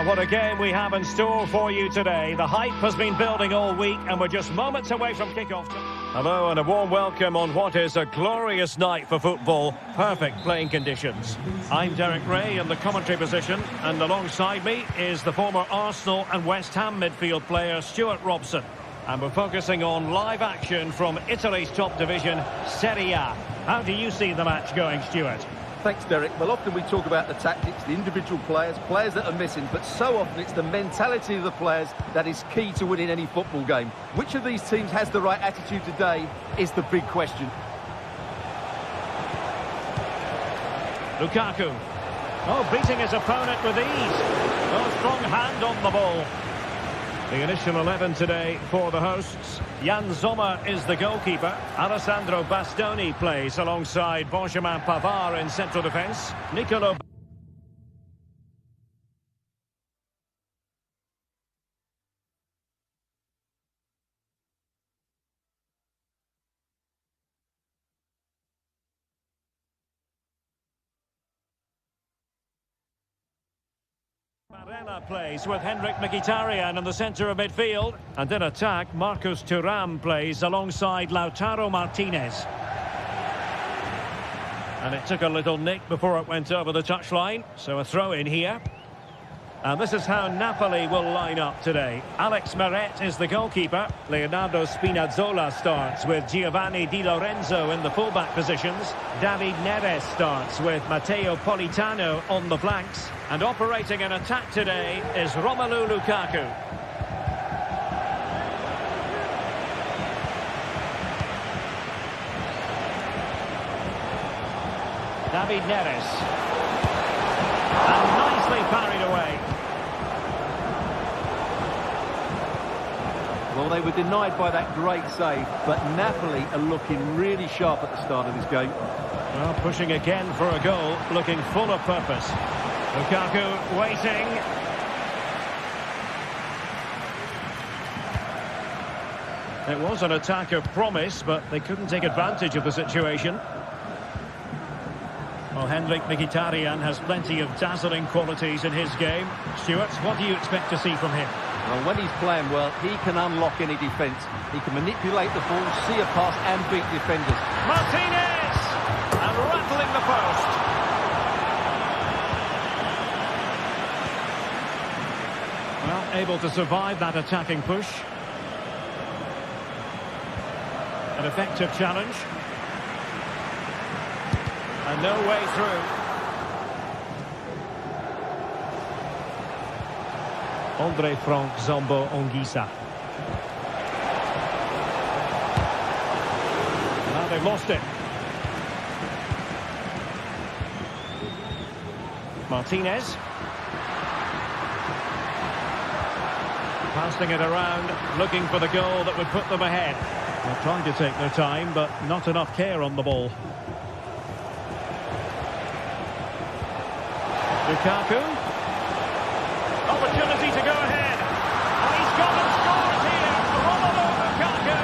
Well, what a game we have in store for you today. The hype has been building all week and we're just moments away from kick-off. Hello and a warm welcome on what is a glorious night for football. Perfect playing conditions. I'm Derek Ray in the commentary position, and alongside me is the former Arsenal and West Ham midfield player Stuart Robson. And we're focusing on live action from Italy's top division, Serie A. How do you see the match going, Stuart? Thanks, Derek. Well, often we talk about the tactics, the individual players that are missing, but so often it's the mentality of the players that is key to winning any football game. Which of these teams has the right attitude today is the big question. Lukaku. Oh, beating his opponent with ease. Oh, strong hand on the ball. The initial 11 today for the hosts. Jan Sommer is the goalkeeper. Alessandro Bastoni plays alongside Benjamin Pavard in central defence. Nicolo Barella plays with Henrik Mkhitaryan in the centre of midfield. And in attack, Marcus Thuram plays alongside Lautaro Martinez. And it took a little nick before it went over the touchline, so a throw in here. And this is how Napoli will line up today. Alex Meret is the goalkeeper. Leonardo Spinazzola starts with Giovanni Di Lorenzo in the fullback positions. David Neres starts with Matteo Politano on the flanks. And operating an attack today is Romelu Lukaku. David Neres. And nicely parried away. Well, they were denied by that great save, but Napoli are looking really sharp at the start of this game. Well, pushing again for a goal, looking full of purpose. Lukaku waiting. It was an attack of promise, but they couldn't take advantage of the situation. Well, Henrik Mkhitaryan has plenty of dazzling qualities in his game. Stuart, what do you expect to see from him? Well, when he's playing well, he can unlock any defence. He can manipulate the ball, see a pass and beat defenders. Martinez! And rattling the post. Well, able to survive that attacking push. An effective challenge. And no way through. Andre Frank Zombo Ongisa. Now they've lost it. Martinez. Passing it around, looking for the goal that would put them ahead. They're trying to take their time, but not enough care on the ball. Lukaku. Opportunity to go ahead. And he's gone and scored here. Romelu Lukaku.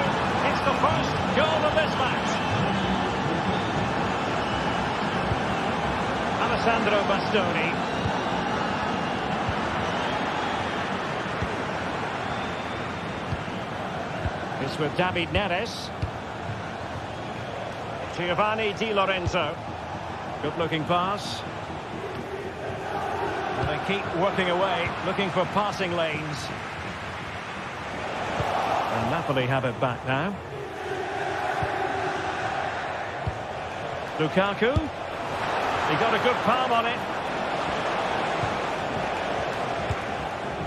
It's the first goal of this match. Alessandro Bastoni. It's with David Neres. Giovanni Di Lorenzo. Good looking pass. And they keep working away, looking for passing lanes. And Napoli have it back now. Lukaku. He got a good palm on it.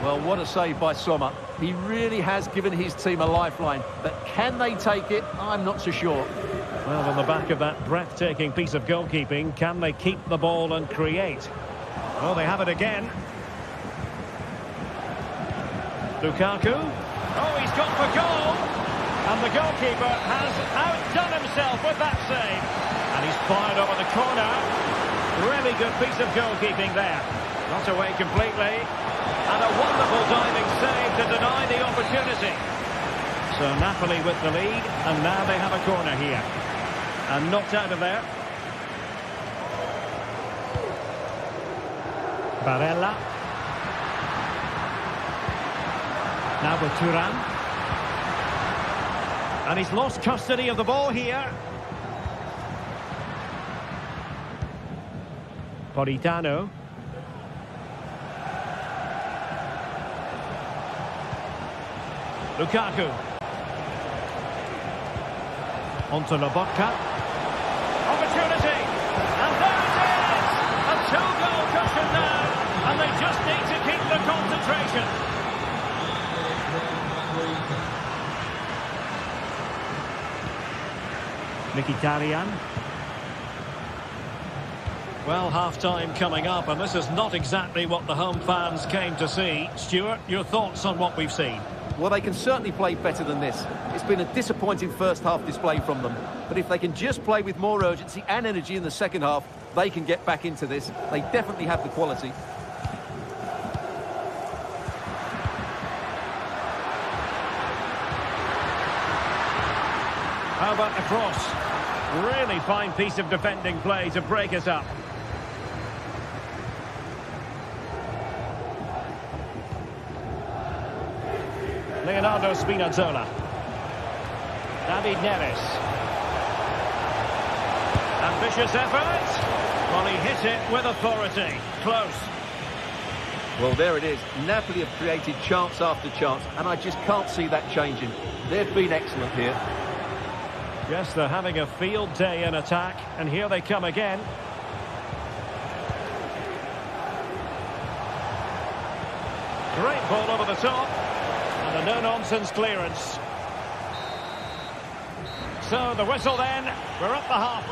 Well, what a save by Sommer. He really has given his team a lifeline. But can they take it? I'm not so sure. Well, on the back of that breathtaking piece of goalkeeping, can they keep the ball and create? Well, they have it again. Lukaku. Oh, he's gone for goal. And the goalkeeper has outdone himself with that save. And he's fired over the corner. Really good piece of goalkeeping there. Not away completely. And a wonderful diving save to deny the opportunity. So Napoli with the lead, and now they have a corner here. And knocked out of there. Barella. Now with Turan. And he's lost custody of the ball here. Politano. Lukaku. Onto Lobotka. Opportunity. And there it is! A two-goal cushion now. And they just need to keep the concentration. Mkhitaryan. Well, half-time coming up, and this is not exactly what the home fans came to see. Stuart, your thoughts on what we've seen? Well, they can certainly play better than this. It's been a disappointing first-half display from them. But if they can just play with more urgency and energy in the second half, they can get back into this. They definitely have the quality. How about the cross? Really fine piece of defending play to break us up. Leonardo Spinazzola. David Neres. Ambitious effort. Well, he hit it with authority. Close. Well, there it is. Napoli have created chance after chance, and I just can't see that changing. They've been excellent here. Yes, they're having a field day in attack, and here they come again. Great ball over the top. And a no-nonsense clearance. So the whistle then. We're up the half.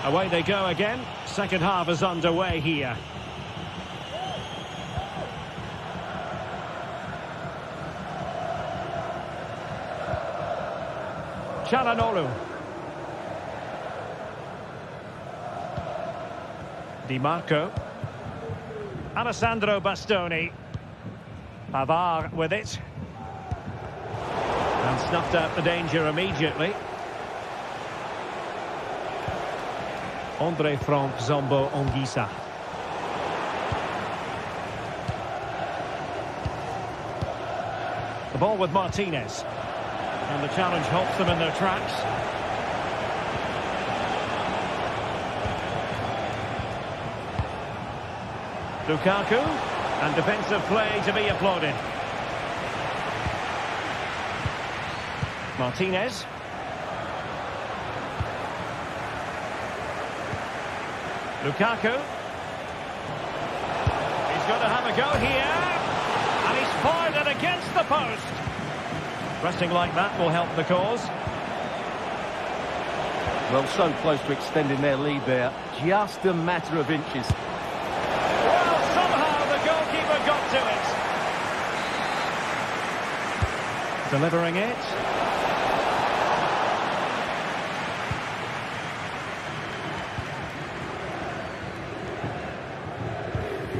Away they go again. Second half is underway here. Çalhanoğlu. Di Marco. Alessandro Bastoni. Pavard with it. And snuffed out the danger immediately. Andre Frank Zombo Onguisa. The ball with Martinez. And the challenge halts them in their tracks. Lukaku, and defensive play to be applauded. Martinez. Lukaku. He's going to have a go here. And he's fired it against the post. Pressing like that will help the cause. Well, so close to extending their lead there. Just a matter of inches. Well, somehow the goalkeeper got to it. Delivering it.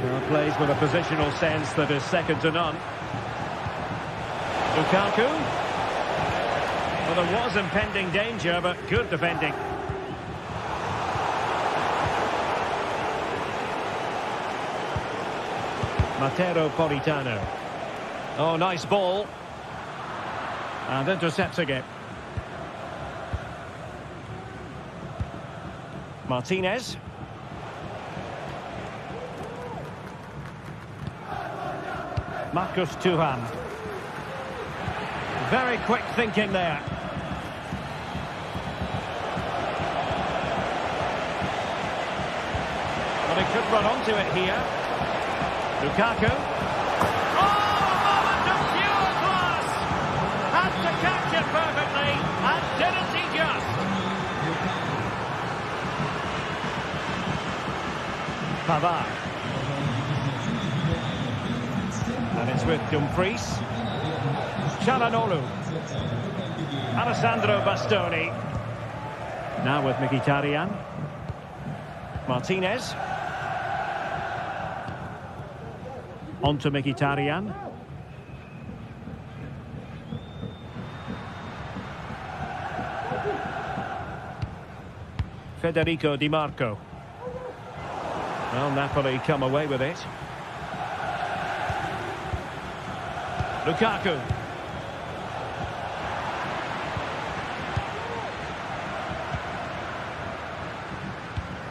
Well, plays with a positional sense that is second to none. Lukaku. Well, there was impending danger, but good defending. Matteo Politano. Oh, nice ball. And intercepting it. Martinez. Marcus Thuram. Very quick thinking there. Well, he could run onto it here. Lukaku. Oh, a moment of pure class! Had to catch it perfectly, and didn't he just? Pavard. And it's with Dumfries. Çalhanoğlu. Alessandro Bastoni. Now with Mkhitaryan. Martinez. On to Mkhitaryan. Federico Di Marco. Well, Napoli come away with it. Lukaku.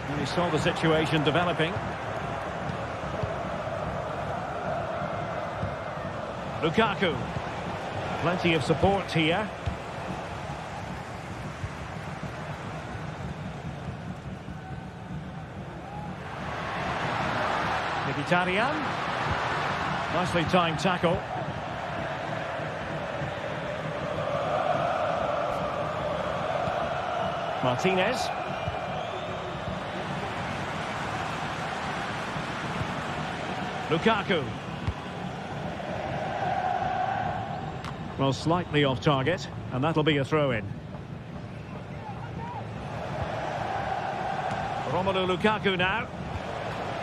And he saw the situation developing. Lukaku. Plenty of support here. Mkhitaryan. Nicely timed tackle. Martinez. Lukaku. Well, slightly off target, and that'll be a throw-in. Romelu Lukaku now.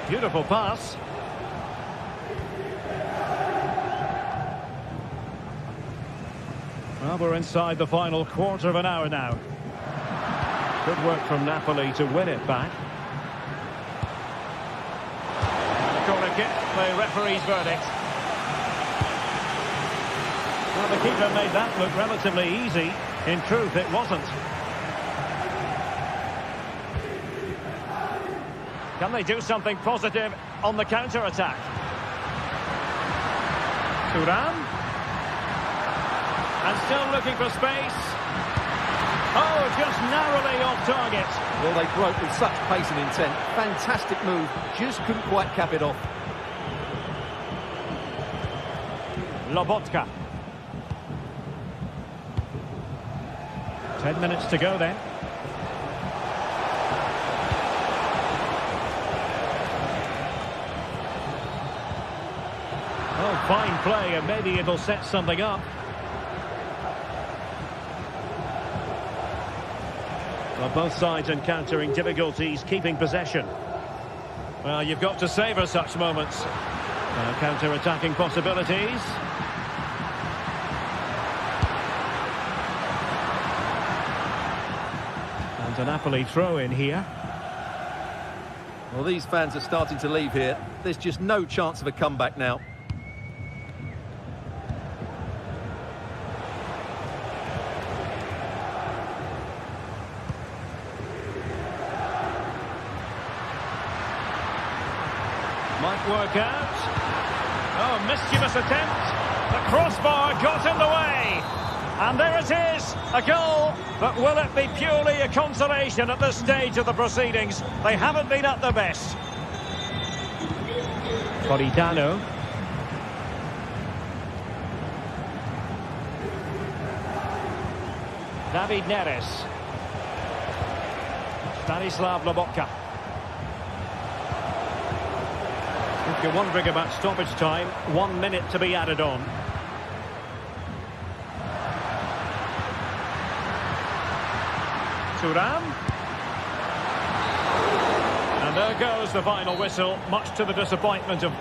Beautiful pass. Well, we're inside the final quarter of an hour now. Good work from Napoli to win it back. The corner kick, the referee's verdict. Well, the keeper made that look relatively easy. In truth, it wasn't. Can they do something positive on the counter-attack? Thuram. And still looking for space. Oh, just narrowly off target. Well, they broke with such pace and intent. Fantastic move. Just couldn't quite cap it off. Lobotka. 10 minutes to go then. Oh, fine play, and maybe it'll set something up. Well, both sides encountering difficulties keeping possession. Well, you've got to savour such moments. Counter-attacking possibilities. And a Napoli throw-in here. Well, these fans are starting to leave here. There's just no chance of a comeback now. Might work out. Oh, mischievous attempt. The crossbar got in the way. And there it is, a goal. But will it be purely a consolation at this stage of the proceedings? They haven't been at their best. Politano. David Neres. Stanislav Lobotka. If you're wondering about stoppage time, 1 minute to be added on. Thuram. And there goes the final whistle, much to the disappointment of...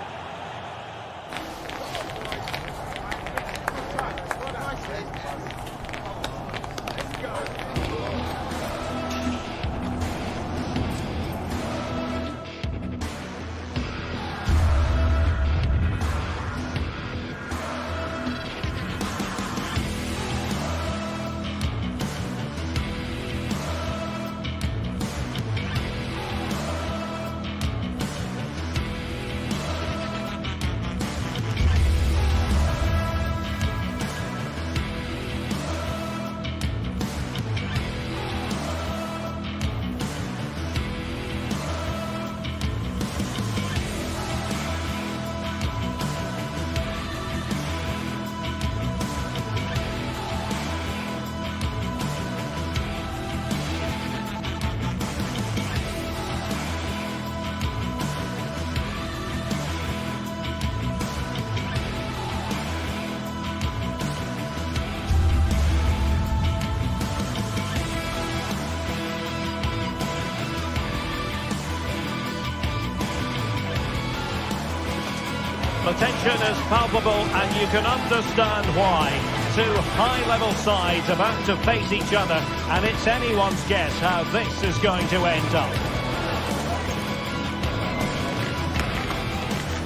The tension is palpable, and you can understand why. Two high-level sides about to face each other, and it's anyone's guess how this is going to end up.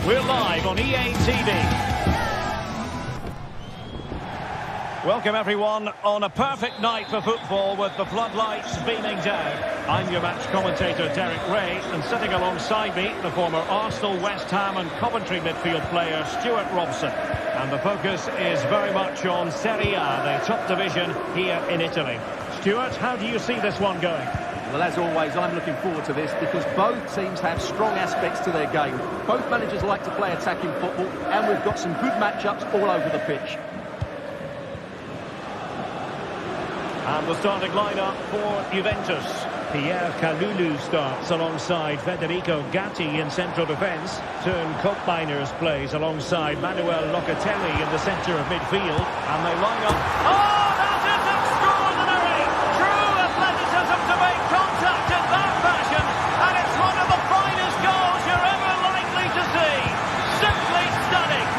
We're live on EA TV. Welcome everyone on a perfect night for football with the floodlights beaming down. I'm your match commentator Derek Ray, and sitting alongside me the former Arsenal, West Ham and Coventry midfield player Stuart Robson. And the focus is very much on Serie A, the top division here in Italy. Stuart, how do you see this one going? Well, as always, I'm looking forward to this because both teams have strong aspects to their game. Both managers like to play attacking football, and we've got some good matchups all over the pitch. And the starting lineup for Juventus. Pierre Kalulu starts alongside Federico Gatti in central defence. Teun Koopmeiners plays alongside Manuel Locatelli in the centre of midfield. And they line up... Oh, that is extraordinary! True athleticism to make contact in that fashion. And it's one of the finest goals you're ever likely to see. Simply stunning.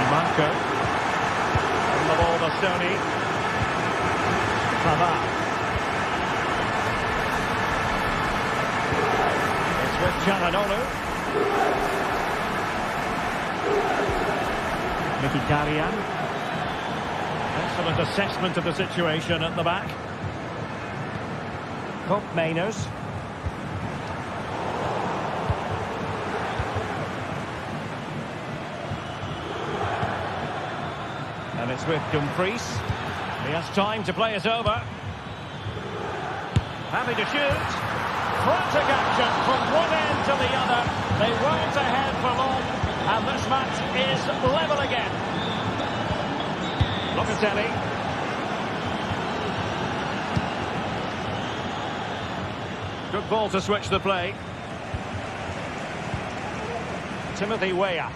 Marco. On the ball, Bastoni. Pavard. It's with Çalhanoğlu. Mkhitaryan. Excellent assessment of the situation at the back. Koopmeiners. And it's with Dumfries. He has time to play it over. Happy to shoot. Frantic action from one end to the other. They weren't ahead for long. And this match is level again. Locatelli. Good ball to switch the play. Timothy Weah.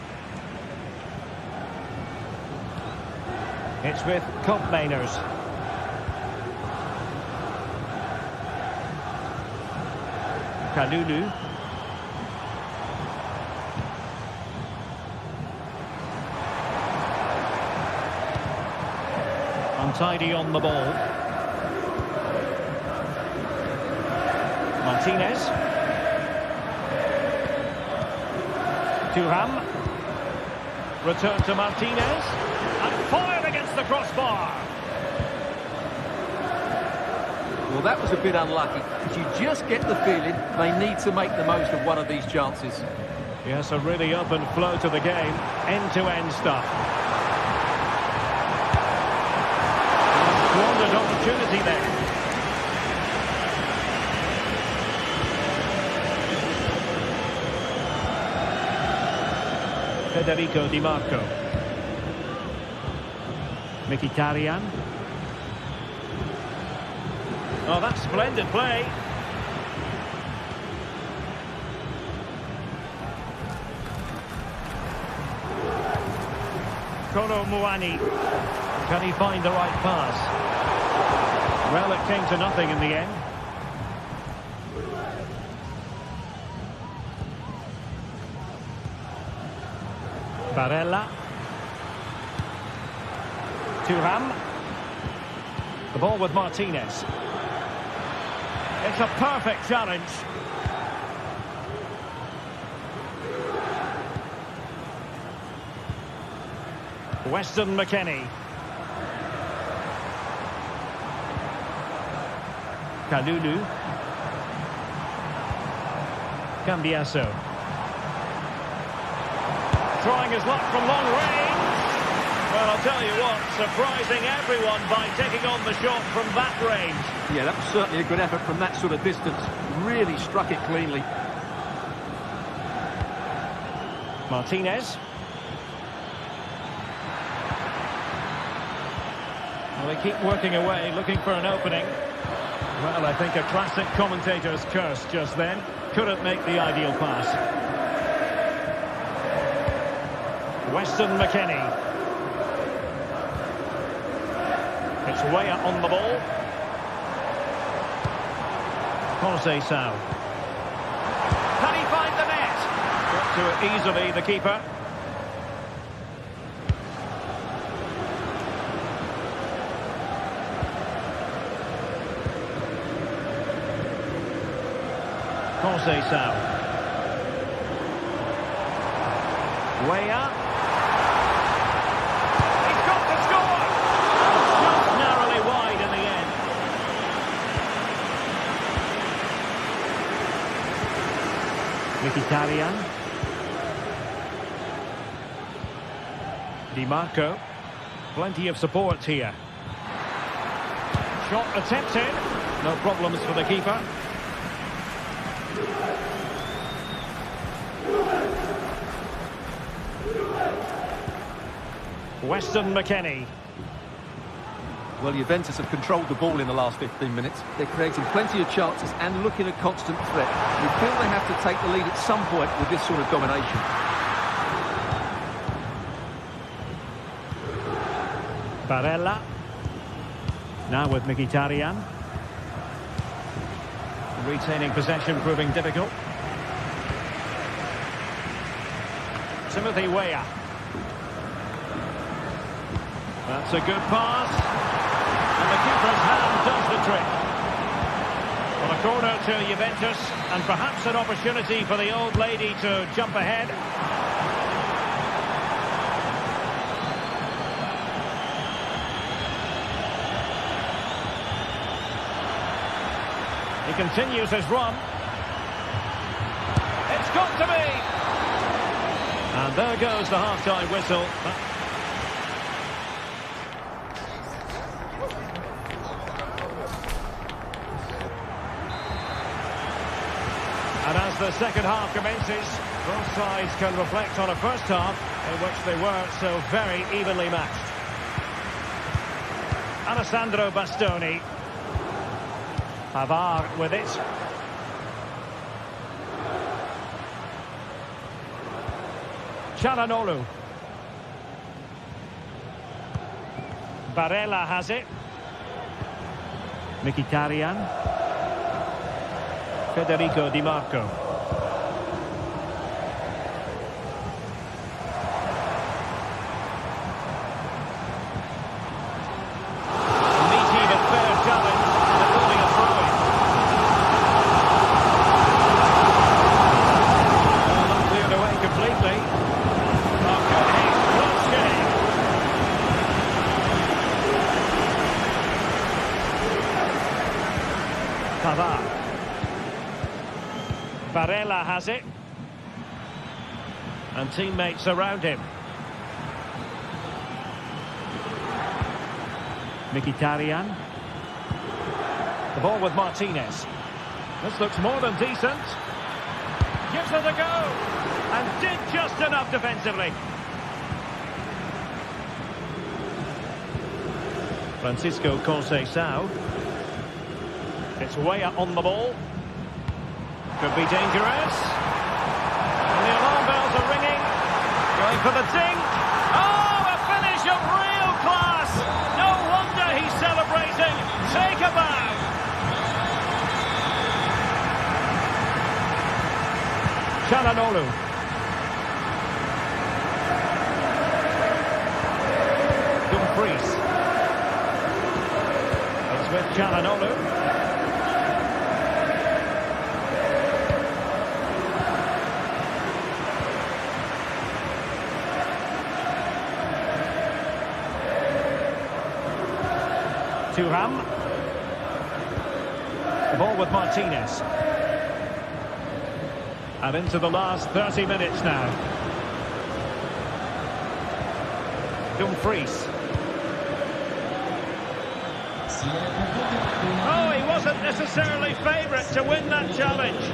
It's with Koopmeiners. Kalulu. Untidy on the ball. Martinez. Thuram. Return to Martinez. And fired against the crossbar. Well, that was a bit unlucky, but you just get the feeling they need to make the most of one of these chances. Yes, a really open flow to the game. End-to-end stuff. Squandered opportunity there. Federico Di Marco. Mkhitaryan. Oh, that's splendid play. Kolo Muani. Can he find the right pass? Well, it came to nothing in the end. Barella. Thuram. The ball with Martinez. It's a perfect challenge. Weston McKennie. Kalulu. Cambiaso. Trying his luck from long range. Well, I'll tell you what, surprising everyone by taking on the shot from that range. Yeah, that was certainly a good effort from that sort of distance. Really struck it cleanly. Martinez. Well, they keep working away, looking for an opening. Well, I think a classic commentator's curse just then. Couldn't make the ideal pass. Weston McKennie. It's Weah on the ball. Conceição. Can he find the net? Got to it easily, the keeper. Conceição. Way up. He's got to score! Just narrowly wide in the end. Mkhitaryan. Di Marco. Plenty of support here. Shot attempted. No problems for the keeper. Weston McKennie. Well, Juventus have controlled the ball in the last 15 minutes. They're creating plenty of chances and looking a constant threat. You feel they have to take the lead at some point with this sort of domination. Barella. Now with Mkhitaryan. Retaining possession proving difficult. Timothy Weah. That's a good pass. And the keeper's hand does the trick. On a corner to Juventus, and perhaps an opportunity for the old lady to jump ahead. He continues his run. It's got to be! And there goes the half-time whistle. And as the second half commences, both sides can reflect on a first half in which they were so very evenly matched. Alessandro Bastoni. Pavard with it. Çalhanoğlu. Barella has it. Mkhitaryan. Federico Di Marco. Meaty but fair challenge, and it will be a throw-in. Well, not cleared away completely. Oh, good hit, close game. Pavard. Barella has it. And teammates around him. Mkhitaryan. The ball with Martinez. This looks more than decent. Gives it a go. And did just enough defensively. Francisco Conceição. It's Weah on the ball. Could be dangerous. And the alarm bells are ringing. Going for the dink. Oh, a finish of real class. No wonder he's celebrating. Take a bow. Çalhanoğlu. Dumfries. It's with Çalhanoğlu. Thuram. The ball with Martinez. And into the last 30 minutes now. Dumfries. Oh, he wasn't necessarily favourite to win that challenge.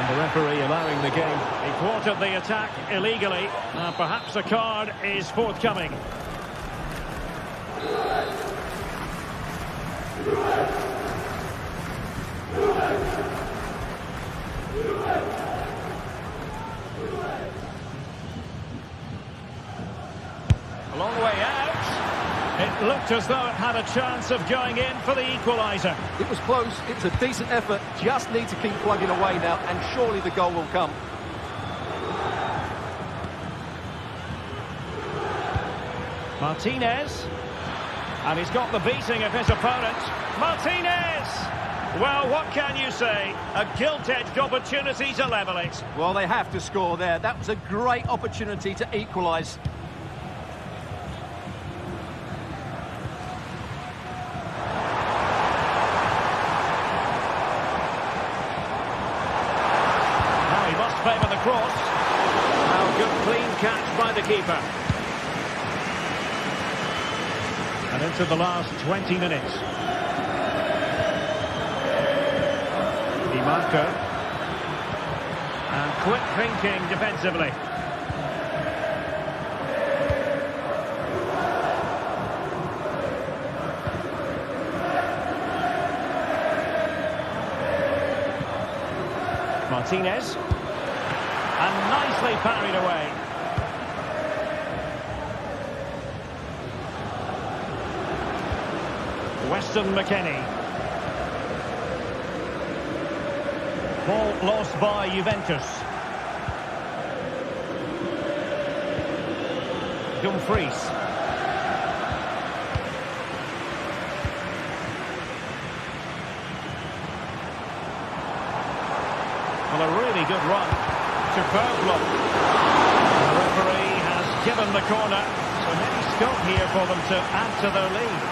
The referee allowing the game. He thwarted the attack illegally. Perhaps a card is forthcoming. A long way out. It looked as though it had a chance of going in for the equaliser. It was close, it was a decent effort, just need to keep plugging away now, and surely the goal will come. Martinez, and he's got the beating of his opponent. Martinez! Well, what can you say? A gilt-edged opportunity to level it. Well, they have to score there. That was a great opportunity to equalise. Now he must favour the cross. Now, good clean catch by the keeper. And into the last 20 minutes. Di Marco. And quick thinking defensively. Martinez. And nicely parried away. Weston McKennie. Ball lost by Juventus. Dumfries. Well, a really good run. Superb block. The referee has given the corner, so maybe scope here for them to add to their lead.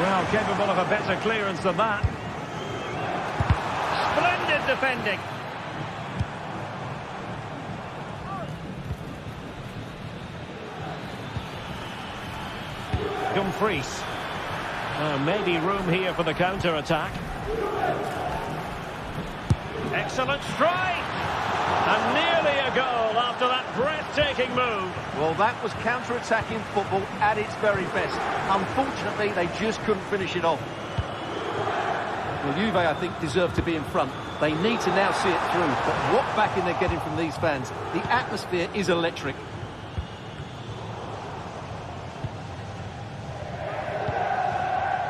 Well, capable of a better clearance than that. Splendid defending. Dumfries. Maybe room here for the counter-attack. Excellent strike! And nearly a goal after that breathtaking move. Well, that was counter-attacking football at its very best. Unfortunately, they just couldn't finish it off. Well, Juve, I think, deserve to be in front. They need to now see it through. But what backing they're getting from these fans. The atmosphere is electric.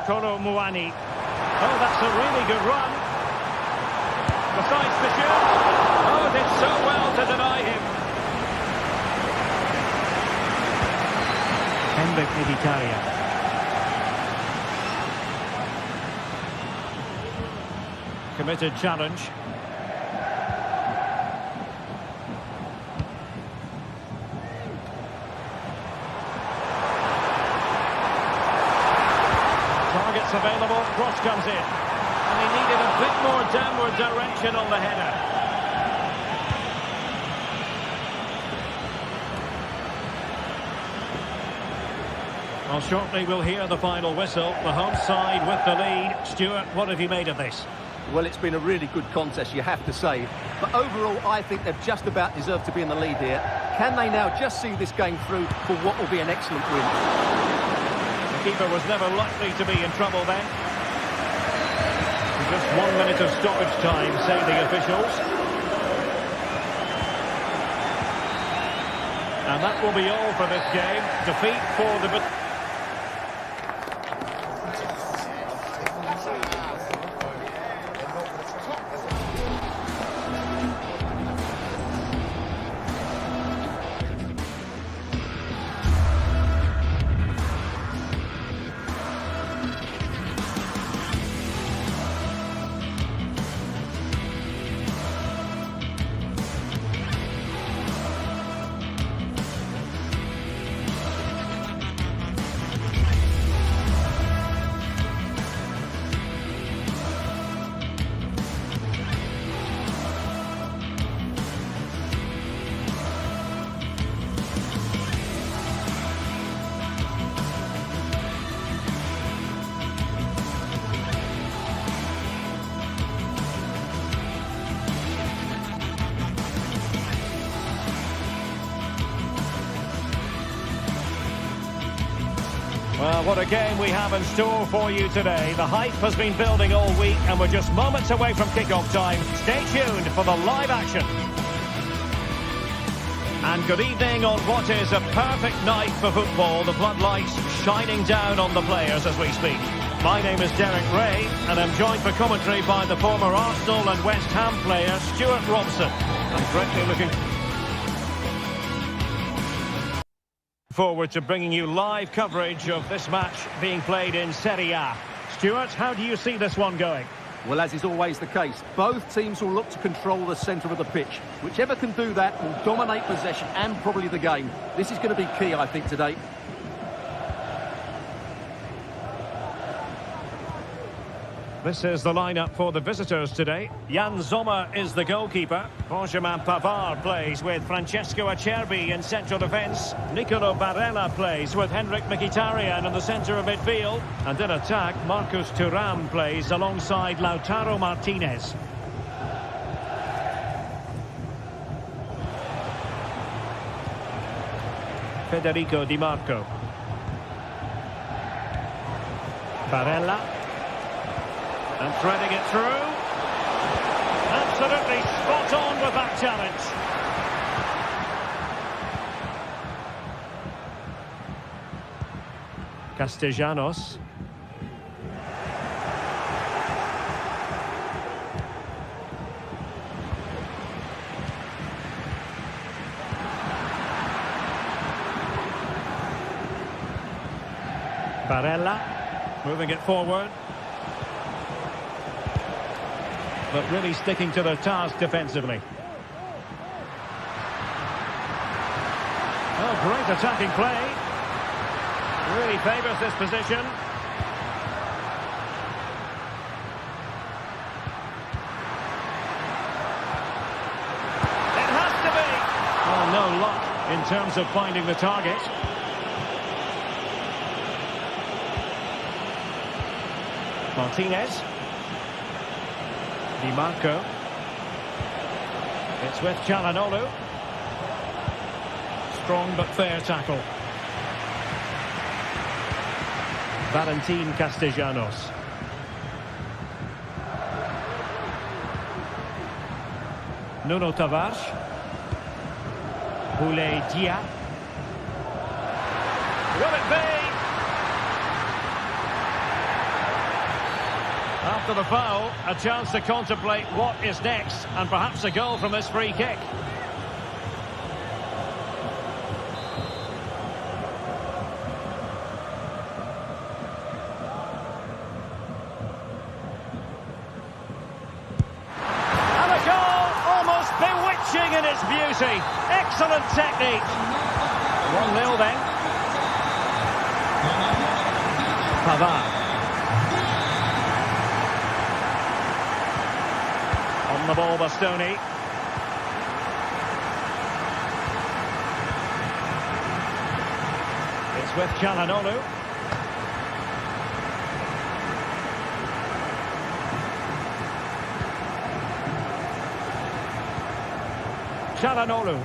Kolo Muani. Oh, that's a really good run. Besides the shoot. Oh, did so well to deny him. Henrik Mkhitaryan. Committed challenge. Targets available, cross comes in. And he needed a bit more downward direction on the header. Well, shortly we'll hear the final whistle. The home side with the lead. Stuart, what have you made of this? Well, it's been a really good contest, you have to say. But overall, I think they've just about deserved to be in the lead here. Can they now just see this game through for what will be an excellent win? The keeper was never likely to be in trouble then. Just 1 minute of stoppage time, say the officials. And that will be all for this game. Defeat for the... Well, what a game we have in store for you today. The hype has been building all week and we're just moments away from kick-off time. Stay tuned for the live action. And good evening on what is a perfect night for football. The floodlights shining down on the players as we speak. My name is Derek Ray, and I'm joined for commentary by the former Arsenal and West Ham player, Stuart Robson. I'm greatly looking forward to bringing you live coverage of this match being played in Serie A. Stuart, how do you see this one going? Well, as is always the case, both teams will look to control the centre of the pitch. Whichever can do that will dominate possession and probably the game. This is going to be key, I think, today. This is the lineup for the visitors today. Jan Sommer is the goalkeeper. Benjamin Pavard plays with Francesco Acerbi in central defence. Nicolo Barella plays with Henrik Mkhitaryan in the centre of midfield. And in attack, Marcus Thuram plays alongside Lautaro Martinez. Federico Di Marco. Barella. And threading it through. Absolutely spot on with that challenge. Castellanos. Barella. Moving it forward. But really sticking to their task defensively. Oh, great attacking play. Really favours this position. It has to be. Oh, no luck in terms of finding the target. Martinez. Di Marco. It's with Çalhanoğlu. Strong but fair tackle. Valentin Castellanos. Nuno Tavares. Boulaye Dia. Will it be? After the foul, a chance to contemplate what is next, and perhaps a goal from this free kick. And a goal, almost bewitching in its beauty. Excellent technique. 1-0 then. Pavard. On the ball, Bastoni. It's with Çalhanoğlu. Çalhanoğlu.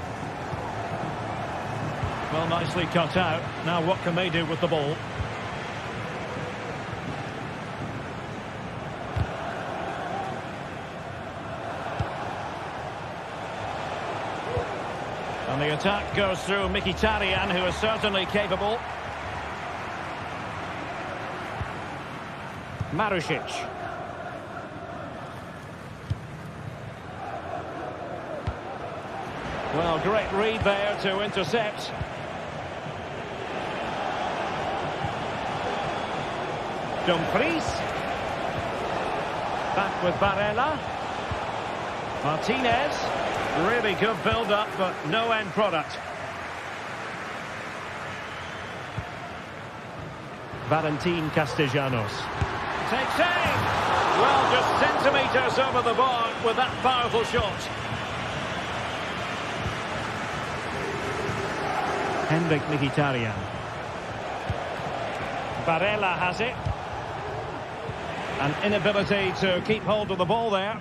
Well, nicely cut out. Now what can they do with the ball? And the attack goes through Mkhitaryan, who is certainly capable. Marušić. Well, great read there to intercept. Dumfries. Back with Barella. Martinez. Really good build-up, but no end product. Valentin Castellanos. Takes aim! Well, just centimetres over the bar with that powerful shot. Henrik Mkhitaryan. Barella has it. An inability to keep hold of the ball there.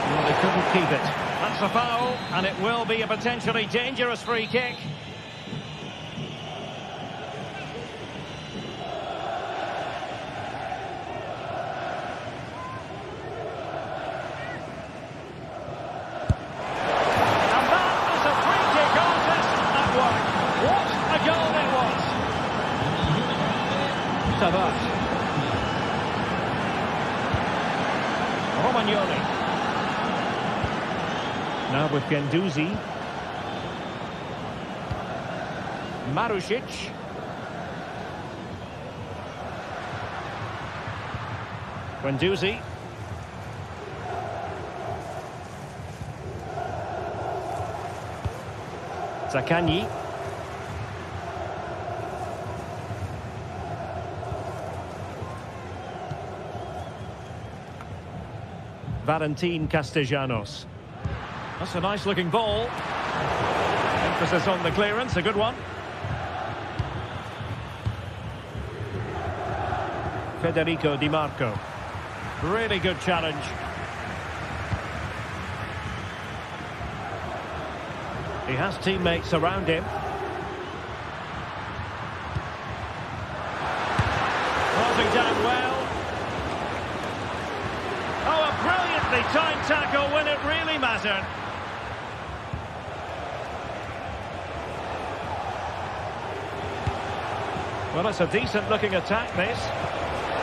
Well, they couldn't keep it. That's a foul, and it will be a potentially dangerous free kick. Tavares. Romagnoli. Now with Guendouzi. Marusic. Guendouzi. Zaccagni. Valentin Castellanos. That's a nice looking ball. Emphasis on the clearance, a good one. Federico Di Marco. Really good challenge. He has teammates around him. Closing down well. Oh, a brilliantly timed tackle when it really mattered. Well, it's a decent-looking attack, this.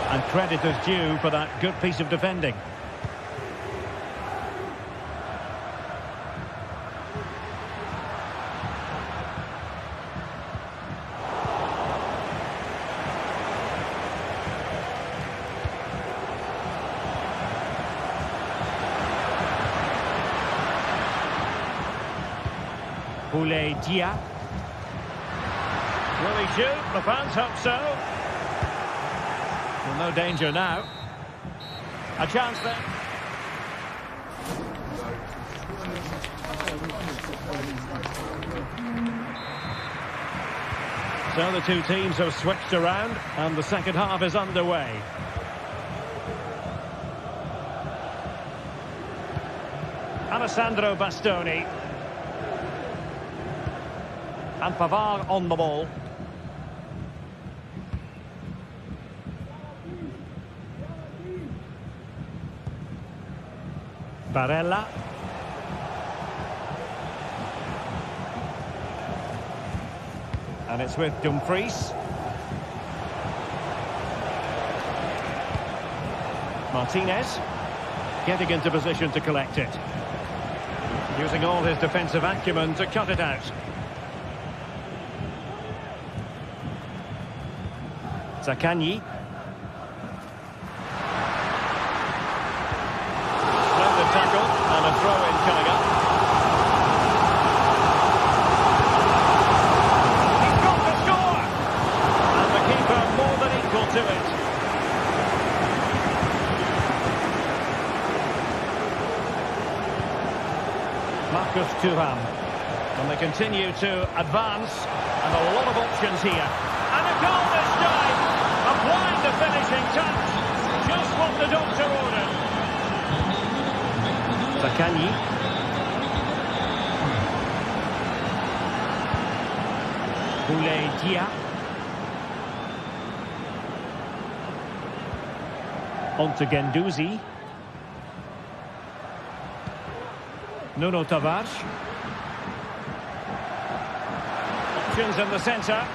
And credit is due for that good piece of defending. Boulaye Dia. Will he shoot? The fans hope so. Well, no danger now. A chance there. So the two teams have switched around and the second half is underway. Alessandro Bastoni. And Pavard on the ball. Barella. And it's with Dumfries. Martinez. Getting into position to collect it. Using all his defensive acumen to cut it out. Zaccagni. Splendid tackle and a throw-in coming up. He's got the score! And the keeper more than equal to it. Marcus Thuram. And they continue to advance. And a lot of options here. And a goal this time! Applying the finishing touch. Just what the doctor ordered. Zaccagni. Boulaye Dia. On to Guendouzi. Nuno Tavares. Options in the centre.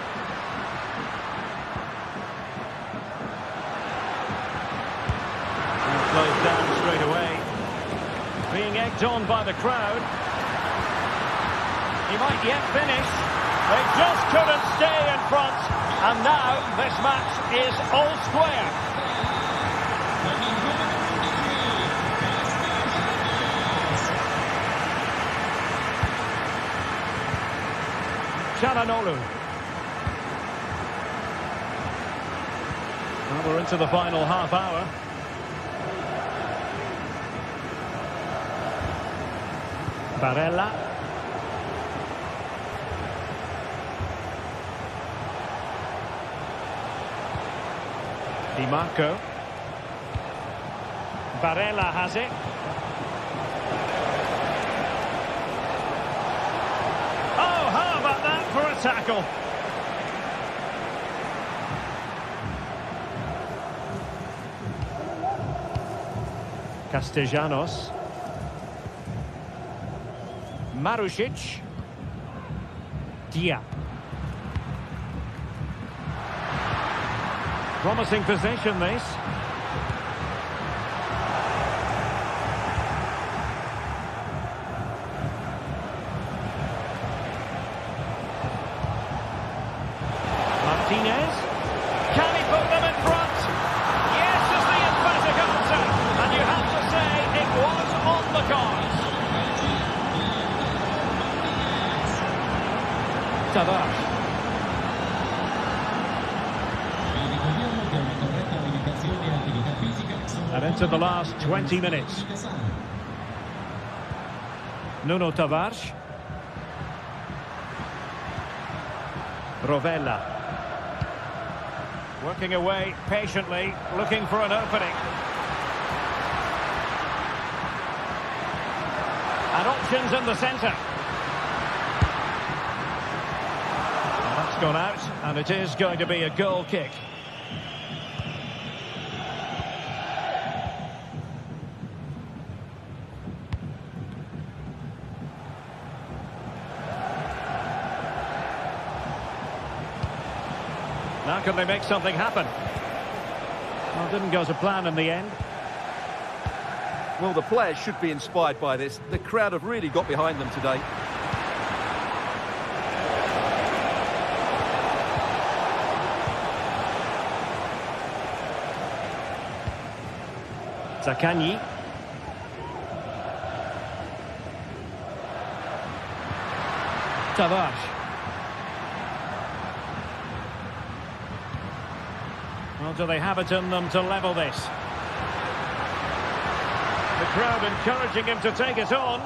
Closed down straight away. Being egged on by the crowd. He might yet finish. They just couldn't stay in front. And now this match is all square. Çalhanoğlu. Well, we're into the final half hour. Barella. Di Marco. Barella has it. Oh, how about that for a tackle? Castellanos. Marusic. Dia. Promising position, this. Martinez. Can he put them in front? Yes, is the emphatic answer. And you have to say it was on the cards. Tavares. And into the last 20 minutes. Nuno Tavares. Rovella. Working away patiently, looking for an opening. And options in the centre. Well, that's gone out, and it is going to be a goal kick. Now can they make something happen? Well, didn't go to plan in the end. Well, the players should be inspired by this. The crowd have really got behind them today. Zaccagni. Tavares. Well, do they have it in them to level this? The crowd encouraging him to take it on.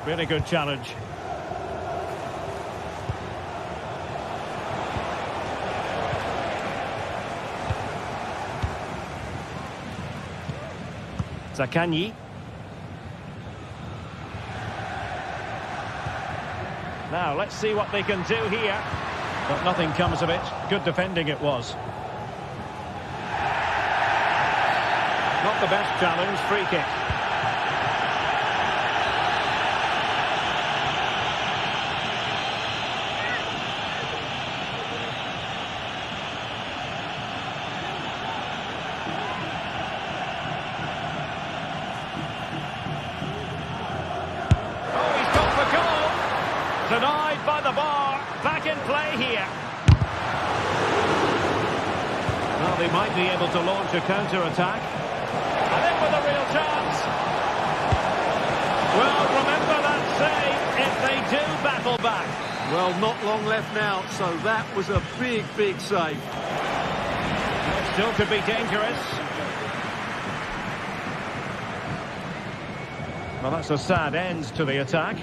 Really good challenge. Zaccagni. Now, let's see what they can do here. But nothing comes of it. Good defending it was. Not the best challenge, free kick. Oh, he's got the goal. Denied by the bar. Back in play here. Well, they might be able to launch a counter-attack. And in with a real chance. Well, remember that save if they do battle back. Well, not long left now, so that was a big, big save. It still could be dangerous. Well, that's a sad end to the attack.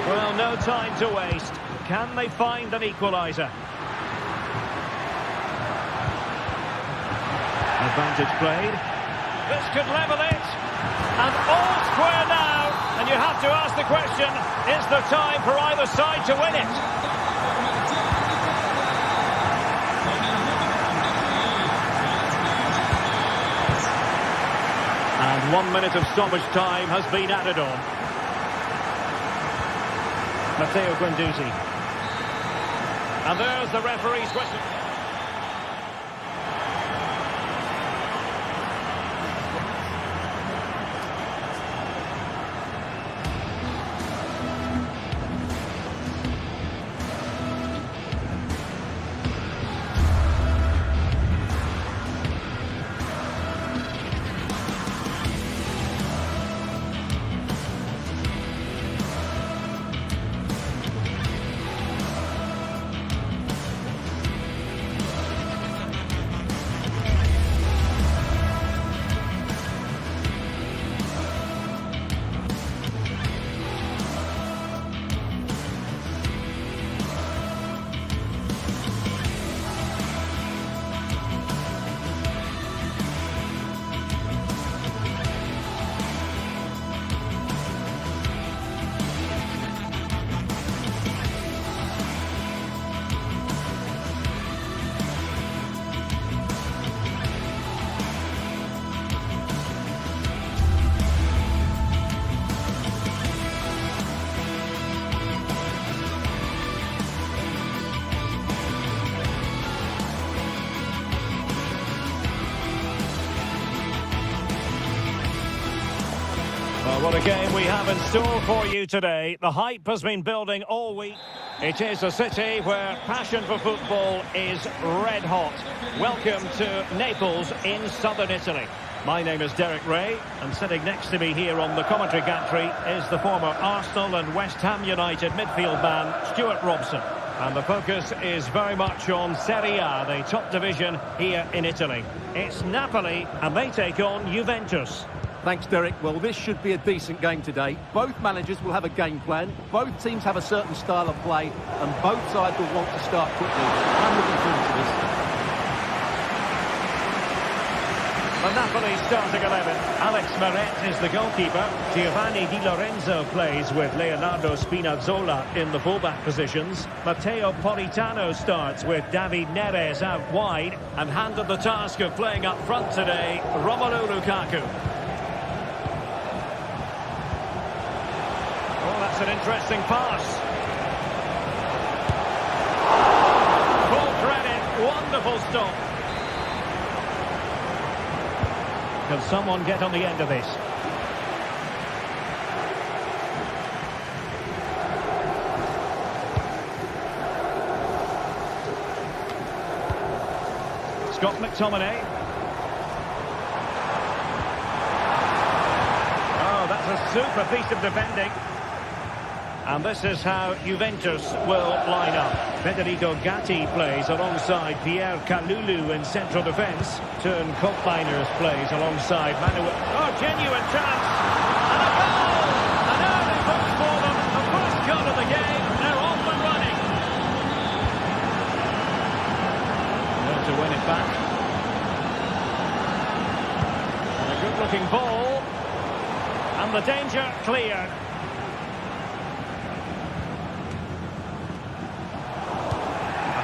Well, no time to waste. Can they find an equaliser? Advantage played. This could level it. And all square now. And you have to ask the question, is there time for either side to win it? And 1 minute of stoppage time has been added on. Matteo Guendouzi. And there's the referee's whistle. Well, what a game we have in store for you today. The hype has been building all week. It is a city where passion for football is red hot. Welcome to Naples in southern Italy. My name is Derek Ray, and sitting next to me here on the commentary gantry is the former Arsenal and West Ham United midfield man, Stuart Robson. And the focus is very much on Serie A, the top division here in Italy. It's Napoli, and they take on Juventus. Thanks, Derek. Well, this should be a decent game today. Both managers will have a game plan. Both teams have a certain style of play, and both sides will want to start quickly. I'm looking forward to this. The Napoli starting 11. Alex Meret is the goalkeeper. Giovanni Di Lorenzo plays with Leonardo Spinazzola in the fullback positions. Matteo Politano starts with David Neres out wide, and handed the task of playing up front today, Romelu Lukaku. Oh, that's an interesting pass. Full credit, wonderful stop. Can someone get on the end of this? Scott McTominay. Oh, that's a super piece of defending. And this is how Juventus will line up. Federico Gatti plays alongside Pierre Kalulu in central defence. Turn Koopmeiners plays alongside Manuel. Oh, genuine chance! And a goal! An early push for them. The first goal of the game. They're off and running. Well, to win it back. And a good-looking ball. And the danger cleared.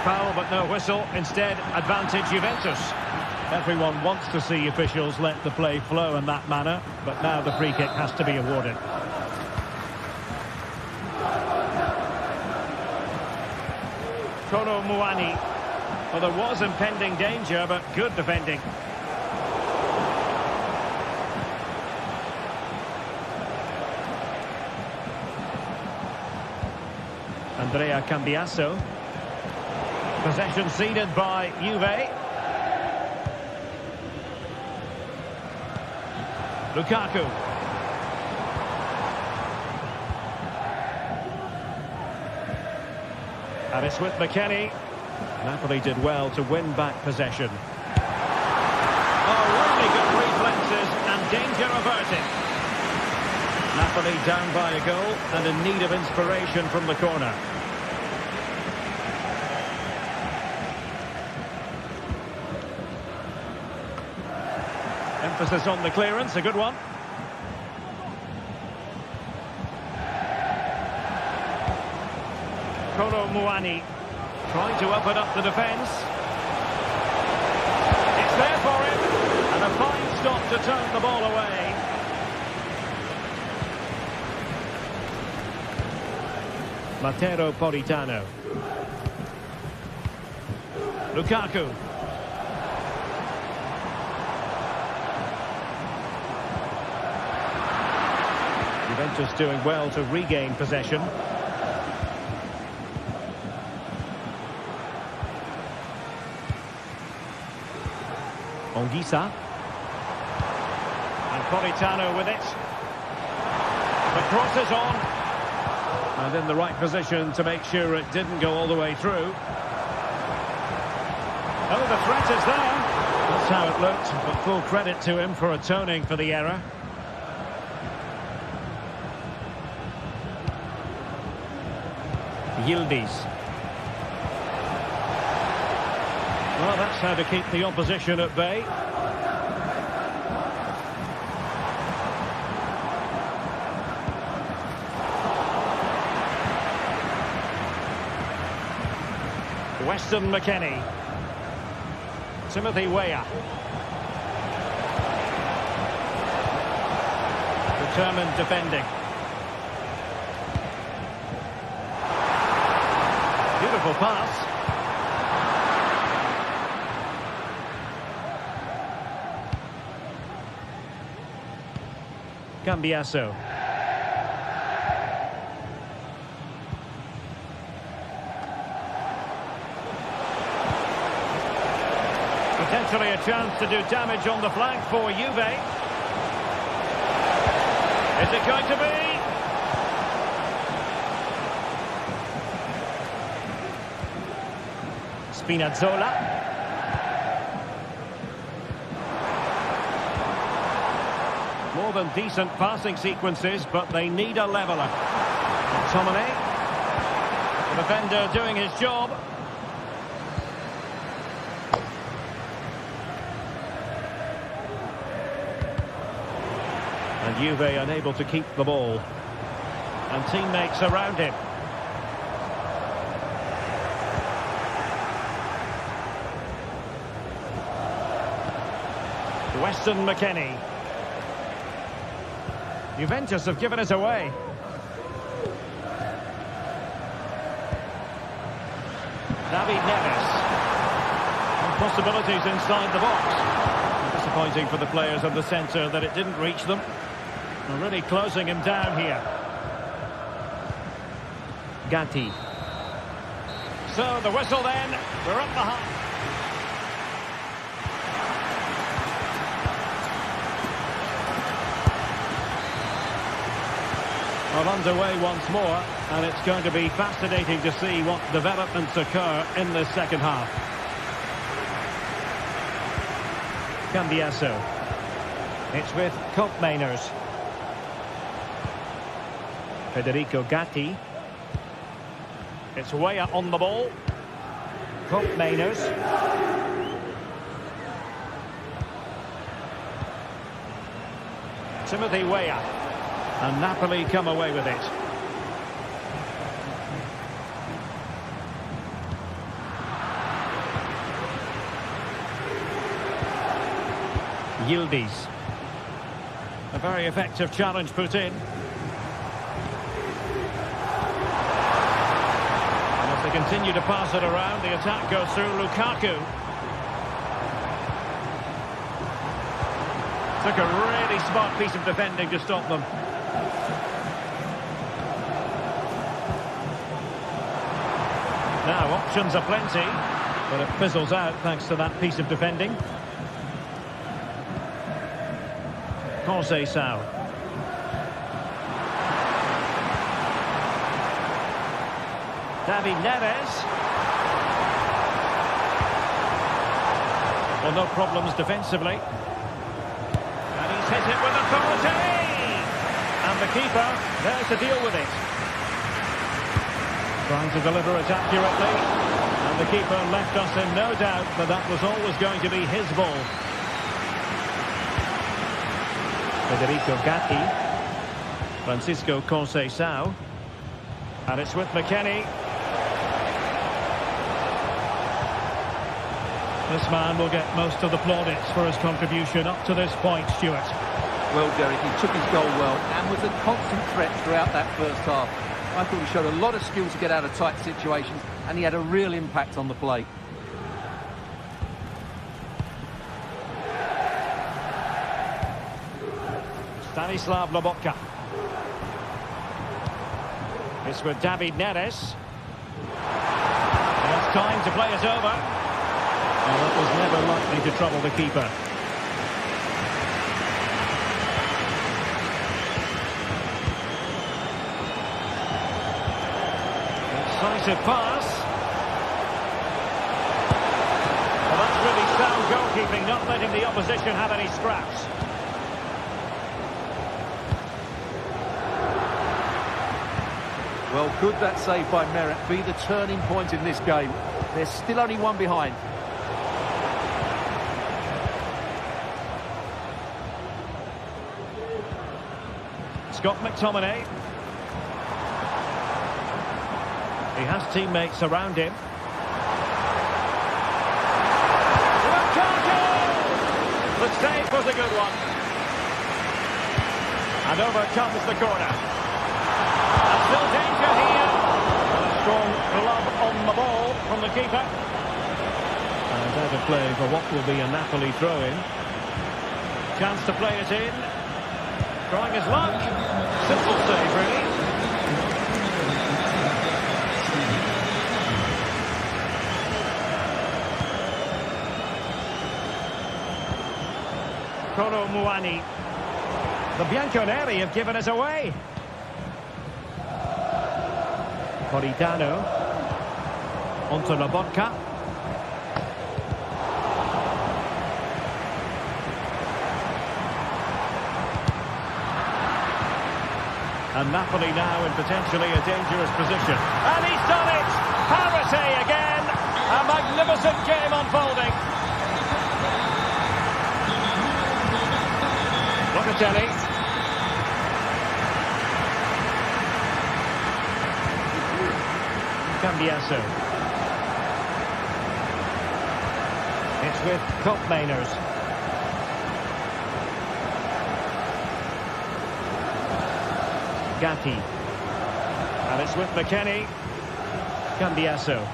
Foul, but no whistle. Instead, advantage Juventus. Everyone wants to see officials let the play flow in that manner, but now the free kick has to be awarded. Kolo Muani. Well, there was impending danger, but good defending. Andrea Cambiasso. Possession ceded by Juve. Lukaku. And it's with McKennie. Napoli did well to win back possession. Oh, really good reflexes and danger averted. Napoli down by a goal and in need of inspiration from the corner. Emphasis on the clearance, a good one. Kolo Muani trying to open up the defence. It's there for him, and a fine stop to turn the ball away. Matteo Politano. Lukaku. Juventus doing well to regain possession. Onguisa. And Politano with it. The cross is on. And in the right position to make sure it didn't go all the way through. Oh, the threat is there. That's how it looked, but full credit to him for atoning for the error. Yildiz. Well, that's how to keep the opposition at bay. Weston McKennie. Timothy Weah. Determined defending. Beautiful pass. Cambiasso. Potentially a chance to do damage on the flank for Juve. Is it going to be? Spinazzola. More than decent passing sequences, but they need a leveller. McTominay. The defender doing his job. And Juve unable to keep the ball. And teammates around him. Weston McKennie. Juventus have given it away. David Neves. And possibilities inside the box. Disappointing for the players of the centre that it didn't reach them. They're really closing him down here. Gatti. So the whistle then. We're up the half. Well, underway once more, and it's going to be fascinating to see what developments occur in the second half. Cambiasso. It's with Koopmeiners. Federico Gatti. It's Weah on the ball. Koopmeiners. Timothy Weah. And Napoli come away with it. Yildiz. A very effective challenge put in. And as they continue to pass it around, the attack goes through Lukaku. Took a really smart piece of defending to stop them. Now, options are plenty, but it fizzles out thanks to that piece of defending. Conceição. David Neves. Well, no problems defensively. And he's hit it with authority! And the keeper there to deal with it. Trying to deliver it accurately, and the keeper left us in no doubt that that was always going to be his ball. Federico Gatti, Francisco Conceição, and it's with McKennie. This man will get most of the plaudits for his contribution up to this point, Stuart. Well, Derek, he took his goal well and was a constant threat throughout that first half. I thought he showed a lot of skill to get out of tight situations, and he had a real impact on the play. Stanislav Lobotka. It's with David Neres. It's time to play it over. Well, that was never likely to trouble the keeper. Decisive pass. Well, that's really sound goalkeeping, not letting the opposition have any scraps. Well, could that save by Merritt be the turning point in this game? There's still only one behind. Scott McTominay. He has teammates around him. Lukaku! The save was a good one. And over comes the corner. And still danger here. And a strong glove on the ball from the keeper. And out of play for what will be a Napoli throw-in. Chance to play it in. Trying his luck. Simple save, really. Kolo Muani. The Bianconeri have given us away. Politano. Onto Lobotka. And Napoli now in potentially a dangerous position. And he's done it! Parity again! A magnificent game unfolding. Locatelli. Cambiasso. It's with Koopmeiners. Gatti. And it's with McKennie. Cambiasso.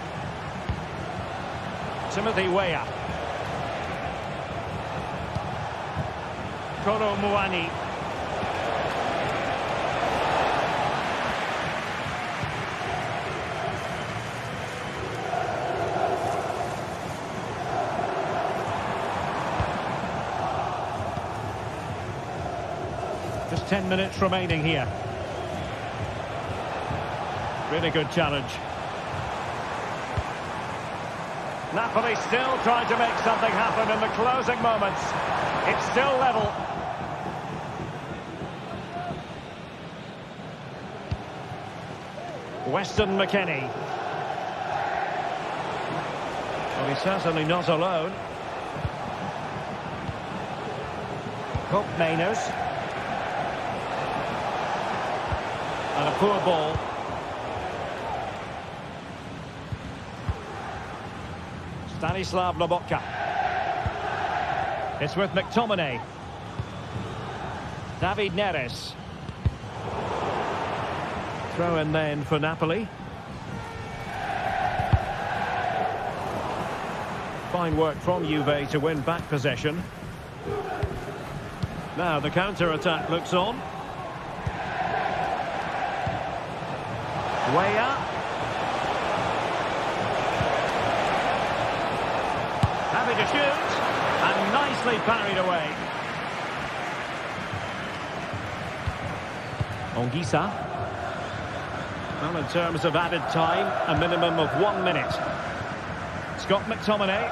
Timothy Weah. Kolo Muani. Just 10 minutes remaining here. Really good challenge. Napoli still trying to make something happen in the closing moments. It's still level. Weston McKennie. Well, he's certainly not alone. Koopmeiners. And a poor ball. Stanislav Lobotka. It's with McTominay. David Neres. Throw in then for Napoli. Fine work from Juve to win back possession. Now the counter-attack looks on. Weah. Happy to shoot. And nicely parried away. Ongisa. Well, in terms of added time, a minimum of 1 minute. Scott McTominay.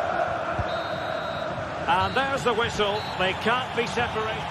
And there's the whistle. They can't be separated.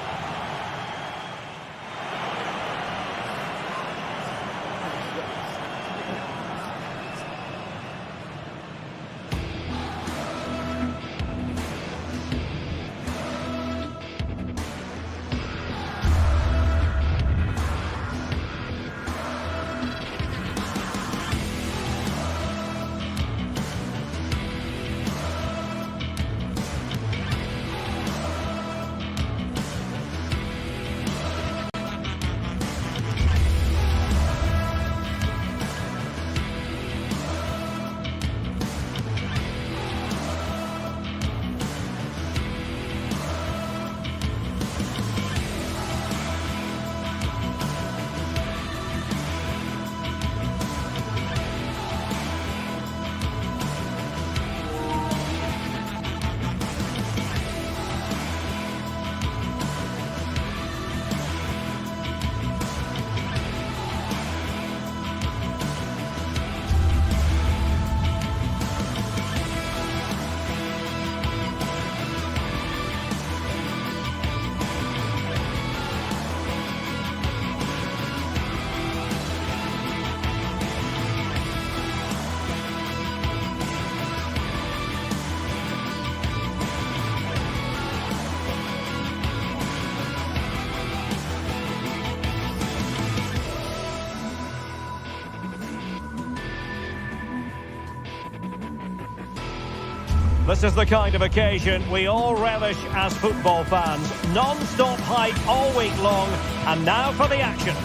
This is the kind of occasion we all relish as football fans. Non-stop hype all week long, and now for the action.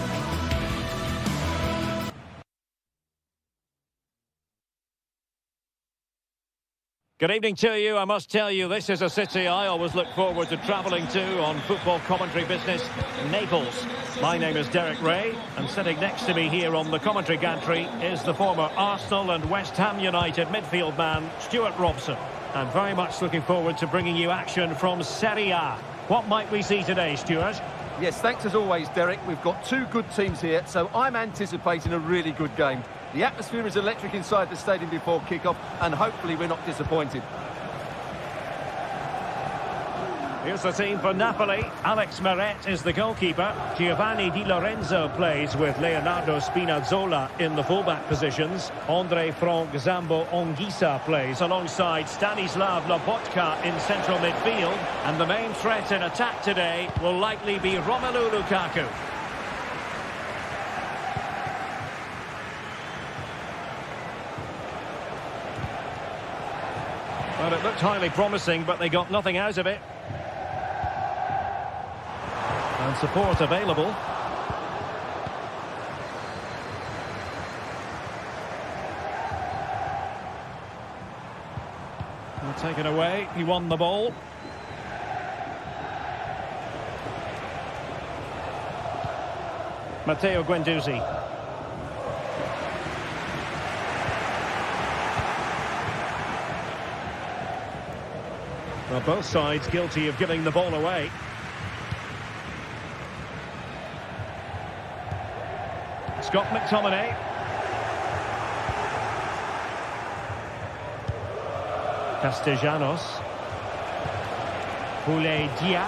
Good evening to you. I must tell you, this is a city I always look forward to travelling to on football commentary business, Naples. My name is Derek Ray, and sitting next to me here on the commentary gantry is the former Arsenal and West Ham United midfield man, Stuart Robson. I'm very much looking forward to bringing you action from Serie A. What might we see today, Stuart? Yes, thanks as always, Derek. We've got two good teams here, so I'm anticipating a really good game. The atmosphere is electric inside the stadium before kick-off, and hopefully we're not disappointed. Here's the team for Napoli. Alex Meret is the goalkeeper. Giovanni Di Lorenzo plays with Leonardo Spinazzola in the fullback positions. Andre Frank Zambo Anguissa plays alongside Stanislav Lobotka in central midfield. And the main threat in attack today will likely be Romelu Lukaku. Well, it looked highly promising, but they got nothing out of it. And support available. Well, taken away. He won the ball. Matteo Guendouzi. Well, both sides guilty of giving the ball away. Scott McTominay. Castellanos. Boulaye Dia.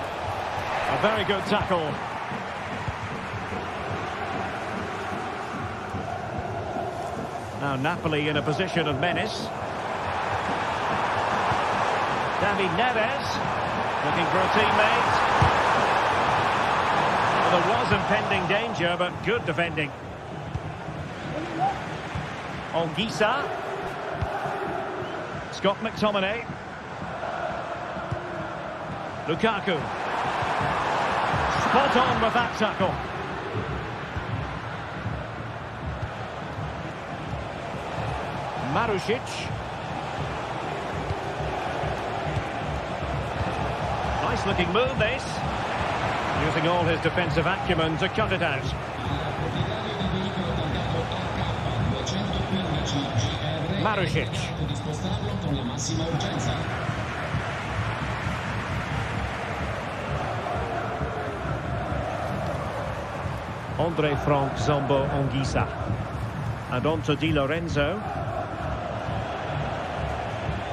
A very good tackle. Now Napoli in a position of menace. David Neves looking for a teammate. Well, there was impending danger, but good defending. Anguissa. Scott McTominay. Lukaku. Spot on with that tackle. Marusic. Nice looking move this. Using all his defensive acumen to cut it out. Marusic. Andre Frank Zambo Anguissa. And on to Di Lorenzo.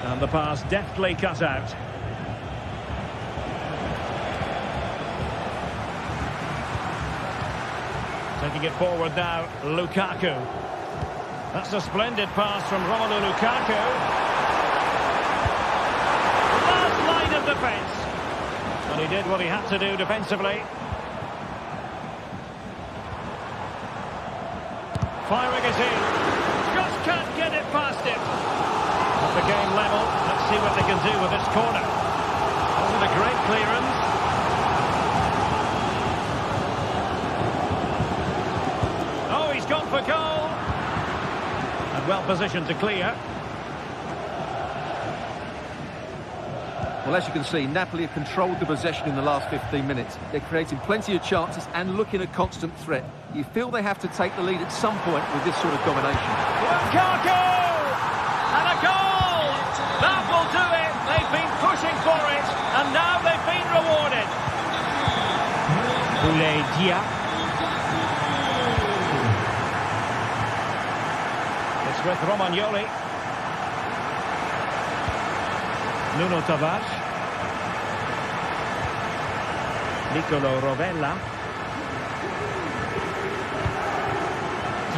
And the pass deftly cut out. Taking it forward now, Lukaku. That's a splendid pass from Romelu Lukaku. Last line of defence. And he did what he had to do defensively. Firing it in. Just can't get it past him. At the game level, let's see what they can do with this corner. Wasn't a great clearance. Oh, he's gone for goal. Well positioned to clear. Well, as you can see, Napoli have controlled the possession in the last 15 minutes. They're creating plenty of chances and looking a constant threat. You feel they have to take the lead at some point with this sort of domination. Lukaku! And a goal! That will do it. They've been pushing for it, and now they've been rewarded. Boulaye Dia. With Romagnoli. Nuno Tavares. Nicolo Rovella.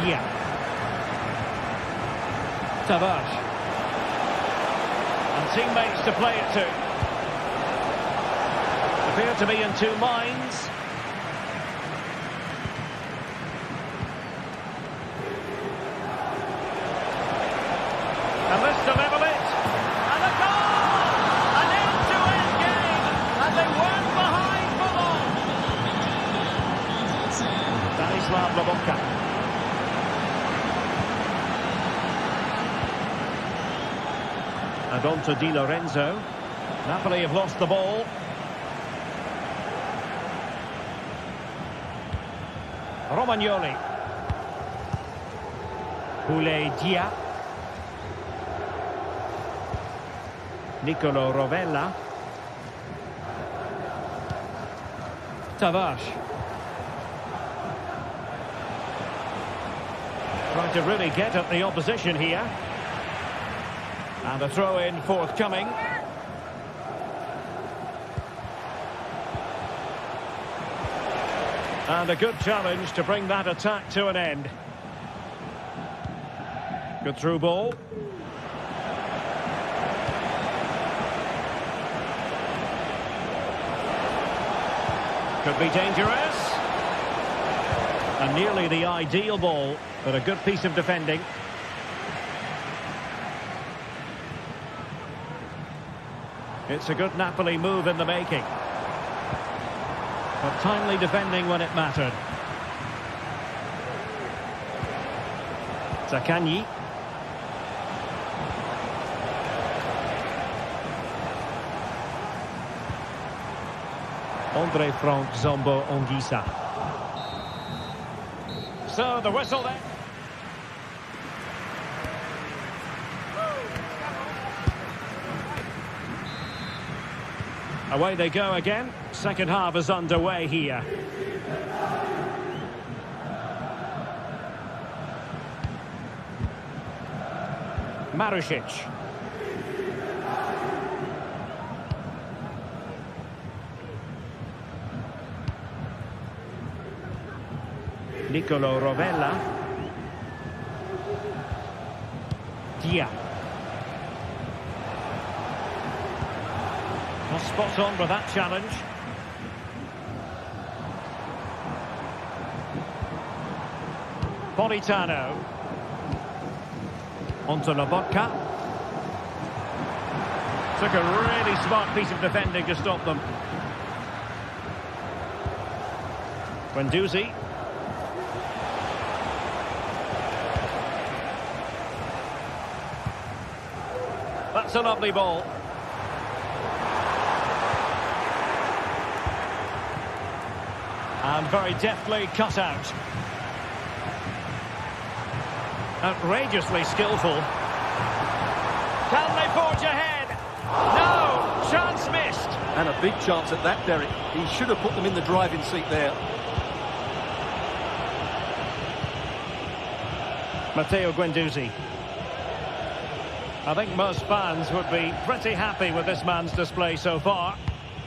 Dia. Tavares. And teammates to play it to. Appear to be in two minds. And this to level it. And a goal! An end-to-end game. And they weren't behind for long. Stanislav Lobotka. And on to Di Lorenzo. Napoli have lost the ball. Romagnoli. Boulaye Dia. Nicolo Rovella. Tavares. Trying to really get at the opposition here. And a throw-in forthcoming. And a good challenge to bring that attack to an end. Good through ball. Could be dangerous. And nearly the ideal ball, but a good piece of defending. It's a good Napoli move in the making. But timely defending when it mattered. Zaccagni. Andre Frank Zombo Onguisa. So the whistle there. Away they go again. Second half is underway here. Marušić. Nicolo Rovella. Dia. Well, spot on with that challenge. Politano. Onto Lobotka. Took a really smart piece of defending to stop them. Guendouzi. That's a lovely ball. And very deftly cut out. Outrageously skillful. Can they forge ahead? No! Chance missed. And a big chance at that, Derek. He should have put them in the driving seat there. Matteo Guendouzi. I think most fans would be pretty happy with this man's display so far.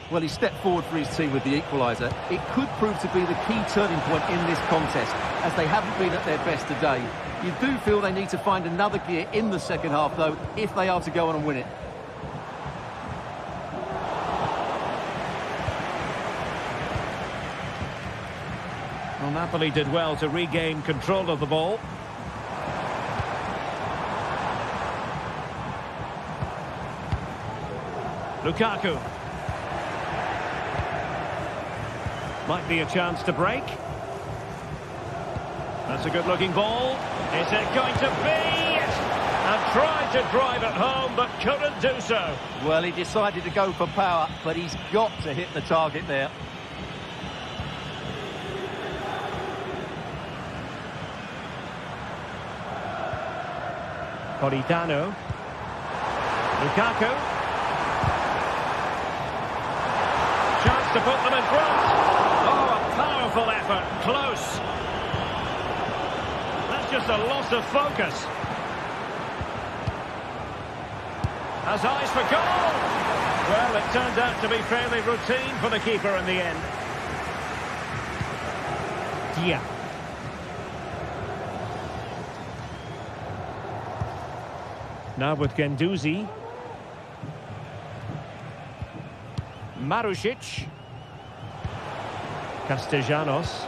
Well, he stepped forward for his team with the equaliser. It could prove to be the key turning point in this contest, as they haven't been at their best today. You do feel they need to find another gear in the second half, though, if they are to go on and win it. Well, Napoli did well to regain control of the ball. Lukaku. Might be a chance to break. That's a good-looking ball. Is it going to be? And tried to drive it home, but couldn't do so. Well, he decided to go for power, but he's got to hit the target there. Politano. Lukaku. Chance to put them in front. Oh, a powerful effort. Close. That's just a loss of focus. Has eyes for goal. Well, it turned out to be fairly routine for the keeper in the end. Dia. Now with Guendouzi. Marušić. Castellanos.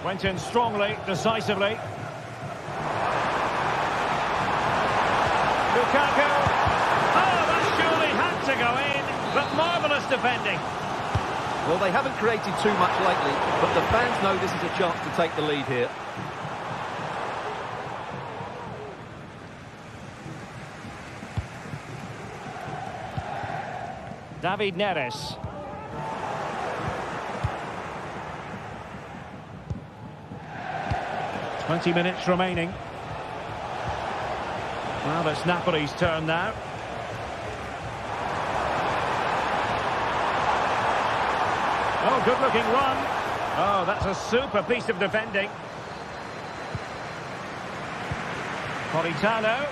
Went in strongly, decisively. Lukaku. Oh, that surely had to go in, but marvellous defending. Well, they haven't created too much lately, but the fans know this is a chance to take the lead here. David Neres. "20 minutes remaining. Well, it's Napoli's turn now. Oh, good-looking run. Oh, that's a super piece of defending. Politano.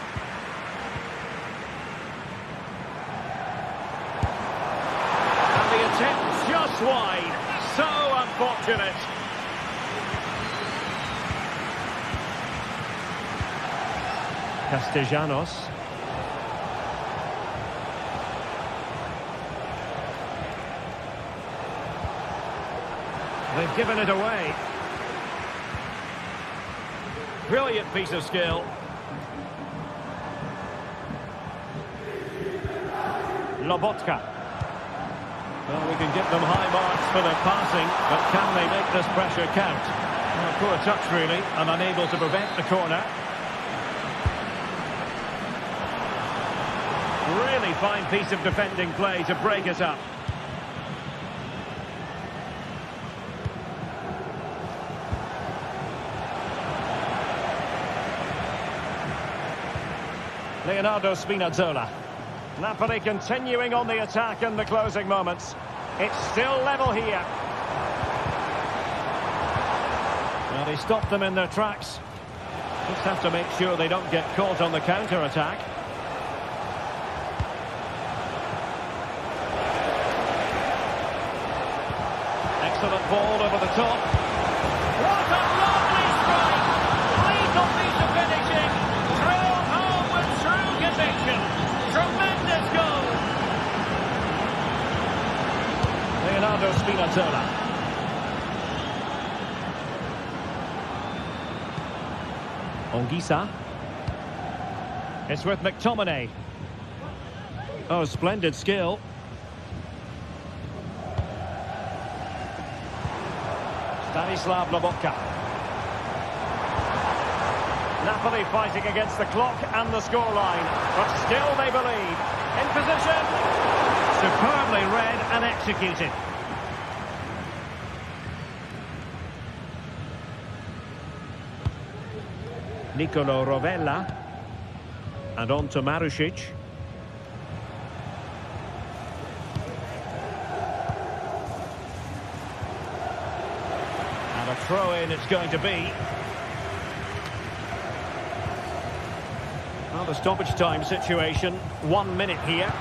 And the attempt just wide. So unfortunate. Castellanos. They've given it away. Brilliant piece of skill. Lobotka. Well, we can give them high marks for their passing, but can they make this pressure count? Well, poor touch, really, and unable to prevent the corner. Really fine piece of defending play to break it up. Leonardo Spinazzola. Napoli continuing on the attack in the closing moments. It's still level here. Well, he stopped them in their tracks. Just have to make sure they don't get caught on the counter-attack. Excellent ball over the top. What a lovely strike! Lethal piece of finishing. Drilled home with true conviction. Tremendous goal. Leonardo Spinazzola. Ongisa. It's with McTominay. Oh, splendid skill. Stanislav Lobotka. Napoli fighting against the clock and the scoreline, but still they believe. In position. Superbly read and executed. Nicolo Rovella. And on to Marušić. And a throw-in it's going to be. Well, the stoppage time situation, 1 minute here.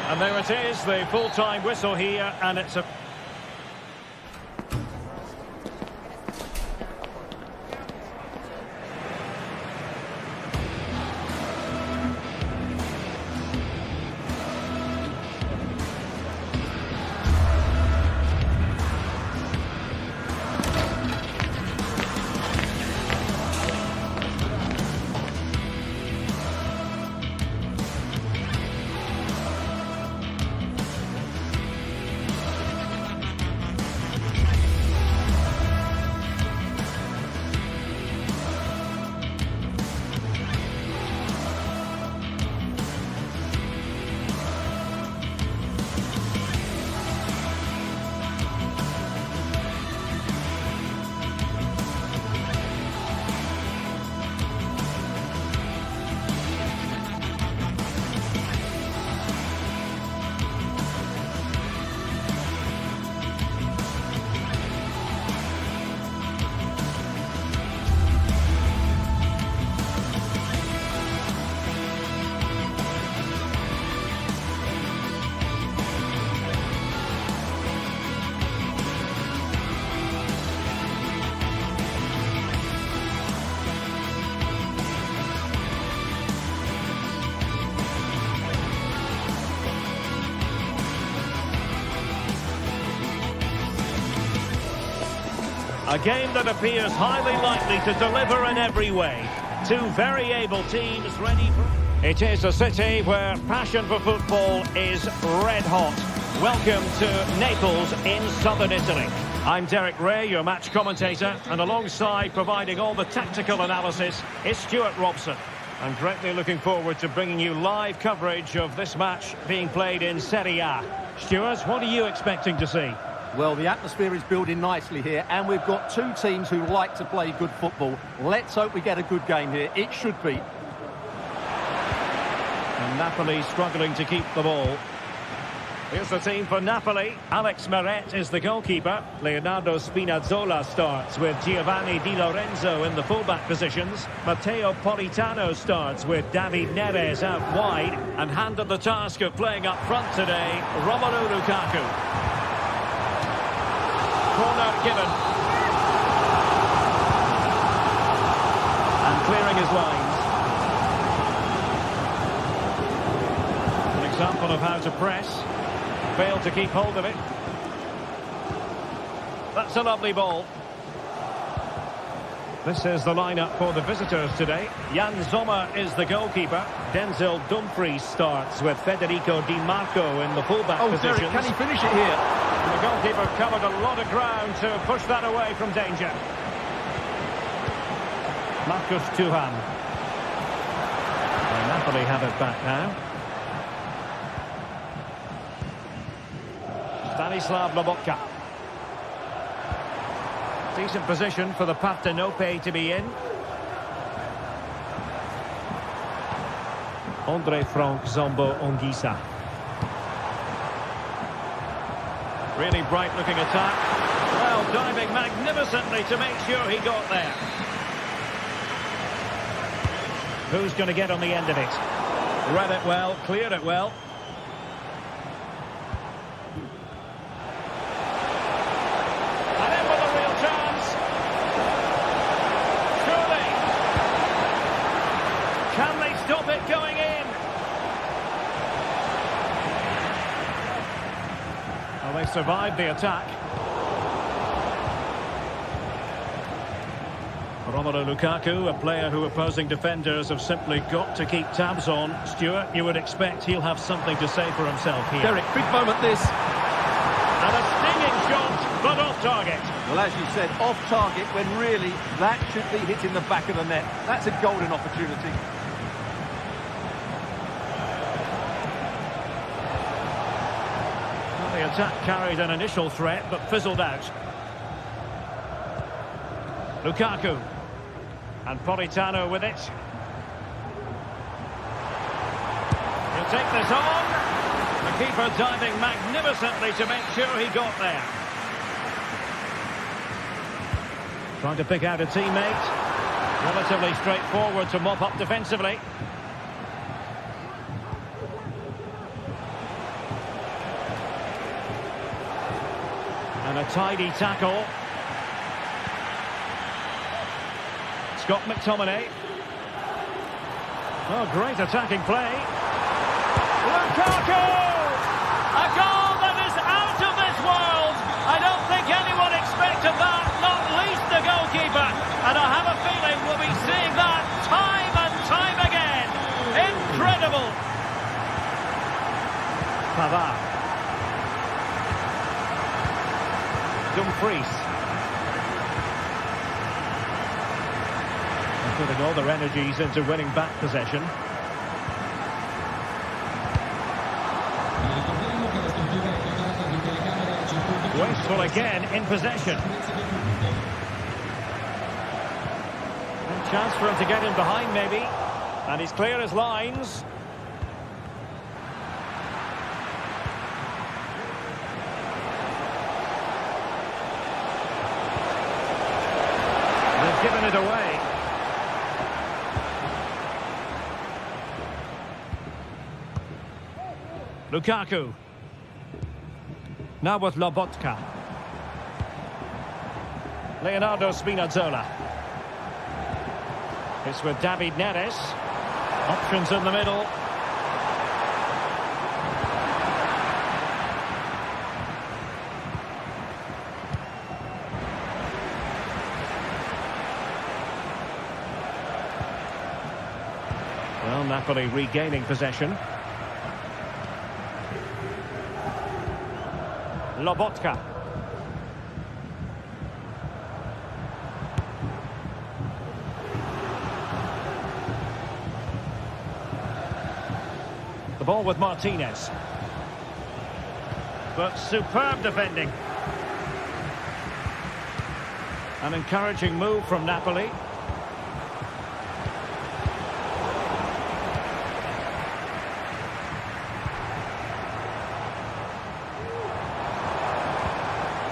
And there it is, the full-time whistle here, and it's a... A game that appears highly likely to deliver in every way. Two very able teams ready for... It is a city where passion for football is red hot. Welcome to Naples in southern Italy. I'm Derek Ray, your match commentator, and alongside providing all the tactical analysis is Stuart Robson. I'm greatly looking forward to bringing you live coverage of this match being played in Serie A. Stuart, what are you expecting to see? Well, the atmosphere is building nicely here, and we've got two teams who like to play good football. Let's hope we get a good game here. It should be. And Napoli struggling to keep the ball. Here's the team for Napoli. Alex Meret is the goalkeeper. Leonardo Spinazzola starts with Giovanni Di Lorenzo in the fullback positions. Matteo Politano starts with David Neres out wide. And handed the task of playing up front today, Romelu Lukaku. Corner given. And clearing his lines. An example of how to press. Failed to keep hold of it. That's a lovely ball. This is the lineup for the visitors today. Jan Sommer is the goalkeeper. Denzel Dumfries starts with Federico Di Marco in the fullback positions. Derek, can he finish it here? And the goalkeeper covered a lot of ground to push that away from danger. Marcus Thuram. And Napoli have it back now. Stanislav Lobotka. Decent position for the Partenope to be in. Andre Frank Zombo Ongisa. Really bright looking attack. Well, diving magnificently to make sure he got there. Who's going to get on the end of it? Read it well, cleared it well. Stop it going in. Well, they survived the attack. Romelu Lukaku, a player who opposing defenders have simply got to keep tabs on. Stuart, you would expect he'll have something to say for himself here. Derek, big moment this. And a stinging shot, but off target. Well, as you said, off target when really that should be hitting the back of the net. That's a golden opportunity. The attack carried an initial threat, but fizzled out. Lukaku. And Politano with it. He'll take this on. The keeper diving magnificently to make sure he got there. Trying to pick out a teammate. Relatively straightforward to mop up defensively. And a tidy tackle. Scott McTominay. Oh, great attacking play. Lukaku! A goal that is out of this world. I don't think anyone expected that, not least the goalkeeper. And I have a feeling we'll be seeing that time and time again. Incredible. Pavard. Dumfries. And putting all their energies into winning back possession. Wasteful again in possession. And chance for him to get in behind maybe. And he's clear his lines. Given it away. Lukaku. Now with Lobotka. Leonardo Spinazzola. It's with David Neres. Options in the middle. Well, Napoli regaining possession. Lobotka. The ball with Martinez. But superb defending. An encouraging move from Napoli.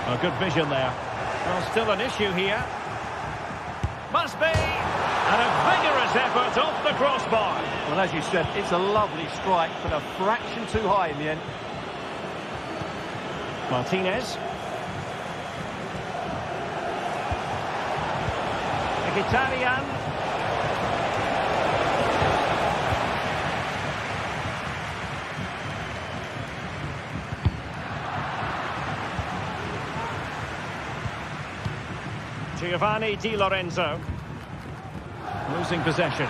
A good vision there. Well, still an issue here. Must be! And a vigorous effort off the crossbar. Well, as you said, it's a lovely strike, but a fraction too high in the end. Martinez. Mkhitaryan. Giovanni Di Lorenzo. Losing possession.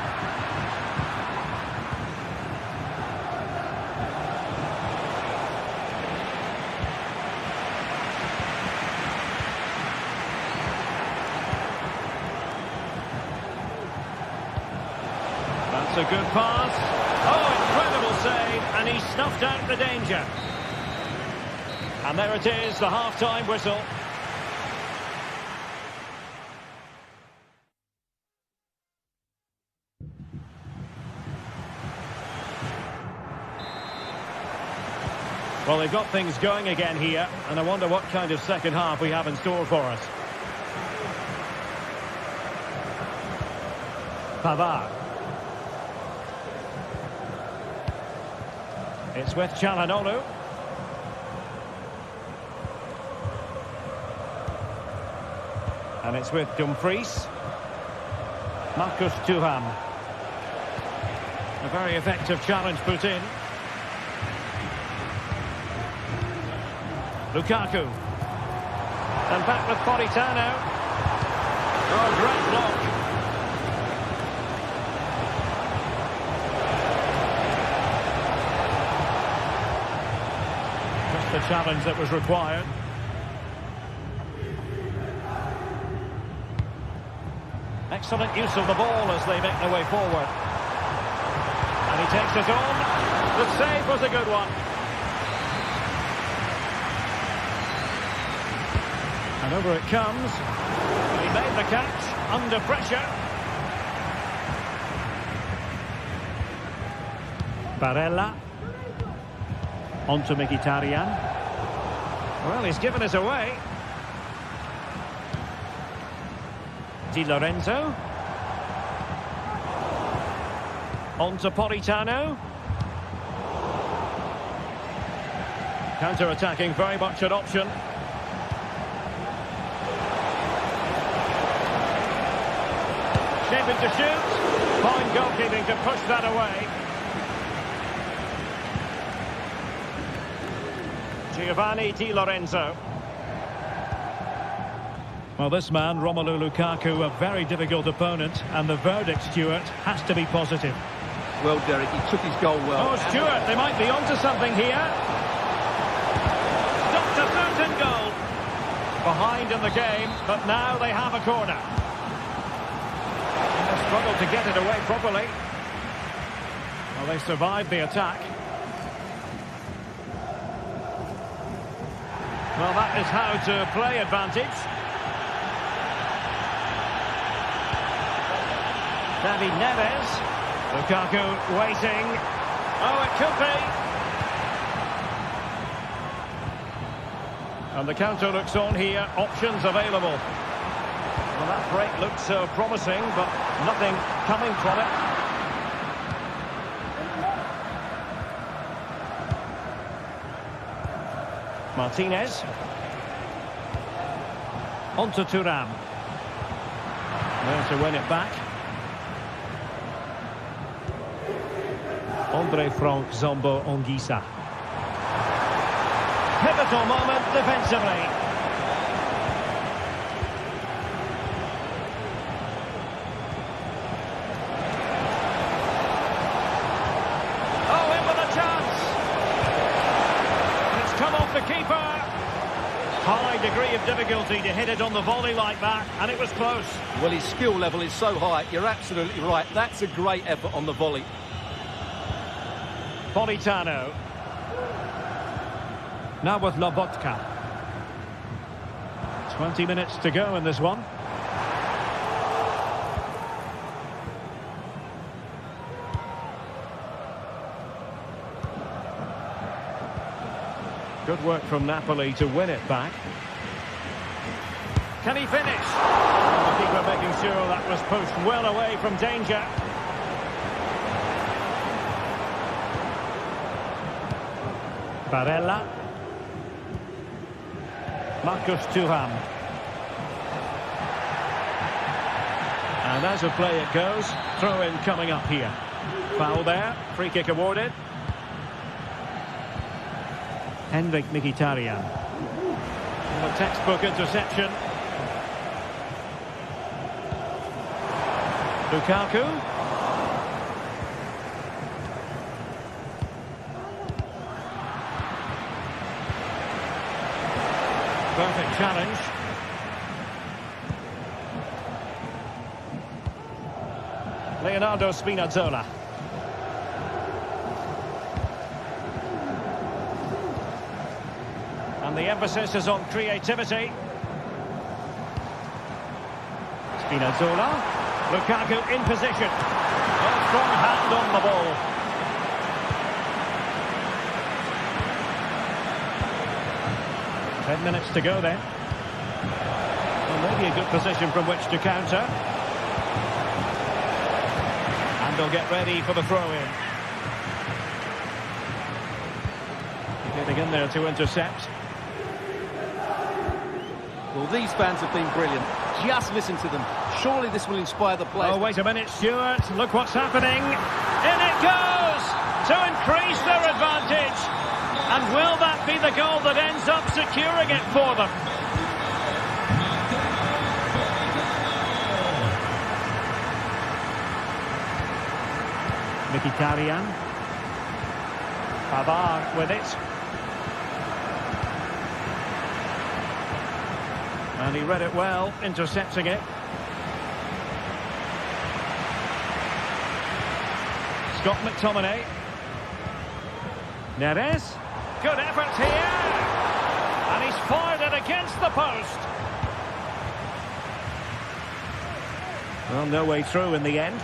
That's a good pass. Oh, incredible save, and he snuffed out the danger. And there it is, the half-time whistle. Well, they've got things going again here, and I wonder what kind of second half we have in store for us. Pavard. It's with Çalhanoğlu. And it's with Dumfries. Marcus Thuram. A very effective challenge put in. Lukaku. And back with Politano. Oh, great block. Just the challenge that was required. Excellent use of the ball as they make their way forward. And he takes it on. The save was a good one. And over it comes. He made the catch under pressure. Barella. On to Mkhitaryan. Well, he's given us away. Di Lorenzo. On to Politano. Counter-attacking, very much an option. Shaping to shoot. Fine goalkeeping to push that away. Giovanni Di Lorenzo. Well, this man, Romelu Lukaku, a very difficult opponent, and the verdict, Stuart, has to be positive. Well, Derek, he took his goal well. Oh, Stuart, they might be onto something here. Stopped a certain goal. Behind in the game, but now they have a corner. And they struggled to get it away properly. Well, they survived the attack. Well, that is how to play advantage. David Neves. Lukaku waiting. Oh, it could be. And the counter looks on here. Options available. Well, that break looks promising, but nothing coming from it. Martinez. On to Thuram. There to win it back. Andre Frank Zombo Ongisa. Pivotal moment defensively. Oh, in with a chance. And it's come off the keeper. High degree of difficulty to hit it on the volley like that, and it was close. Well, his skill level is so high. You're absolutely right. That's a great effort on the volley. Politano. Now with Lobotka. 20 minutes to go in this one. Good work from Napoli to win it back. Can he finish? The keeper making sure that was pushed well away from danger. Barella. Marcus Thuram. And as a play it goes, throw in coming up here. Foul there, free kick awarded. Henrik Mkhitaryan. A textbook interception. Lukaku. Perfect challenge. Leonardo Spinazzola. And the emphasis is on creativity. Spinazzola. Lukaku in position. A strong hand on the ball. Ten minutes to go then. Well, maybe a good position from which to counter. And they'll get ready for the throw-in. Getting in there to intercept. Well, these fans have been brilliant. Just listen to them. Surely this will inspire the players. Oh, wait a minute, Stuart. Look what's happening. In it goes! To increase their advantage. And will that be the goal that ends up securing it for them? Mkhitaryan. Pavard with it. And he read it well, intercepting it. Scott McTominay. Neres. Good effort here. And he's fired it against the post. Well, no way through in the end.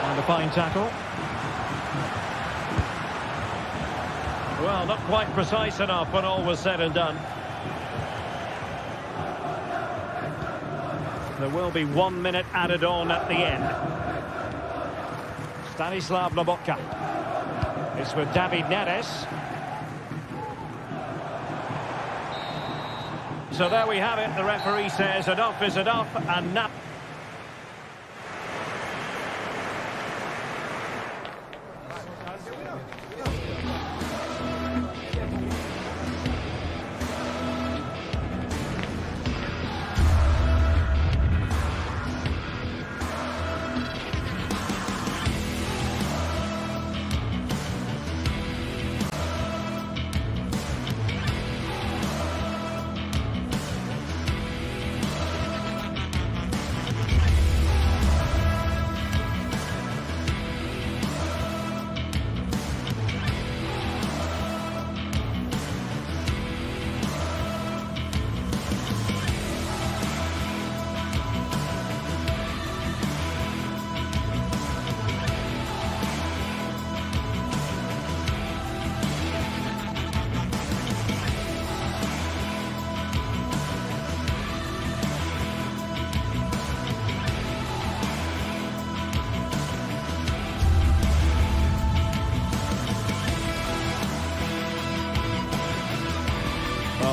And a fine tackle. Well, not quite precise enough when all was said and done. There will be 1 minute added on at the end. Stanislav Lobotka. It's with David Neres. So there we have it. The referee says enough is enough, and Napoli.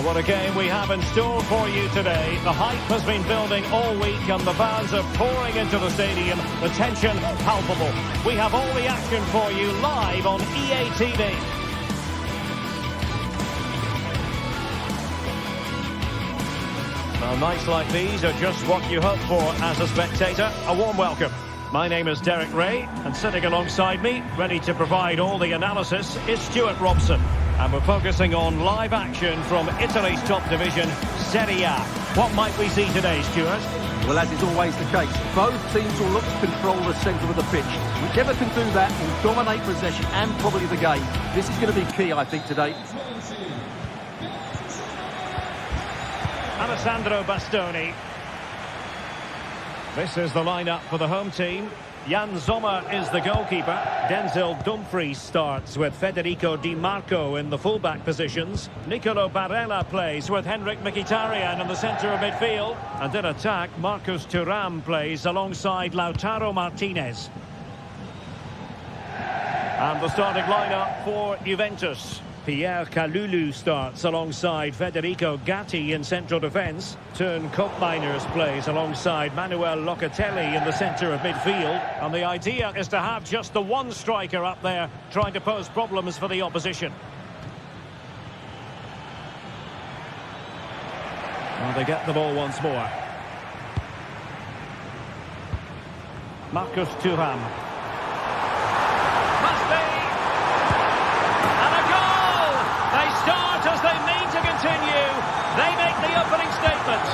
What a game we have in store for you today. The hype has been building all week and the fans are pouring into the stadium. The tension palpable. We have all the action for you live on EA TV. Well, nights like these are just what you hope for as a spectator. A warm welcome. My name is Derek Ray, and sitting alongside me, ready to provide all the analysis, is Stuart Robson. And we're focusing on live action from Italy's top division, Serie A. What might we see today, Stuart? Well, as is always the case, both teams will look to control the centre of the pitch. Whichever can do that will dominate possession and probably the game. This is going to be key, I think, today. Alessandro Bastoni. This is the lineup for the home team. Jan Sommer is the goalkeeper. Denzel Dumfries starts with Federico Di Marco in the fullback positions. Nicolo Barella plays with Henrik Mkhitaryan in the centre of midfield. And in attack, Marcus Thuram plays alongside Lautaro Martinez. And the starting lineup for Juventus. Pierre Kalulu starts alongside Federico Gatti in central defence. Teun Koopmeiners plays alongside Manuel Locatelli in the centre of midfield. And the idea is to have just the one striker up there trying to pose problems for the opposition. Well, they get the ball once more. Marcus Thuram. As they mean to continue, they make the opening statement.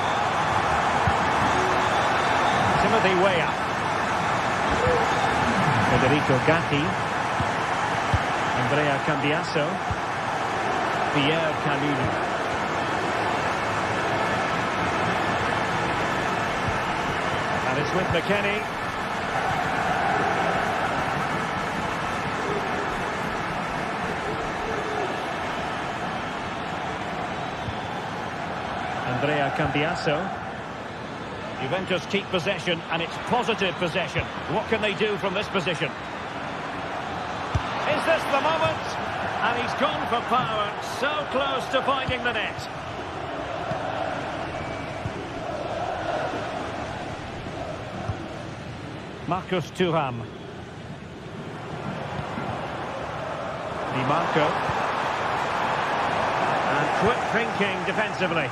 Timothy Weah. Federico Gatti. Andrea Cambiasso. Pierre Kalulu. And it's with McKennie. Andrea Cambiasso. Juventus keep possession, and it's positive possession. What can they do from this position? Is this the moment? And he's gone for power, so close to finding the net. Marcus Thuram. Di Marco. And quick thinking defensively.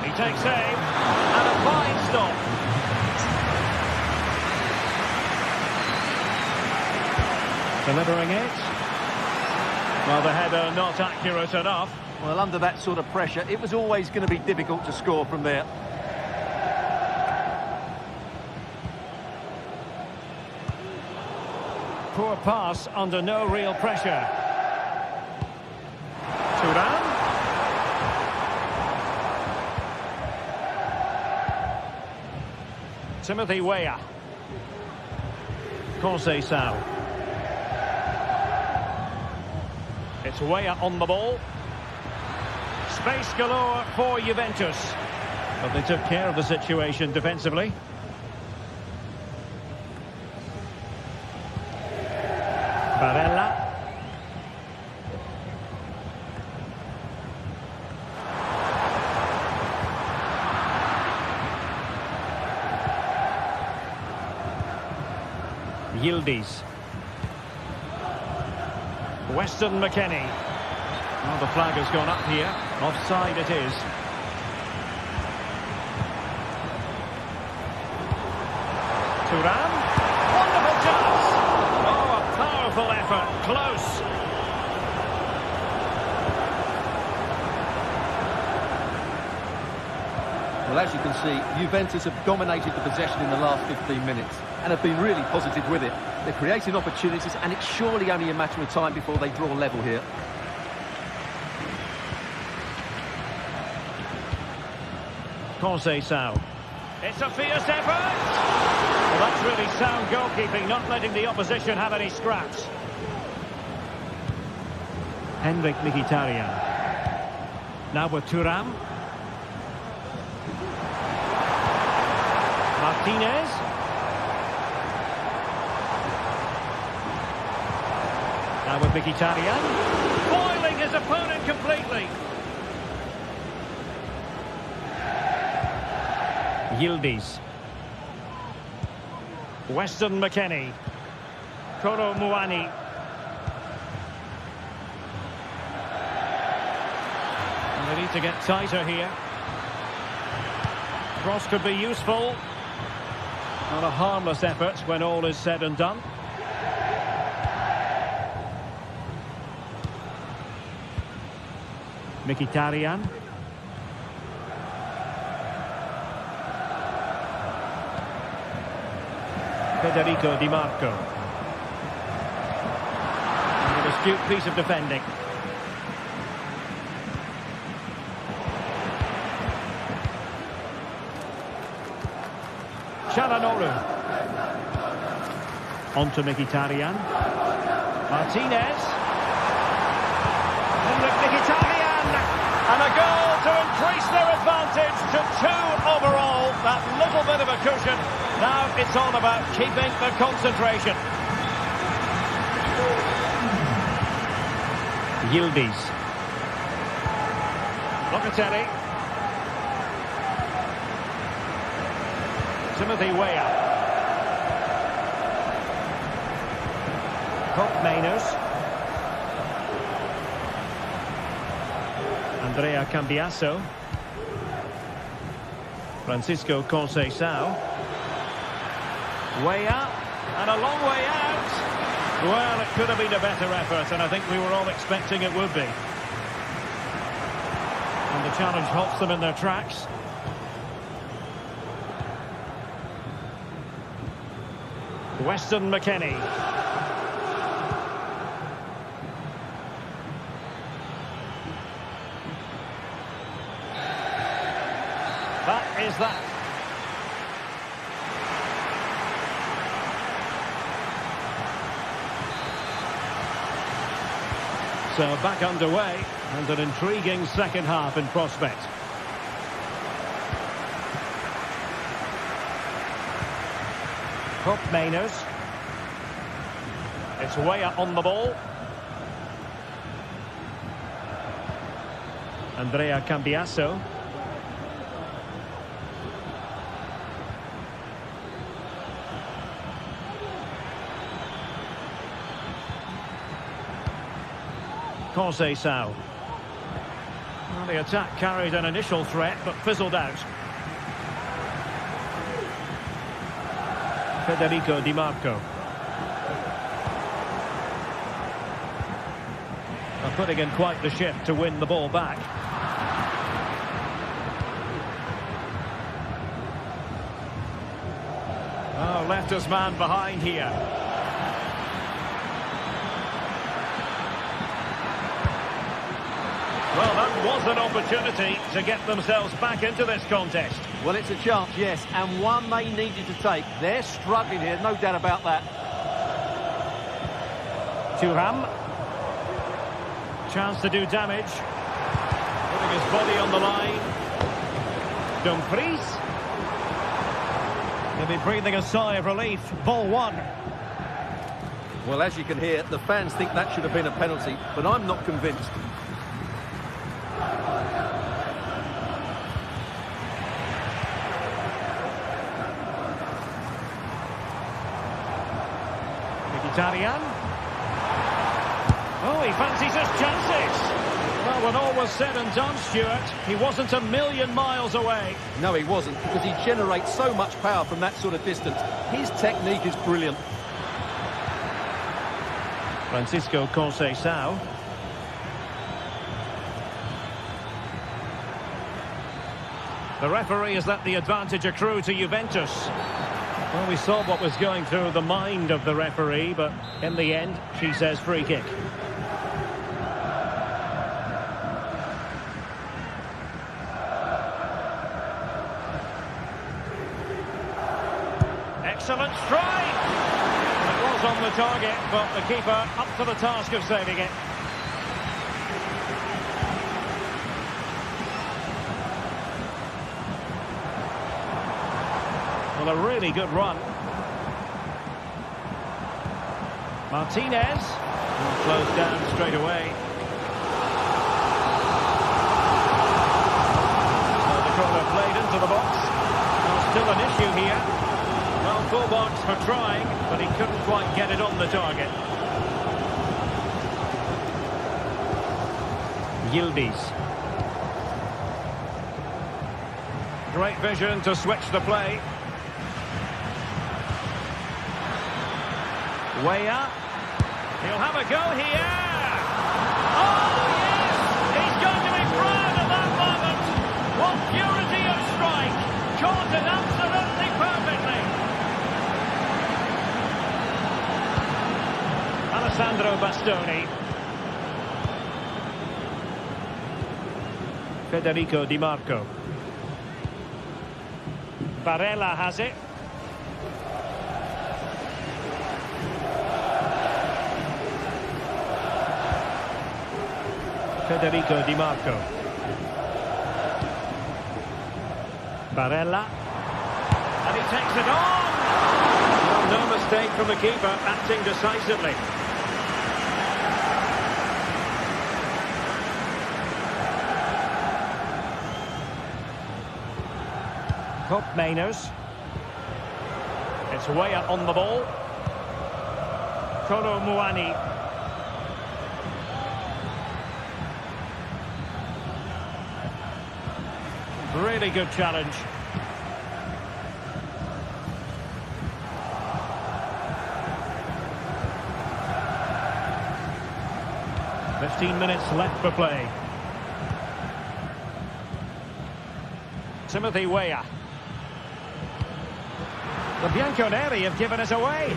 He takes aim, and a fine stop. Delivering it. Well, the header not accurate enough. Well, under that sort of pressure, it was always going to be difficult to score from there. Poor pass under no real pressure. Thuram. Timothy Weah. Conceição. It's Weah on the ball. Space galore for Juventus. But they took care of the situation defensively. Barella. Yildiz. Weston McKennie. Well, the flag has gone up here. Offside it is. Thuram. Wonderful chance. Oh, a powerful effort. Close. Well, as you can see, Juventus have dominated the possession in the last 15 minutes and have been really positive with it. They're creating opportunities, and it's surely only a matter of time before they draw level here. Conceição. It's a fierce effort. Well, that's really sound goalkeeping, not letting the opposition have any scraps. Henrik Mkhitaryan. Now with Thuram. Martinez. Now with Mkhitaryan. Foiling his opponent completely. Yildiz. Weston McKennie. Kolo Muani. And they need to get tighter here. Cross could be useful. Not a harmless effort when all is said and done. Mkhitaryan. Federico Di Marco. And an astute piece of defending. Çalhanoğlu. On to Mkhitaryan. Martinez. Mkhitaryan. And a goal to increase their advantage to 2 overall. That little bit of a cushion. Now it's all about keeping the concentration. Yildiz. Locatelli. Timothy Weah. Hope Mainers. Andrea Cambiasso. Francisco Conceição. Weah, and a long way out. Well, it could have been a better effort, and I think we were all expecting it would be. And the challenge halts them in their tracks. Weston McKennie. That is that. So back underway, and an intriguing second half in prospect. Hope Mainers. It's Weah on the ball. Andrea Cambiasso. Conceição. Well, the attack carried an initial threat, but fizzled out. Federico Di Marco. They're putting in quite the shift to win the ball back. Oh, left his man behind here. Well, that was an opportunity to get themselves back into this contest. Well, it's a chance, yes, and one they needed to take. They're struggling here, no doubt about that. Thuram. Chance to do damage. Putting his body on the line. Dumfries. He'll be breathing a sigh of relief. Ball one. Well, as you can hear, the fans think that should have been a penalty, but I'm not convinced. Mkhitaryan. Oh, he fancies his chances. Well, when all was said and done, Stuart, he wasn't a million miles away. No, he wasn't, because he generates so much power from that sort of distance. His technique is brilliant. Francisco Conceição. The referee has let the advantage accrue to Juventus. Well, we saw what was going through the mind of the referee, but in the end, she says free kick. Excellent strike! It was on the target, but the keeper up to the task of saving it. Well, a really good run. Martinez. Closed down straight away. So the corner played into the box. Well, still an issue here. Well, full box for trying, but he couldn't quite get it on the target. Yildiz. Great vision to switch the play. Weah. He'll have a go here. Oh, yes! He's going to be Bastoni. Federico Di Marco. Barella has it. Federico Di Marco. Barella. And he takes it on! Well, no mistake from the keeper, acting decisively. Hope Mainers. It's Weah on the ball. Kolo Muani. Really good challenge. "15 minutes left for play. Timothy Weah. The Bianconeri have given us away.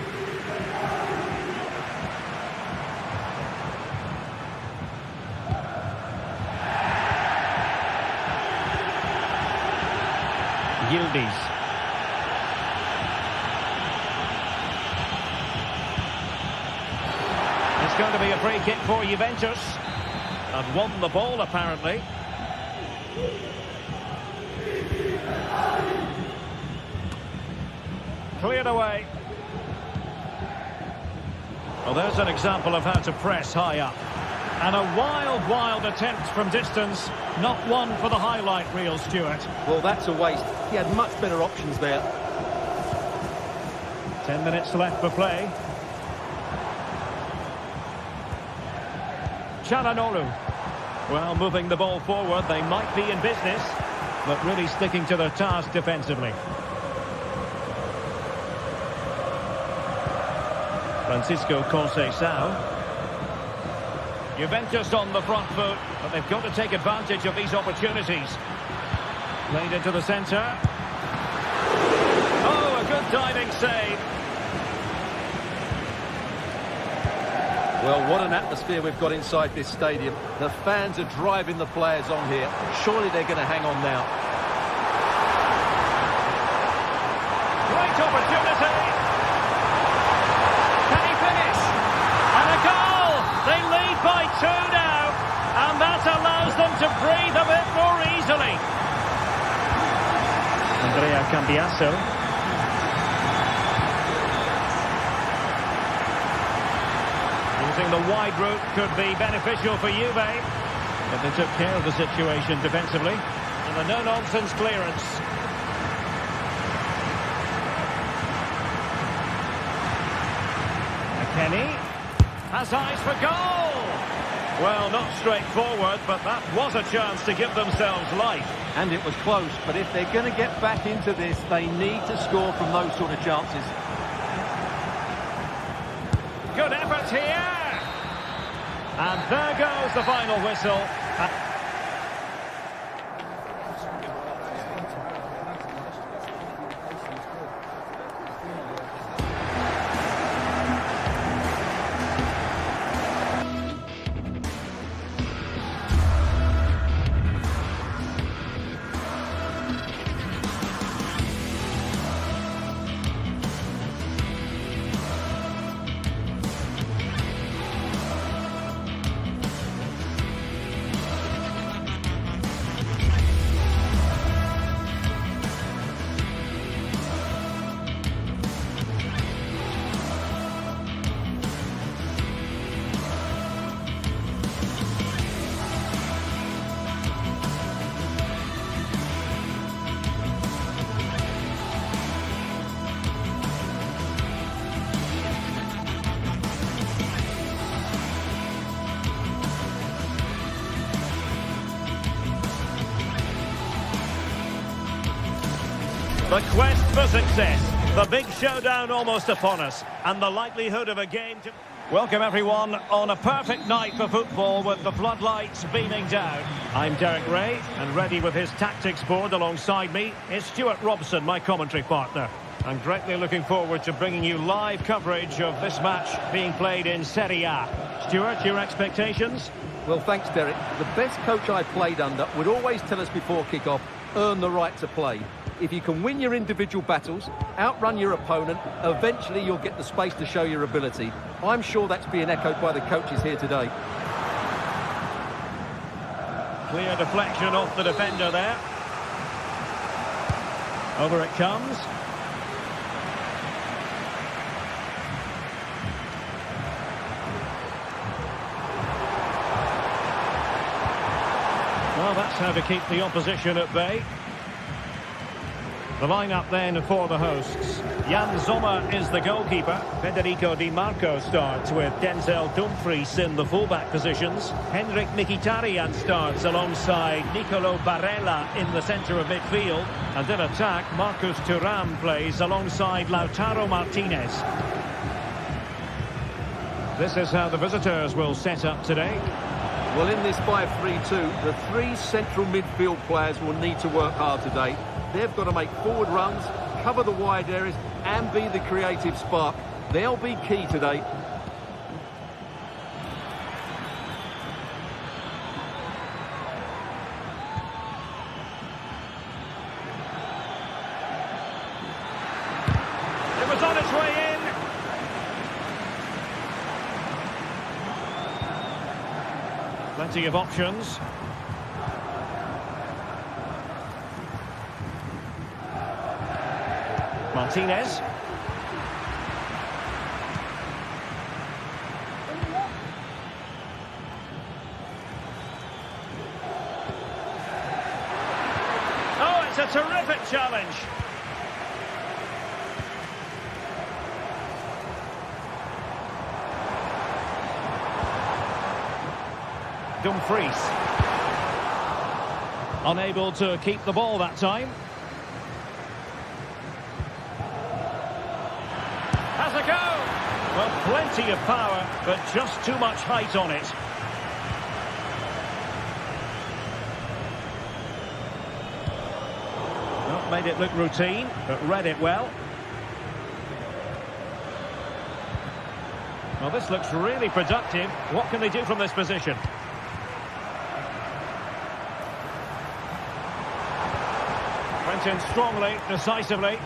Yildiz. It's going to be a free kick for Juventus. And won the ball, apparently. Cleared away. Well, there's an example of how to press high up. And a wild attempt from distance. Not one for the highlight reel, Stuart. Well, that's a waste. He had much better options there. 10 minutes left for play. Çalhanoğlu. Well, moving the ball forward, they might be in business, but really sticking to their task defensively. Francisco Conceição. Juventus on the front foot, but they've got to take advantage of these opportunities. Played into the centre. Oh, a good diving save. Well, what an atmosphere we've got inside this stadium. The fans are driving the players on here. Surely they're going to hang on now. Great opportunity. Can he finish? And a goal! They lead by 2 now. And that allows them to breathe a bit more easily. Andrea Cambiasso. Using the wide route could be beneficial for Juve, but they took care of the situation defensively. And the no-nonsense clearance. McKennie has eyes for goal. Well, not straightforward, but that was a chance to give themselves life. And it was close, but if they're going to get back into this, they need to score from those sort of chances. Good effort here. And there goes the final whistle. The quest for success, the big showdown almost upon us, and the likelihood of a game to... Welcome everyone on a perfect night for football with the floodlights beaming down. I'm Derek Ray, and ready with his tactics board alongside me is Stuart Robson, my commentary partner. I'm greatly looking forward to bringing you live coverage of this match being played in Serie A. Stuart, your expectations? Well, thanks, Derek. The best coach I played under would always tell us before kick-off, earn the right to play. If you can win your individual battles, outrun your opponent, eventually you'll get the space to show your ability. I'm sure that's being echoed by the coaches here today. Clear deflection off the defender there. Over it comes. Well, that's how to keep the opposition at bay. The lineup then for the hosts. Jan Sommer is the goalkeeper. Federico Di Marco starts with Denzel Dumfries in the fullback positions. Henrik Mkhitaryan starts alongside Nicolo Barella in the centre of midfield. And in attack, Marcus Thuram plays alongside Lautaro Martinez. This is how the visitors will set up today. Well, in this 5-3-2, the three central midfield players will need to work hard today. They've got to make forward runs, cover the wide areas, and be the creative spark. They'll be key today. It was on its way in. Plenty of options. Martinez. Oh, it's a terrific challenge. Dumfries. Unable to keep the ball that time. Has a go! Well, plenty of power, but just too much height on it. Well, made it look routine, but read it well. Well, this looks really productive. What can they do from this position? Went in strongly, decisively.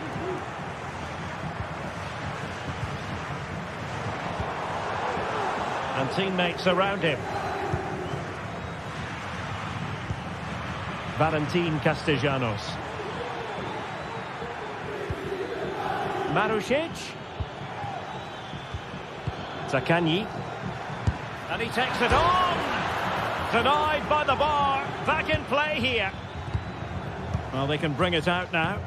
And teammates around him. Valentin Castellanos. Marušić. Zaccagni. And he takes it on! Denied by the bar. Back in play here. Well, they can bring it out now.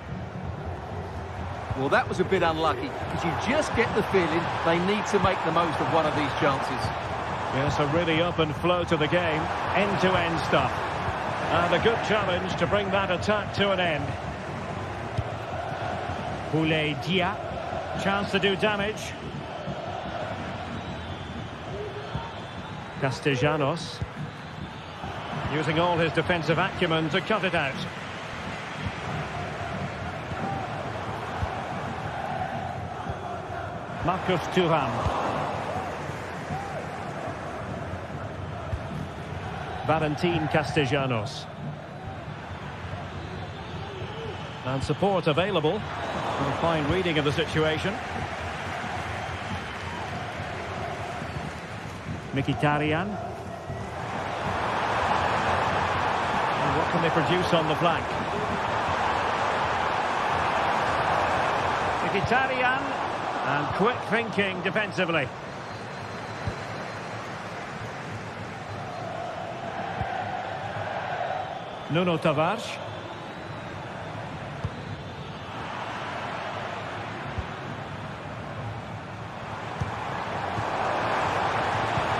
Well, that was a bit unlucky, because you just get the feeling they need to make the most of one of these chances. Yes, a really open flow to the game. End-to-end stuff. And a good challenge to bring that attack to an end. Boulaye Dia. Chance to do damage. Castellanos. Using all his defensive acumen to cut it out. Marcus Thuram. Valentin Castellanos. And support available. A fine reading of the situation. Mkhitaryan. And what can they produce on the flank? Mkhitaryan. And quick thinking defensively. Nuno Tavares.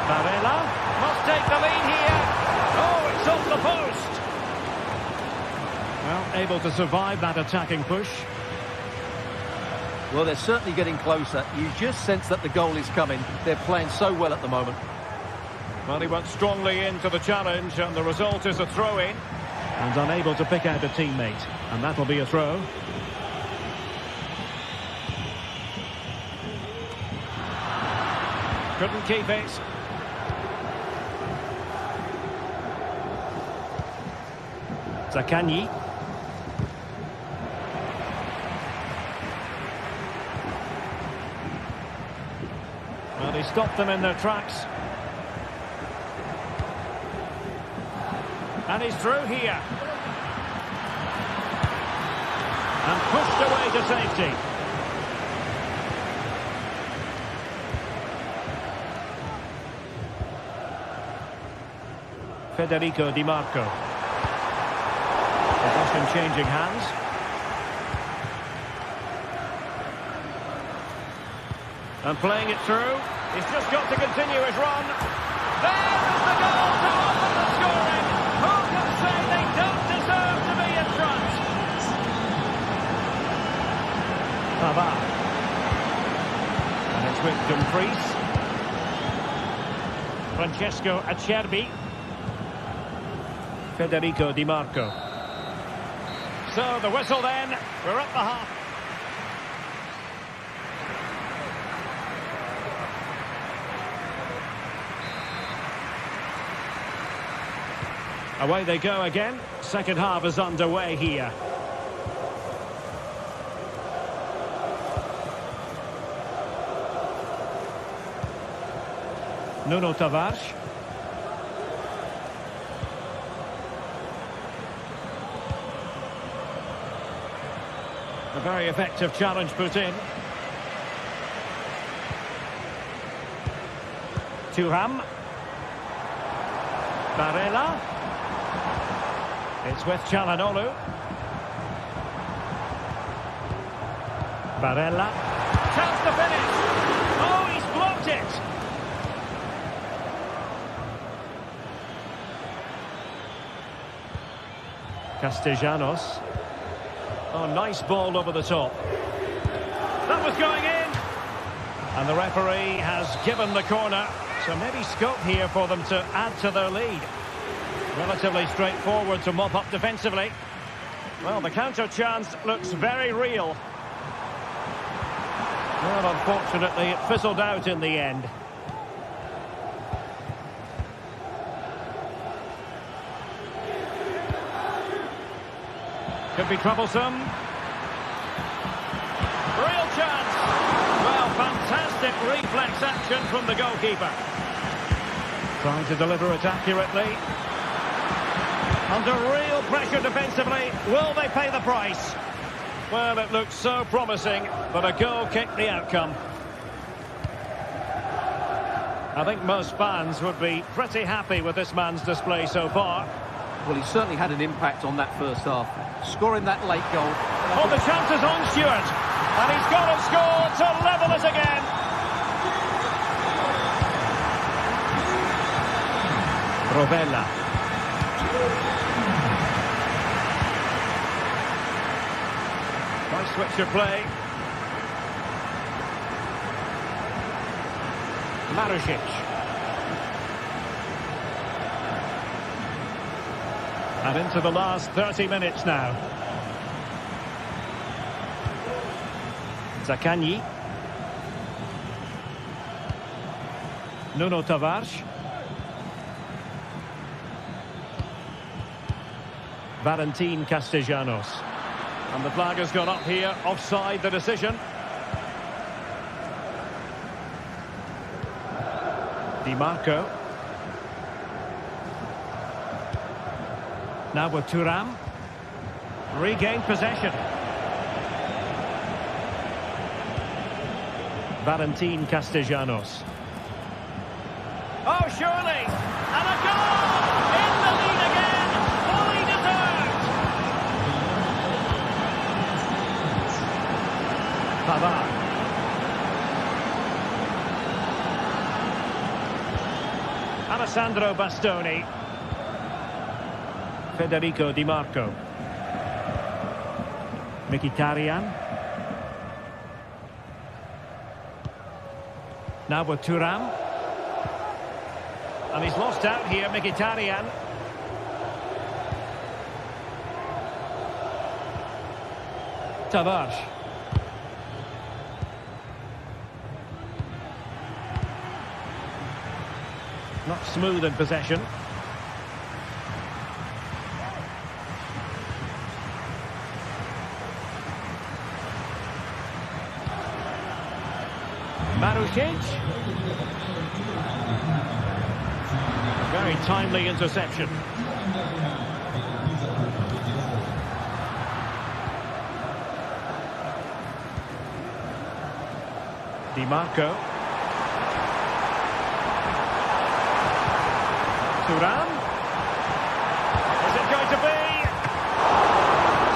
Barella must take the lead here. Oh, it's off the post. Well, able to survive that attacking push. Well, they're certainly getting closer. You just sense that the goal is coming. They're playing so well at the moment. Well, he went strongly into the challenge, and the result is a throw-in. And unable to pick out a teammate. And that'll be a throw. Couldn't keep it. Zaccagni. Well, he stopped them in their tracks. And he's through here. And pushed away to safety. Federico Di Marco. Possession changing hands. And playing it through. He's just got to continue his run. There is the goal to open the scoring. Who can say they don't deserve to be in front? Pavard. And it's with Dumfries. Francesco Acerbi. Federico Di Marco. So the whistle then. We're at the half. Away they go again. Second half is underway here. Nuno Tavares. A very effective challenge put in. Thuram. Barella. It's with Çalhanoğlu. Barella. Chance to finish. Oh, he's blocked it. Castellanos. Oh, nice ball over the top. That was going in. And the referee has given the corner. So maybe scope here for them to add to their lead. Relatively straightforward to mop up defensively. Well, the counter chance looks very real. Well, unfortunately, it fizzled out in the end. Could be troublesome. Real chance. Well, fantastic reflex action from the goalkeeper. Trying to deliver it accurately. Under real pressure defensively. Will they pay the price? Well, it looked so promising, but a goal kicked the outcome. I think most fans would be pretty happy with this man's display so far. Well, he certainly had an impact on that first half. Scoring that late goal. Oh, the chance is on Stewart. And he's got to score to level it again. Rovella. Nice switch of play. Marusic. And into the last 30 minutes now. Zaccagni. Nuno Tavares. Valentin Castellanos. And the flag has gone up here, offside the decision. Di Marco. Now with Thuram. Regained possession. Valentin Castellanos. Oh, surely! And a goal! In the lead again! Fully deserved! Pavard. Alessandro Bastoni. Federico Di Marco. Mkhitaryan. Now with Thuram. And he's lost out here, Mkhitaryan. Tavares. Not smooth in possession. Marusic. Very timely interception. Di Marco. Thuram. Is it going to be?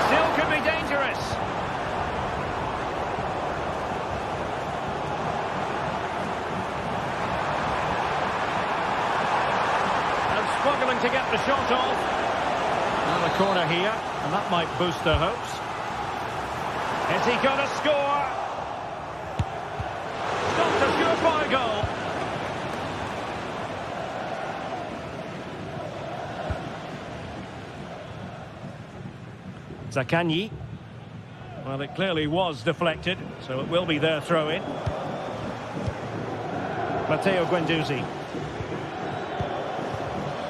Still could be dangerous. And struggling to get the shot off. Another corner here, and that might boost their hopes. Is he going to score? Stopped a surefire goal. Zaccagni. Well, it clearly was deflected, so it will be their throw-in. Matteo Guendouzi.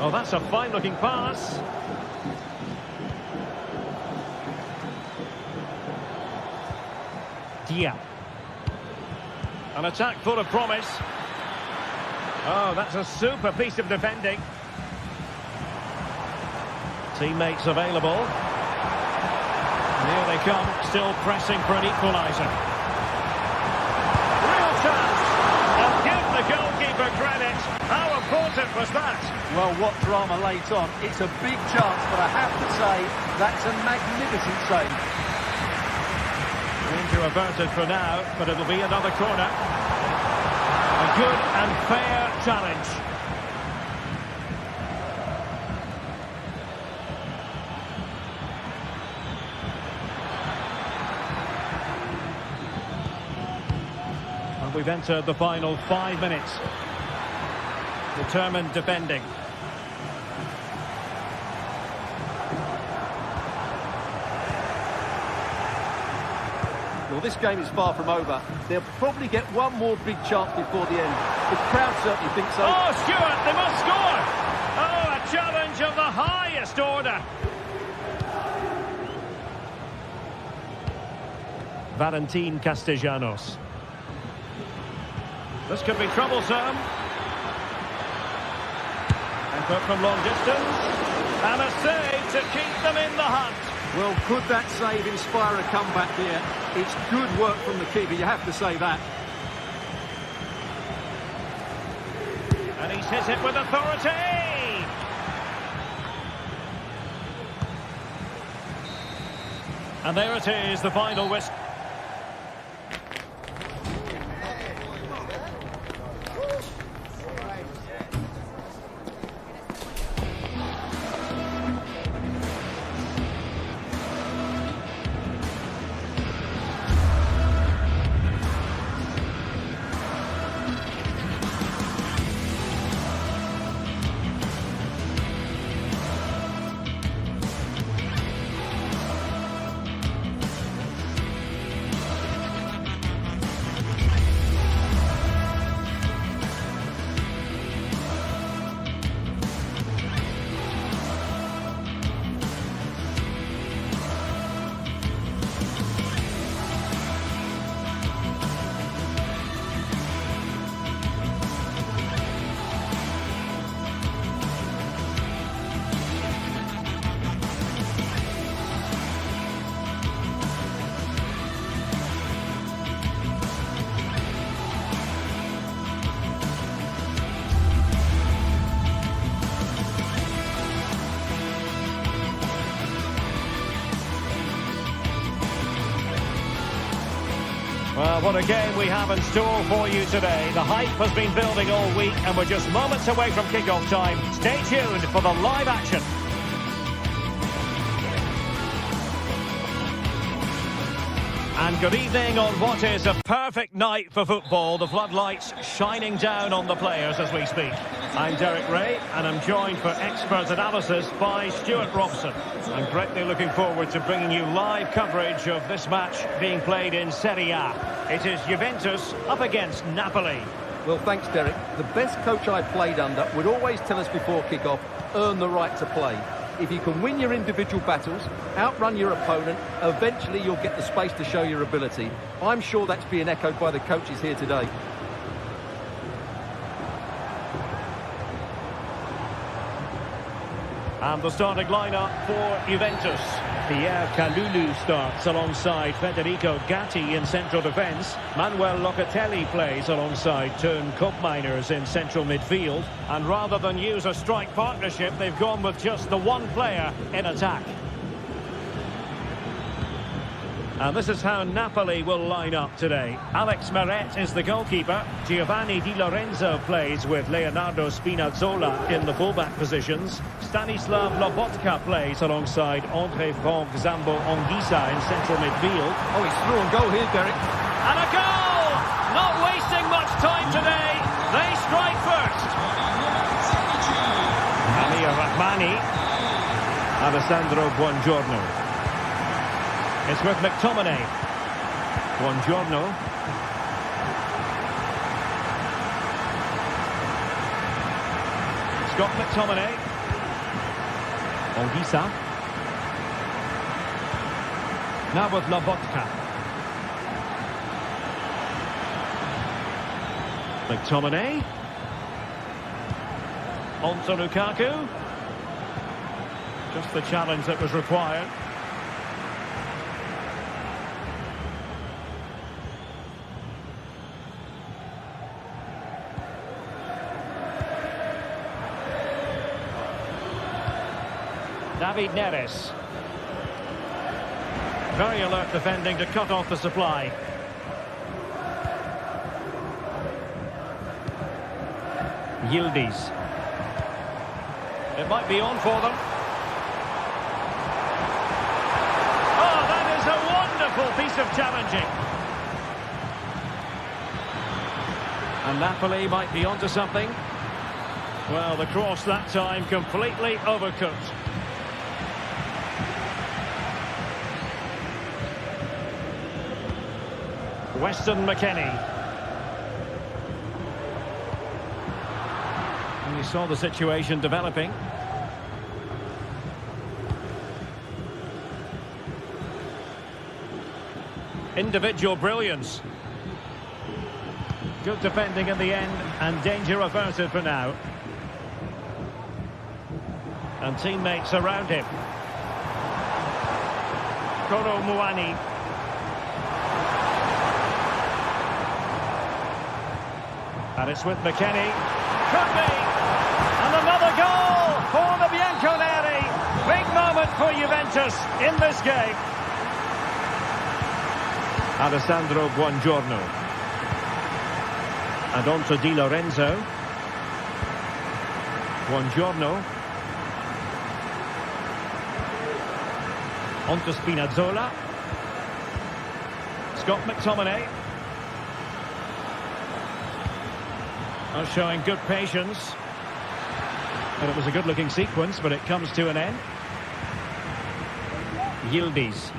Oh, that's a fine-looking pass. Dia. An attack full of promise. Oh, that's a super piece of defending. Teammates available. Here they come, still pressing for an equaliser. Real chance. And give the goalkeeper credit. How important was that? Well, what drama late on. It's a big chance, but I have to say, that's a magnificent save. Danger averted for now, but it'll be another corner. A good and fair challenge. And we've entered the final 5 minutes. Determined defending. Well, this game is far from over. They'll probably get one more big chance before the end. The crowd certainly think so. Oh, Stewart, they must score! Oh, a challenge of the highest order. Valentin Castellanos. This could be troublesome. Effort from long distance. And a save to keep them in the hunt. Well, could that save inspire a comeback here? It's good work from the keeper, you have to say that. And he's hit it with authority! And there it is, the final whistle. Well, what a game we have in store for you today. The hype has been building all week and we're just moments away from kick-off time. Stay tuned for the live action. And good evening on what is a perfect night for football. The floodlights shining down on the players as we speak. I'm Derek Ray, and I'm joined for expert analysis by Stuart Robson. I'm greatly looking forward to bringing you live coverage of this match being played in Serie A. It is Juventus up against Napoli. Well, thanks, Derek. The best coach I played under would always tell us before kick-off, earn the right to play. If you can win your individual battles, outrun your opponent, eventually you'll get the space to show your ability. I'm sure that's being echoed by the coaches here today. And the starting lineup for Juventus. Pierre Kalulu starts alongside Federico Gatti in central defence. Manuel Locatelli plays alongside Teun Koopmeiners in central midfield. And rather than use a strike partnership, they've gone with just the one player in attack. And this is how Napoli will line up today. Alex Meret is the goalkeeper. Giovanni Di Lorenzo plays with Leonardo Spinazzola in the fullback positions. Stanislav Lobotka plays alongside Andre Franck Zambo Anguissa in central midfield. Oh, he's through on goal here, Derek. And a goal! Not wasting much time today. They strike first. Amir Rahmani. Alessandro Buongiorno. It's with McTominay. Buongiorno. Scott McTominay. Anguissa. Now with Lobotka. McTominay. On to Lukaku. Just the challenge that was required. David Neres. Very alert defending to cut off the supply. Yildiz. It might be on for them. Oh, that is a wonderful piece of challenging. And Napoli might be onto something. Well, the cross that time completely overcooked. Weston McKennie. And you saw the situation developing. Individual brilliance. Good defending in the end, and danger averted for now. And teammates around him. Kolo Muani. And it's with McKennie. Could be! And another goal for the Bianconeri. Big moment for Juventus in this game. Alessandro Buongiorno. And on to Di Lorenzo. Buongiorno. On to Spinazzola. Scott McTominay. Showing good patience. And it was a good-looking sequence, but it comes to an end. Yildiz.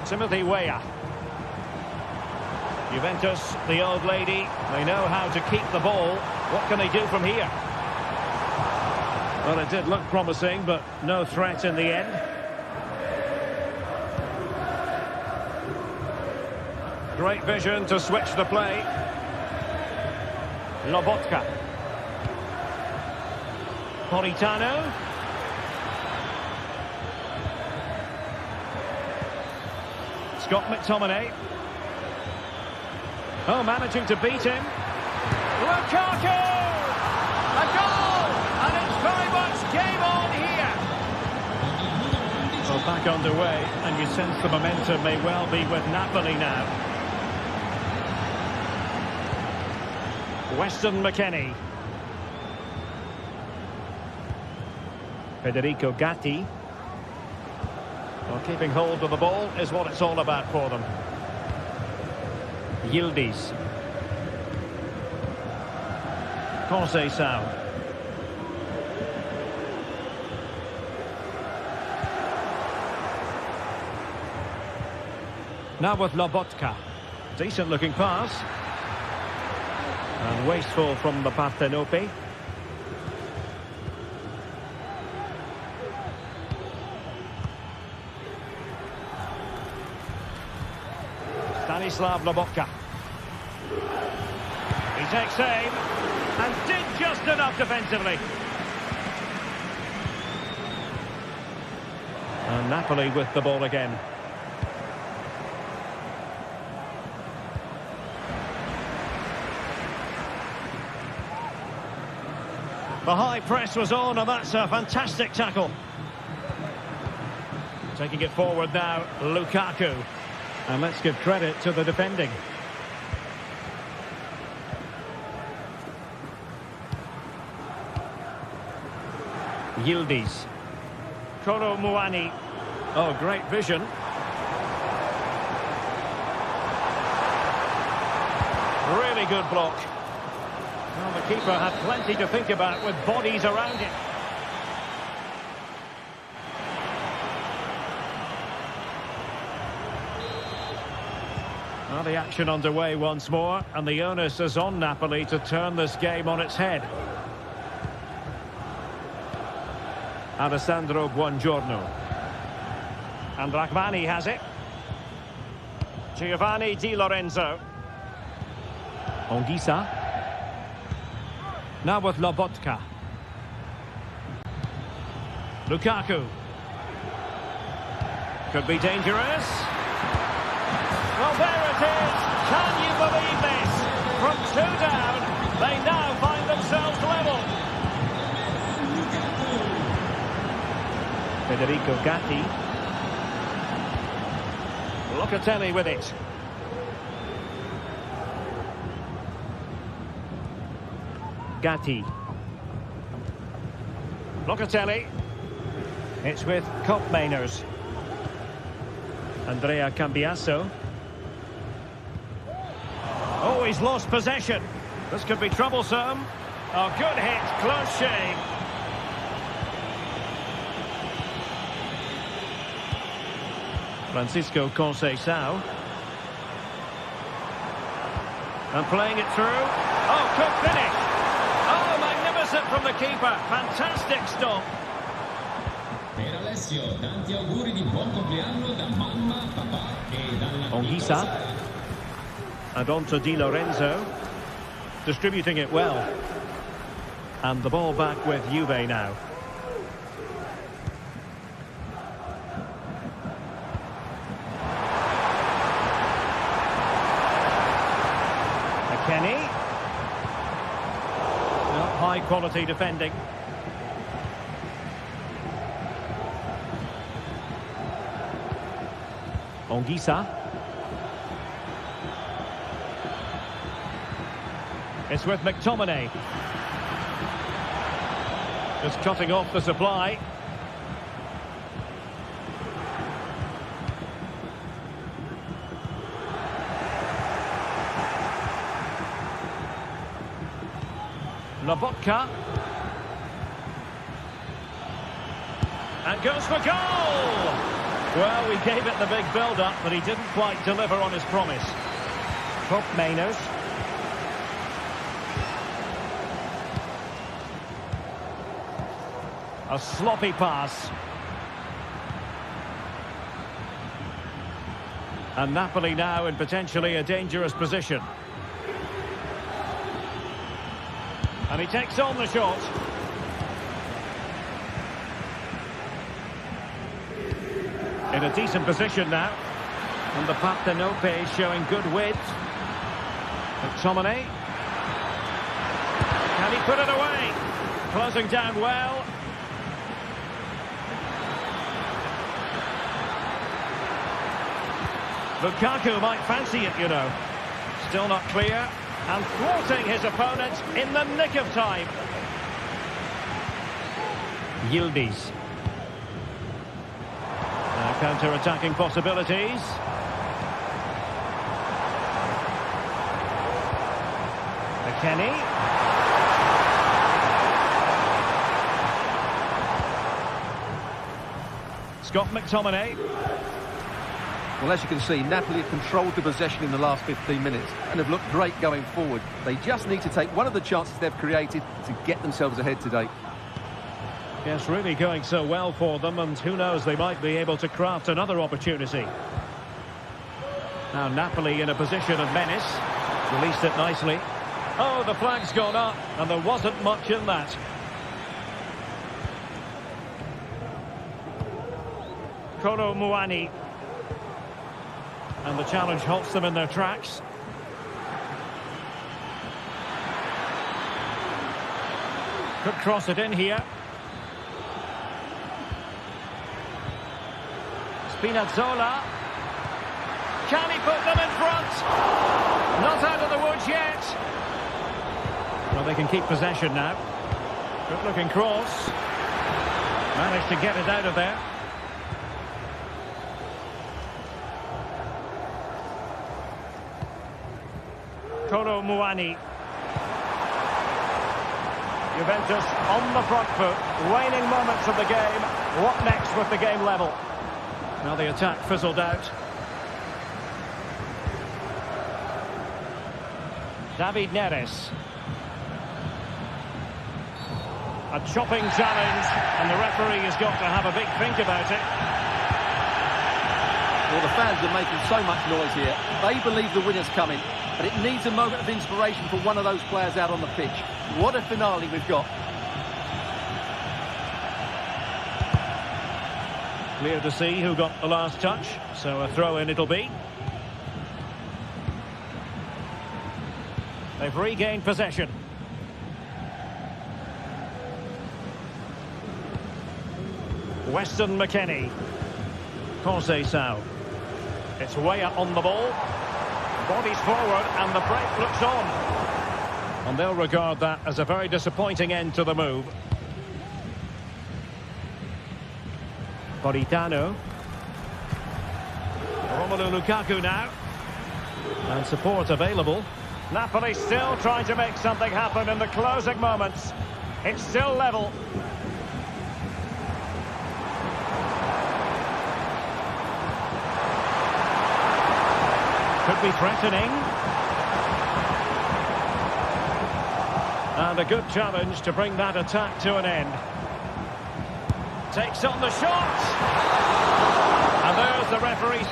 Timothy Weah. Juventus, the old lady, they know how to keep the ball. What can they do from here? Well, it did look promising, but no threat in the end. Great vision to switch the play. Lobotka. Politano. Scott McTominay. Oh, managing to beat him. Lukaku! A goal! And it's very much game on here. Well, back underway, and you sense the momentum may well be with Napoli now. Weston McKennie. Federico Gatti. Well, keeping hold of the ball is what it's all about for them. Yildiz. Conceição. Now with Lobotka. Decent looking pass. And wasteful from the Parthenope. Stanislav Lobotka. He takes aim and did just enough defensively. And Napoli with the ball again. The high press was on, and that's a fantastic tackle. Taking it forward now, Lukaku. And let's give credit to the defending. Yildiz. Kolo Muani. Oh, great vision. Really good block. Well, the keeper had plenty to think about with bodies around him. Well, the action underway once more, and the onus is on Napoli to turn this game on its head. Alessandro Buongiorno. And Rachmani has it. Giovanni Di Lorenzo. Ongisa. Now with Lobotka. Lukaku. Could be dangerous. Well, there it is. Can you believe this? From 2 down, they now find themselves level. Federico Gatti. Locatelli with it. Gatti. Locatelli. It's with Kopmeiners. Andrea Cambiasso. Oh, he's lost possession. This could be troublesome. Oh, good hit. Close shave. Francisco Conceição. And playing it through. Oh, good finish. Oh, magnificent from the keeper. Fantastic stop. Per Alessio, tanti auguri di buon compleanno da mamma, papà e dalla Ongisa. And on to Di Lorenzo. Distributing it well. And the ball back with Juve now. Kenny. Well, high quality defending. Ongisa. It's with McTominay. Just cutting off the supply. Lobotka. And goes for goal! Well, we gave it the big build-up, but he didn't quite deliver on his promise. Kopmeiners. A sloppy pass. And Napoli now in potentially a dangerous position. And he takes on the shot. In a decent position now. And the Partenope showing good width. McTominay. Can he put it away? Closing down well. Lukaku might fancy it, you know. Still not clear. And thwarting his opponent in the nick of time. Yildiz. Now counter-attacking possibilities. McKennie. Scott McTominay. Well, as you can see, Napoli have controlled the possession in the last 15 minutes and have looked great going forward. They just need to take one of the chances they've created to get themselves ahead today. Yes, really going so well for them, and who knows, they might be able to craft another opportunity. Now Napoli in a position of menace. Released it nicely. Oh, the flag's gone up, and there wasn't much in that. Kolo Muani. And the challenge halts them in their tracks. Could cross it in here. Spinazzola. Can he put them in front? Not out of the woods yet. Well, they can keep possession now. Good looking cross. Managed to get it out of there. Kolo Muani. Juventus on the front foot. Waning moments of the game. What next with the game level? Now the attack fizzled out. David Neres. A chopping challenge, and the referee has got to have a big think about it. Well, the fans are making so much noise here. They believe the winner's coming, but it needs a moment of inspiration for one of those players out on the pitch. What a finale we've got. Clear to see who got the last touch, so a throw-in it'll be. They've regained possession. Weston McKennie. Conceição. It's way up on the ball. Bodies forward and the break looks on. And they'll regard that as a very disappointing end to the move. Politano. Romelu Lukaku now. And support available. Napoli still trying to make something happen in the closing moments. It's still level. Could be threatening. And a good challenge to bring that attack to an end. Takes on the shot. And there's the referee's...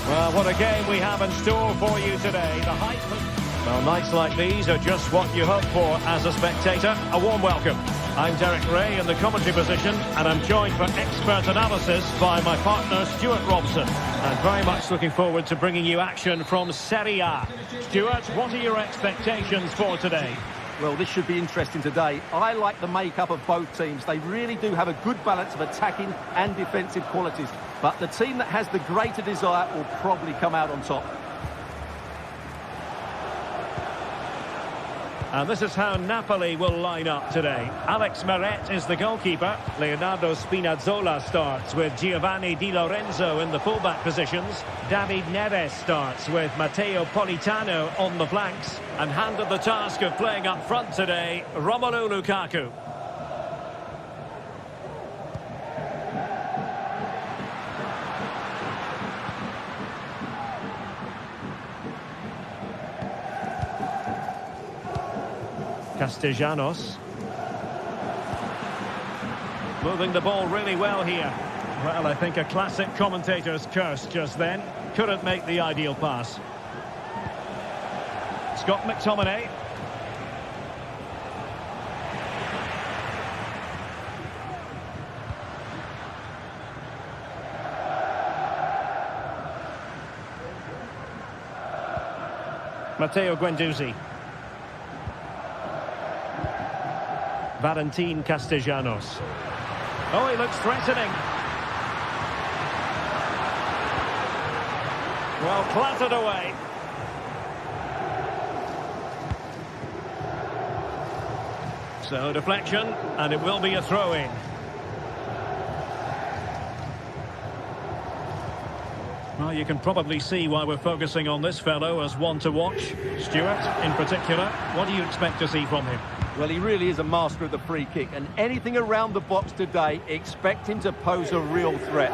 Well, what a game we have in store for you today. The hype. Well, nights like these are just what you hope for as a spectator. A warm welcome. I'm Derek Ray in the commentary position, and I'm joined for expert analysis by my partner, Stuart Robson. And very much looking forward to bringing you action from Serie A. Stuart, what are your expectations for today? Well, this should be interesting today. I like the makeup of both teams. They really do have a good balance of attacking and defensive qualities. But the team that has the greater desire will probably come out on top. And this is how Napoli will line up today. Alex Meret is the goalkeeper. Leonardo Spinazzola starts with Giovanni Di Lorenzo in the fullback positions. David Neres starts with Matteo Politano on the flanks. And handed the task of playing up front today, Romelu Lukaku. Castellanos. Moving the ball really well here. Well, I think a classic commentator's curse just then. Couldn't make the ideal pass. Scott McTominay. Matteo Guendouzi. Valentin Castellanos. Oh, he looks threatening. Well, clattered away. So, deflection, and it will be a throw-in. Well, you can probably see why we're focusing on this fellow as one to watch. Stuart, in particular, what do you expect to see from him? Well, he really is a master of the free kick, and anything around the box today, expect him to pose a real threat.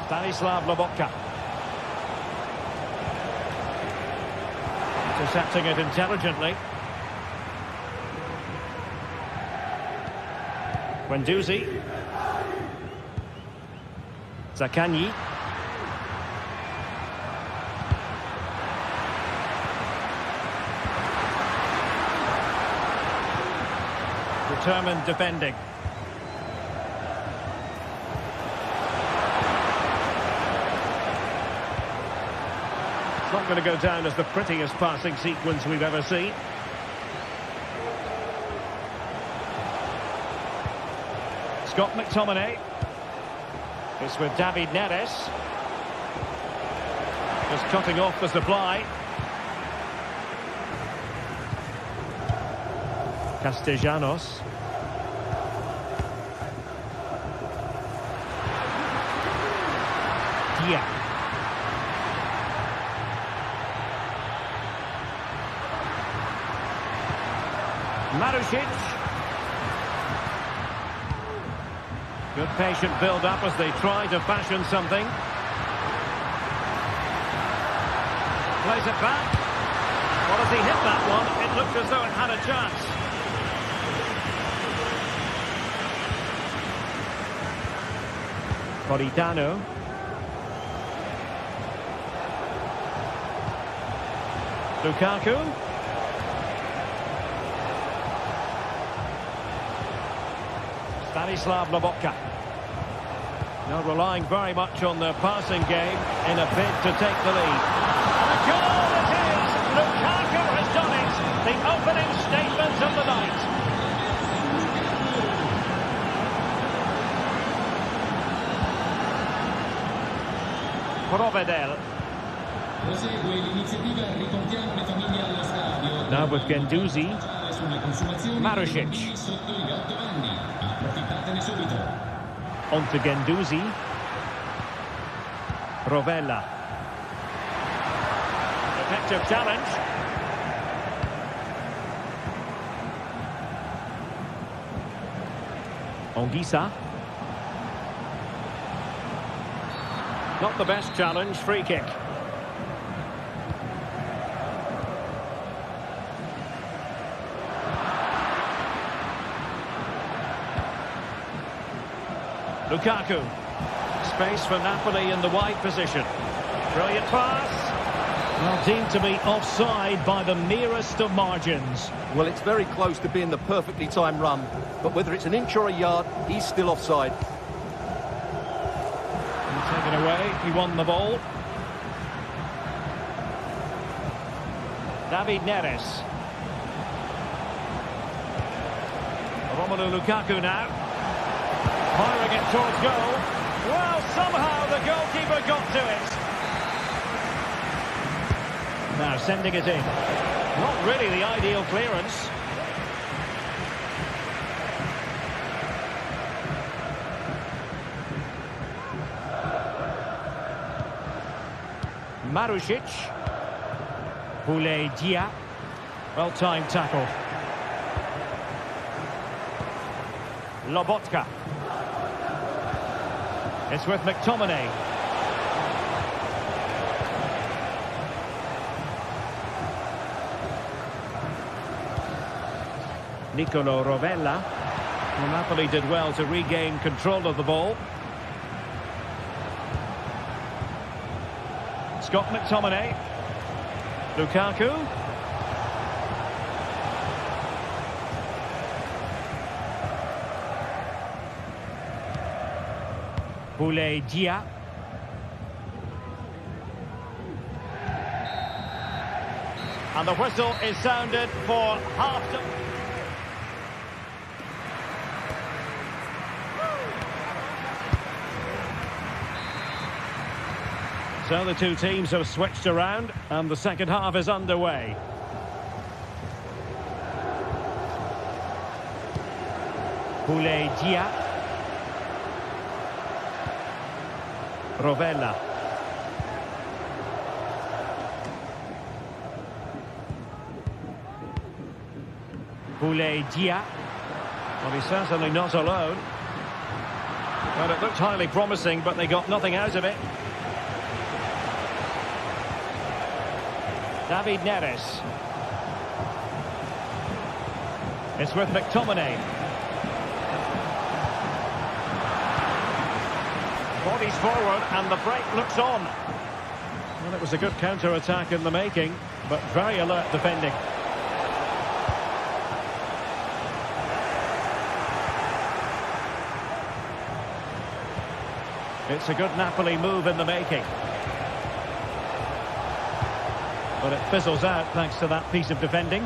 Stanislav Lobotka. Intercepting it intelligently. Guendouzi. Zaccagni. Determined defending. It's not going to go down as the prettiest passing sequence we've ever seen. Scott McTominay. It's with David Neres. Just cutting off the supply. Castellanos. Dia. Marusic. Good patient build-up as they try to fashion something. Plays it back. Well, as he hit that one, it looked as though it had a chance. Politano. Lukaku. Stanislav Lobotka. Now relying very much on their passing game in a bid to take the lead. And a goal it is! Lukaku has done it! The opening statement of the night. Provedel. Now with Guendouzi. Marusic. On to Guendouzi. Rovella. Effective challenge. Anguissa. Not the best challenge, free kick. Lukaku. Space for Napoli in the wide position. Brilliant pass. Well, deemed to be offside by the merest of margins. Well, it's very close to being the perfectly timed run, but whether it's an inch or a yard, he's still offside. Taken away, he won the ball. David Neres. Romelu Lukaku now. Firing it towards goal. Well, somehow the goalkeeper got to it. Now sending it in. Not really the ideal clearance. Marusic. Boulaye Dia. Well-timed tackle. Lobotka. It's with McTominay. Nicolo Rovella. Well, Napoli did well to regain control of the ball. Scott McTominay. Lukaku. Boulaye Dia. And the whistle is sounded for half-time. So the two teams have switched around and the second half is underway. Boulaye Dia. Rovella. Boulaye Dia. Well, he's certainly not alone. Well, it looked highly promising, but they got nothing out of it. David Neres. It's with McTominay. Bodies forward and the break looks on. Well, it was a good counter-attack in the making, but very alert defending. It's a good Napoli move in the making. But it fizzles out thanks to that piece of defending.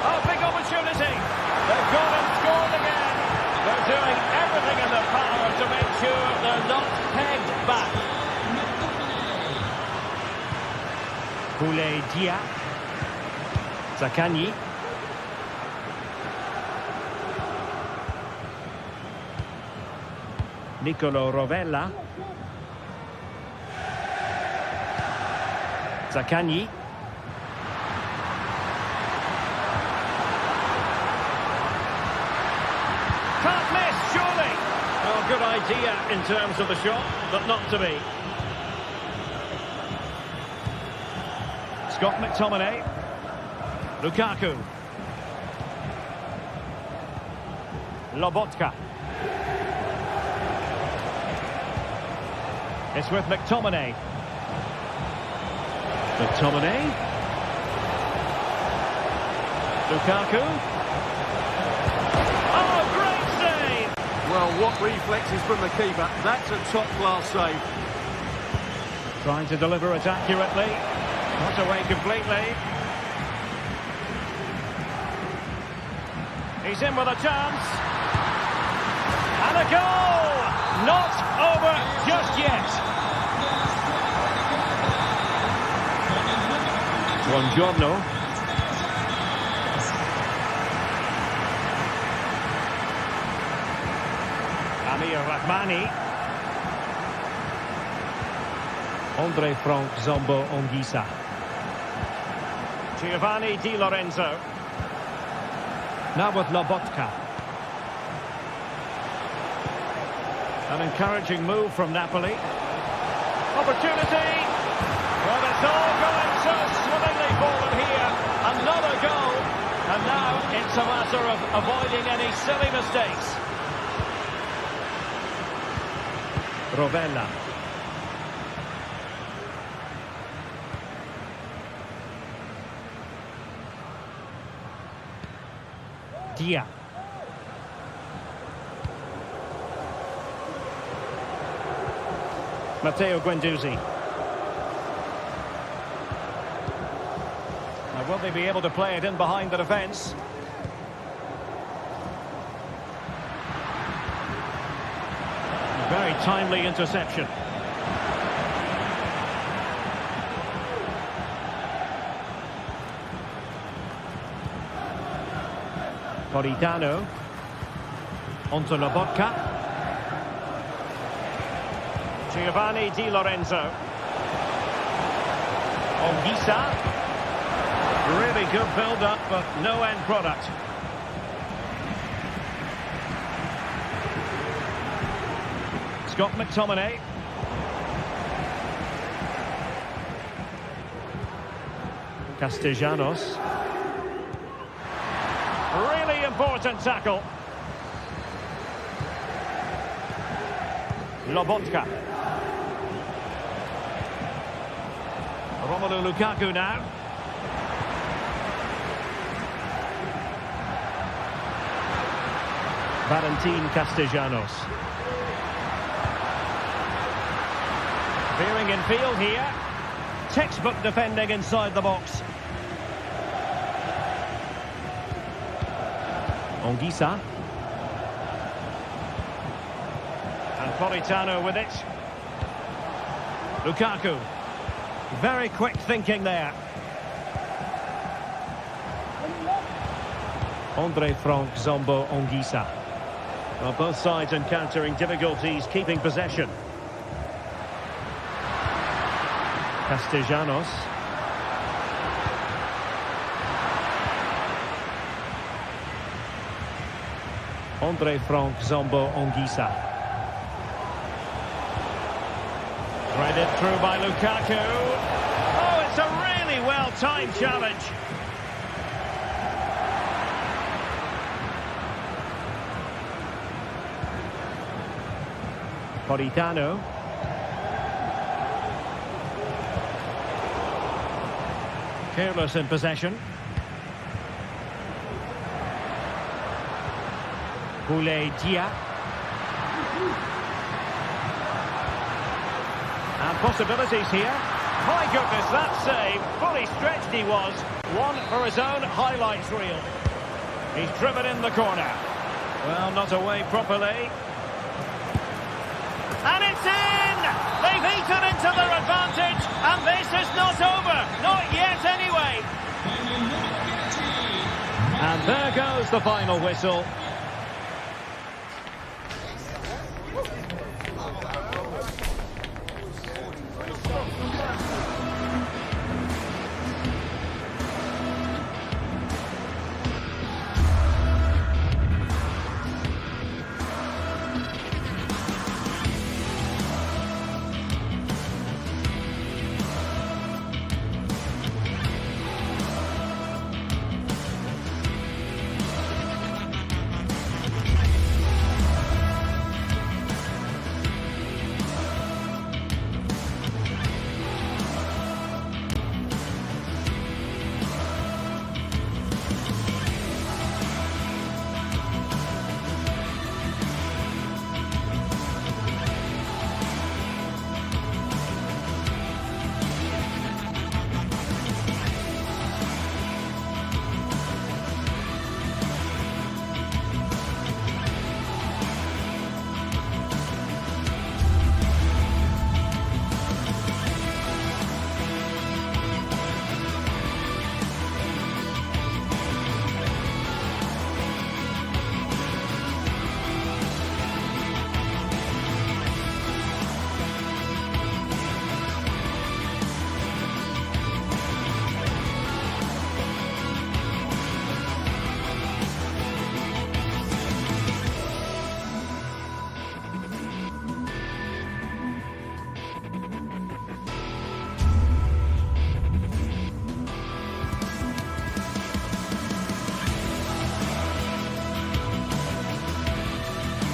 Oh, big opportunity. They've gone and scored again. They're doing everything in their power to make sure they're not pegged back. Boulaye Dia. Zaccagni. Nicolo Rovella. Zaccagni. Can't miss, surely. Well, good idea in terms of the shot, but not to be. Scott McTominay. Lukaku. Lobotka. It's with McTominay. McTominay. Lukaku. Oh, great save! Well, what reflexes from the keeper. That's a top-class save. Trying to deliver it accurately. Not away completely. He's in with a chance. And a goal! Not over just yet. Buongiorno. Amir Rahmani. Andre Frank Zambo Onguisa. Giovanni Di Lorenzo. Now with Lobotka. An encouraging move from Napoli. Opportunity! Well, it's all going so swimmingly for them here. Another goal. And now it's a matter of avoiding any silly mistakes. Rovella. Dia. Matteo Guendouzi. Now, will they be able to play it in behind the defence? A very timely interception. Politano. Onto Lobotka. Giovanni Di Lorenzo. Onguisa. Really good build-up, but no end product. Scott McTominay. Castellanos. Really important tackle. Lobotka. Romelu Lukaku now. Valentin Castellanos. Veering in field here. Textbook defending inside the box. Anguissa. And Politano with it. Lukaku. Very quick thinking there. Andre Frank Zombo Anguissa. Well, both sides encountering difficulties keeping possession. Castellanos. Andre Frank Zombo Anguissa. Threaded through by Lukaku. Oh, it's a really well-timed challenge. Politano. Careless in possession. Boulaye Dia. And possibilities here. My goodness, that save. Fully stretched he was. One for his own highlights reel. He's driven in the corner. Well, not away properly. And it's in! They've eaten into their advantage, and this is not over. Not yet, anyway. And there goes the final whistle.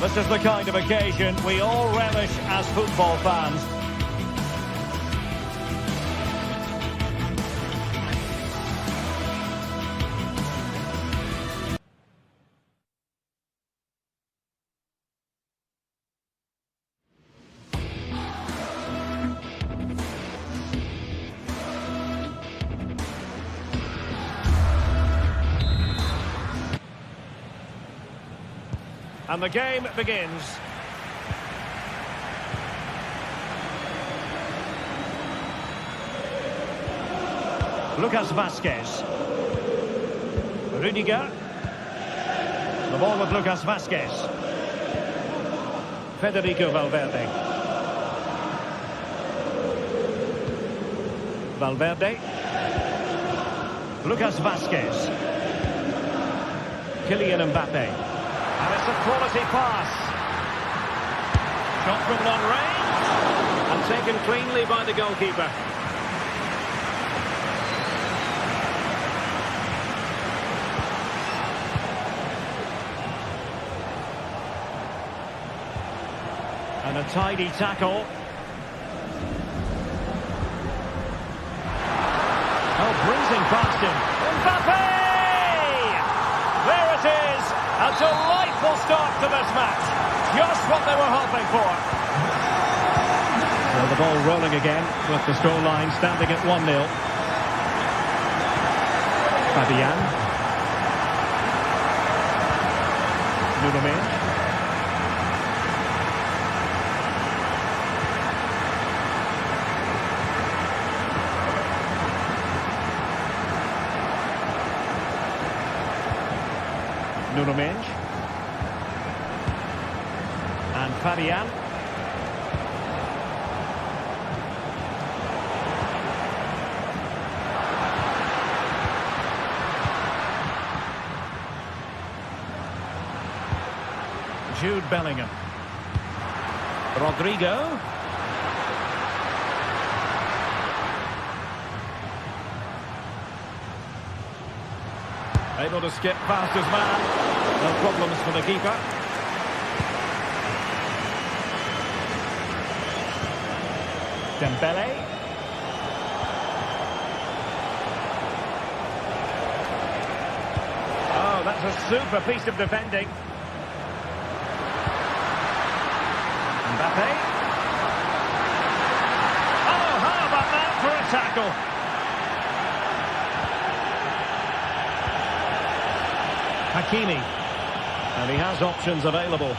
This is the kind of occasion we all relish as football fans. And the game begins. Lucas Vazquez. Rudiger. The ball with Lucas Vazquez. Federico Valverde. Valverde. Lucas Vazquez. Kylian Mbappe. And it's a quality pass. Shot from long range. And taken cleanly by the goalkeeper. And a tidy tackle. Oh, breezing past him. Mbappe! There it is. A delightful start to this match. Just what they were hoping for. Well, the ball rolling again with the scoreline standing at 1-0. Fabian. Nuno Mendes. Nuno Mendes. And Fabian. Jude Bellingham. Rodrigo. Able to skip past his man. No problems for the keeper. Dembele. Oh, that's a super piece of defending. Mbappe. Oh, how about that for a tackle? Hakimi. And he has options available.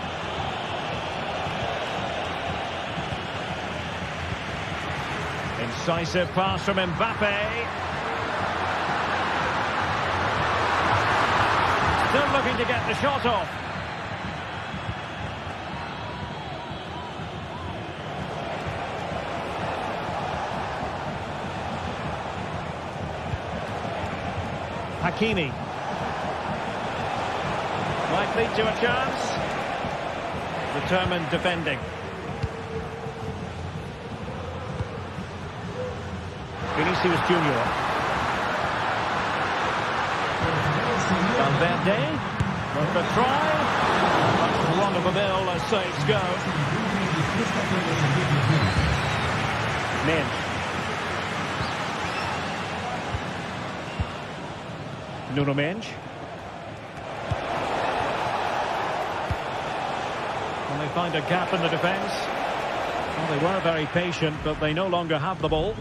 Incisive pass from Mbappe. Still looking to get the shot off. Hakimi. Might lead to a chance. Determined defending. Vinicius Junior. Valverde. Worth a try. That's one of a mill as saves go. Mendes. Nuno Mendes. And they find a gap in the defence. Well, they were very patient, but they no longer have the ball.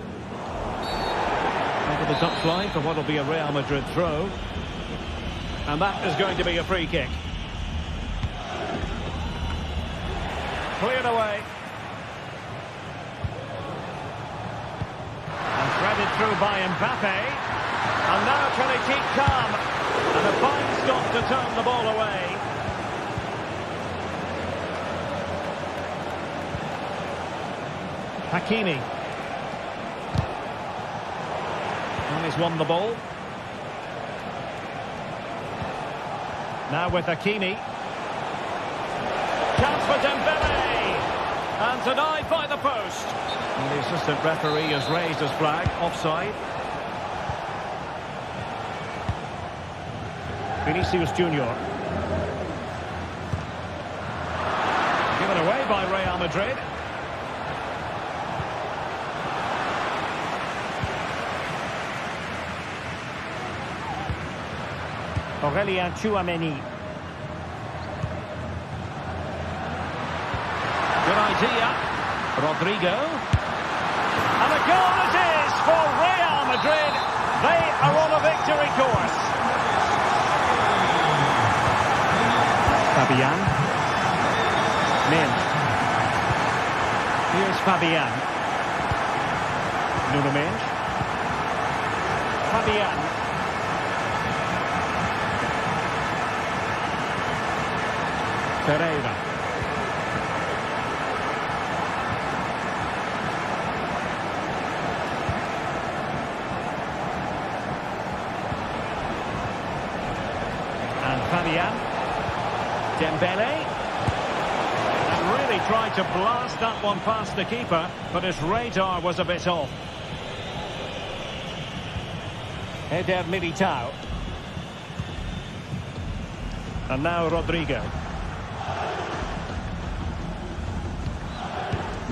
Over the touchline for what will be a Real Madrid throw. And that is going to be a free kick. Cleared away. And threaded through by Mbappe. And now trying to keep calm. And a fine stop to turn the ball away. Hakimi. And he's won the ball. Now with Hakimi. Chance for Dembele. And denied by the post. And the assistant referee has raised his flag. Offside. Vinicius Junior. Given away by Real Madrid. Aurelien Tchouameni. Good idea. Rodrigo. And a goal it is for Real Madrid. They are on a victory course. Fabian. Mendes. Here's Fabian. Nuno Mendes. Fabian. Pereira. And Fabian. Dembele. And really tried to blast that one past the keeper, but his radar was a bit off. Eder Militao. And now Rodrigo.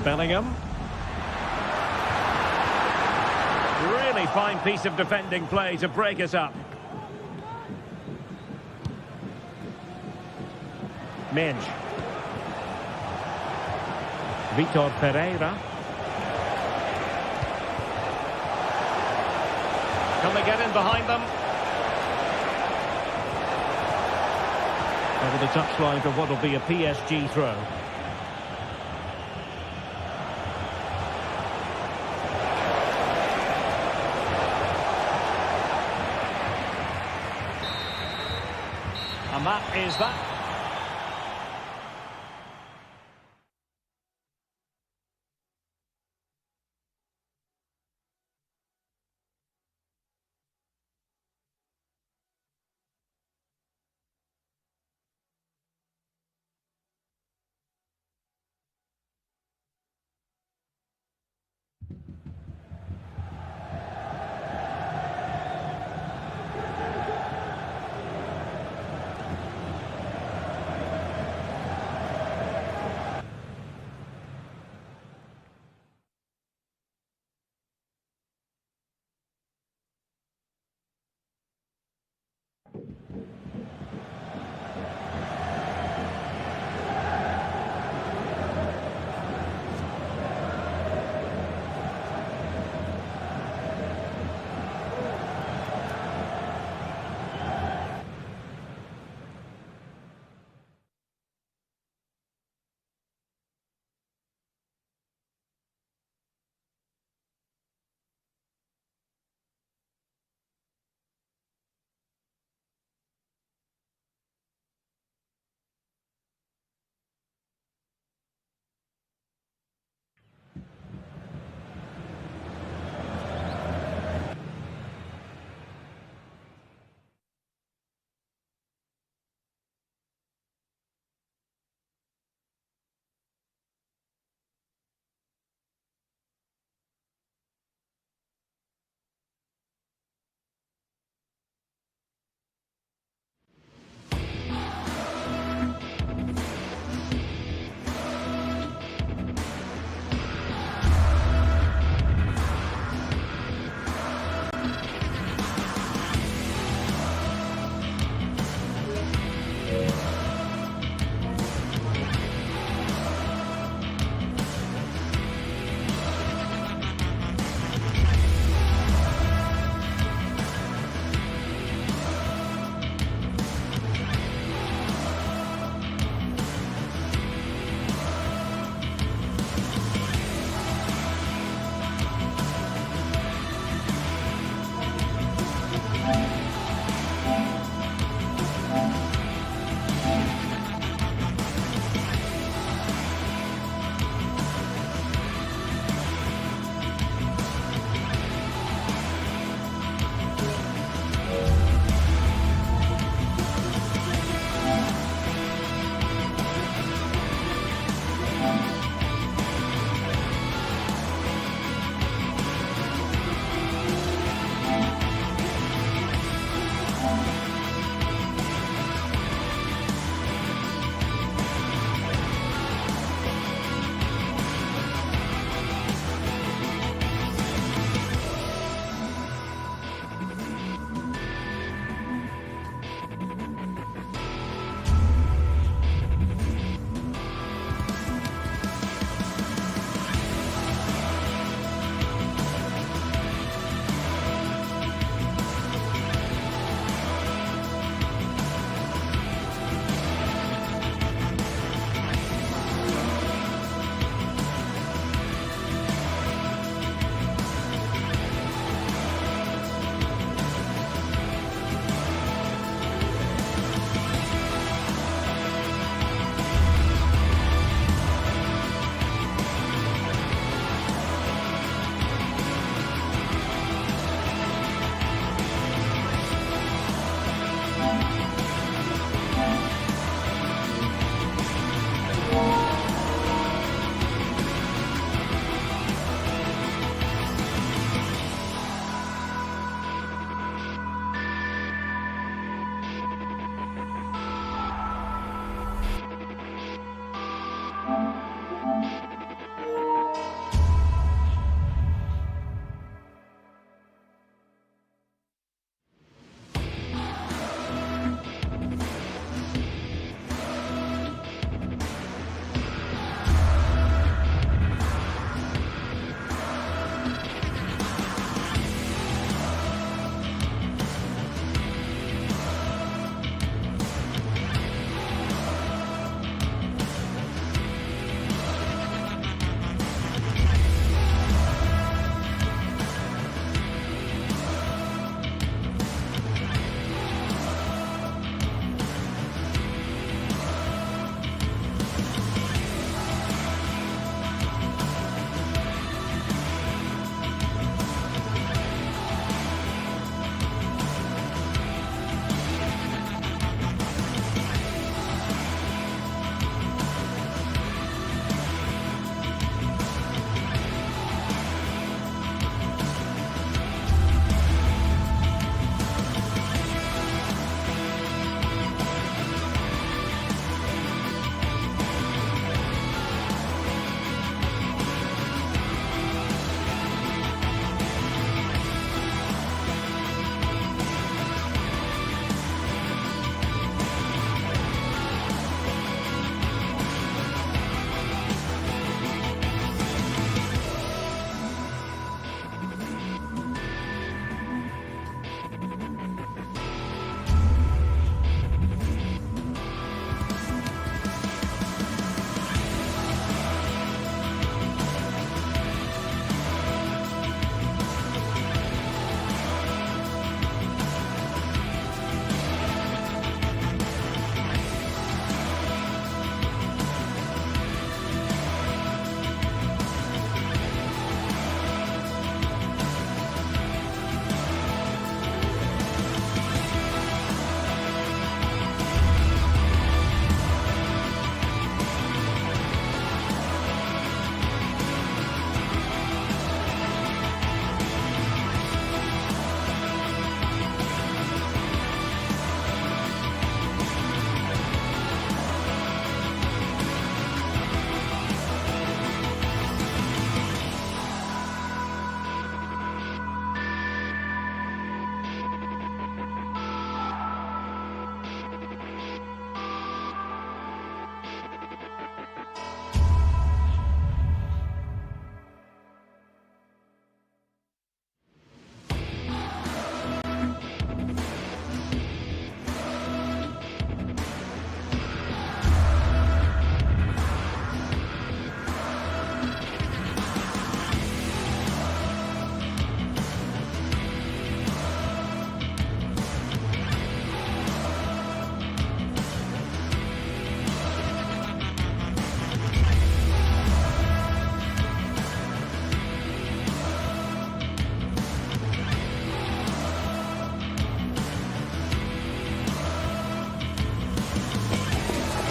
Bellingham. Really fine piece of defending play to break us up. Minge. Vitor Pereira. Can they get in behind them? Over the touchline for what will be a PSG throw. And that is that.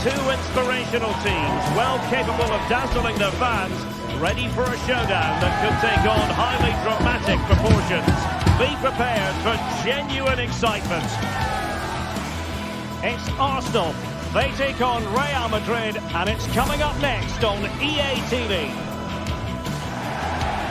Two inspirational teams, well capable of dazzling their fans, ready for a showdown that could take on highly dramatic proportions. Be prepared for genuine excitement. It's Arsenal. They take on Real Madrid, and it's coming up next on EA TV.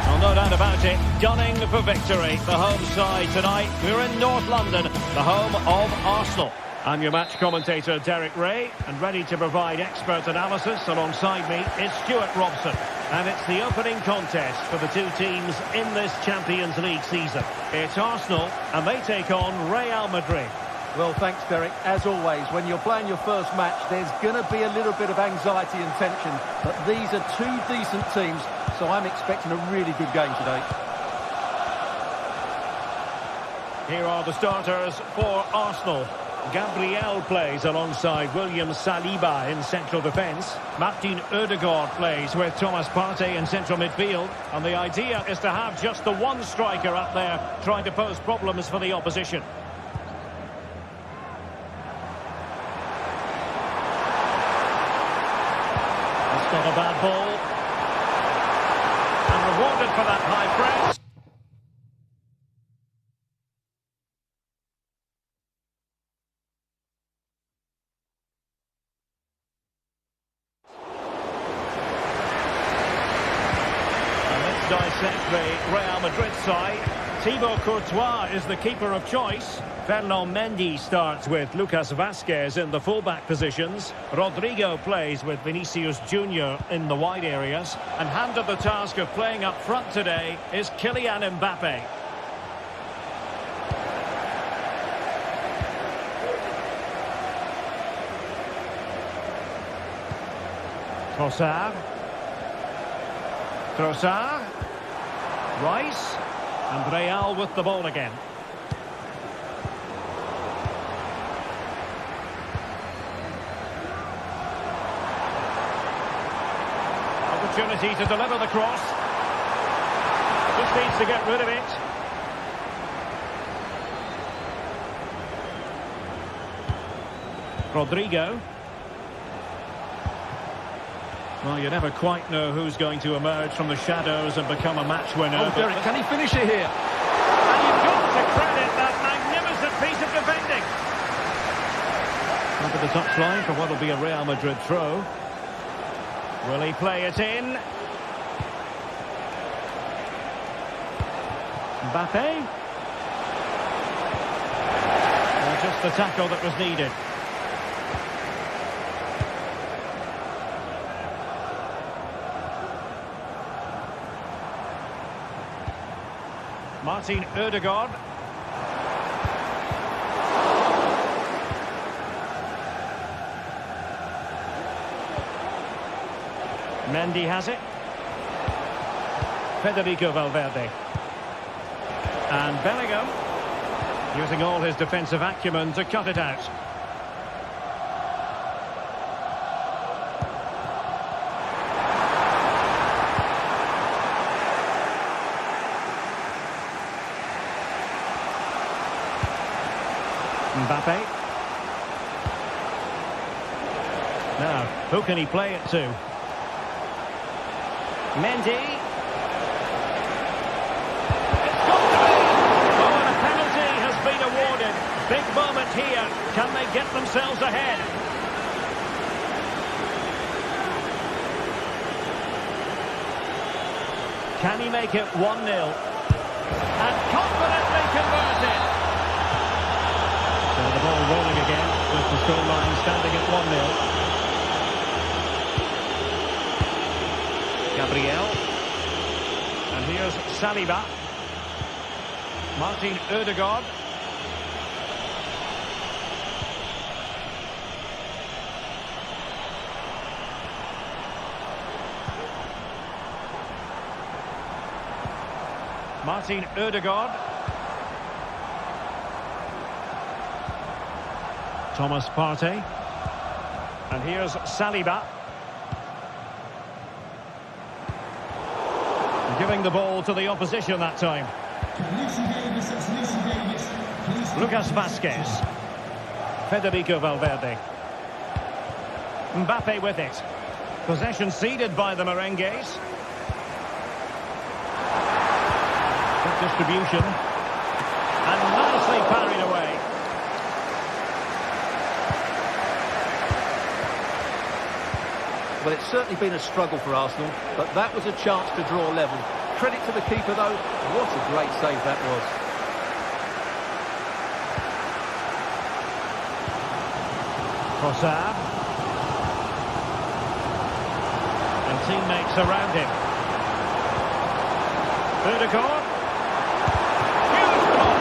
Well, no doubt about it, gunning for victory. The home side tonight. We're in North London, the home of Arsenal. I'm your match commentator, Derek Ray, and ready to provide expert analysis alongside me is Stuart Robson. And it's the opening contest for the two teams in this Champions League season. It's Arsenal, and they take on Real Madrid. Well, thanks, Derek. As always, when you're playing your first match, there's going to be a little bit of anxiety and tension. But these are two decent teams, so I'm expecting a really good game today. Here are the starters for Arsenal. Gabriel plays alongside William Saliba in central defence. Martin Odegaard plays with Thomas Partey in central midfield. And the idea is to have just the one striker up there trying to pose problems for the opposition. That's not a bad ball. And rewarded for that high press. Dissect the Real Madrid side. Thibaut Courtois is the keeper of choice. Ferland Mendy starts with Lucas Vazquez in the fullback positions. Rodrigo plays with Vinicius Junior in the wide areas. And handed the task of playing up front today is Kylian Mbappe. Trossard. Rice, and Real with the ball again. Opportunity to deliver the cross. Just needs to get rid of it. Rodrigo. Well, you never quite know who's going to emerge from the shadows and become a match winner. Oh, Derek, can he finish it here? And you've got to credit that magnificent piece of defending. Over the touchline for what will be a Real Madrid throw. Will he play it in? Mbappe. Well, just the tackle that was needed. Martin Odegaard. Mendy has it. Federico Valverde. And Bellingham, using all his defensive acumen to cut it out. Mbappe. Now, who can he play it to? Mendy. It's got to be! Oh, and a penalty has been awarded. Big moment here. Can they get themselves ahead? Can he make it 1-0? And confidently converted. So the ball rolling again with the scoreline standing at 1-0. Gabriel. And here's Saliba. Martin Odegaard. Martin Odegaard. Thomas Partey. And here's Saliba. Giving the ball to the opposition that time. Lucas Vazquez. Federico Valverde. Mbappe with it. Possession ceded by the Merengues. Good distribution. And nicely parried away. Well, it's certainly been a struggle for Arsenal, but that was a chance to draw level. Credit to the keeper, though. What a great save that was. Trossard. And teammates around him. Ødegaard. Huge block.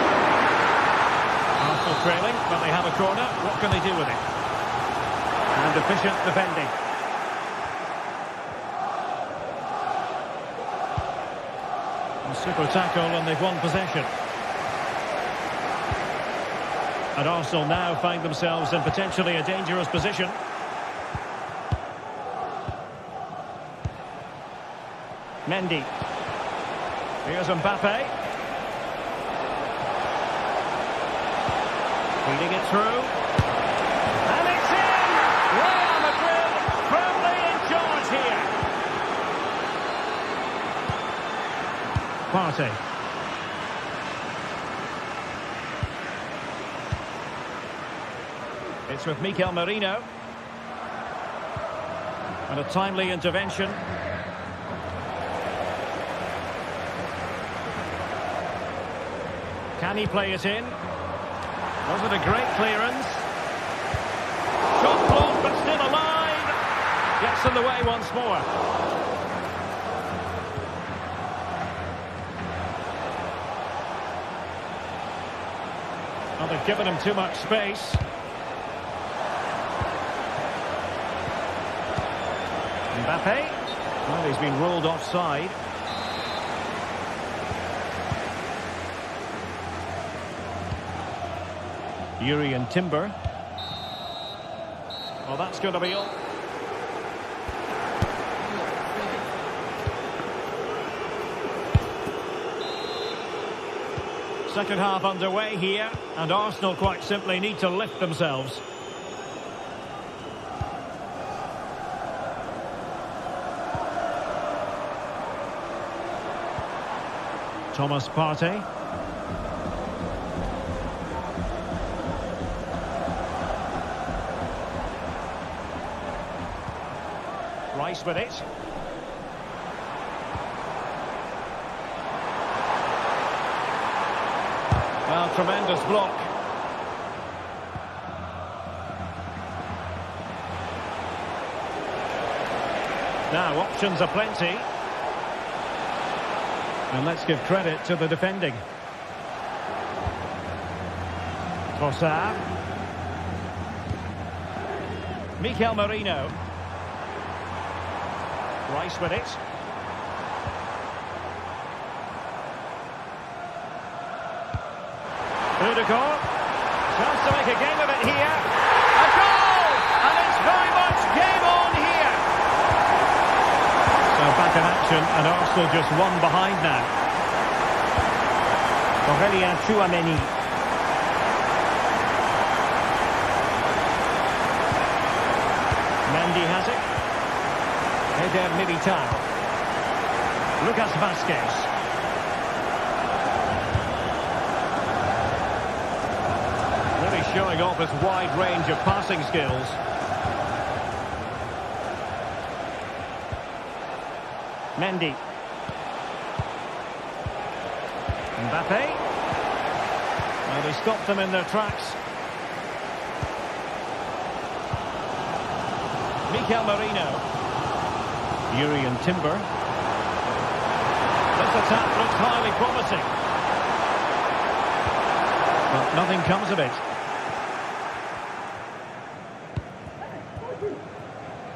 Arsenal trailing, but they have a corner. What can they do with it? And efficient defending. A super tackle, and they've won possession. And Arsenal now find themselves in potentially a dangerous position. Mendy. Here's Mbappe. Feeding it through. And it's in! Real Madrid firmly in charge here. Partey. It's with Mikel Merino. And a timely intervention. Can he play it in? Was it a great clearance? Shot blocked, but still alive. Gets in the way once more. Well, they've given him too much space. Mbappe. Well, he's been ruled offside. Yuri and Timber. Well, that's going to be all. Second half underway here, and Arsenal quite simply need to lift themselves. Thomas Partey. Rice with it. Well, tremendous block. Now, options are plenty. And let's give credit to the defending. Trossard. Mikel Merino. Rice with it. Ødegaard. Chance to make a game of it here. A goal! And it's very much game on here. So back in action, and Arsenal just one behind now. Aurélien Tchouaméni. Mendy has it. Eder Militao. Lucas Vázquez. Really showing off his wide range of passing skills. Mendy. Mbappe. Well, they stopped them in their tracks. Mikel Merino. Yuri and Timber. This attack looks highly promising. But nothing comes of it.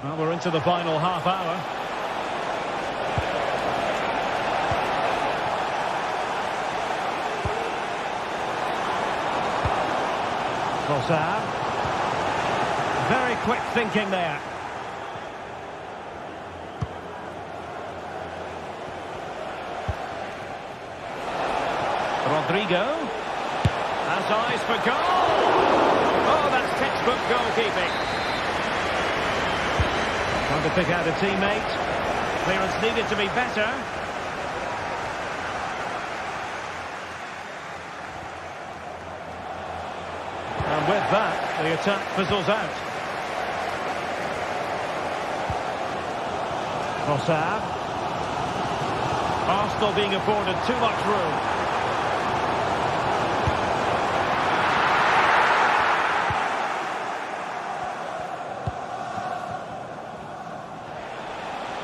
Well, we're into the final half hour. Trossard. Very quick thinking there. Rodrigo has eyes for goal. Oh, that's textbook goalkeeping. Trying to pick out a teammate. Clearance needed to be better. And with that, the attack fizzles out. Trossard. Arsenal being afforded too much room.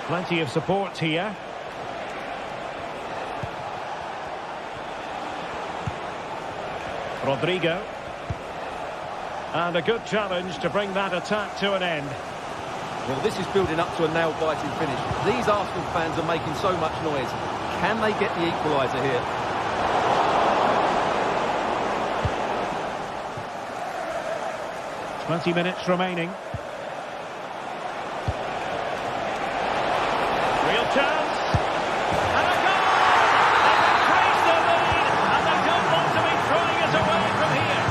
Plenty of support here. Rodrigo. And a good challenge to bring that attack to an end. Well, this is building up to a nail-biting finish. These Arsenal fans are making so much noise. Can they get the equaliser here? "20 minutes remaining. Real chance. And a goal! They've increased the lead, and they don't want to be throwing it away from here.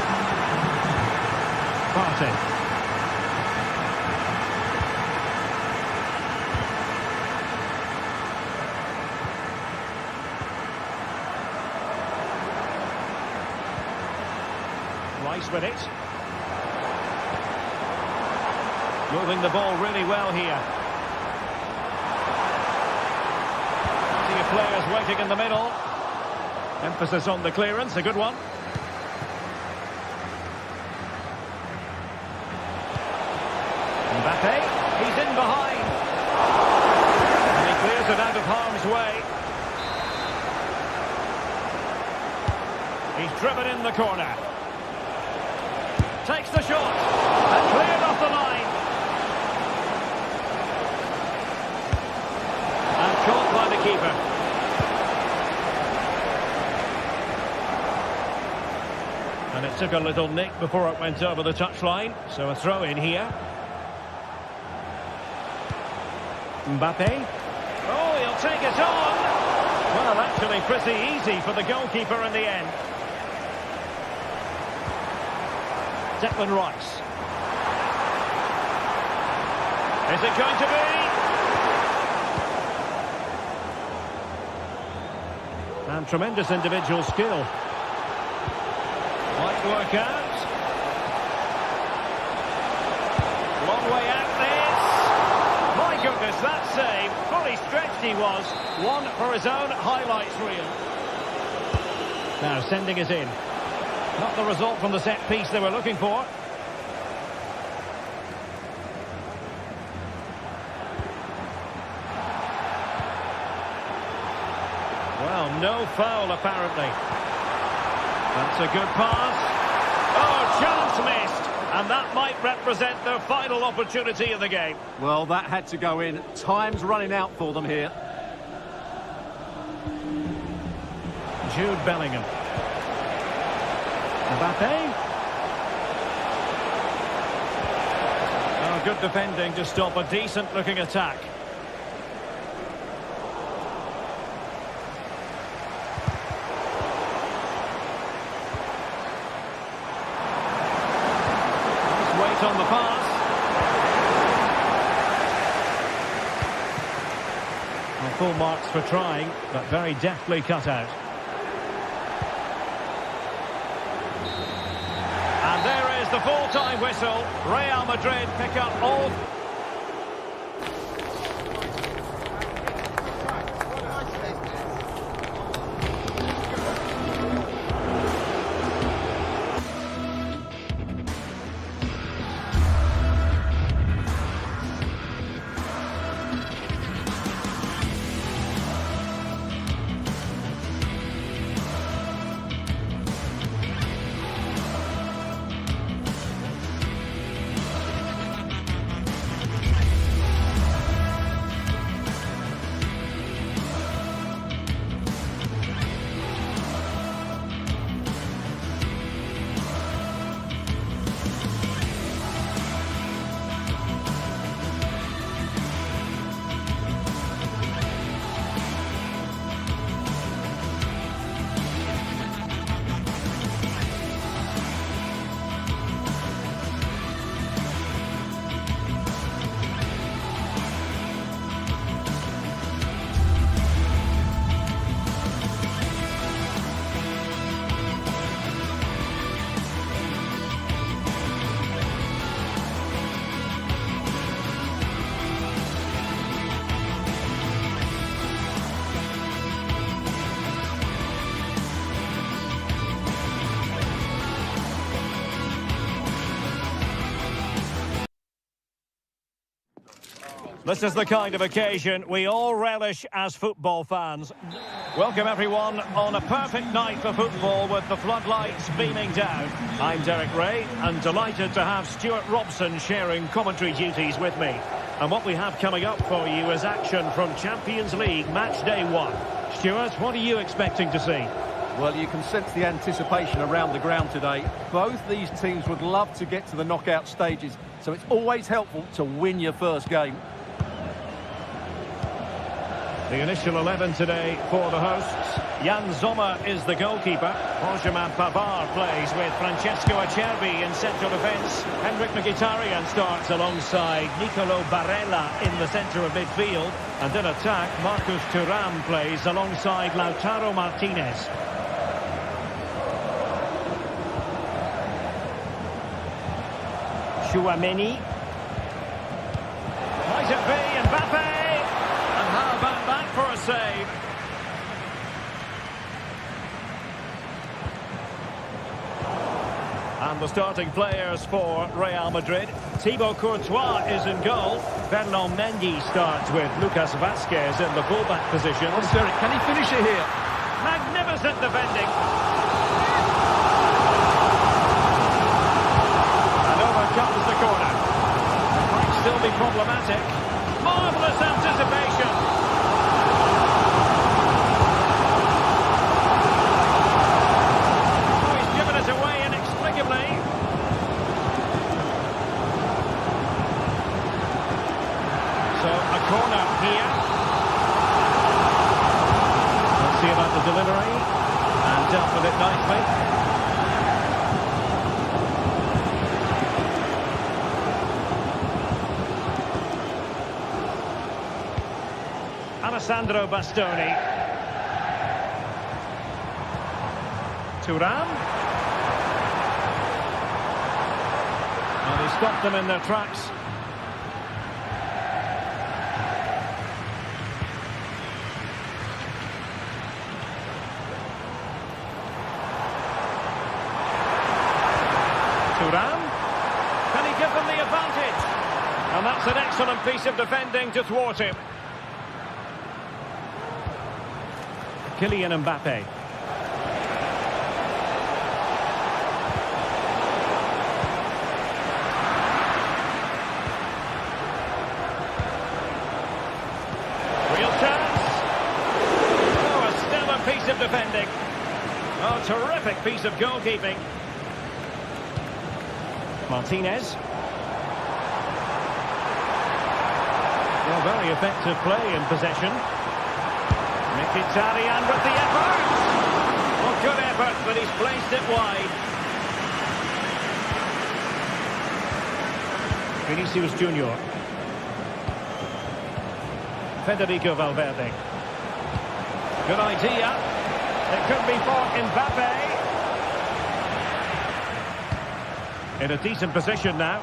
Partey. Rice with it. Moving the ball really well here. Plenty of players waiting in the middle. Emphasis on the clearance, a good one. Mbappe, he's in behind. And he clears it out of harm's way. He's driven in the corner. Takes the shot. And cleared off the line. And caught by the keeper. And it took a little nick before it went over the touchline. So a throw in here. Mbappe. Oh, he'll take it on. Well, actually pretty easy for the goalkeeper in the end. Declan Rice. Is it going to be? And tremendous individual skill. Might work out. Long way out this. My goodness, that save. Fully stretched he was. One for his own highlights reel. Now sending it in. Not the result from the set piece they were looking for. Well, no foul apparently. That's a good pass. Oh, chance missed. And that might represent their final opportunity of the game. Well, that had to go in. Time's running out for them here. Jude Bellingham. Mbappe. Oh, good defending to stop a decent-looking attack. Nice weight on the pass. Well, full marks for trying, but very deftly cut out. And there is the full-time whistle. Real Madrid pick up all... This is the kind of occasion we all relish as football fans. Welcome everyone on a perfect night for football with the floodlights beaming down. I'm Derek Ray and delighted to have Stuart Robson sharing commentary duties with me. And what we have coming up for you is action from Champions League Match Day 1. Stuart, what are you expecting to see? Well, you can sense the anticipation around the ground today. Both these teams would love to get to the knockout stages, so it's always helpful to win your first game. The initial 11 today for the hosts. Jan Sommer is the goalkeeper. Benjamin Pavard plays with Francesco Acerbi in central defence. Henrik Mkhitaryan starts alongside Nicolo Barella in the centre of midfield. And in attack, Marcus Thuram plays alongside Lautaro Martinez. Chouameni. Might it be Mbappe? And how about that for a save? And the starting players for Real Madrid. Thibaut Courtois is in goal. Ferland Mendy starts with Lucas Vazquez in the fullback position. Oh, Derek, can he finish it here? Magnificent defending. And over comes the corner. Might still be problematic. Marvellous anticipation. Oh, he's given it away inexplicably. So, a corner here. Let's see about the delivery. And dealt with it nicely. Alessandro Bastoni. Thuram. And he stopped them in their tracks. Thuram. Can he give them the advantage? And that's an excellent piece of defending to thwart him. Kylian Mbappe. Real chance. Oh, a stellar piece of defending. Oh, terrific piece of goalkeeping. Martinez. Well, very effective play in possession. Mkhitaryan with the effort. Well, good effort, but he's placed it wide. Vinicius Junior. Federico Valverde. Good idea. It could be for Mbappe. In a decent position now.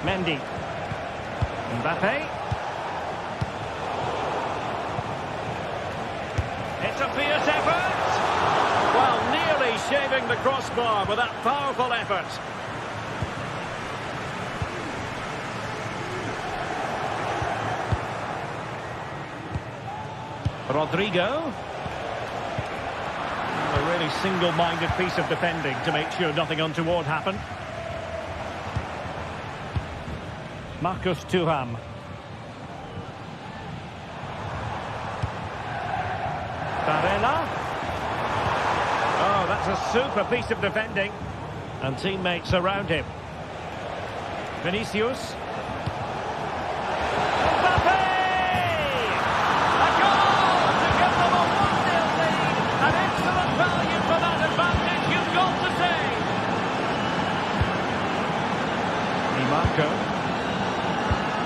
Mendy. Mbappe. It's a fierce effort. Well, nearly shaving the crossbar with that powerful effort. Rodrigo. A really single-minded piece of defending to make sure nothing untoward happened. Marcus Thuram. Barella. Oh, that's a super piece of defending. And teammates around him. Vinicius. Mbappe! A goal to give them a 1-0 lead. An excellent value for that advantage, you've got to say. Di Marco.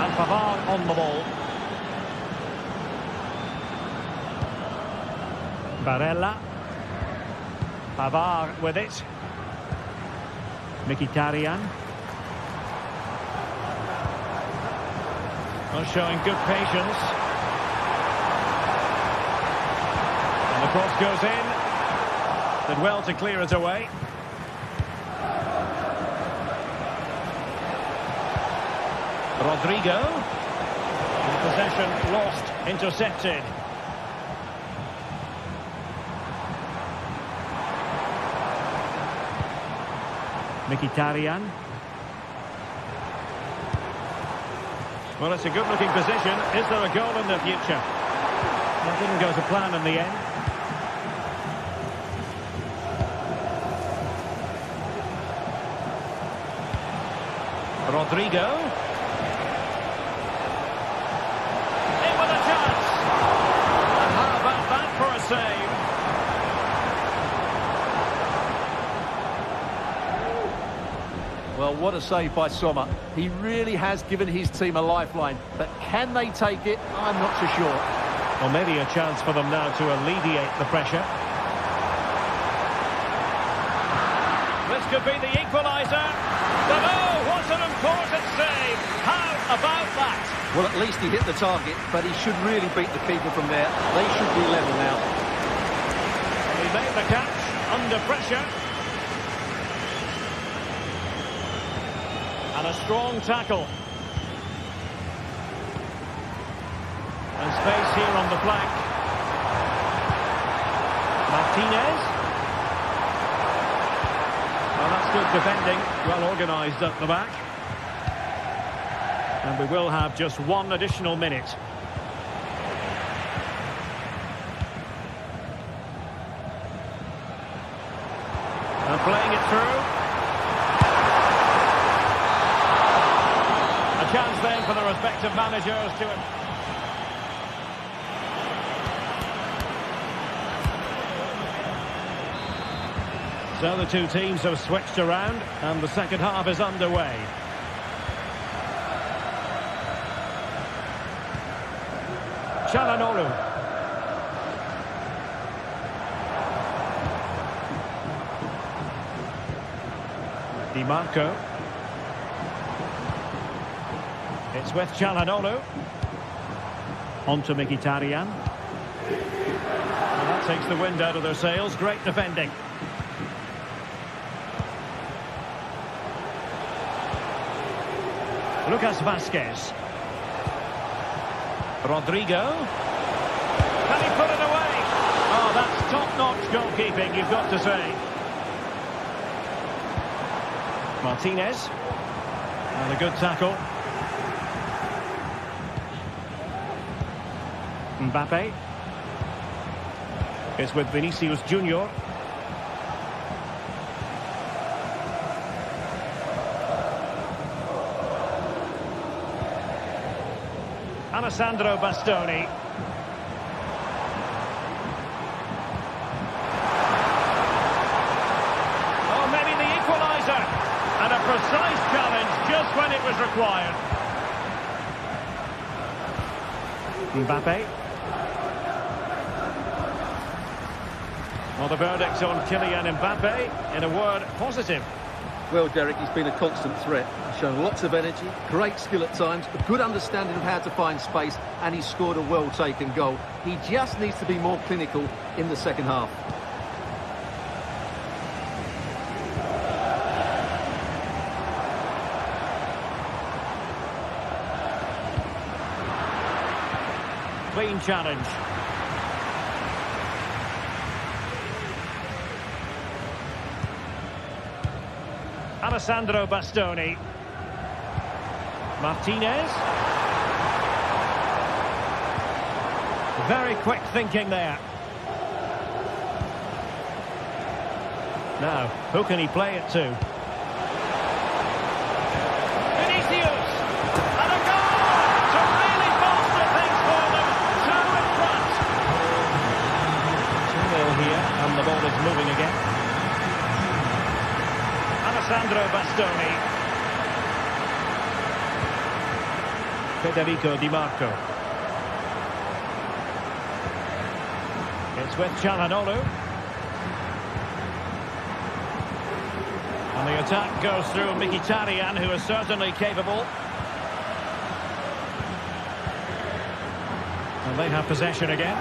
And Pavard on the ball. Barella. Pavard with it. Mkhitaryan. Well, showing good patience. And the cross goes in. Did well to clear it away. Rodrigo. Possession lost, intercepted. Mkhitaryan. Well, it's a good-looking position. Is there a goal in the future? That didn't go to plan in the end. Rodrigo. In with a chance. And how about that for a save? Well, what a save by Sommer. He really has given his team a lifeline. But can they take it? I'm not so sure. Well, maybe a chance for them now to alleviate the pressure. This could be the equaliser. But oh, what an important save. How about that? Well, at least he hit the target, but he should really beat the keeper from there. They should be level now. He made the catch under pressure. And a strong tackle. And space here on the flank. Martinez. Well, that's good defending. Well organised at the back. And we will have just one additional minute. And playing it through. A chance then for the respective managers to... So the two teams have switched around and the second half is underway. Çalhanoğlu. Di Marco. It's with Çalhanoğlu. On to Mkhitaryan. And that takes the wind out of their sails. Great defending. Lucas Vazquez. Rodrigo. Can he put it away? Oh, that's top-notch goalkeeping, you've got to say. Martinez. And a good tackle. Mbappe. It's with Vinicius Junior. Alessandro Bastoni. Oh, maybe the equaliser. And a precise challenge just when it was required. Mbappe. Well, the verdict on Kylian Mbappe, in a word, positive. Well, Derek, he's been a constant threat. He's shown lots of energy, great skill at times, a good understanding of how to find space, and he's scored a well-taken goal. He just needs to be more clinical in the second half. Clean challenge. Alessandro Bastoni. Martinez. Very quick thinking there. Now, who can he play it to? Vinicius! And a goal! To really bolster things for them. 2 in front. 2-0 here, and the ball is moving again. Alessandro Bastoni. Federico Di Marco. It's with Çalhanoğlu. And the attack goes through Mkhitaryan, who is certainly capable. And they have possession again.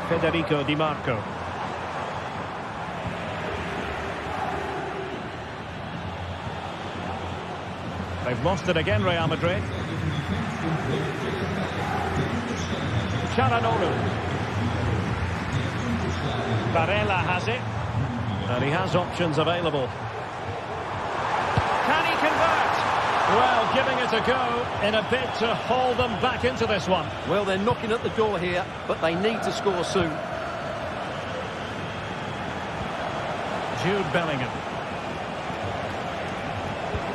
Federico Di Marco. They've lost it again, Real Madrid. Çalhanoğlu. Barella has it. And he has options available. Can he convert? Well, giving it a go in a bid to haul them back into this one. Well, they're knocking at the door here, but they need to score soon. Jude Bellingham.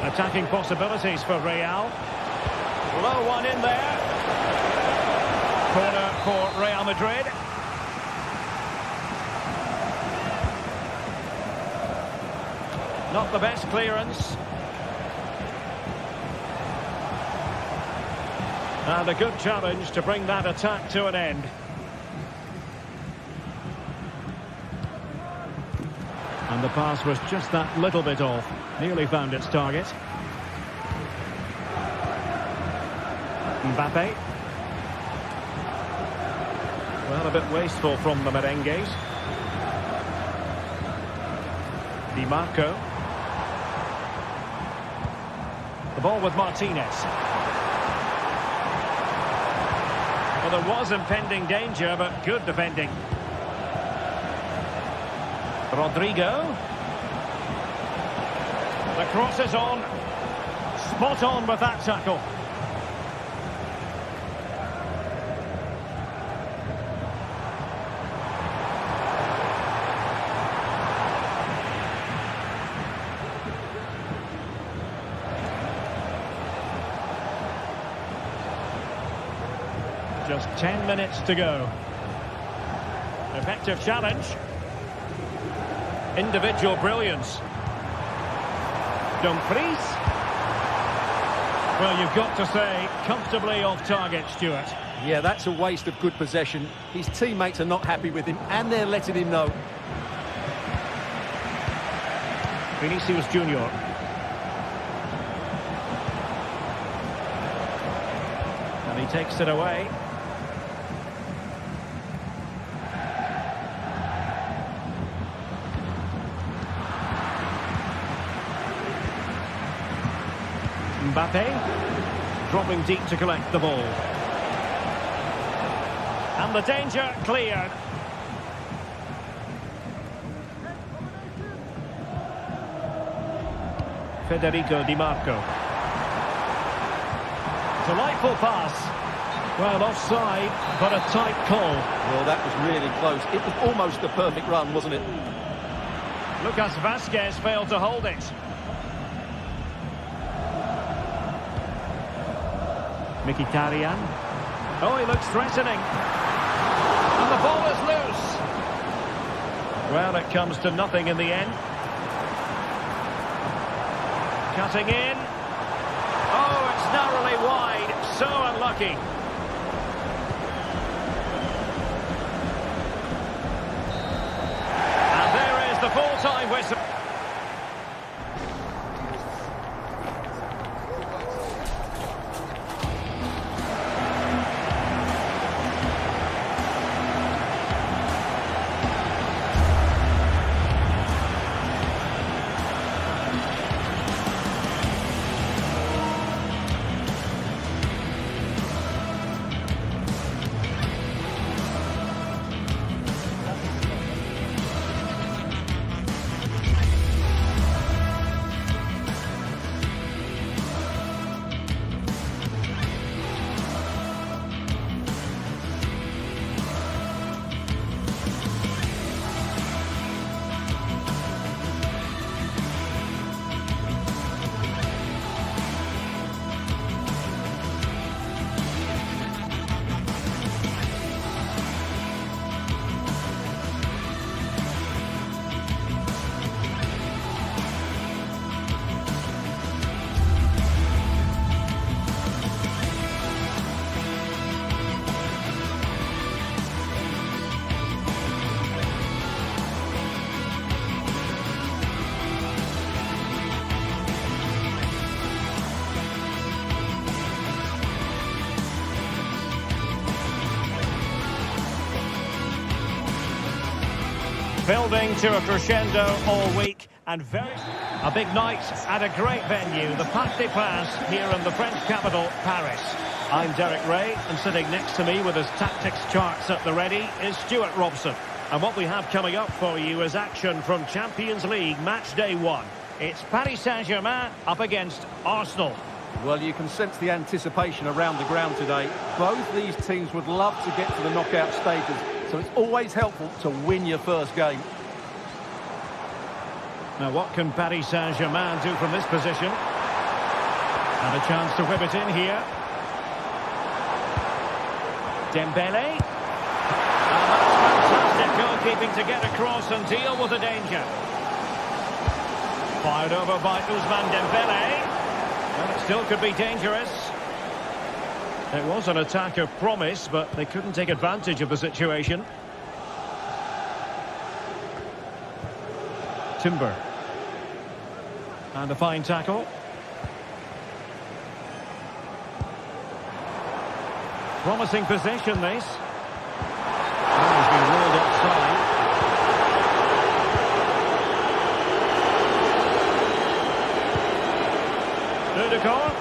Attacking possibilities for Real. Low one in there. Corner for Real Madrid. Not the best clearance. And a good challenge to bring that attack to an end. And the pass was just that little bit off. Nearly found its target. Mbappe. Well, a bit wasteful from the merengues. Di Marco. The ball with Martinez. Well, there was impending danger, but good defending. Rodrigo. The cross is on. Spot on with that tackle. Just 10 minutes to go. Effective challenge. Individual brilliance. Dumfries. Well, you've got to say, comfortably off target, Stuart. Yeah, that's a waste of good possession. His teammates are not happy with him, and they're letting him know. Vinicius Junior. And he takes it away. Mbappe, dropping deep to collect the ball. And the danger cleared. Federico Di Marco. Delightful pass. Well, offside, but a tight call. Well, that was really close. It was almost a perfect run, wasn't it? Lucas Vazquez failed to hold it. Mkhitaryan. Oh, he looks threatening. And the ball is loose. Well, it comes to nothing in the end. Cutting in. Oh, it's narrowly wide. So unlucky. And there is the full-time whistle. Building to a crescendo all week, and a big night at a great venue, the Parc des Princes, here in the French capital, Paris. I'm Derek Ray, and sitting next to me with his tactics charts at the ready is Stuart Robson. And what we have coming up for you is action from Champions League Match Day 1. It's Paris Saint-Germain up against Arsenal. Well, you can sense the anticipation around the ground today. Both these teams would love to get to the knockout stages, so it's always helpful to win your first game. Now, what can Paris Saint-Germain do from this position? And a chance to whip it in here. Dembele. And that's fantastic goalkeeping to get across and deal with the danger. Fired over by Ousmane Dembele. Well, it still could be dangerous. It was an attack of promise, but they couldn't take advantage of the situation. Timber. And a fine tackle. Promising possession, this. Oh, he's been ruled offside. Ødegaard.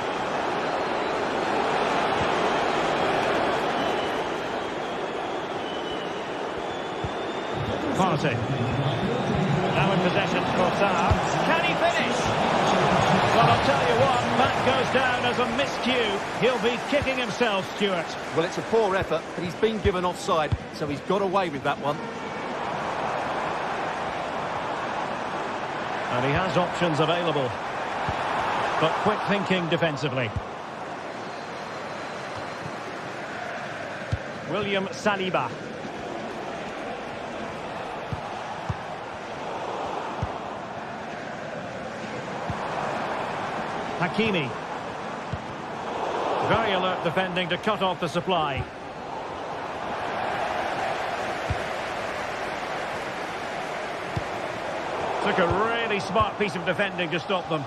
Partey. Now in possession, Courtois. Can he finish? Well, I'll tell you what, that goes down as a miscue. He'll be kicking himself, Stuart. Well, it's a poor effort, but he's been given offside, so he's got away with that one. And he has options available. But quick thinking defensively. William Saliba. Hakimi. Very alert defending to cut off the supply. Took a really smart piece of defending to stop them.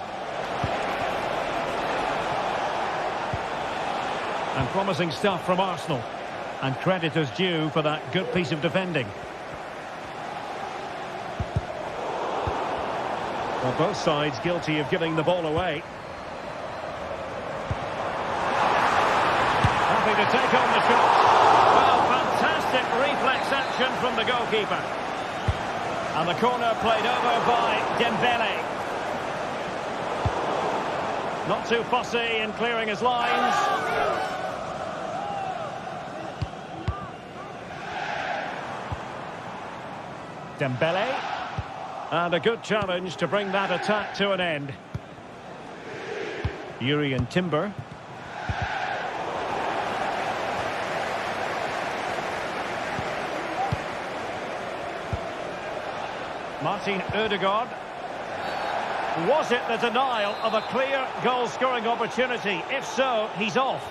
And promising stuff from Arsenal. And credit is due for that good piece of defending. Well, both sides guilty of giving the ball away. Happy to take on the shot. Well, fantastic reflex action from the goalkeeper. And the corner played over by Dembele. Not too fussy in clearing his lines. Dembele. And a good challenge to bring that attack to an end. Jurrien Timber. Martin Ødegaard. Was it the denial of a clear goal-scoring opportunity? If so, he's off.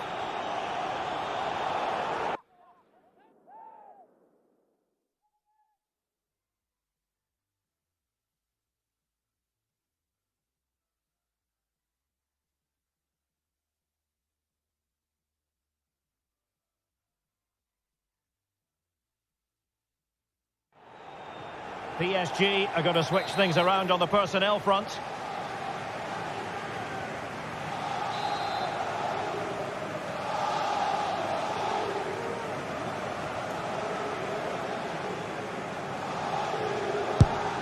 PSG are going to switch things around on the personnel front.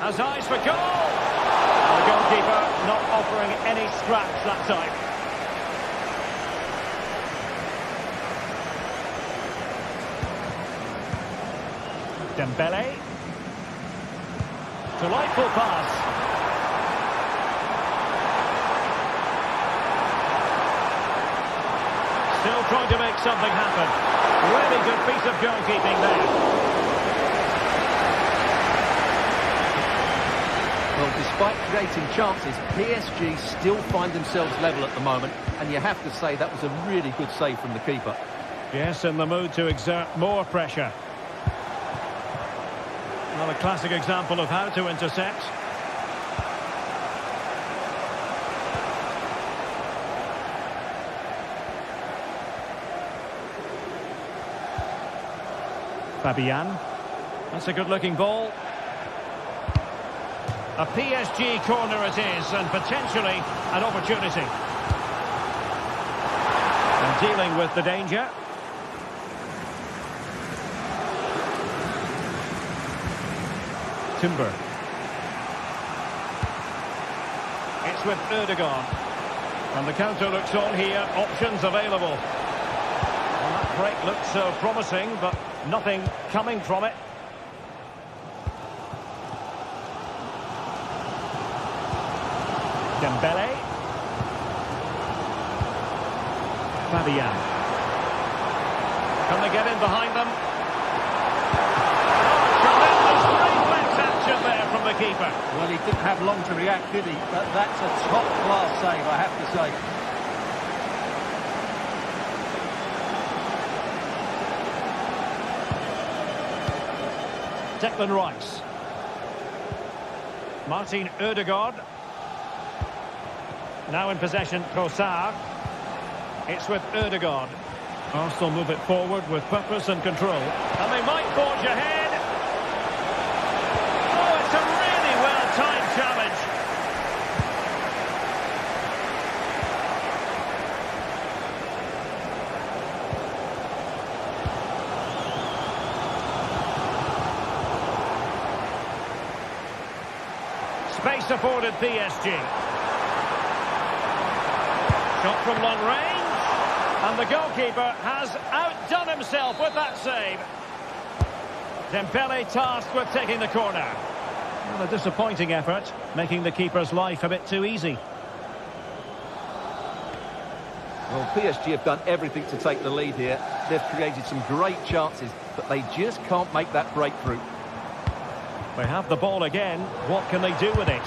Has eyes for goal! And the goalkeeper not offering any scraps that time. Dembele. Delightful pass. Still trying to make something happen. Really good piece of goalkeeping there. Well, despite creating chances, PSG still find themselves level at the moment, and you have to say that was a really good save from the keeper. Yes, in the mood to exert more pressure. Well, a classic example of how to intercept. Fabian. That's a good-looking ball. A PSG corner it is, and potentially an opportunity. And dealing with the danger. Timber. It's with Ødegaard. And the counter looks on here, options available. Well, that break looked so promising, but nothing coming from it. Dembele. Fabian. Can they get in behind them? Tremendous reflex action there from the keeper. Well, he didn't have long to react, did he? But that's a top-class save, I have to say. Declan Rice. Martin Ødegaard. Now in possession, Trossard. It's with Ødegaard. Arsenal move it forward with purpose and control. And they might forge ahead. Oh, it's a really well-timed challenge. Space afforded PSG. Shot from long range, and the goalkeeper has outdone himself with that save. Dembele tasked with taking the corner. Well, a disappointing effort, making the keeper's life a bit too easy. Well, PSG have done everything to take the lead here. They've created some great chances, but they just can't make that breakthrough. They have the ball again. What can they do with it?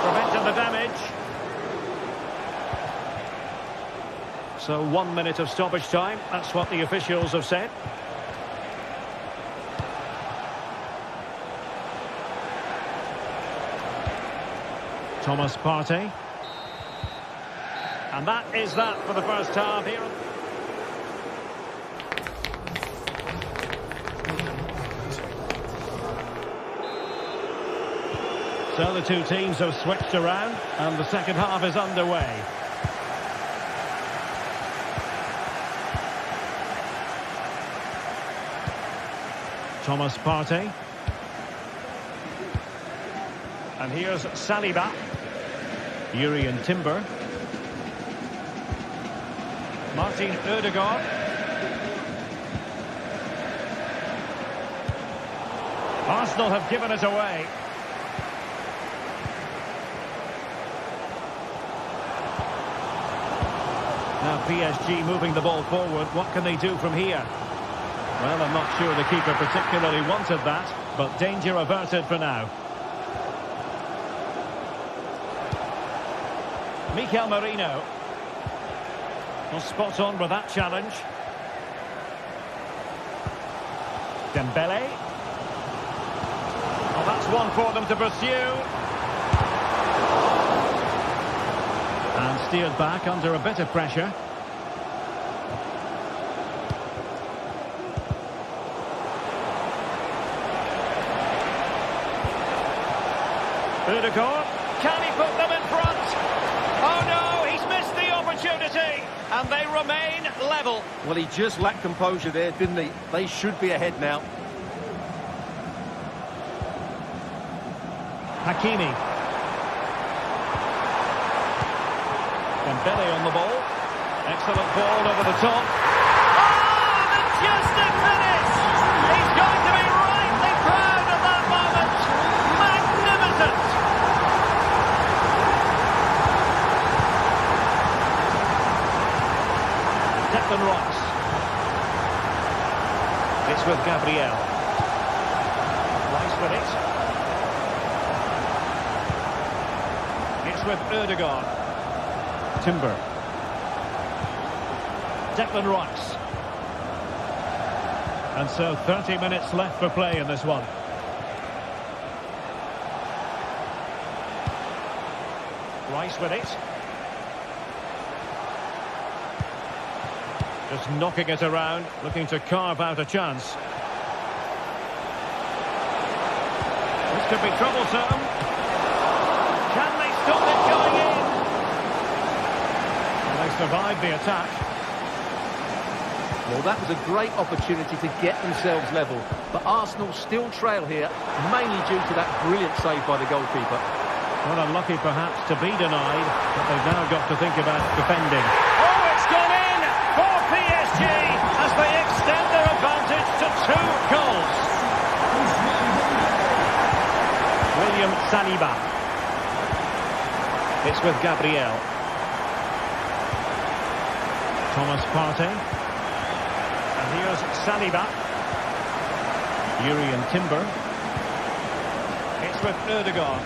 Preventing the damage. So 1 minute of stoppage time. That's what the officials have said. Thomas Partey. And that is that for the first half here. So the two teams have switched around and the second half is underway. Thomas Partey. And here's Saliba. Yuri and Timber. Martin Ødegaard. Arsenal have given it away. Now PSG moving the ball forward. What can they do from here? Well, I'm not sure the keeper particularly wanted that, but danger averted for now. Mikel Merino. Well, spot on with that challenge. Dembele. Well, that's one for them to pursue. And steered back under a bit of pressure. Ødegaard, can he put them in front? Oh no, he's missed the opportunity, and they remain level. Well, he just lacked composure there, didn't he? They should be ahead now. Hakimi. Dembele on the ball. Excellent ball over the top. Oh, the majestic finish! He's going to be rightly proud of that moment. Magnificent! Declan Rice. It's with Gabriel. Rice with it. It's with Ødegaard. Timber. Declan Rice. And so 30 minutes left for play in this one. Rice with it. Just knocking it around, looking to carve out a chance. This could be troublesome. stop it going in. Well, they survived the attack. Well, that was a great opportunity to get themselves level. But Arsenal still trail here, mainly due to that brilliant save by the goalkeeper. Well, unlucky perhaps to be denied, but they've now got to think about defending. Oh, it's gone in for PSG as they extend their advantage to 2 goals. William Saliba. It's with Gabriel. Thomas Partey. And here's Saliba. Yuri and Timber. It's with Ødegaard.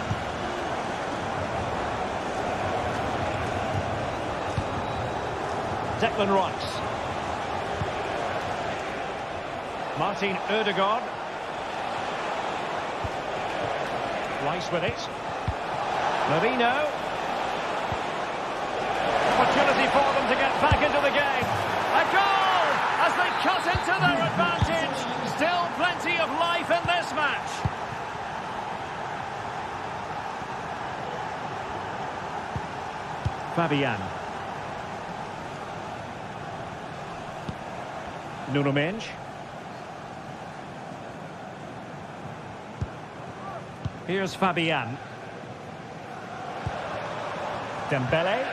Declan Rice. Martin Ødegaard. Rice with it. Marino. Opportunity for them to get back into the game. A goal as they cut into their advantage. Still plenty of life in this match. Fabian. Nuno Mendes. Here's Fabian. Dembele.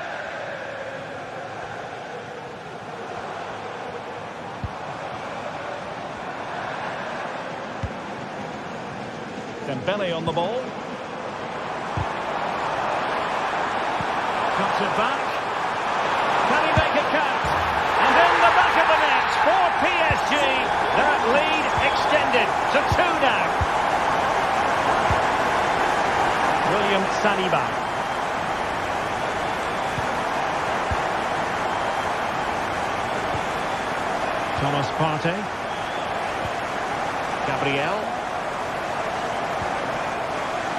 Dembele on the ball. Cuts it back. Can he make it count? And in the back of the net for PSG. That lead extended to 2 now. William Saliba. Thomas Partey. Gabriel.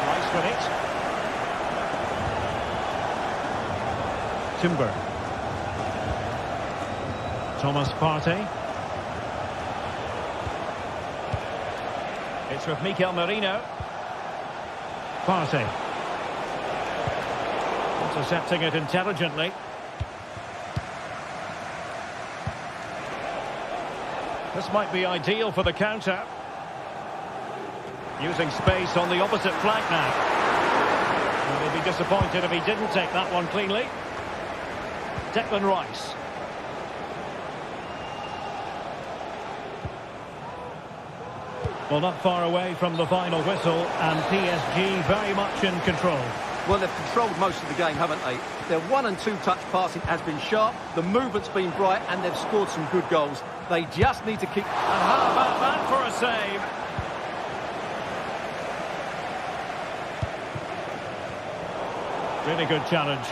Rice with it. Timber. Thomas Partey. It's with Mikel Merino. Partey. Intercepting it intelligently. This might be ideal for the counter. Using space on the opposite flank now. And he'll be disappointed if he didn't take that one cleanly. Declan Rice. Well, not far away from the final whistle, and PSG very much in control. Well, they've controlled most of the game, haven't they? Their 1- and 2-touch passing has been sharp, the movement's been bright, and they've scored some good goals. They just need to keep... And how about that for a save? Really good challenge.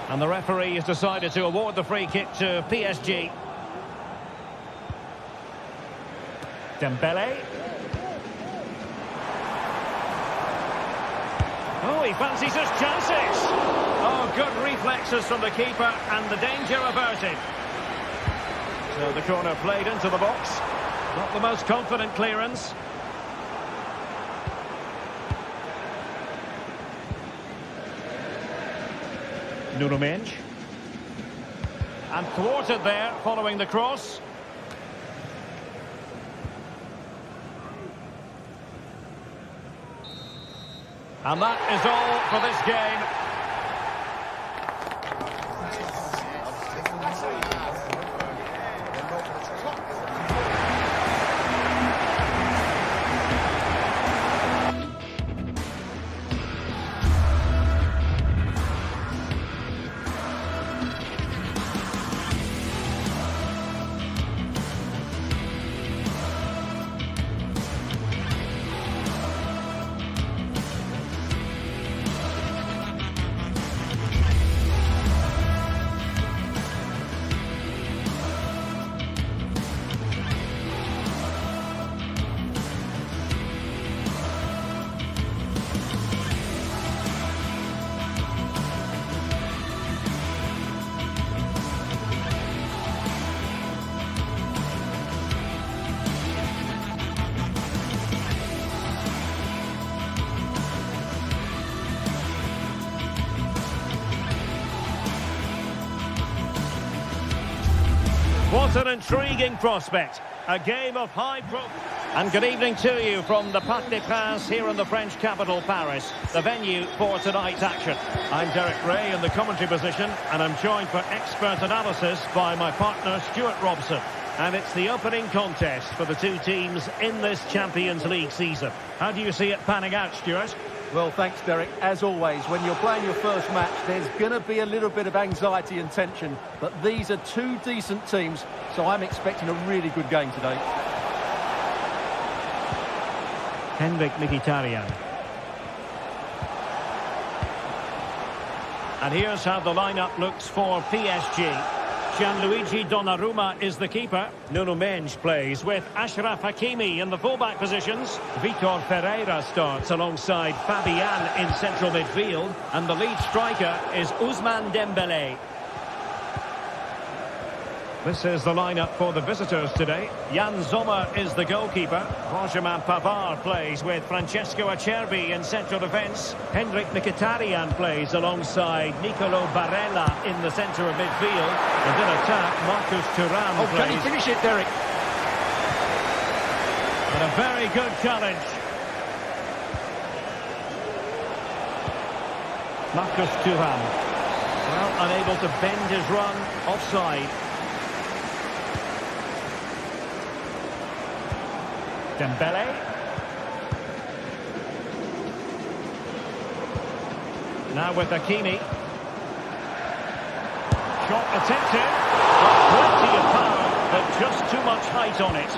And the referee has decided to award the free kick to PSG. Dembele. Oh, he fancies his chances. Oh, good reflexes from the keeper and the danger averted. So the corner played into the box. Not the most confident clearance. Nuno Mendes. And thwarted there following the cross. And that is all for this game. What an intriguing prospect. A game of high profile. And good evening to you from the Parc des Princes here in the French capital, Paris, the venue for tonight's action. I'm Derek Ray in the commentary position, and I'm joined for expert analysis by my partner, Stuart Robson. And it's the opening contest for the two teams in this Champions League season. How do you see it panning out, Stuart? Well, thanks, Derek. As always, when you're playing your first match, there's going to be a little bit of anxiety and tension. But these are two decent teams, so I'm expecting a really good game today. Henrik Mkhitaryan. And here's how the lineup looks for PSG. Gianluigi Donnarumma is the keeper. Nuno Mendes plays with Achraf Hakimi in the fullback positions. Vitor Pereira starts alongside Fabian in central midfield. And the lead striker is Ousmane Dembélé. This is the lineup for the visitors today. Jan Sommer is the goalkeeper. Benjamin Pavard plays with Francesco Acerbi in central defence. Henrik Mkhitaryan plays alongside Nicolo Barella in the centre of midfield. And in attack, Marcus Thuram plays. Can you finish it, Derek? And a very good challenge. Marcus Thuram. Well, unable to bend his run. Offside. Dembélé. Now with Hakimi. Shot attempted. Plenty of power, but just too much height on it.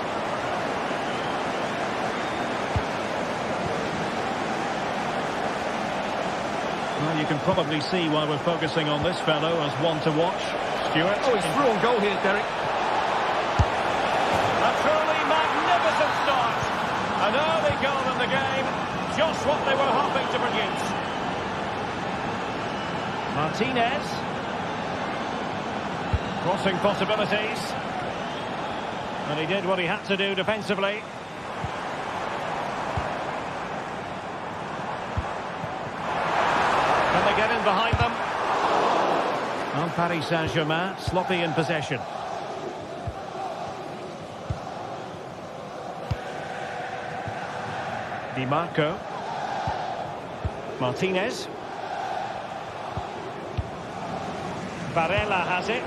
Well, you can probably see why we're focusing on this fellow as one to watch. Stuart. Oh, he's through on goal here, Derek. Start. An early goal in the game, just what they were hoping to produce. Martinez. Crossing possibilities. And he did what he had to do defensively. Can they get in behind them? On Paris Saint-Germain, sloppy in possession. Di Marco. Martinez. Barella has it.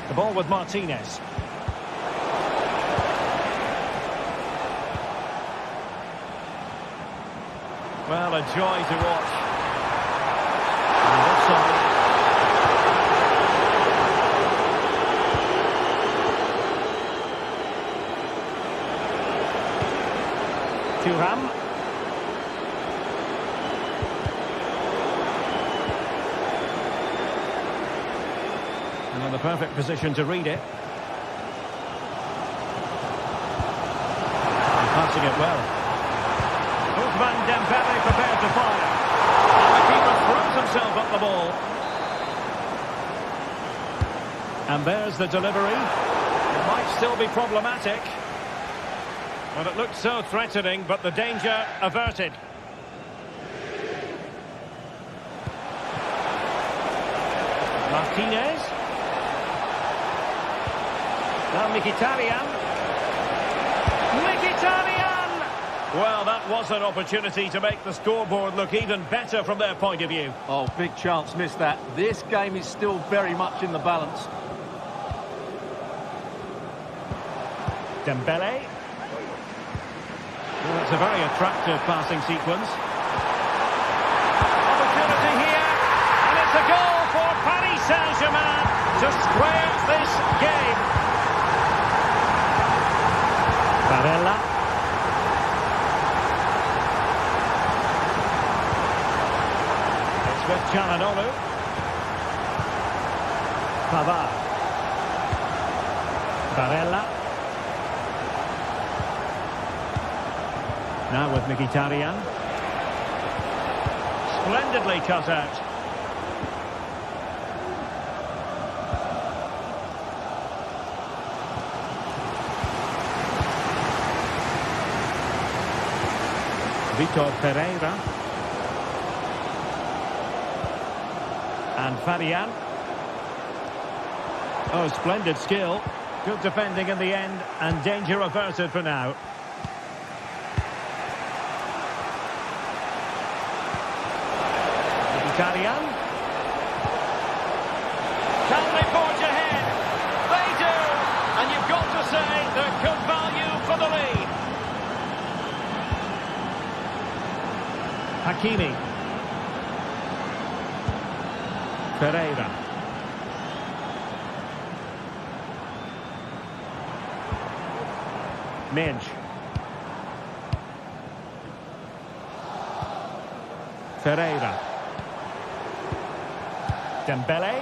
The ball with Martinez. Well, a joy to watch. And offside. Thuram. And in the perfect position to read it. And passing it well. Ousmane Dembélé prepared to fire. And the keeper throws himself at the ball. And there's the delivery. It might still be problematic. Well, it looked so threatening, but the danger averted. Martinez. Now Mkhitaryan. Mkhitaryan! Well, that was an opportunity to make the scoreboard look even better from their point of view. Oh, big chance, missed that. This game is still very much in the balance. Dembélé. Well, it's a very attractive passing sequence. Opportunity here, and it's a goal for Paris Saint-Germain to square this game. Barella. It's with Çalhanoğlu. Pavard. Barella. Now with Mkhitaryan. Splendidly cut out. Vitor Pereira. And Fabian. Oh, splendid skill. Good defending in the end, and danger averted for now. Italian. Can they forge ahead? They do! And you've got to say they're good value for the lead. Hakimi. Pereira. Minge. Ferreira. Dembele.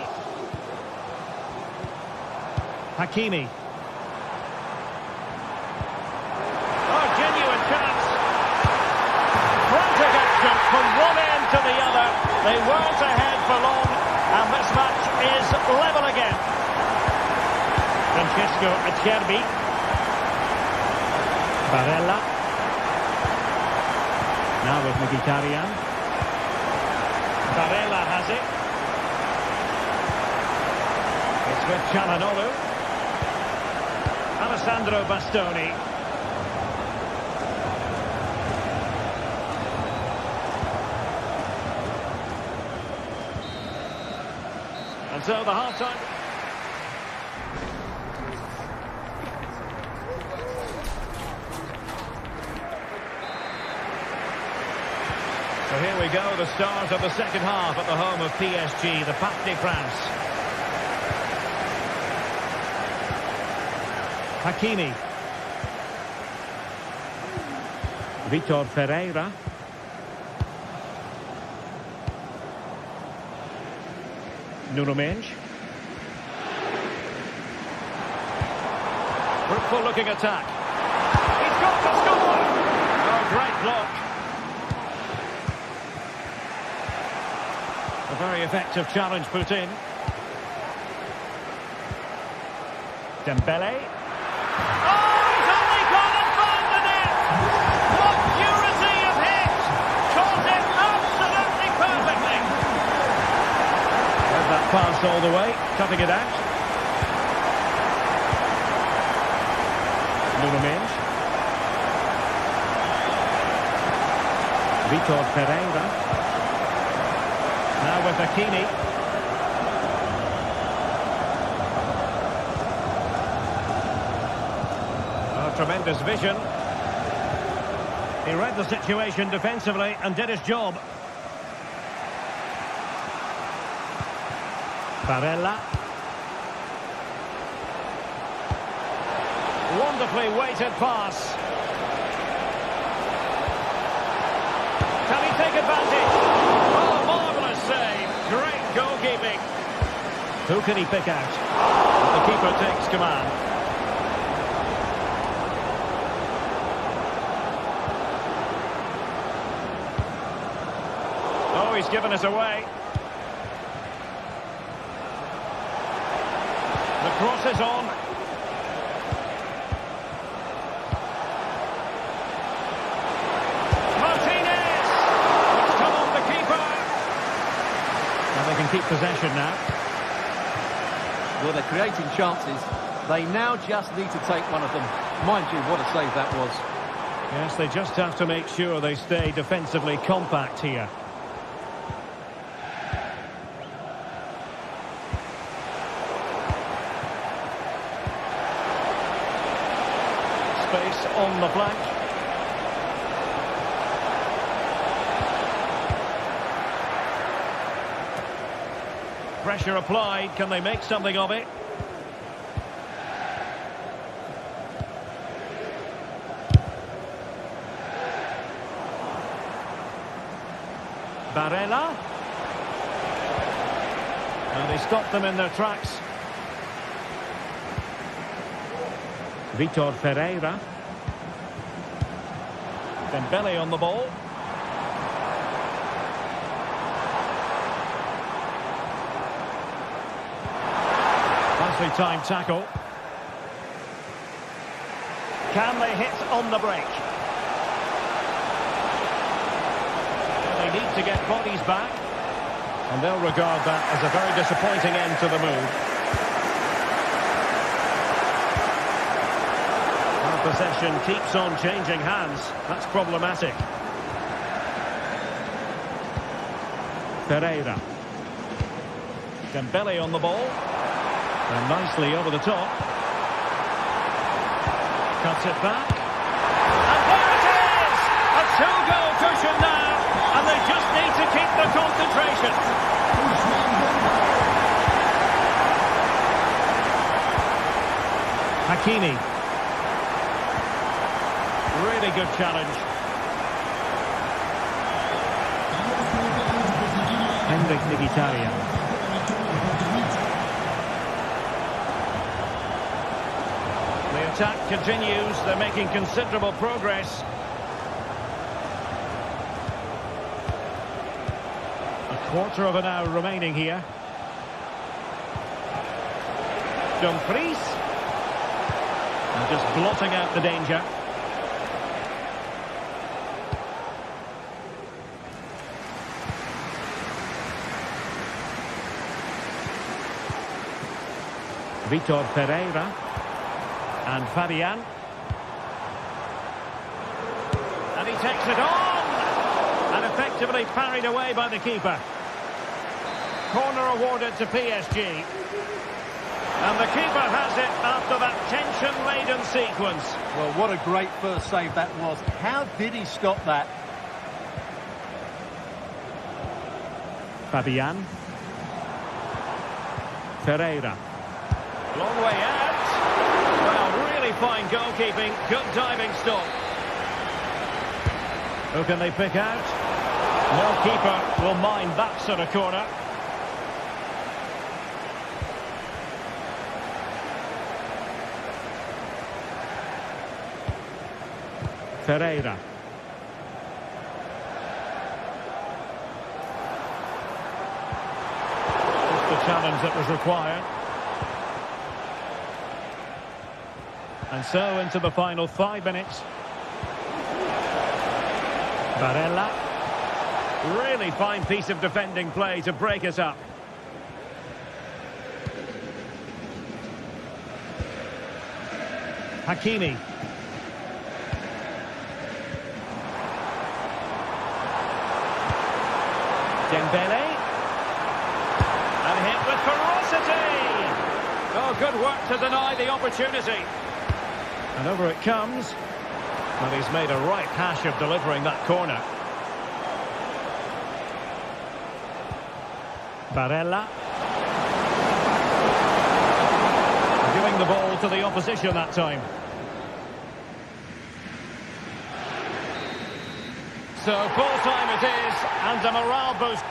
Hakimi. Oh, genuine chance. Frantic action from one end to the other. They weren't ahead for long, and this match is level again. Francesco Acerbi. Barella. Now with Mkhitaryan. Barella has it. It's with Çalhanoğlu. Alessandro Bastoni. And so the half-time... So here we go, the start of the second half at the home of PSG, the Parc des Princes. Hakimi. Vitor Pereira. Nuno Mendes. Fruitful looking attack. He's got to score! Oh, great block. A very effective challenge put in. Dembele. Oh, he's only gone and found the net! What purity of hit! Caught it absolutely perfectly! Read that pass all the way, cutting it out. Nuno Mendes. Vitor Pereira. Now with Hakimi. Oh, tremendous vision. He read the situation defensively and did his job. Barella. Wonderfully weighted pass. Can he take advantage? Oh, marvellous save. Great goalkeeping. Who can he pick out? The keeper takes command. Oh, he's given us away. The cross is on. Keep possession now. Well, they're creating chances. They now just need to take one of them. Mind you, what a save that was. Yes, they just have to make sure they stay defensively compact here. Space on the flank. Pressure applied. Can they make something of it? Barella. And they stopped them in their tracks. Vitor Pereira. Dembele on the ball. Nicely timed tackle. Can they hit on the break? They need to get bodies back. And they'll regard that as a very disappointing end to the move. Our possession keeps on changing hands. That's problematic. Pereira. Dembele on the ball. And nicely over the top. Cuts it back. And there it is! A two-goal cushion now. And they just need to keep the concentration. Hakimi. Really good challenge. Henrik Mkhitaryan. The attack continues. They're making considerable progress. A quarter of an hour remaining here. Dumfries. And just blotting out the danger. Vitor Pereira. And Fabian. And he takes it on! And effectively parried away by the keeper. Corner awarded to PSG. And the keeper has it after that tension-laden sequence. Well, what a great first save that was. How did he stop that? Fabian. Pereira. Long way out. Well, really fine goalkeeping. Good diving stop. Who can they pick out? No keeper will mind that sort of corner. Pereira. Just the challenge that was required. And so into the final 5 minutes. Barella. Really fine piece of defending play to break us up. Hakimi. Dembele. And hit with ferocity. Oh, good work to deny the opportunity. And over it comes. And he's made a right hash of delivering that corner. Barella. Giving the ball to the opposition that time. So full time it is, and a morale boost.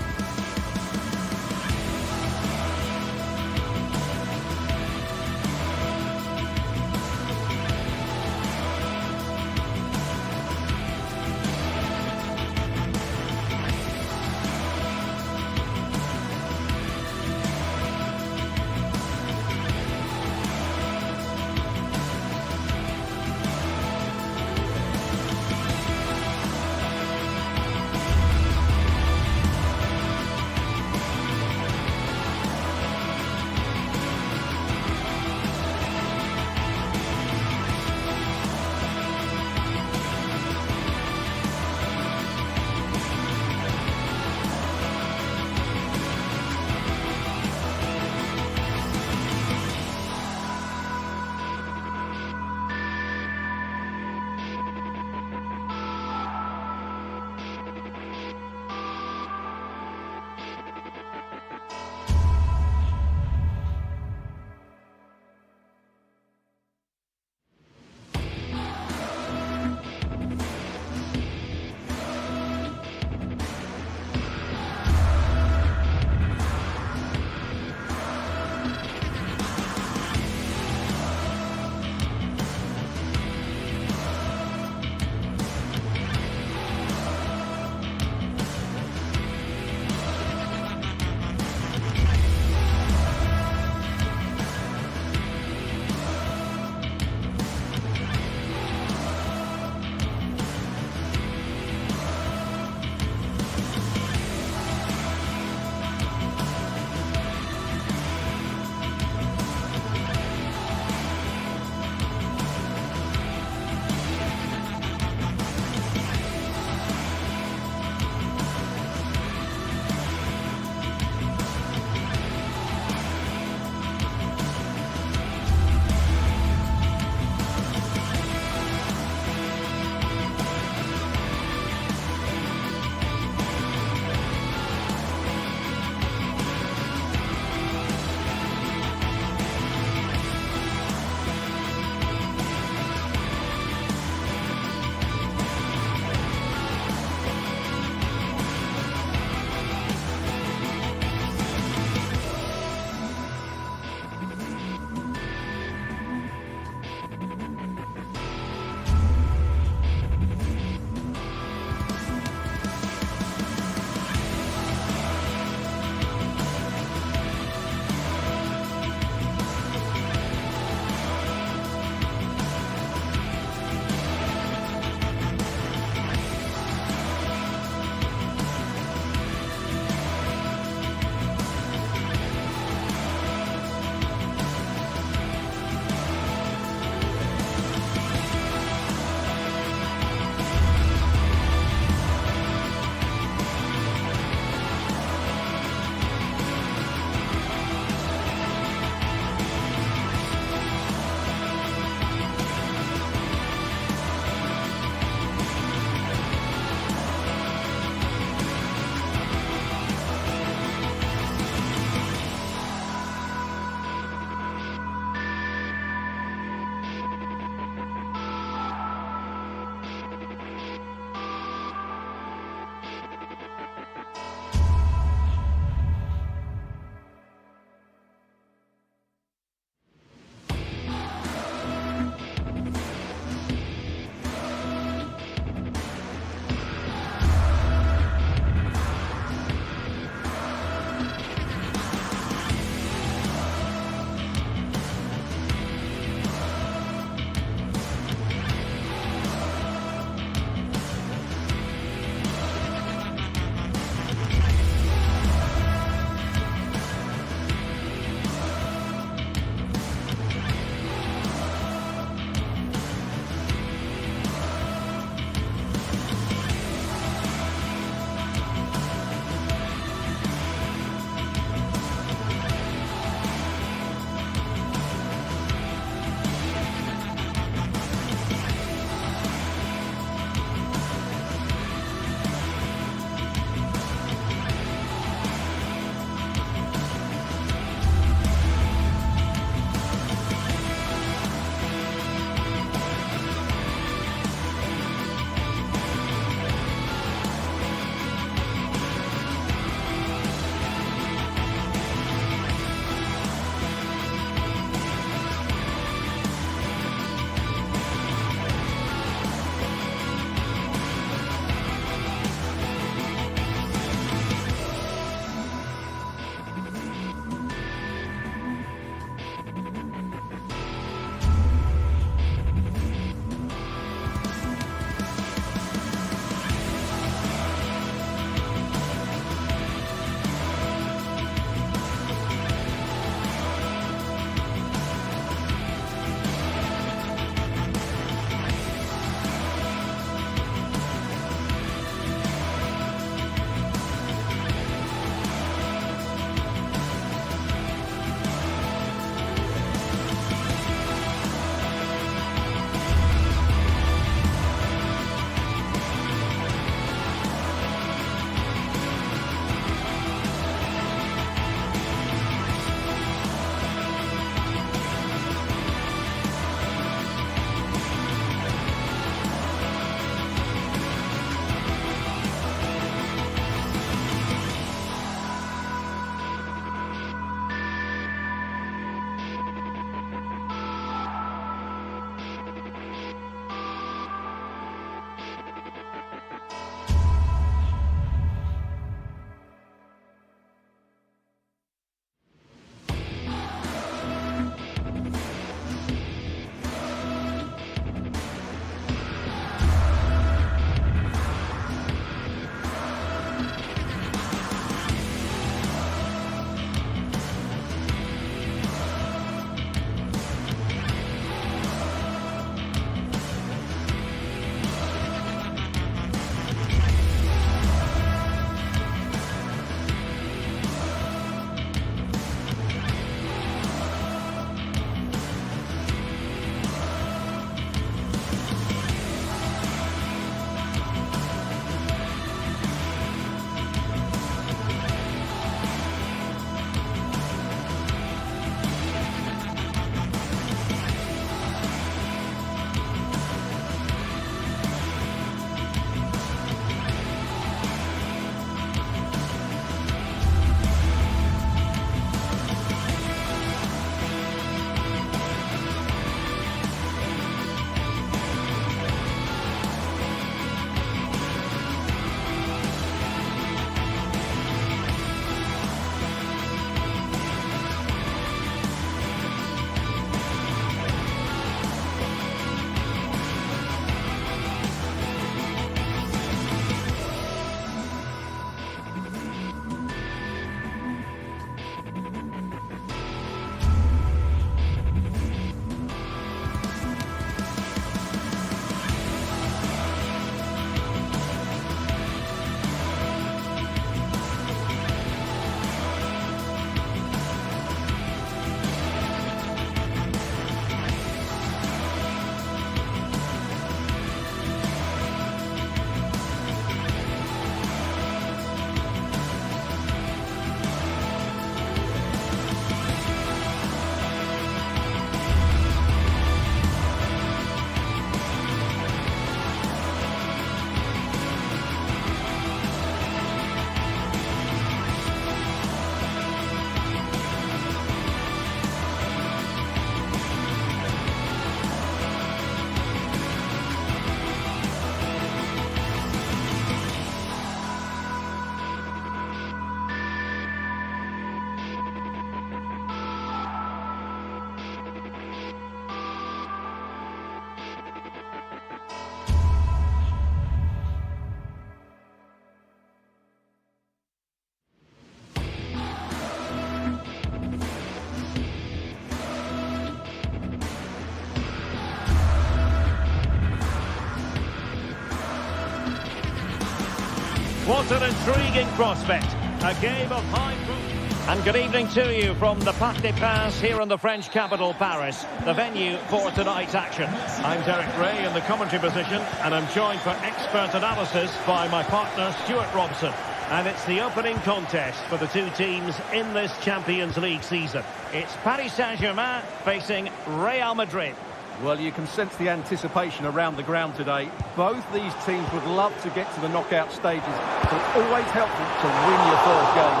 what an intriguing prospect. A game of high proof. And good evening to you from the Parc des Princes here in the French capital, Paris, the venue for tonight's action. I'm Derek Ray in the commentary position, and I'm joined for expert analysis by my partner, Stuart Robson. And it's the opening contest for the two teams in this Champions League season. It's Paris Saint-Germain facing Real Madrid. Well, you can sense the anticipation around the ground today. Both these teams would love to get to the knockout stages, so it's always helpful to win your first game.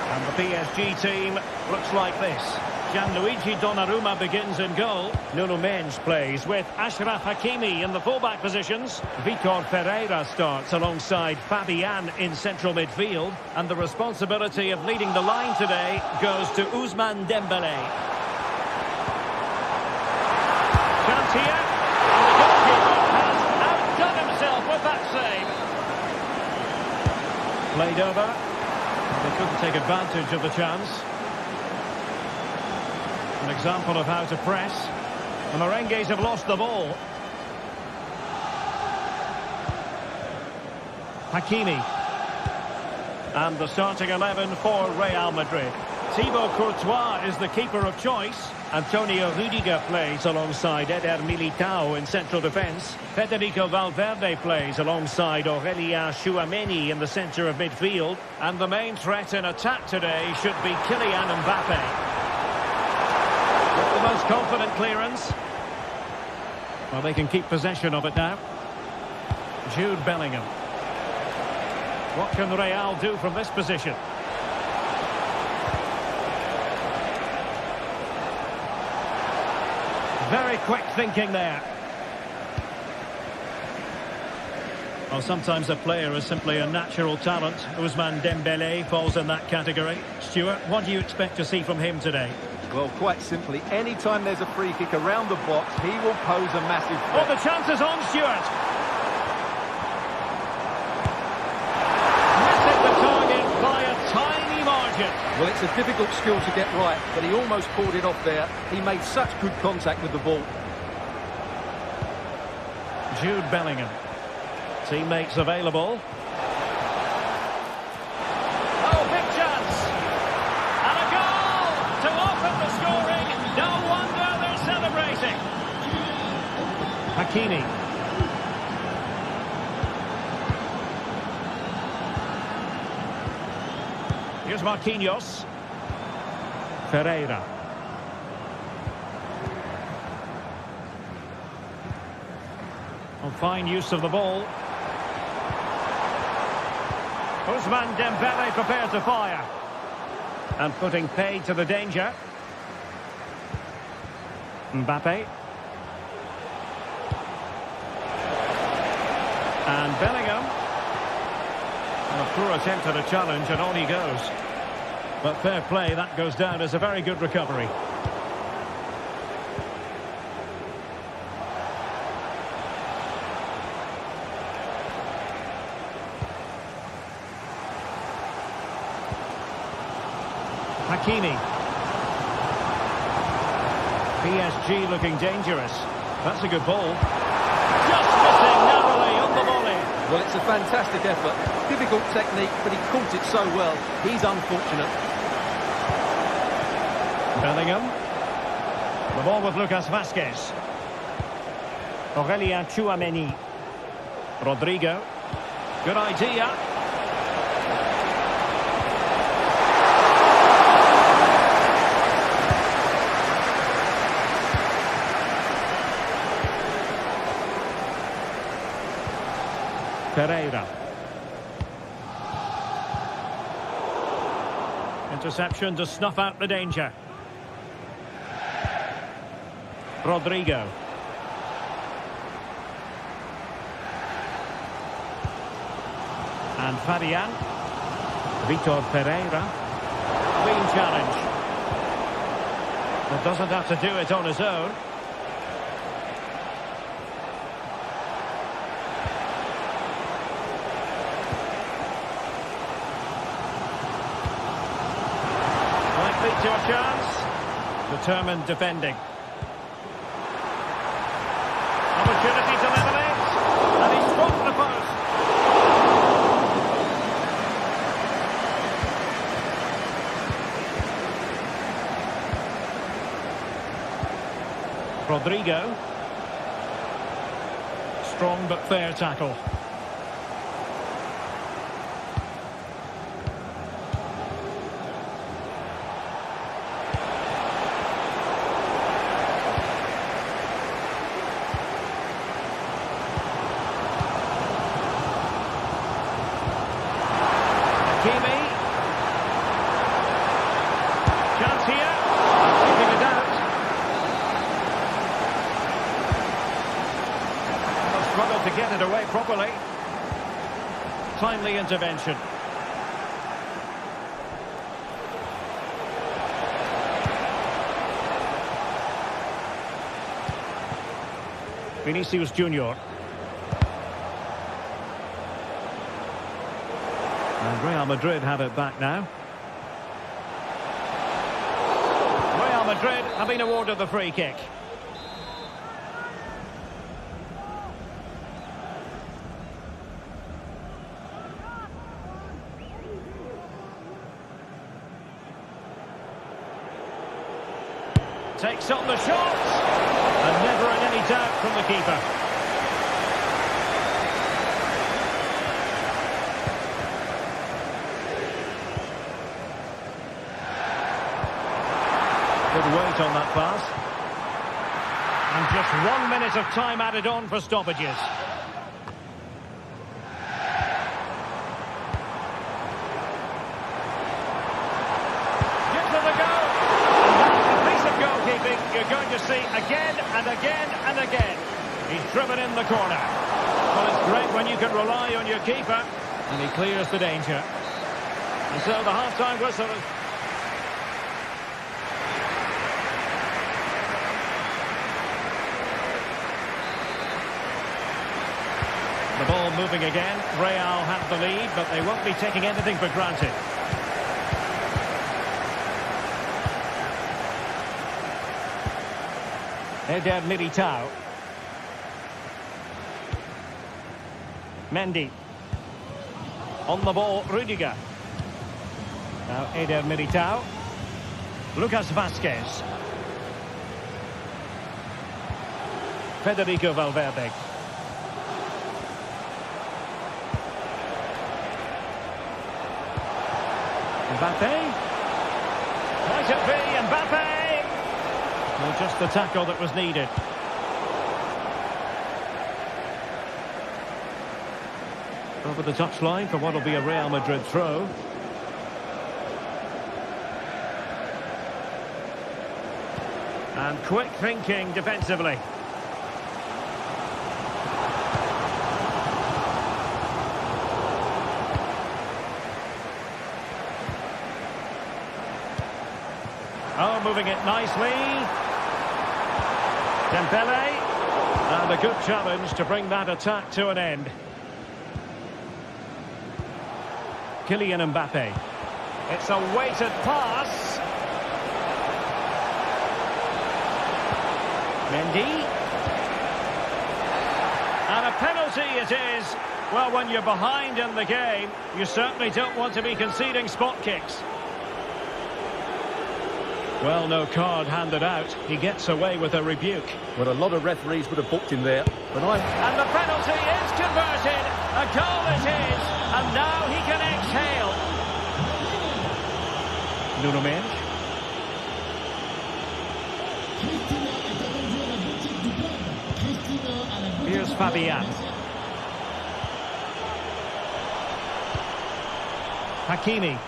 And the PSG team looks like this. Gianluigi Donnarumma begins in goal. Nuno Mendes plays with Achraf Hakimi in the fullback positions. Vitor Pereira starts alongside Fabian in central midfield. And the responsibility of leading the line today goes to Ousmane Dembélé. Chance here. And the goalkeeper has outdone himself with that save. Played over. They couldn't take advantage of the chance. An example of how to press. The Merengues have lost the ball. Hakimi. And the starting 11 for Real Madrid. Thibaut Courtois is the keeper of choice. Antonio Rudiger plays alongside Eder Militao in central defence. Federico Valverde plays alongside Aurélien Tchouameni in the centre of midfield. And the main threat in attack today should be Kylian Mbappe. With the most confident clearance. Well, they can keep possession of it now. Jude Bellingham. What can Real do from this position? Very quick thinking there. Well, sometimes a player is simply a natural talent. Ousmane Dembélé falls in that category. Stuart, what do you expect to see from him today? Well, quite simply, any time there's a free kick around the box, he will pose a massive threat. Oh, the chance is on, Stuart. Missing the target by a tiny margin. Well, it's a difficult skill to get right, but he almost pulled it off there. He made such good contact with the ball. Jude Bellingham. Teammates available. Oh, big chance. And a goal to open the scoring. No wonder they're celebrating. Hakimi. Here's Marquinhos. Pereira. On fine use of the ball. Ousmane Dembélé prepared to fire. And putting paid to the danger. Mbappe. And Bellingham. And a poor attempt at a challenge, and on he goes. But fair play, that goes down as a very good recovery. Hakimi. PSG looking dangerous. That's a good ball. Just missing narrowly on the volley. Well, it's a fantastic effort. Difficult technique, but he caught it so well. He's unfortunate. Bellingham. The ball with Lucas Vazquez. Aurélien Tchouameni. Rodrigo. Good idea. Pereira. Interception to snuff out the danger. Rodrigo. And Fabian. Vitor Pereira. Clean challenge. But doesn't have to do it on his own. To a chance. Determined defending. Opportunity to level it. And he's dropped the Rodrigo. Strong but fair tackle. Chance here. Keeping it out. Struggled to get it away properly. Timely intervention. Vinicius Junior. And Real Madrid have it back now. Real Madrid have been awarded the free kick. Takes on the shot. And never in any doubt from the keeper. Good weight on that pass. And just 1 minute of time added on for stoppages. Gives it a go. And that's a piece of goalkeeping you're going to see again and again and again. He's driven in the corner. Well, it's great when you can rely on your keeper. And he clears the danger. And so the half-time whistle is... The ball moving again. Real have the lead, but they won't be taking anything for granted. Eder Militao. Mendy. On the ball, Rudiger. Now Eder Militao. Lucas Vazquez. Federico Valverde. Mbappe. Might it be Mbappe? Well, just the tackle that was needed. Over the touchline for what will be a Real Madrid throw. And quick thinking defensively. Oh, moving it nicely. Dembele. And a good challenge to bring that attack to an end. Kylian Mbappe. It's a weighted pass. Mendy. And a penalty it is. Well, when you're behind in the game, you certainly don't want to be conceding spot kicks. Well, no card handed out. He gets away with a rebuke. Well, a lot of referees would have booked him there. But And the penalty is converted. A goal it is. And now he can exhale. Nuno Mendes. Here's Fabian. Hakimi.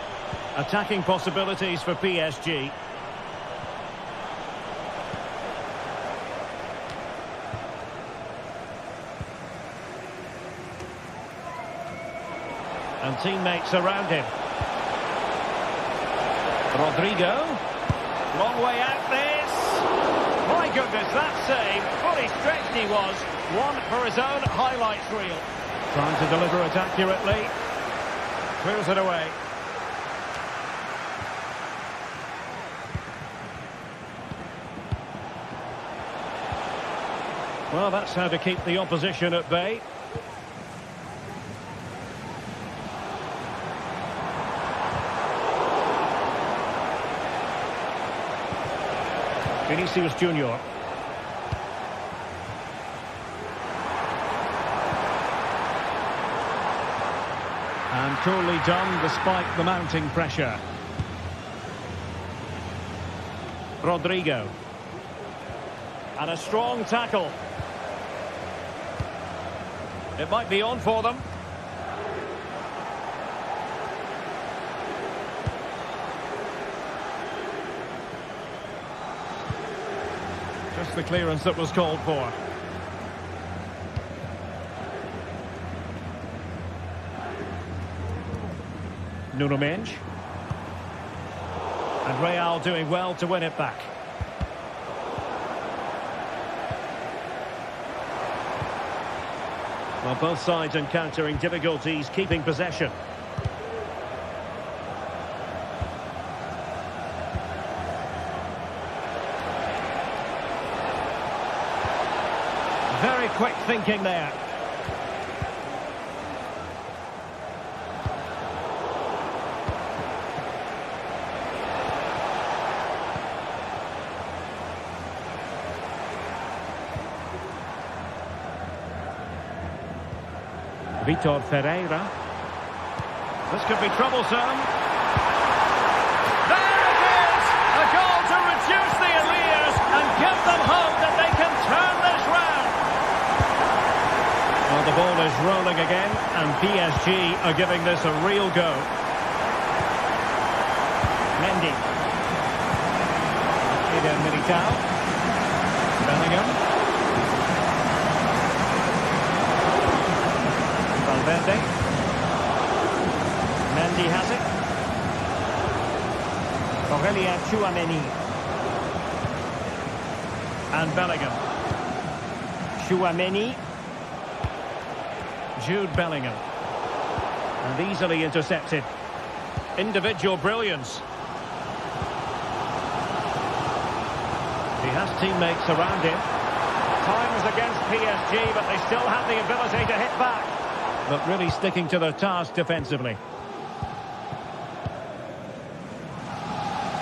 Attacking possibilities for PSG. And teammates around him. Rodrigo. Long way out this. My goodness, that save. Fully stretched he was. One for his own highlights reel. Trying to deliver it accurately. Clears it away. Well, that's how to keep the opposition at bay. Vinicius Junior. And coolly done despite the mounting pressure. Rodrigo. And a strong tackle. It might be on for them. Just the clearance that was called for. Nuno Mendes. And Real doing well to win it back. Well, both sides encountering difficulties keeping possession. Very quick thinking there. Vitor Ferreira. This could be troublesome. There it is! A goal to reduce the arrears and give them hope that they can turn this round. Well, the ball is rolling again, and PSG are giving this a real go. Mendy. Eden Militao. Bellingham. Valverde. Mendy has it. Aurelien Tchouaméni. And Bellingham. Tchouaméni. Jude Bellingham. And easily intercepted. Individual brilliance. He has teammates around him. Times against PSG, but they still have the ability to hit back. But really sticking to their task defensively.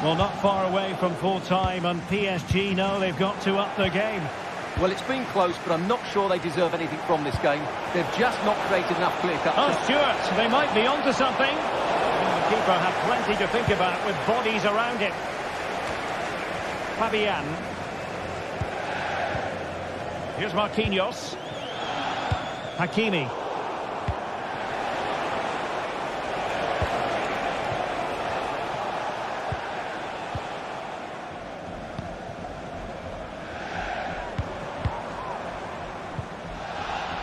Well, not far away from full time, and PSG know they've got to up their game. Well, it's been close, but I'm not sure they deserve anything from this game. They've just not created enough clear-cut. Oh, Stuart, they might be onto something. And the keeper had plenty to think about with bodies around him. Fabian. Here's Marquinhos. Hakimi.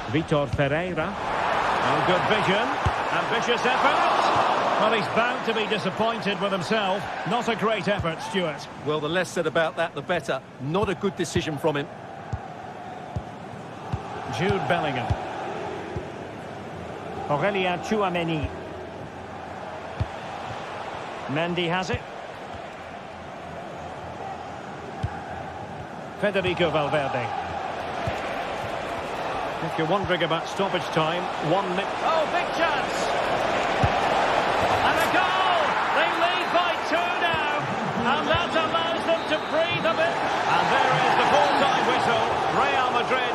Vitor Ferreira. Oh, good vision. Ambitious effort. Well, he's bound to be disappointed with himself. Not a great effort, Stuart. Well, the less said about that, the better. Not a good decision from him. Jude Bellingham. Aurelien Tchouaméni. Mendy has it. Federico Valverde. If you're wondering about stoppage time, 1 minute. Oh, big chance! And a goal! They lead by 2 now, and that allows them to breathe a bit. And there is the full-time whistle. Real Madrid.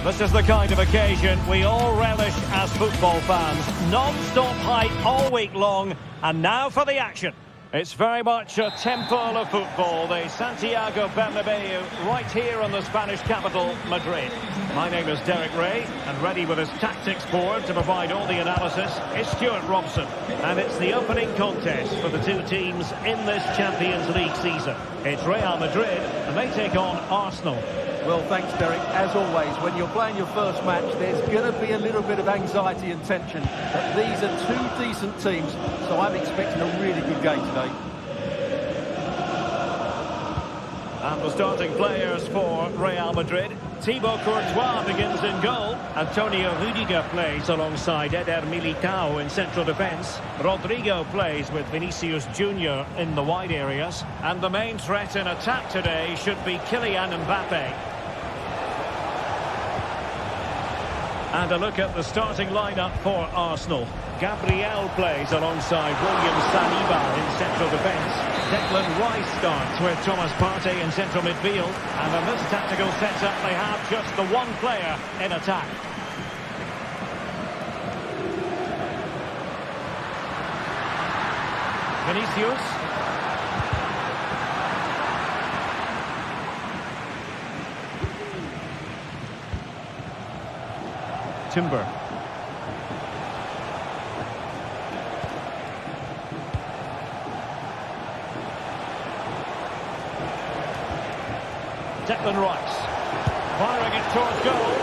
This is the kind of occasion we all relish as football fans. Non-stop hype all week long, and now for the action. It's very much a temple of football, the Santiago Bernabeu, right here in the Spanish capital, Madrid. My name is Derek Ray, and ready with his tactics board to provide all the analysis is Stuart Robson. And it's the opening contest for the two teams in this Champions League season. It's Real Madrid, and they take on Arsenal. Well, thanks, Derek. As always, when you're playing your first match, there's going to be a little bit of anxiety and tension. But these are two decent teams, so I'm expecting a really good game today. And the starting players for Real Madrid. Thibaut Courtois begins in goal. Antonio Rudiger plays alongside Eder Militao in central defence. Rodrigo plays with Vinicius Junior in the wide areas. And the main threat in attack today should be Kylian Mbappe. And a look at the starting lineup for Arsenal. Gabriel plays alongside William Saliba in central defence. Declan Rice starts with Thomas Partey in central midfield. And in this tactical setup, they have just the one player in attack. Vinicius. Timber. Declan Rice. Firing it towards goal.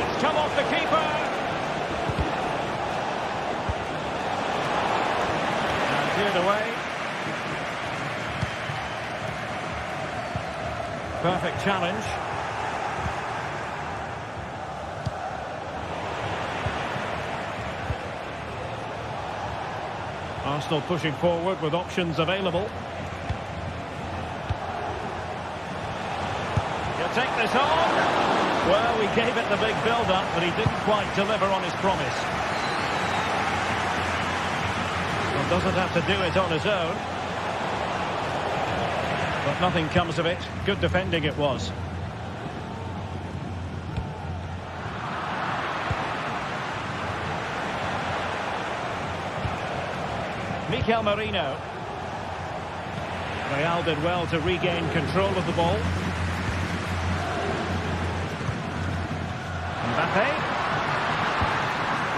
It's come off the keeper. And cleared away. Perfect challenge. Arsenal pushing forward with options available. He'll take this on. Well, he gave it the big build-up, but he didn't quite deliver on his promise. Well, doesn't have to do it on his own. But nothing comes of it. Good defending it was. Mikel Merino. Real did well to regain control of the ball. Mbappe.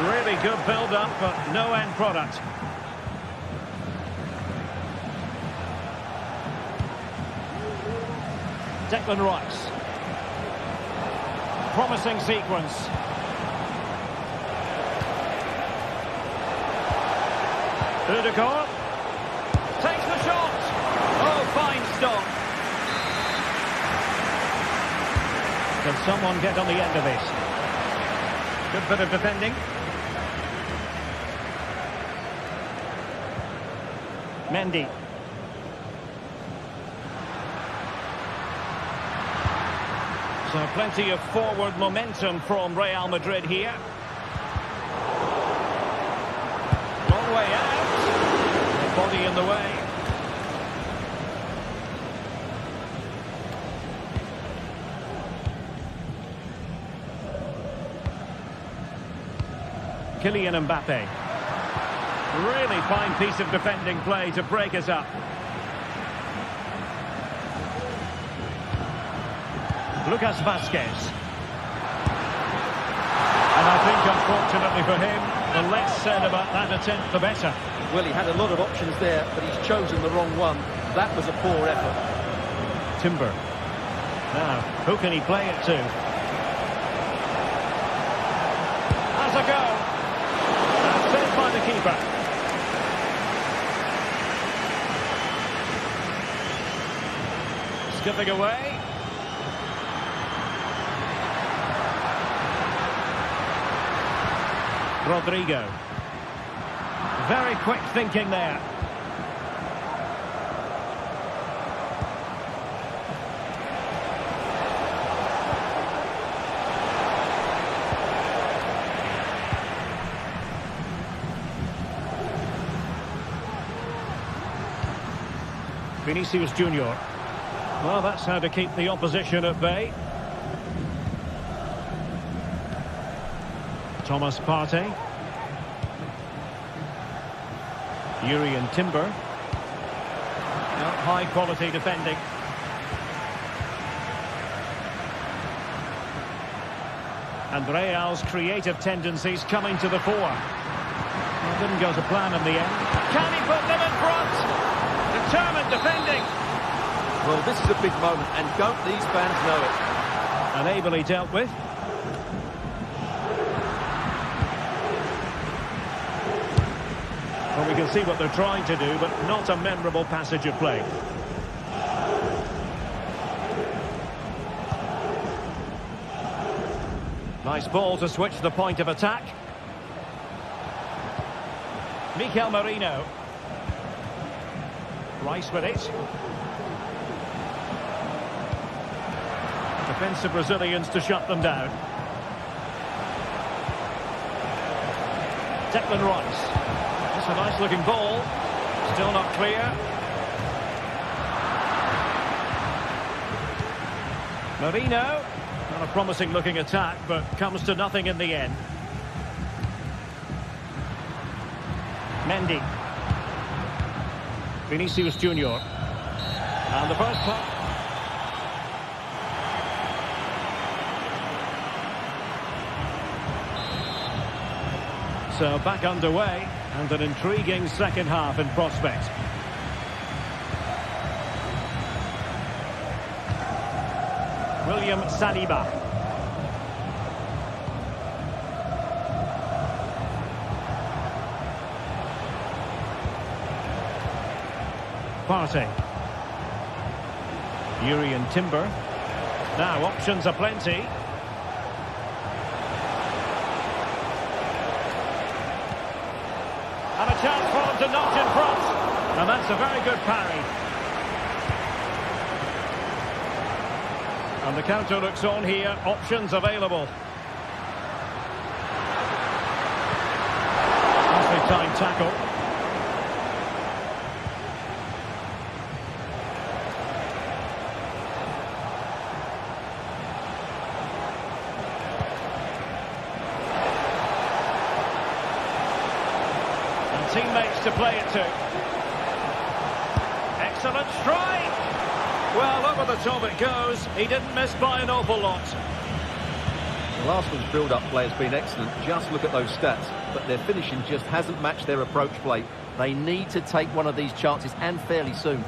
Really good build-up, but no end product. Declan Rice. Promising sequence. Rudiger takes the shot. Oh, fine stop. Can someone get on the end of this? Good bit of defending. Mendy. So plenty of forward momentum from Real Madrid here. Long way out. Body in the way. Kylian Mbappe. Really fine piece of defending play to break us up. Lucas Vazquez. And I think, unfortunately for him, the less said about that attempt, the better. Well, he had a lot of options there, but he's chosen the wrong one. That was a poor effort. Timber. Now, who can he play it to? Has a go. And saved by the keeper. Skipping away. Rodrigo. Very quick thinking there. Vinicius Junior. Well, that's how to keep the opposition at bay. Thomas Partey. Yuri and Timber. high-quality defending. And Real's creative tendencies coming to the fore. It didn't go to plan in the end. Can he put them in front? Determined defending. Well, this is a big moment, and don't these fans know it? And ably dealt with. Well, we can see what they're trying to do, but not a memorable passage of play. Nice ball to switch the point of attack. Mikel Merino. Rice with it. Defensive Brazilians to shut them down. Declan Rice. That's a nice looking ball. Still not clear. Merino. Not a promising looking attack, but comes to nothing in the end. Mendy. Vinicius Junior. And the first part. So back underway, and an intriguing second half in prospect. William Saliba. Partey. Urian Timber. Now options are plenty. And a chance for them to notch in front. And that's a very good parry. And the counter looks on here. Options available. Nicely timed tackle. Teammates to play it to. Excellent strike. Well, over the top it goes. He didn't miss by an awful lot. Well, Arsenal's build-up play has been excellent. Just look at those stats. But their finishing just hasn't matched their approach play. They need to take one of these chances, and fairly soon.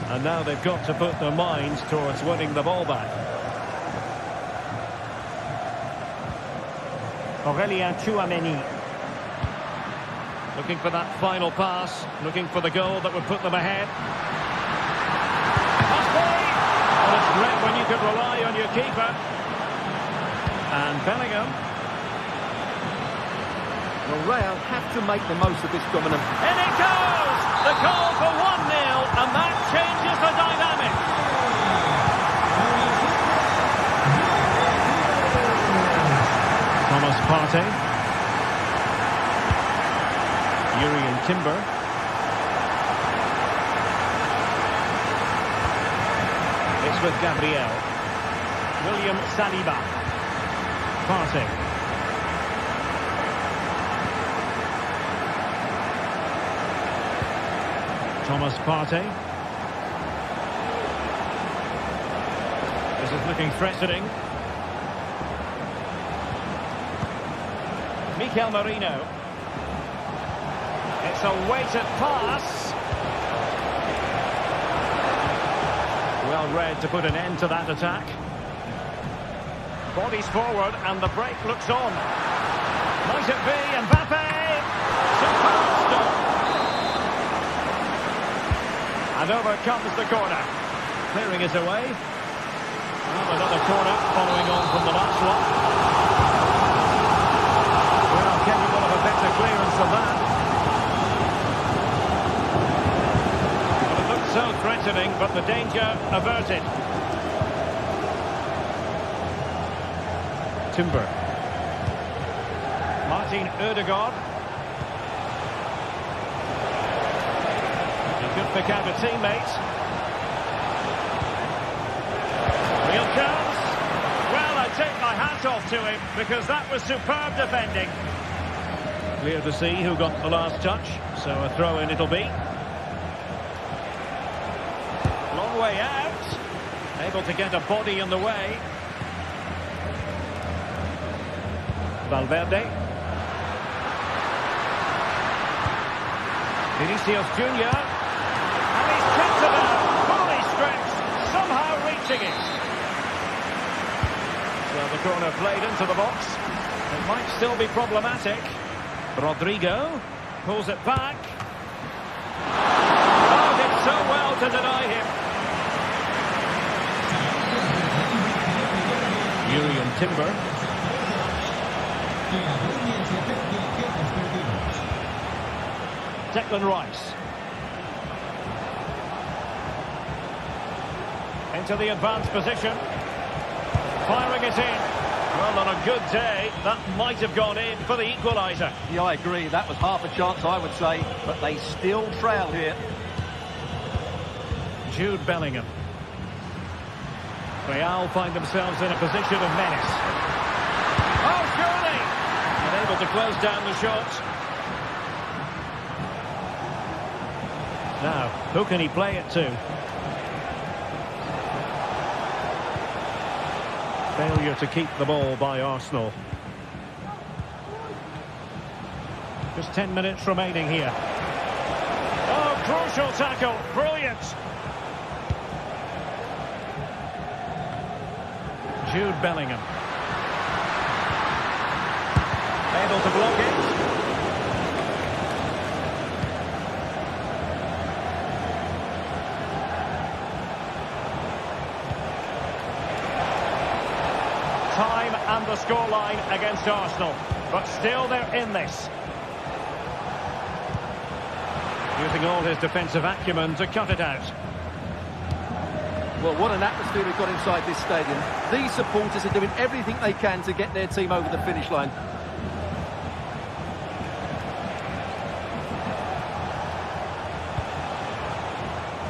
And now they've got to put their minds towards winning the ball back. Aurelien Tchouameni. Looking for that final pass, looking for the goal that would put them ahead. Must be! Well, it's great when you can rely on your keeper. And Bellingham. Well, Real have to make the most of this dominant. In it goes! The goal for 1-0, and that changes the dynamic. Thomas Partey. Urian Timber. It's with Gabriel. William Saliba. Partey. Thomas Partey. This is looking threatening. Mikel Merino. It's a weighted pass. Well read to put an end to that attack. Bodies forward and the break looks on. Might it be Mbappe? Superb stop. And over comes the corner. Clearing it away. Well, another corner following on from the last one. Well, capable of a better clearance than that. So threatening, but the danger averted. Timber. Martin Ødegaard. He could pick out a teammate. Real chance. Well, I take my hat off to him because that was superb defending. Clear to see who got the last touch, so a throw in it'll be. long way out. Able to get a body in the way. Valverde. Vinicius Junior. And he's kept it out. Fully stretched. Somehow reaching it. So the corner played into the box. It might still be problematic. Rodrigo pulls it back. Oh, did so well to deny him. Urian Timber. Declan Rice. Into the advanced position. Firing it in. Well, on a good day, that might have gone in for the equaliser. Yeah, I agree. That was half a chance, I would say. But they still trail here. Jude Bellingham. Real find themselves in a position of menace. Oh, surely! Unable to close down the shot. Now, who can he play it to? Failure to keep the ball by Arsenal. Just 10 minutes remaining here. Oh, crucial tackle. Brilliant. Jude Bellingham. Able to block it. Time and the scoreline against Arsenal, but still they're in this. Using all his defensive acumen to cut it out. Well, what an atmosphere we've got inside this stadium. These supporters are doing everything they can to get their team over the finish line.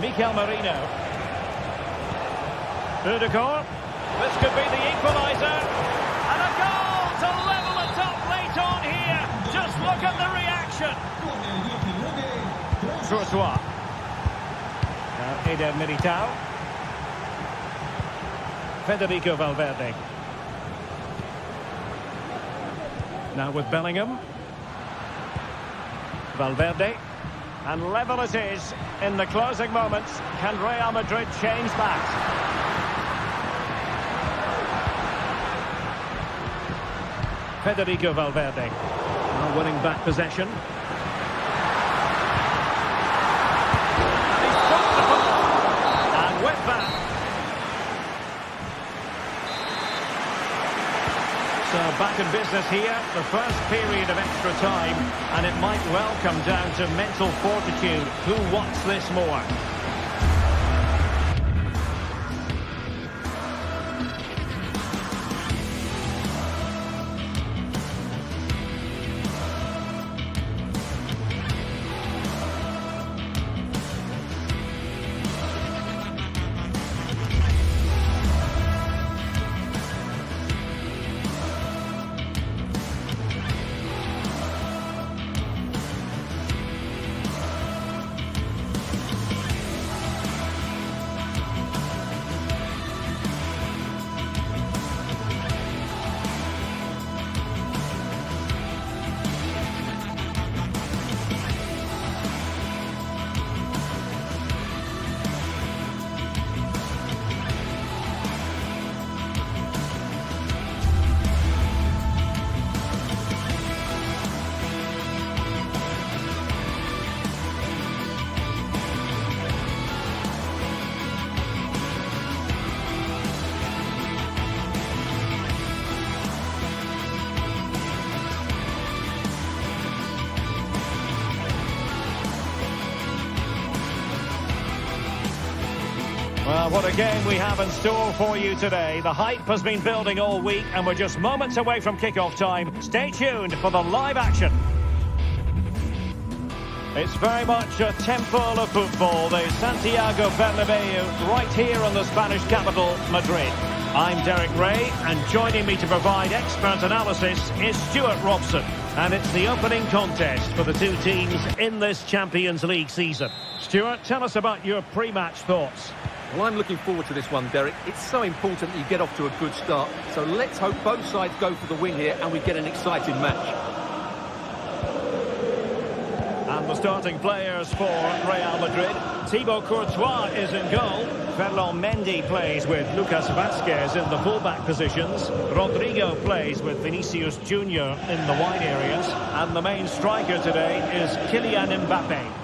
Mikel Merino. Udegaard. This could be the equaliser. And a goal to level it up late on here. Just look at the reaction. Courtois. Now Eder Militao. Federico Valverde. Now with Bellingham. Valverde. And level it is in the closing moments. Can Real Madrid change that? Federico Valverde. Now winning back possession. And he's stopped the ball. And with that. So back in business here, the first period of extra time, and it might well come down to mental fortitude. Who wants this more? Well, what a game we have in store for you today. The hype has been building all week and we're just moments away from kick-off time. Stay tuned for the live action. It's very much a temple of football, the Santiago Bernabeu, right here in the Spanish capital, Madrid. I'm Derek Ray, and joining me to provide expert analysis is Stuart Robson. And it's the opening contest for the two teams in this Champions League season. Stuart, tell us about your pre-match thoughts. Well, I'm looking forward to this one, Derek. It's so important that you get off to a good start. So let's hope both sides go for the win here and we get an exciting match. And the starting players for Real Madrid. Thibaut Courtois is in goal. Ferland Mendy plays with Lucas Vazquez in the fullback positions. Rodrigo plays with Vinicius Junior in the wide areas. And the main striker today is Kylian Mbappe.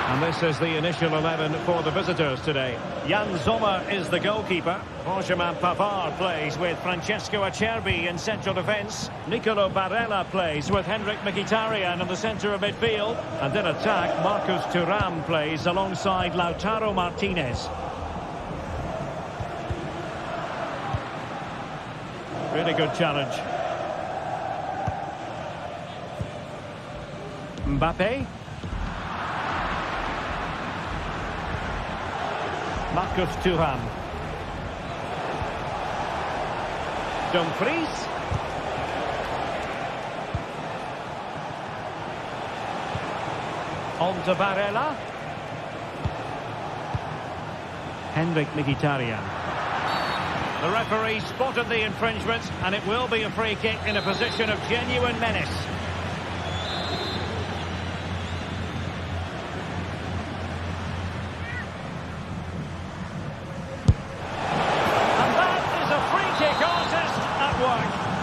And this is the initial 11 for the visitors today. Jan Sommer is the goalkeeper. Benjamin Pavard plays with Francesco Acerbi in central defence. Nicolo Barella plays with Henrik Mkhitaryan in the centre of midfield. And in attack, Marcus Thuram plays alongside Lautaro Martinez. Really good challenge. Mbappe. Marcus Thuram. Dumfries. On to Barella. Henrik Mkhitaryan. The referee spotted the infringement, and it will be a free kick in a position of genuine menace.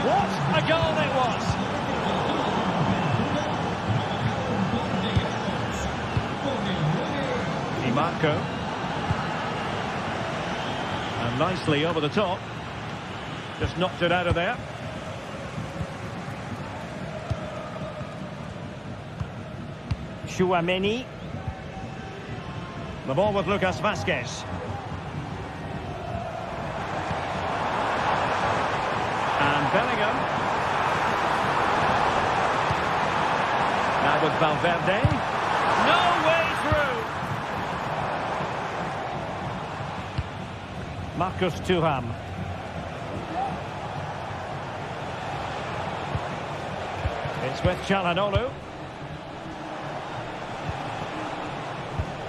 What a goal it was! Di Marco. And nicely over the top. Just knocked it out of there. Tchouaméni. The ball with Lucas Vazquez. Bellingham. Now with Valverde. No way through. Marcus Thuram. It's with Çalhanoğlu.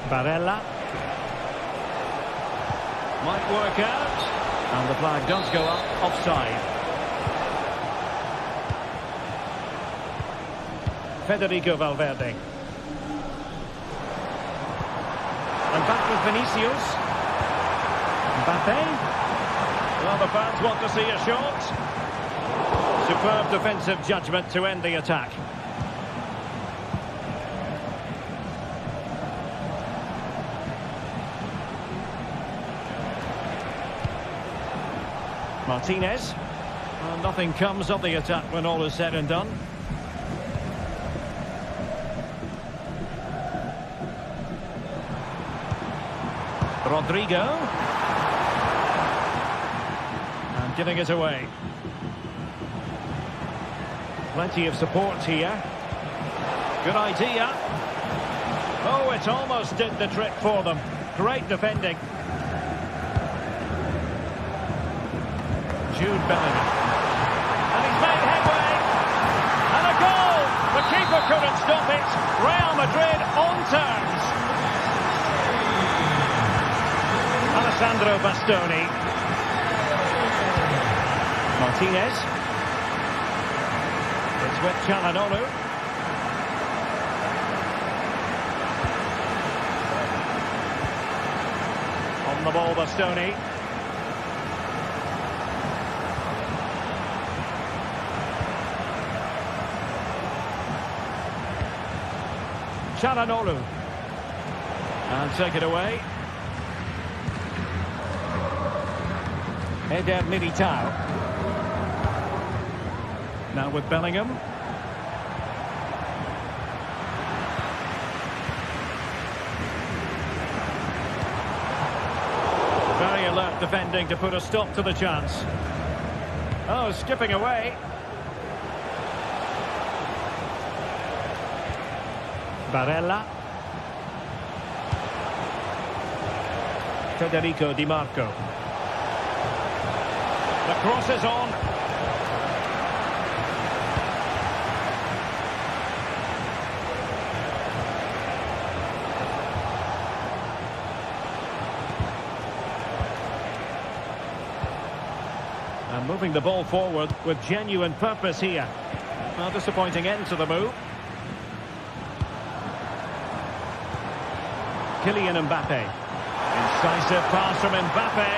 Barella. Might work out. And the flag does go up, offside. Federico Valverde. And back with Vinicius. Mbappe. Well, the fans want to see a shot. Superb defensive judgment to end the attack. Martinez. Well, nothing comes of the attack when all is said and done. Rodrigo. And giving it away. Plenty of support here. Good idea. Oh, it almost did the trick for them. Great defending. Jude Bellingham. And he's made headway. And a goal! The keeper couldn't stop it. Real Madrid on terms. Alessandro Bastoni. Martinez. It's with Çalhanoğlu. On the ball, Bastoni. Çalhanoğlu. And take it away. Eder Militao. Now with Bellingham. Very alert defending to put a stop to the chance. Oh, skipping away. Barella. Federico Di Marco. The cross is on. And moving the ball forward with genuine purpose here. Well, disappointing end to the move. Kylian Mbappe. Incisive pass from Mbappe.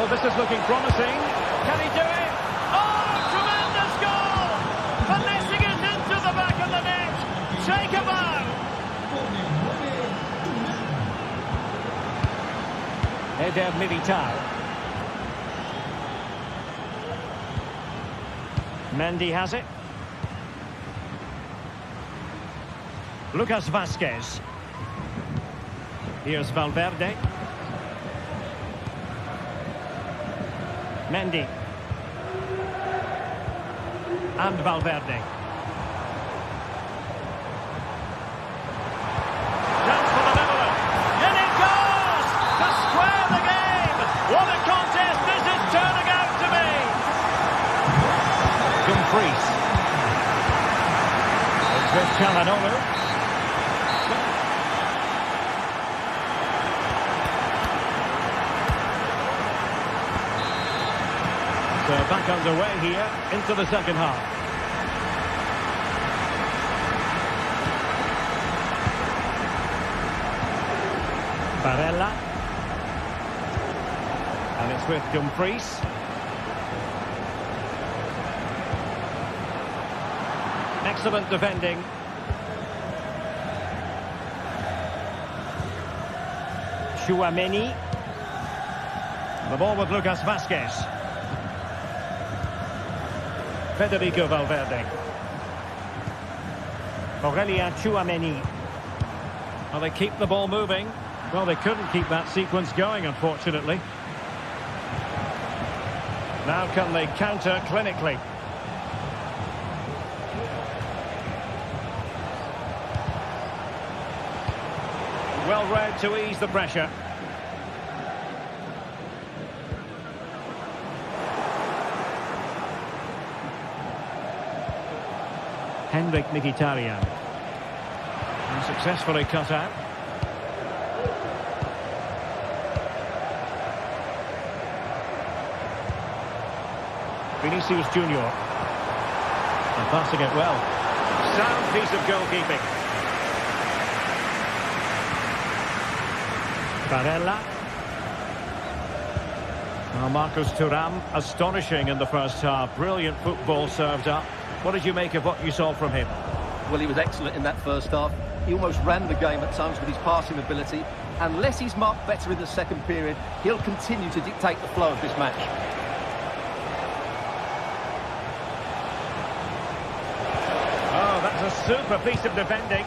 Oh, this is looking promising. Can he do it? Oh, tremendous goal! Finessing it into the back of the net. Take a bow. Eder Militao. Mendy has it. Lucas Vazquez. Here's Valverde. Mendy. And Valverde. Chance for the Netherlands. In it goes! To square the game! What a contest this is turning out to be! Dumfries. It's with Calhanoglu. So back underway here into the second half. Barella. And it's with Dumfries. Excellent defending. Tchouaméni. The ball with Lucas Vazquez. Federico Valverde. Aurélien Tchouaméni. Well, they keep the ball moving. Well, they couldn't keep that sequence going, unfortunately. Now can they counter clinically? Well read to ease the pressure. Henrik Mkhitaryan. And successfully cut out. Vinicius Junior. And passing it well. Sound piece of goalkeeping. Barella. Now Marcus Thuram, astonishing in the first half. Brilliant football served up. What did you make of what you saw from him? Well, he was excellent in that first half. He almost ran the game at times with his passing ability. Unless he's marked better in the second period, he'll continue to dictate the flow of this match. Oh, that's a super piece of defending.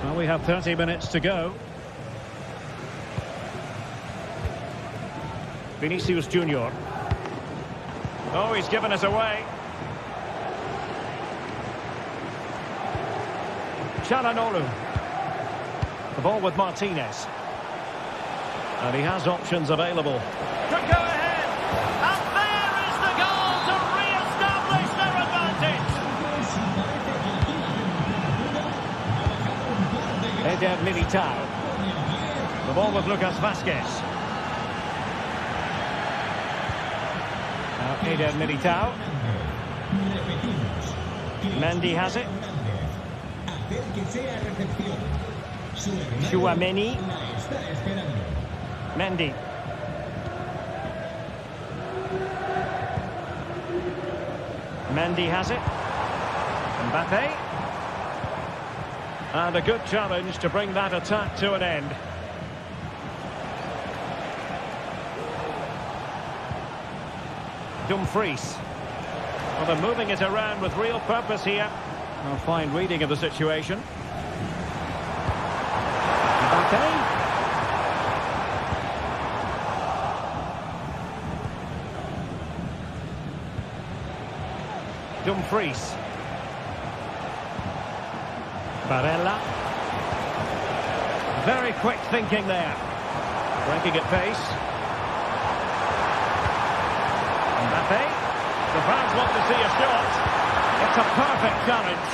Well, we have 30 minutes to go. Vinicius Junior. Oh, he's given us away. Calhanoglu. The ball with Martinez. And he has options available. Could go ahead. And there is the goal to re-establish their advantage. Eder Militao. The ball with Lucas Vazquez. Now Eder Militao. Mendy has it. Tchouaméni. Mendy. Mendy has it. Mbappe. And a good challenge to bring that attack to an end. Dumfries. Well, they're moving it around with real purpose here. A fine reading of the situation. Mbappe. Dumfries. Barella. Very quick thinking there. Breaking at pace. Mbappe. The fans want to see a shot. It's a perfect challenge.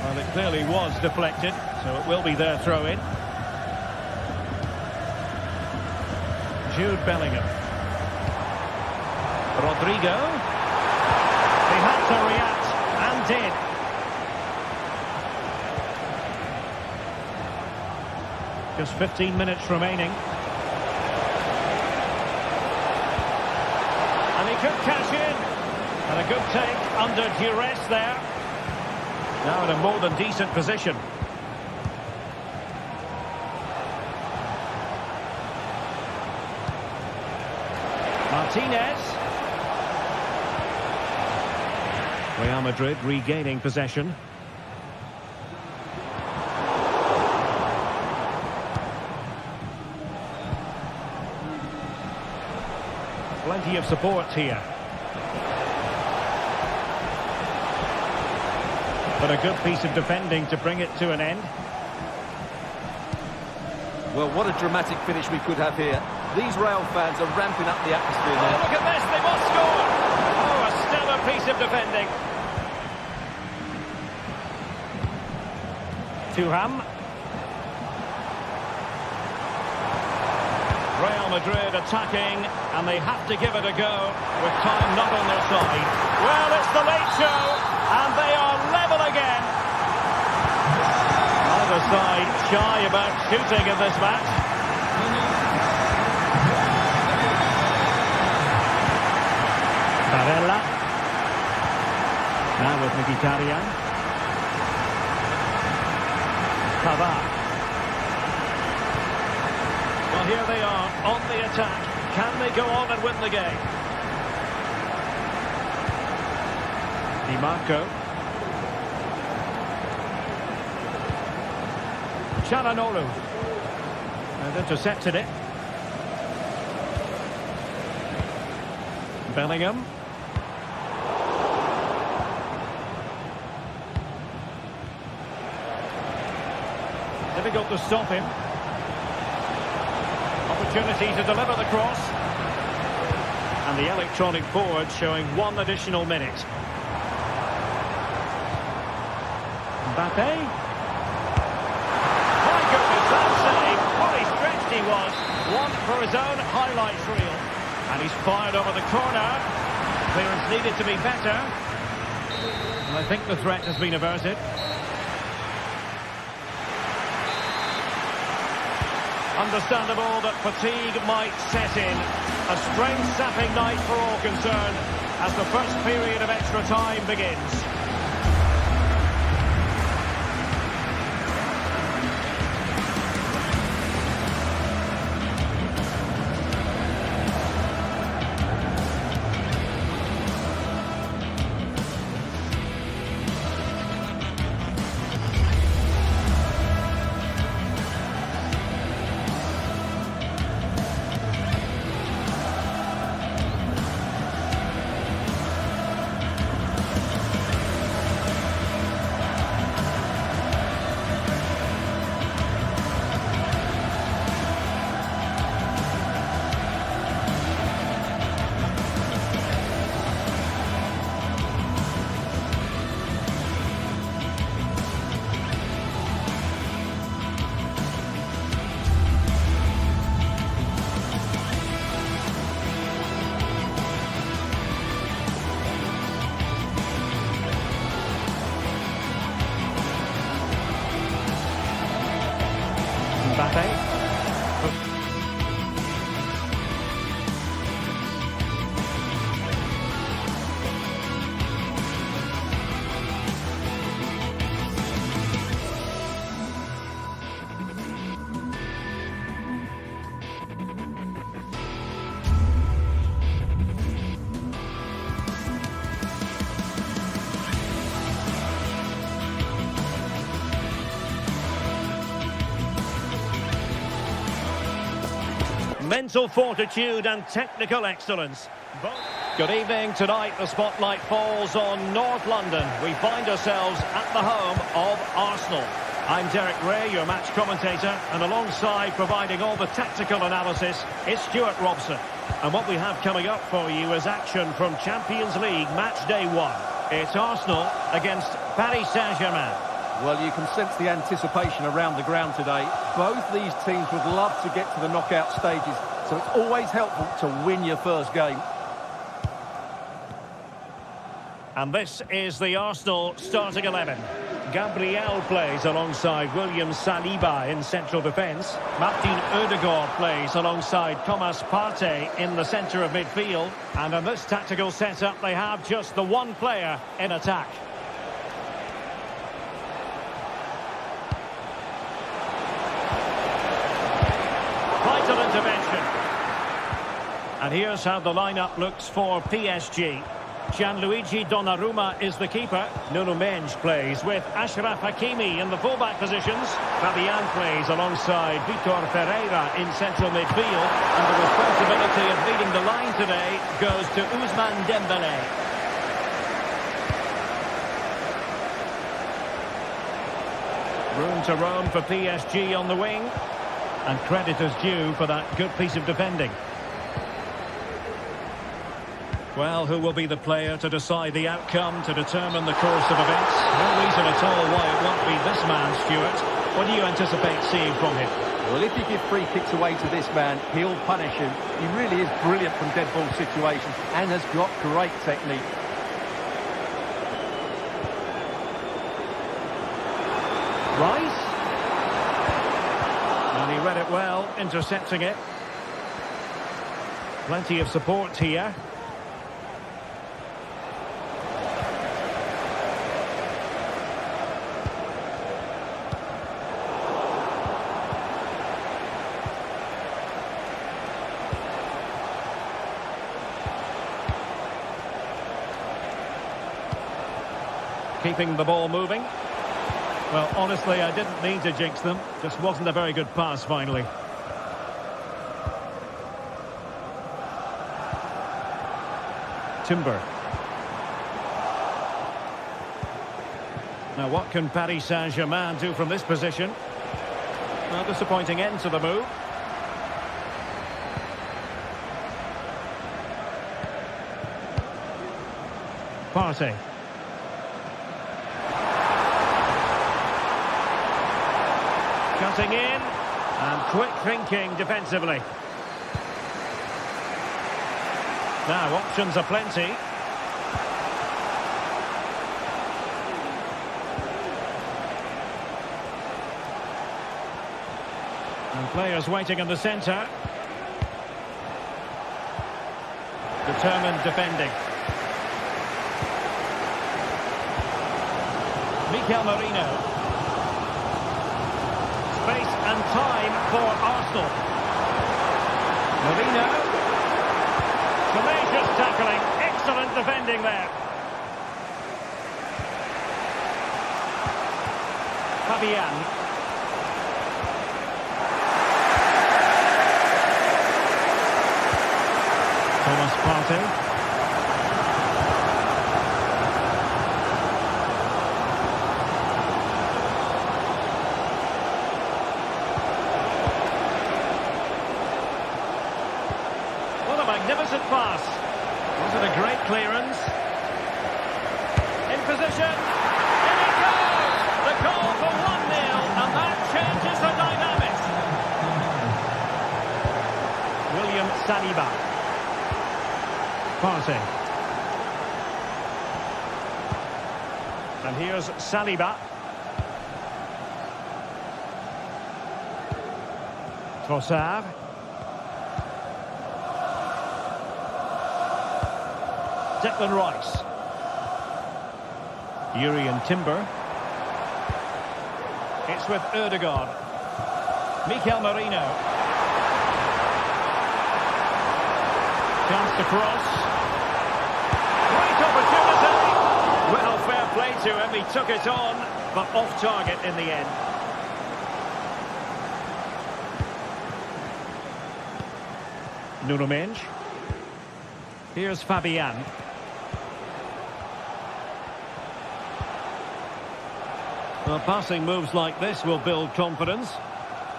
Well, it clearly was deflected, so it will be their throw-in. Jude Bellingham. Rodrigo. He had to react, and did. Just 15 minutes remaining. And he could cash in. And a good take under duress there. Now in a more than decent position. Martinez. Real Madrid regaining possession. Plenty of support here. But a good piece of defending to bring it to an end. Well, what a dramatic finish we could have here. These Real fans are ramping up the atmosphere Oh, now. look at this, they must score! Oh, a stellar piece of defending. Thuram. Real Madrid attacking, and they have to give it a go with time not on their side. Well, it's the late show, and they are level again. Neither side shy about shooting in this match. Barella. Now with Mkhitaryan. Pavard. Well, here they are on the attack. Can they go on and win the game? Di Marco. Çalhanoğlu. And intercepted it. Bellingham. Difficult to stop him. Opportunity to deliver the cross. And the electronic board showing one additional minute. Mbappe. My goodness, that save. What a stretched he was. One for his own highlights reel. And he's fired over the corner. Clearance needed to be better. And I think the threat has been averted. Understandable that fatigue might set in. A strain-sapping night for all concerned as the first period of extra time begins. Mbappe. Mental fortitude and technical excellence. Both Good evening. Tonight the spotlight falls on North London. We find ourselves at the home of Arsenal. I'm Derek Ray, your match commentator, and alongside providing all the tactical analysis is Stuart Robson. And what we have coming up for you is action from Champions League Matchday 1. It's Arsenal against Paris Saint-Germain. Well, you can sense the anticipation around the ground today. Both these teams would love to get to the knockout stages, so it's always helpful to win your first game. And this is the Arsenal starting 11. Gabriel plays alongside William Saliba in central defence. Martin Odegaard plays alongside Thomas Partey in the centre of midfield. And in this tactical setup, they have just the one player in attack. Vital intervention. And here's how the lineup looks for PSG. Gianluigi Donnarumma is the keeper. Nuno Mendes plays with Achraf Hakimi in the fullback positions. Fabian plays alongside Vitor Ferreira in central midfield. And the responsibility of leading the line today goes to Ousmane Dembélé. Room to roam for PSG on the wing. And credit is due for that good piece of defending. Well, who will be the player to decide the outcome, to determine the course of events? No reason at all why it won't be this man, Stuart. What do you anticipate seeing from him? Well, if you give free kicks away to this man, he'll punish him. He really is brilliant from dead ball situations and has got great technique. Rice. And he read it well, intercepting it. Plenty of support here. Keeping the ball moving. Well, honestly, I didn't mean to jinx them. Just wasn't a very good pass, finally. Timber. Now, what can Paris Saint-Germain do from this position? Well, disappointing end to the move. Partey. Cutting in, and quick thinking defensively. Now, options are plenty. And players waiting in the centre. Determined defending. Mikel Merino. Space and time for Arsenal. Merino. Tenacious tackling. Excellent defending there. Fabian. Thomas Partey. Magnificent pass. Was it a great clearance? In position. In it goes! The goal for 1-0, and that changes the dynamics. William Saliba. Partey. And here's Saliba. Trossard. Declan Rice. Yuri and Timber. It's with Odegaard. Mikel Merino. Chance to cross. Great opportunity. Well, fair play to him. He took it on, but off target in the end. Nuno Mendes. Here's Fabian. Well, passing moves like this will build confidence.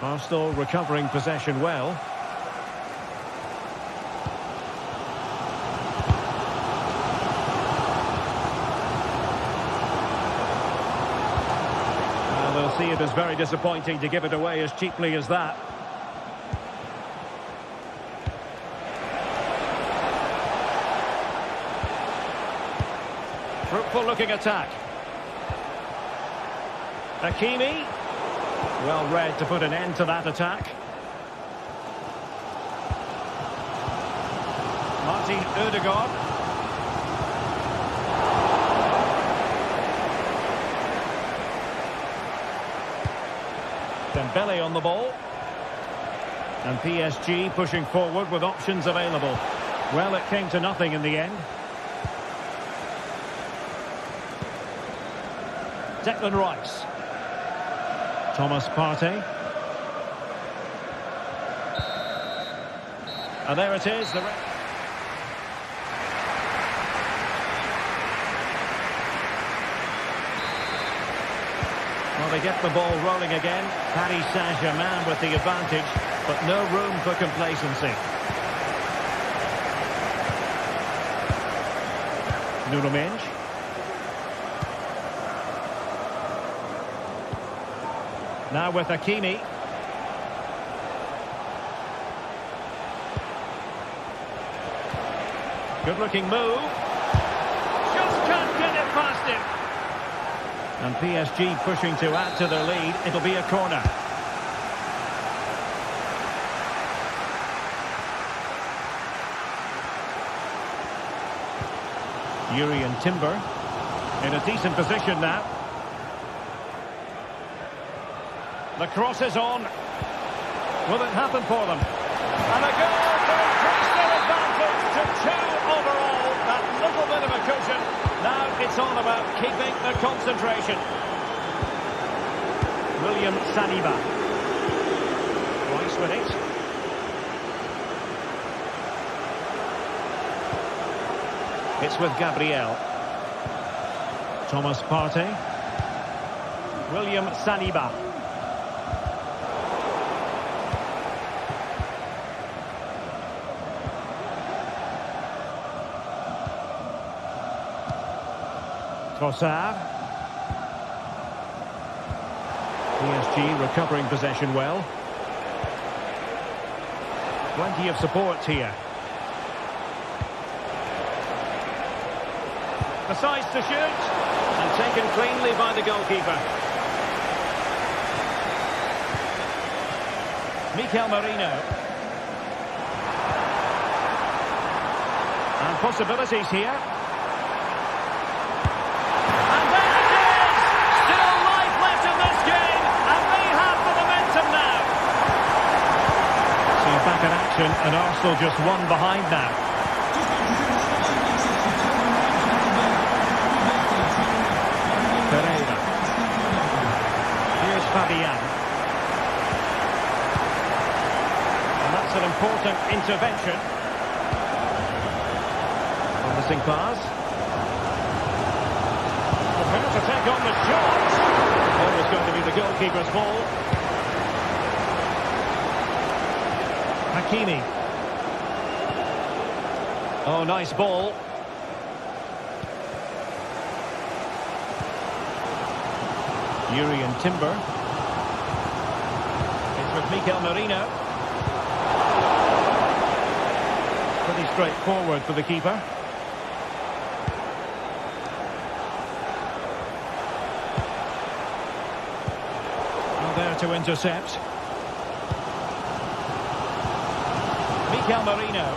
Arsenal recovering possession well. Well, they'll see it as very disappointing to give it away as cheaply as that. Fruitful looking attack. Hakimi. Well read to put an end to that attack. Martin Ødegaard. Dembele on the ball. And PSG pushing forward with options available. Well, it came to nothing in the end. Declan Rice. Thomas Partey. And there it is. Well, they get the ball rolling again. Paris Saint-Germain with the advantage, but no room for complacency. Nuno Mendes. Now with Hakimi. Good-looking move. Just can't get it past him. And PSG pushing to add to their lead. It'll be a corner. Juventus Timber in a decent position now. The cross is on. Will it happen for them? And a goal to increase their advantage to 2 overall. That little bit of a cushion. Now it's all about keeping the concentration. William Saliba. Rice with it. It's with Gabriel. Thomas Partey. William Saliba. Trossard. PSG recovering possession well. Plenty of support here. Decides to shoot. And taken cleanly by the goalkeeper. Mikel Merino. And possibilities here. Back in action, and Arsenal just one behind now. Pereira. Here's Fabian. And that's an important intervention. Promising pass. Prepared to take on the shot. Always going to be the goalkeeper's ball. Hakimi. Oh, nice ball. Juventus Timber. It's with Mikel Merino. Pretty straightforward for the keeper. And there to intercept. Mikel Merino.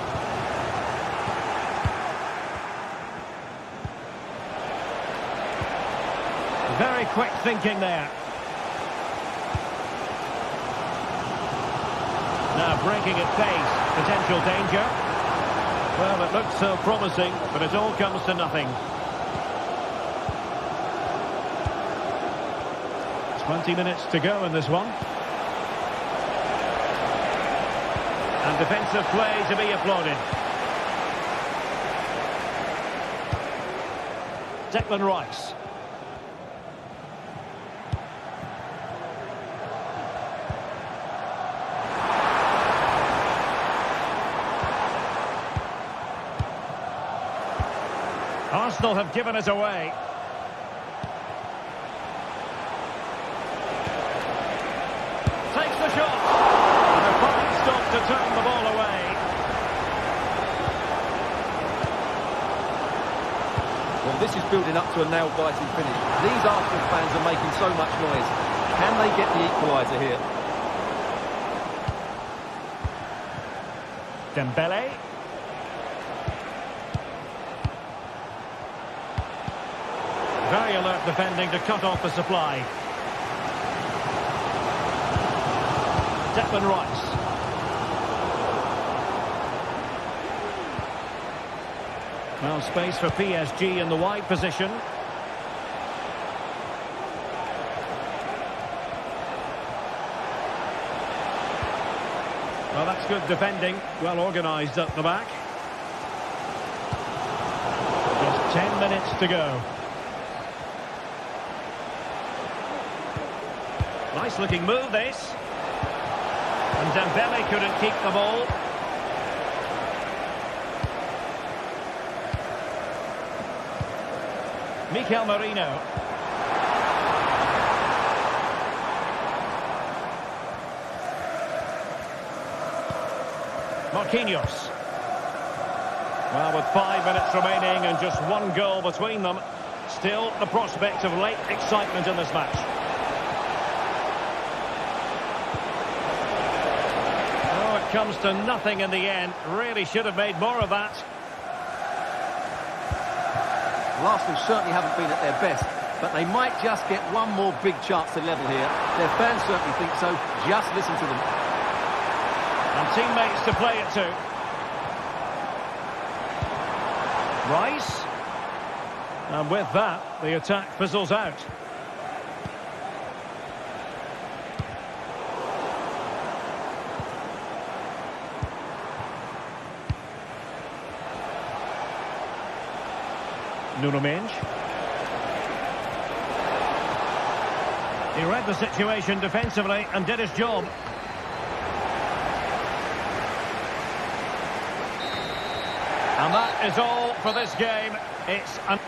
Very quick thinking there. Now breaking at pace. Potential danger. Well, it looks so promising, but it all comes to nothing. 20 minutes to go in this one. And defensive play to be applauded. Declan Rice. Arsenal have given it away. Takes the shot. And a fine stop to turn the ball away. Well, this is building up to a nail-biting finish. These Arsenal fans are making so much noise. Can they get the equaliser here? Dembele. Very alert defending to cut off the supply. Declan Rice. Now space for PSG in the wide position. Well, that's good defending. Well organised at the back. Just 10 minutes to go. Nice looking move, this. And Dembele couldn't keep the ball. Mikel Merino. Marquinhos. Well, with 5 minutes remaining and just one goal between them, still the prospect of late excitement in this match. Oh, it comes to nothing in the end. Really should have made more of that. Arsenal certainly haven't been at their best, but they might just get one more big chance to level here. Their fans certainly think so. Just listen to them. And teammates to play it to. Rice. And with that, the attack fizzles out. Nuno Mendes. He read the situation defensively and did his job. And that is all for this game. It's an...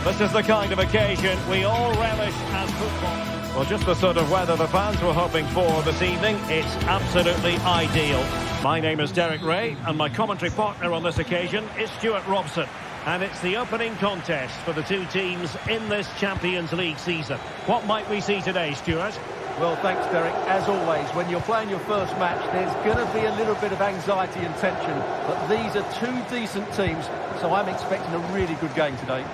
This is the kind of occasion we all relish as football. Well, just the sort of weather the fans were hoping for this evening. It's absolutely ideal. My name is Derek Ray, and my commentary partner on this occasion is Stuart Robson. And it's the opening contest for the two teams in this Champions League season. What might we see today, Stuart? Well, thanks, Derek. As always, when you're playing your first match, there's going to be a little bit of anxiety and tension. But these are two decent teams, so I'm expecting a really good game today.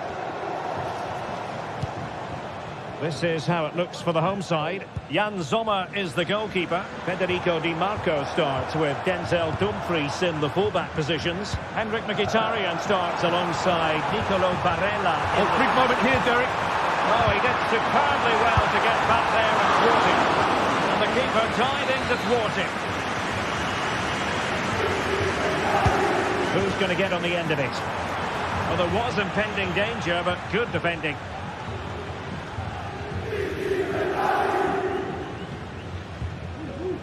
This is how it looks for the home side. Jan Sommer is the goalkeeper. Federico Di Marco starts with Denzel Dumfries in the fullback positions. Henrik Mkhitaryan starts alongside Nicolo Barella. Big moment here, Derek. Oh, he did superbly well to get back there and thwart him. And the keeper tied in to thwart him. Who's going to get on the end of it? Well, there was impending danger, but good defending.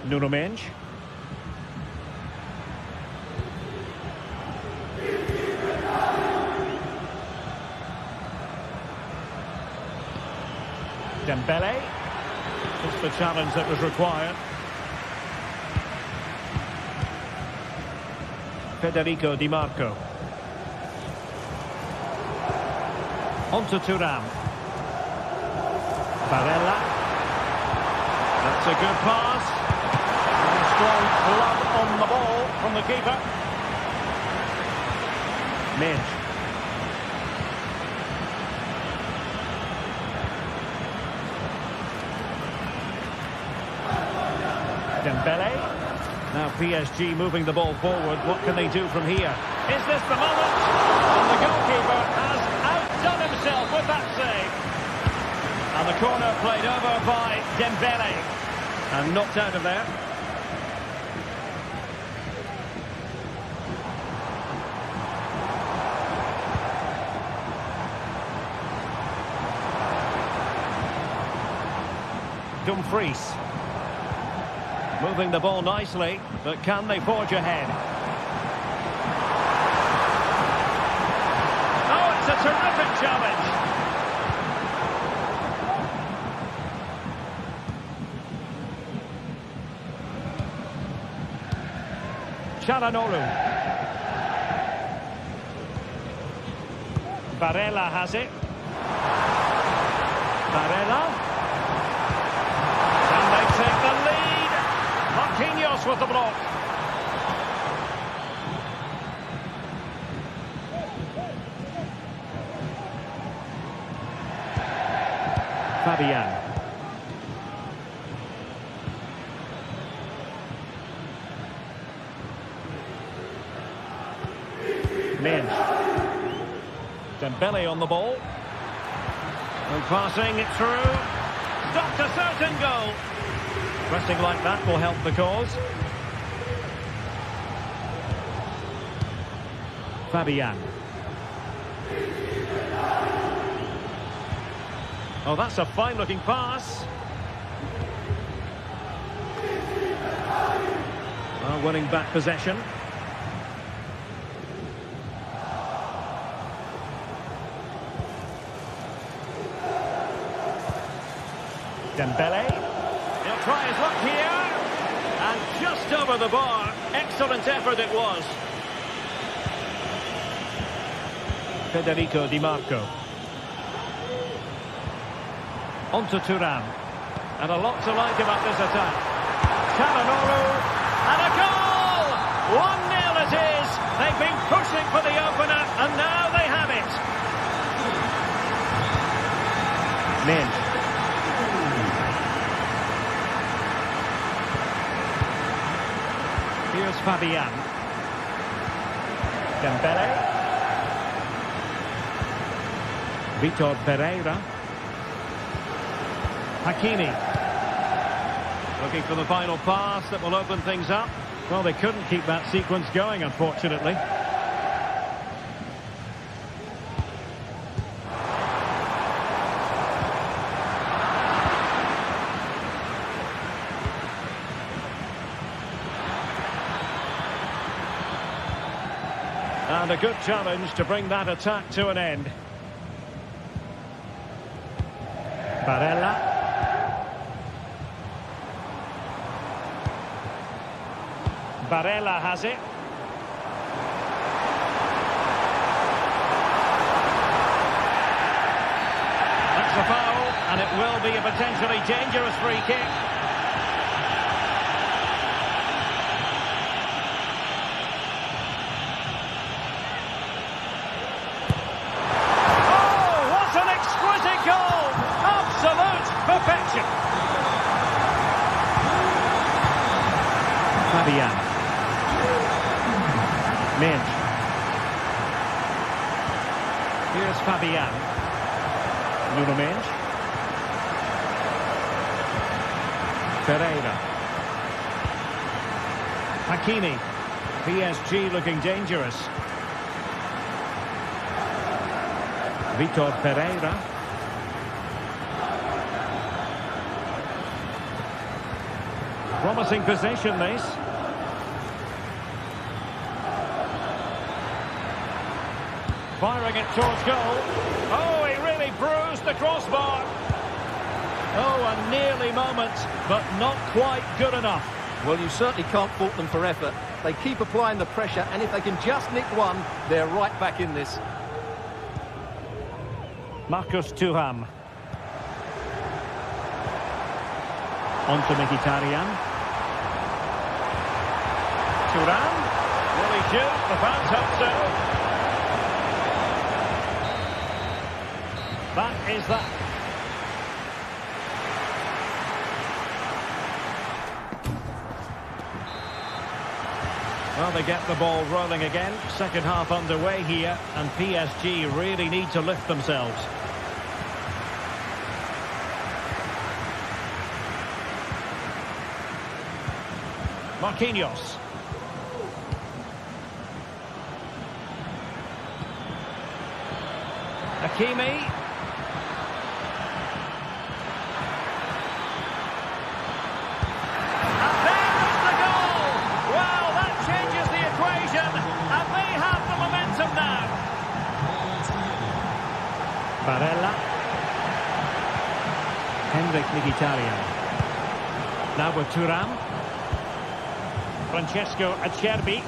Nuno Mendes. Dembele. Just the challenge that was required. Federico Di Marco. On to Thuram. Barella. That's a good pass. Strong blood on the ball from the keeper. Mendes. Dembele. Now PSG moving the ball forward. What can they do from here? Is this the moment? And the goalkeeper has outdone himself with that save. And the corner played over by Dembele. And knocked out of there. Dumfries. Moving the ball nicely, but can they forge ahead? Oh, it's a terrific challenge. Çalhanoğlu. Barella has it. Barella. Take the lead. Marquinhos with the block. Fabian. Mendes. Dembele on the ball. And passing it through. Stopped a certain goal. Pressing like that will help the cause. Fabian. Oh, that's a fine-looking pass. Oh, winning back possession. Dembele. He'll try his luck here. And just over the bar. Excellent effort it was. Federico Di Marco. On to Thuram. And a lot to like about this attack. Çalhanoğlu. And a goal! 1-0 it is. They've been pushing for the opener. And now they have it. Mendes. Here's Fabian. Dembele. Vitor Pereira. Hakimi. Looking for the final pass that will open things up. Well, they couldn't keep that sequence going, unfortunately. And a good challenge to bring that attack to an end. Barella. Barella has it. will be a potentially dangerous free kick. Oh, what an exquisite goal! Absolute perfection. Fabian. Minch. Here's Fabian. Nuno Mendes. Pereira. Hakimi. PSG looking dangerous. Vitor Pereira. Promising position, this. Firing it towards goal. Oh, he really bruised the crossbar. Oh, a nearly moment, but not quite good enough. Well, you certainly can't fault them for effort. They keep applying the pressure, and if they can just nick one, they're right back in this. Marcus Thuram. On to Mkhitaryan. Thuram. Will he shoot? The fans hope so. That is that. Well, they get the ball rolling again. Second half underway here, and PSG really need to lift themselves. Marquinhos. Hakimi. Barella. Mkhitaryan. Now with Thuram. Francesco Acerbi.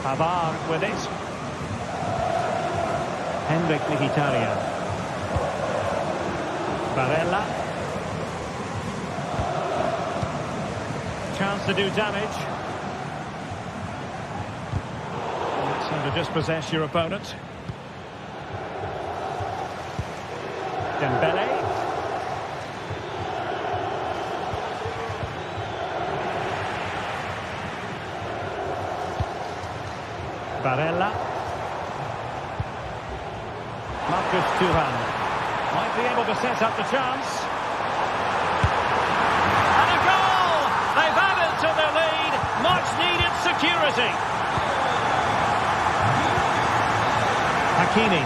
Pavard with it. Mkhitaryan. Barella. Chance to do damage. To dispossess your opponent. Dembele. Barella. Marcus Thuram. Might be able to set up the chance. And a goal! They've added to their lead. Much needed security. Hakimi.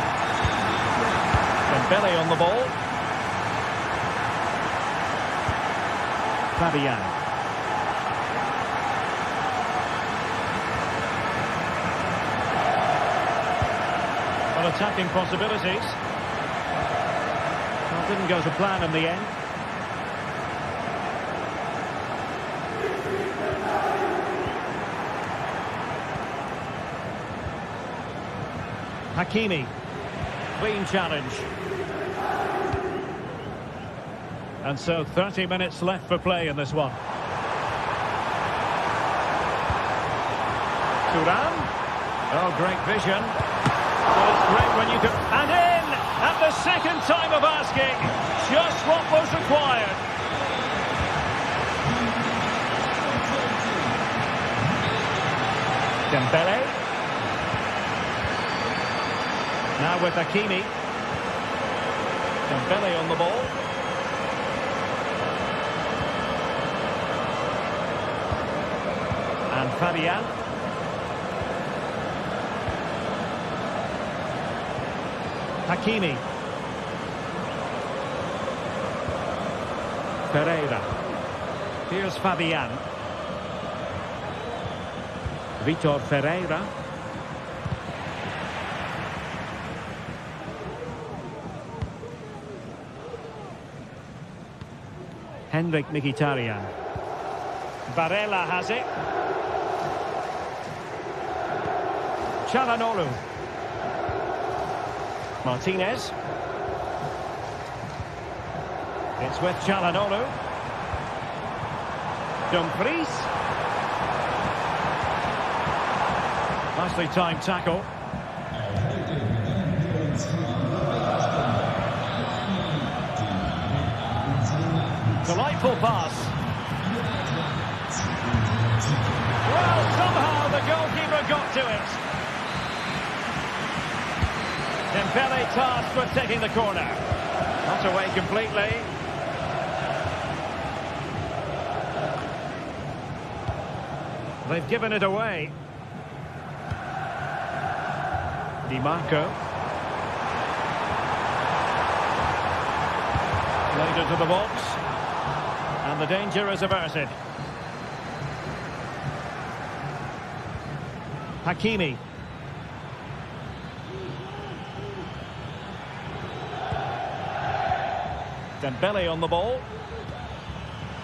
Dembele on the ball. Fabian. Well, attacking possibilities. Well, didn't go to plan in the end. Hakimi. Clean challenge. And so 30 minutes left for play in this one. Thuram. Oh, great vision. Well, it's great when you can... And in! At the second time of asking. Just what was required. Dembele. Now with Hakimi. Dembele on the ball. And Fabian. Hakimi. Pereira. Here's Fabian. Vitor Pereira. Mkhitaryan. Barella has it. Çalhanoğlu. Martinez. It's with Çalhanoğlu. Dumfries. Nicely timed tackle. Delightful pass. Well, somehow the goalkeeper got to it. Dembele tasked with taking the corner. Not away completely. They've given it away. Di Marco. Played into the box. And the danger is averted. Hakimi. Dembele on the ball.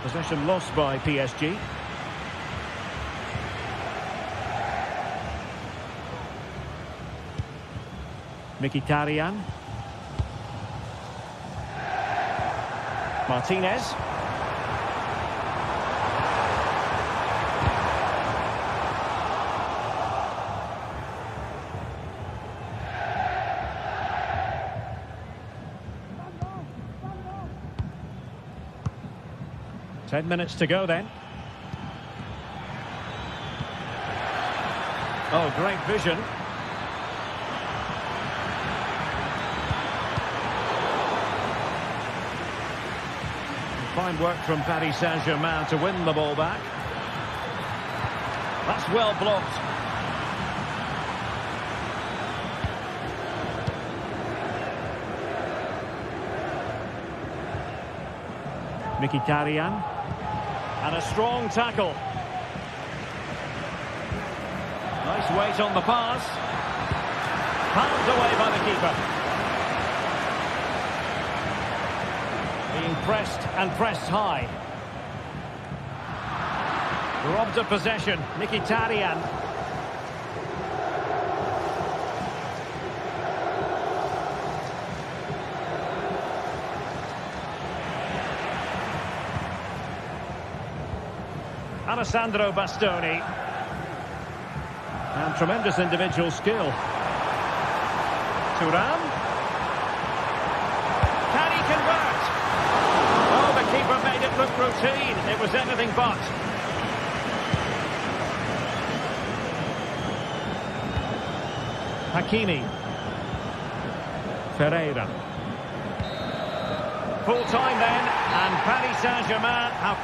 Possession lost by PSG. Mkhitaryan. Martinez. Ten minutes to go then. Oh, great vision. Fine work from Paris Saint-Germain to win the ball back. That's well blocked. Mkhitaryan. And a strong tackle. Nice weight on the pass. Palmed away by the keeper. Being pressed and pressed high. Robbed of possession. Mkhitaryan. Alessandro Bastoni. And tremendous individual skill. Thuram. Can he convert? Oh, the keeper made it look routine. It was anything but. Hakimi. Ferreira. Full time then, and Paris Saint-Germain have...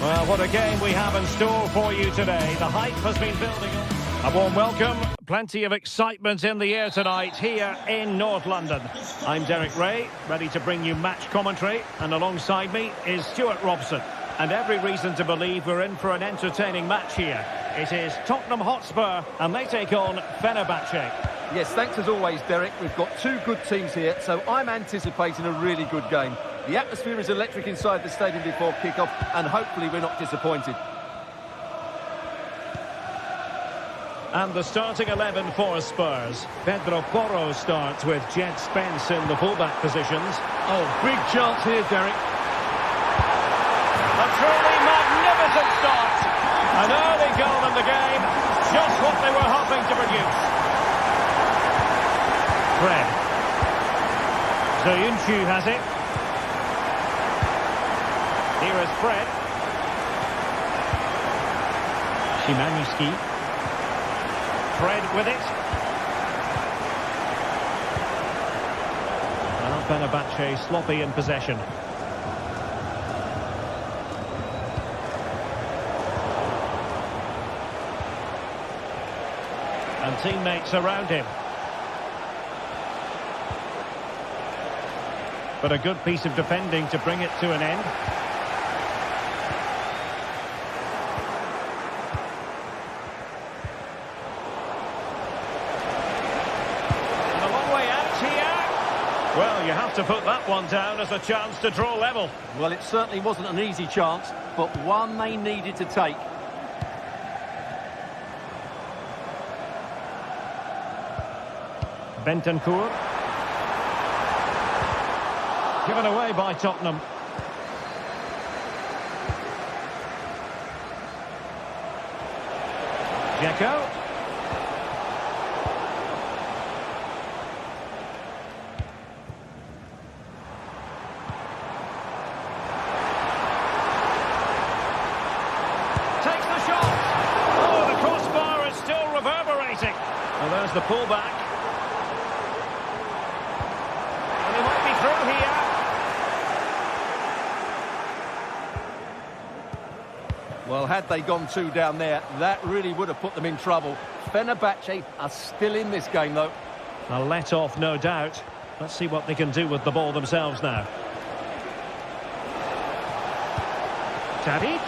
Well, what a game we have in store for you today. The hype has been building up. A warm welcome. Plenty of excitement in the air tonight here in North London. I'm Derek Ray, ready to bring you match commentary, and alongside me is Stuart Robson. And every reason to believe we're in for an entertaining match here. It is Tottenham Hotspur, and they take on Fenerbahce. Yes, thanks as always, Derek. We've got two good teams here, so I'm anticipating a really good game. The atmosphere is electric inside the stadium before kick-off, and hopefully we're not disappointed. And the starting 11 for Spurs. Pedro Porro starts with Jed Spence in the fullback positions. Oh, big chance here, Derek. A truly magnificent start. An early goal in the game. Just what they were hoping to produce. Fred. Soyuncu has it. Here is Fred. Szymański. Fred with it. Well, Fenerbahce sloppy in possession. And teammates around him. But a good piece of defending to bring it to an end. Well, you have to put that one down as a chance to draw level. Well, it certainly wasn't an easy chance, but one they needed to take. Bentancur. Given away by Tottenham. Dzeko. Well, there's the pullback. And he might be through here. Well, had they gone two down there, that really would have put them in trouble. Fenerbahce are still in this game, though. A let-off, no doubt. Let's see what they can do with the ball themselves now. Tadic.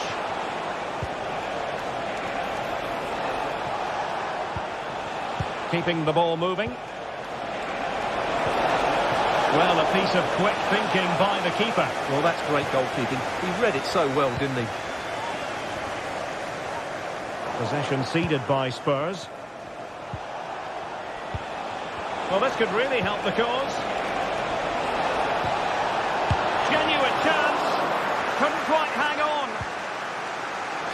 Keeping the ball moving. Well, a piece of quick thinking by the keeper. Well, that's great goalkeeping. He read it so well, didn't he? Possession ceded by Spurs. Well, this could really help the cause. Genuine chance. Couldn't quite hang on.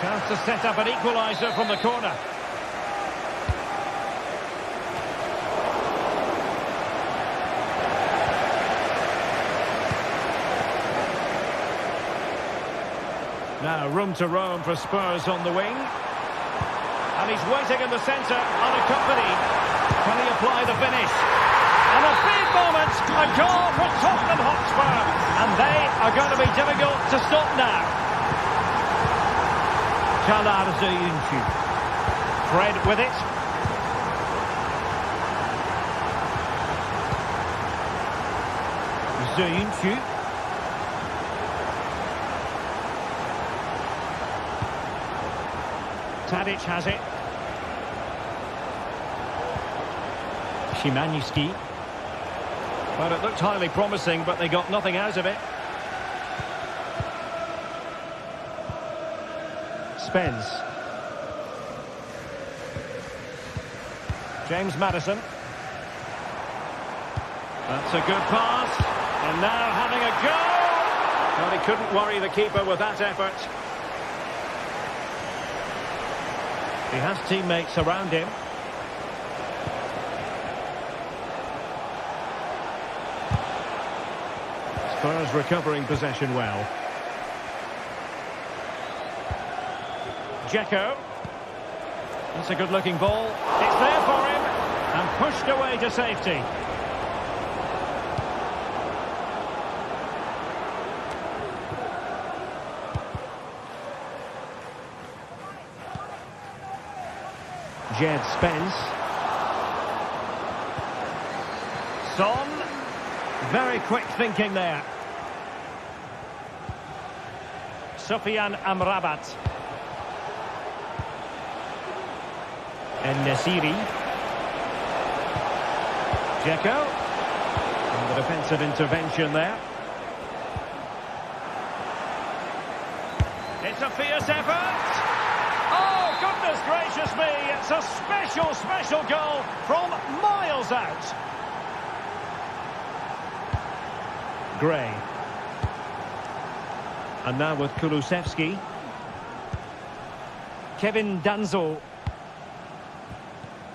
Chance to set up an equaliser from the corner. Now room to roam for Spurs on the wing. And he's waiting in the centre, unaccompanied. Can he apply the finish? And a big moment, a goal for Tottenham Hotspur. And they are going to be difficult to stop now. Çağlar Soyuncu. Fred with it. Soyuncu. Tadic has it. Szymański. Well, it looked highly promising, but they got nothing out of it. Spence. James Maddison. That's a good pass. And now having a go. Well, he couldn't worry the keeper with that effort. He has teammates around him. Spurs recovering possession well. Dzeko. That's a good-looking ball. It's there for him. And pushed away to safety. Jed Spence. Son. Very quick thinking there. Sufyan Amrabat. En-Nesyri. Dzeko. And the defensive intervention there. It's a fierce effort. Oh, goodness gracious me. It's a special, special goal from miles out. Gray. And now with Kulusevski. Kevin Danzo.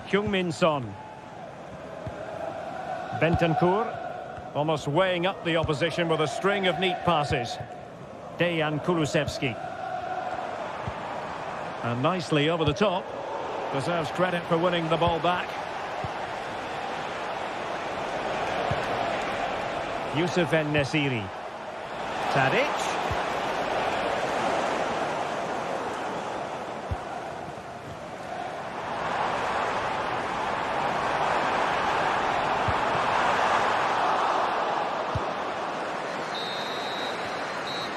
Heung-min Son. Bentancur. Almost weighing up the opposition with a string of neat passes. Dejan Kulusevski. And nicely over the top. Deserves credit for winning the ball back. Youssef En-Nesyri. Tadic.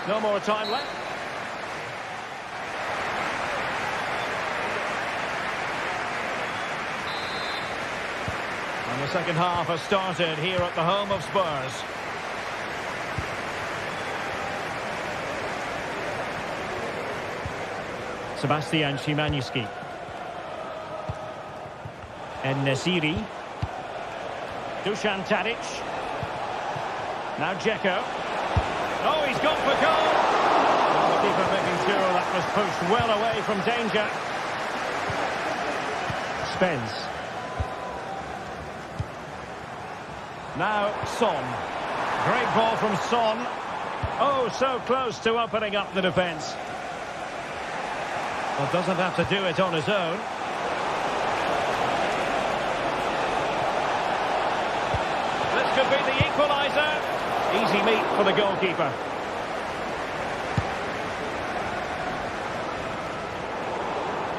No more time left. And the second half has started here at the home of Spurs. Sebastian Szymański. En-Nesyri. Dusan Tadic. Now Dzeko. Oh, he's gone for goal. Well, the keeper making sure that was pushed well away from danger. Spence. Now Son. Great ball from Son. Oh, so close to opening up the defence. Well, doesn't have to do it on his own. This could be the equaliser. Easy meat for the goalkeeper.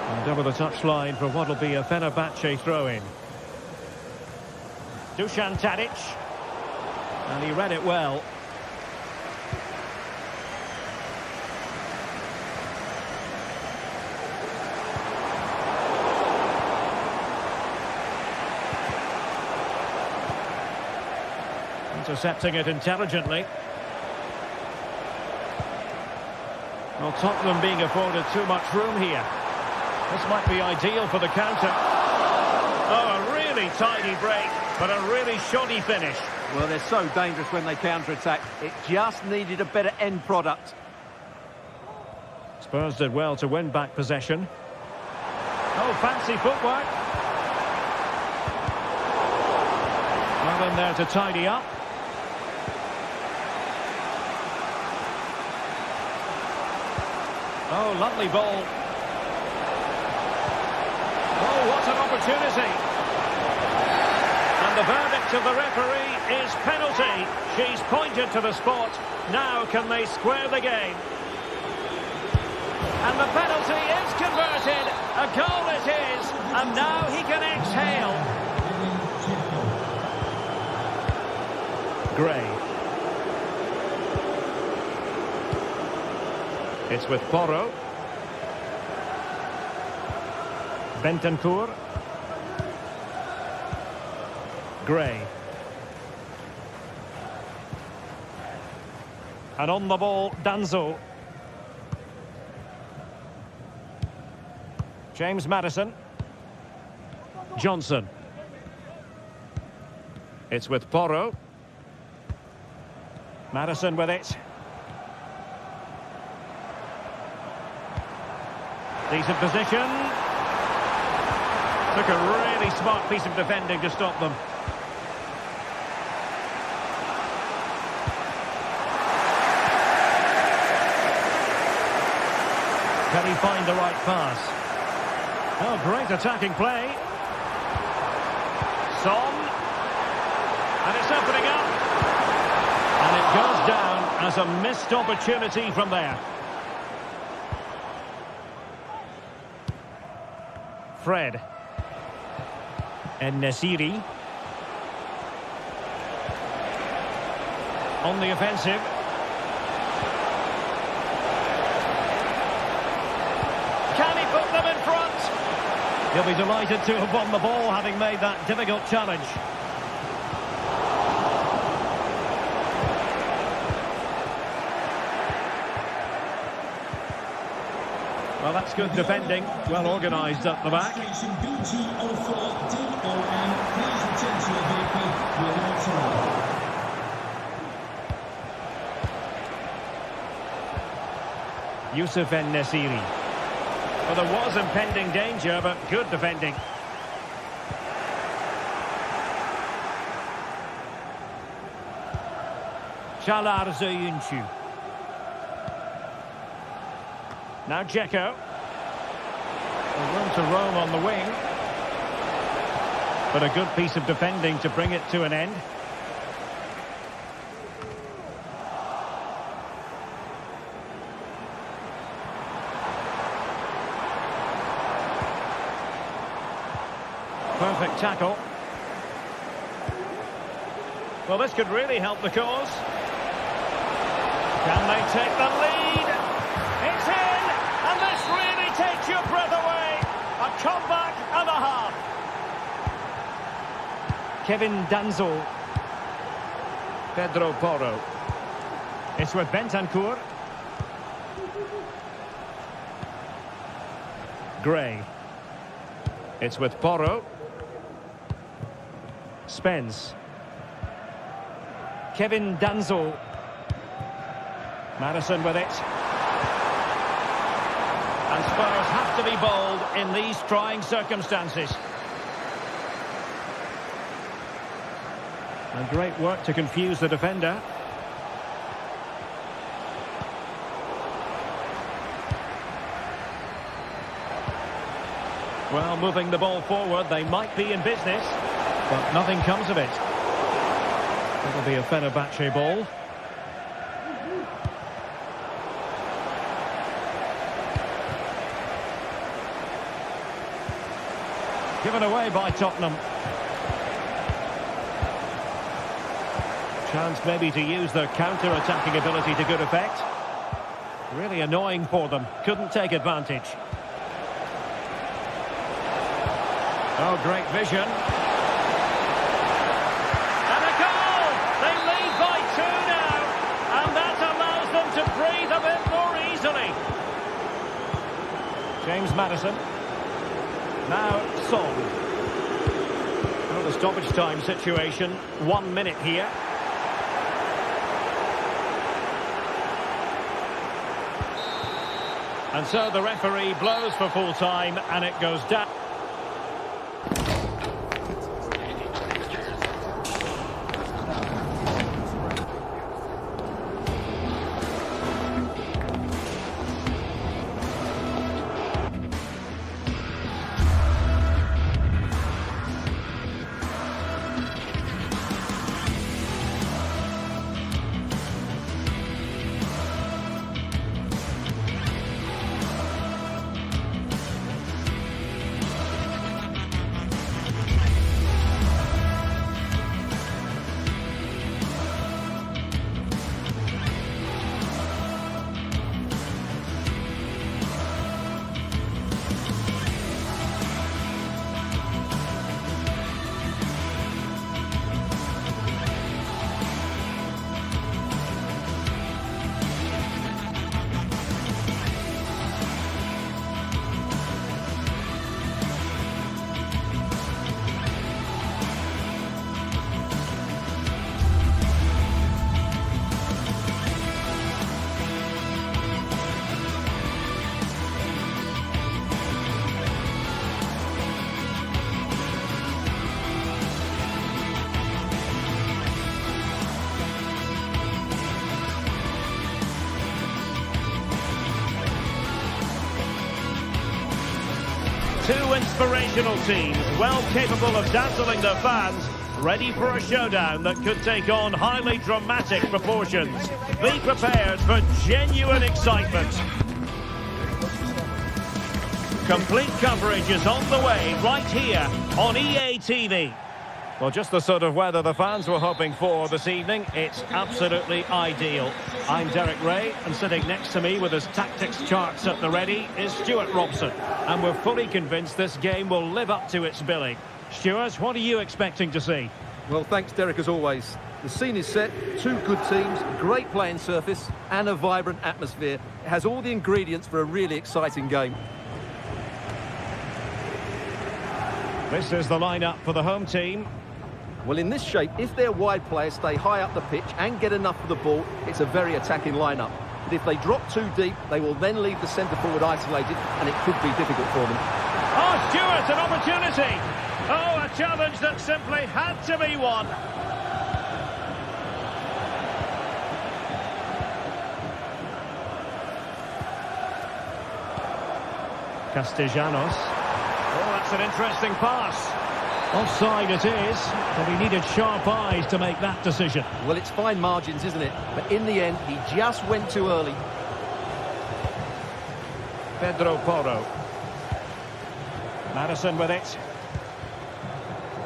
And over the touchline for what will be a Fenerbahce throw-in. Dusan Tadic. And he read it well. Intercepting it intelligently. Well, Tottenham being afforded too much room here. This might be ideal for the counter. Oh, a really tidy break, but a really shoddy finish. Well, they're so dangerous when they counter-attack. It just needed a better end product. Spurs did well to win back possession. Oh, fancy footwork. Well in there to tidy up. Oh, lovely ball. Oh, what an opportunity. And the verdict of the referee is penalty. She's pointed to the spot. Now can they square the game? And the penalty is converted. A goal it is. And now he can exhale. Gray. It's with Porro. Bentancur. Gray. And on the ball, Danzo. James Maddison. Johnson. It's with Porro. Maddison with it. Decent position. Took a really smart piece of defending to stop them. Can he find the right pass? Oh, great attacking play. Son. And it's opening up. And it goes down as a missed opportunity from there. Fred. En-Nesyri. On the offensive. Can he put them in front? He'll be delighted to have won the ball, having made that difficult challenge. Well, that's good defending. Well organised up the back. Youssef En-Nesyri. Well, there was impending danger, but good defending. Çağlar Söyüncü. Now Dzeko. Room to roam on the wing. But a good piece of defending to bring it to an end. Perfect tackle. Well, this could really help the cause. Can they take the lead? It's in! And this really takes your breath away. A comeback and a half. Kevin Danzo. Pedro Porro. It's with Bentancur. Gray. It's with Porro. Spence. Kevin Danzo. Madison with it. And Spurs have to be bold in these trying circumstances. And great work to confuse the defender. Well, moving the ball forward, they might be in business, but nothing comes of it. It'll be a Fenerbahce ball. Given away by Tottenham. Chance maybe to use their counter-attacking ability to good effect. Really annoying for them. Couldn't take advantage. Oh, great vision. And a goal! They lead by 2 now. And that allows them to breathe a bit more easily. James Madison. Now, Son. Well, the stoppage time situation. 1 minute here. And so the referee blows for full time and it goes down. Two inspirational teams, well capable of dazzling their fans, ready for a showdown that could take on highly dramatic proportions. Be prepared for genuine excitement. Complete coverage is on the way right here on EA TV. Well, just the sort of weather the fans were hoping for this evening. It's absolutely ideal. I'm Derek Ray, and sitting next to me with his tactics charts at the ready is Stuart Robson. And we're fully convinced this game will live up to its billing. Stuart, what are you expecting to see? Well, thanks, Derek, as always. The scene is set, two good teams, great playing surface, and a vibrant atmosphere. It has all the ingredients for a really exciting game. This is the lineup for the home team. Well, in this shape, if their wide players stay high up the pitch and get enough of the ball, it's a very attacking lineup. But if they drop too deep, they will then leave the centre-forward isolated, and it could be difficult for them. Oh, Stuart, an opportunity! Oh, a challenge that simply had to be won. Castellanos. Oh, that's an interesting pass. Offside it is, but he needed sharp eyes to make that decision. Well, it's fine margins, isn't it? But in the end, he just went too early. Pedro Porro. Madison with it.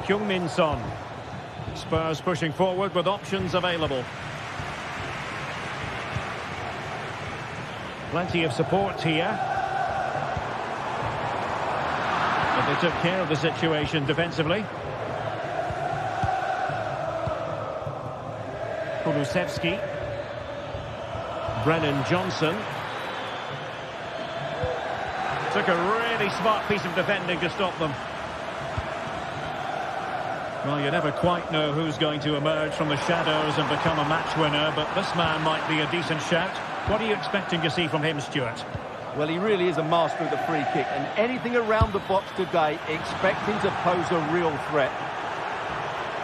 Heung-min Son. Spurs pushing forward with options available. Plenty of support here. But they took care of the situation defensively. Kulusevski. Brennan Johnson. Took a really smart piece of defending to stop them. Well, you never quite know who's going to emerge from the shadows and become a match winner, but this man might be a decent shout. What are you expecting to see from him, Stuart? Well, he really is a master of the free kick, and anything around the box today, expect him to pose a real threat.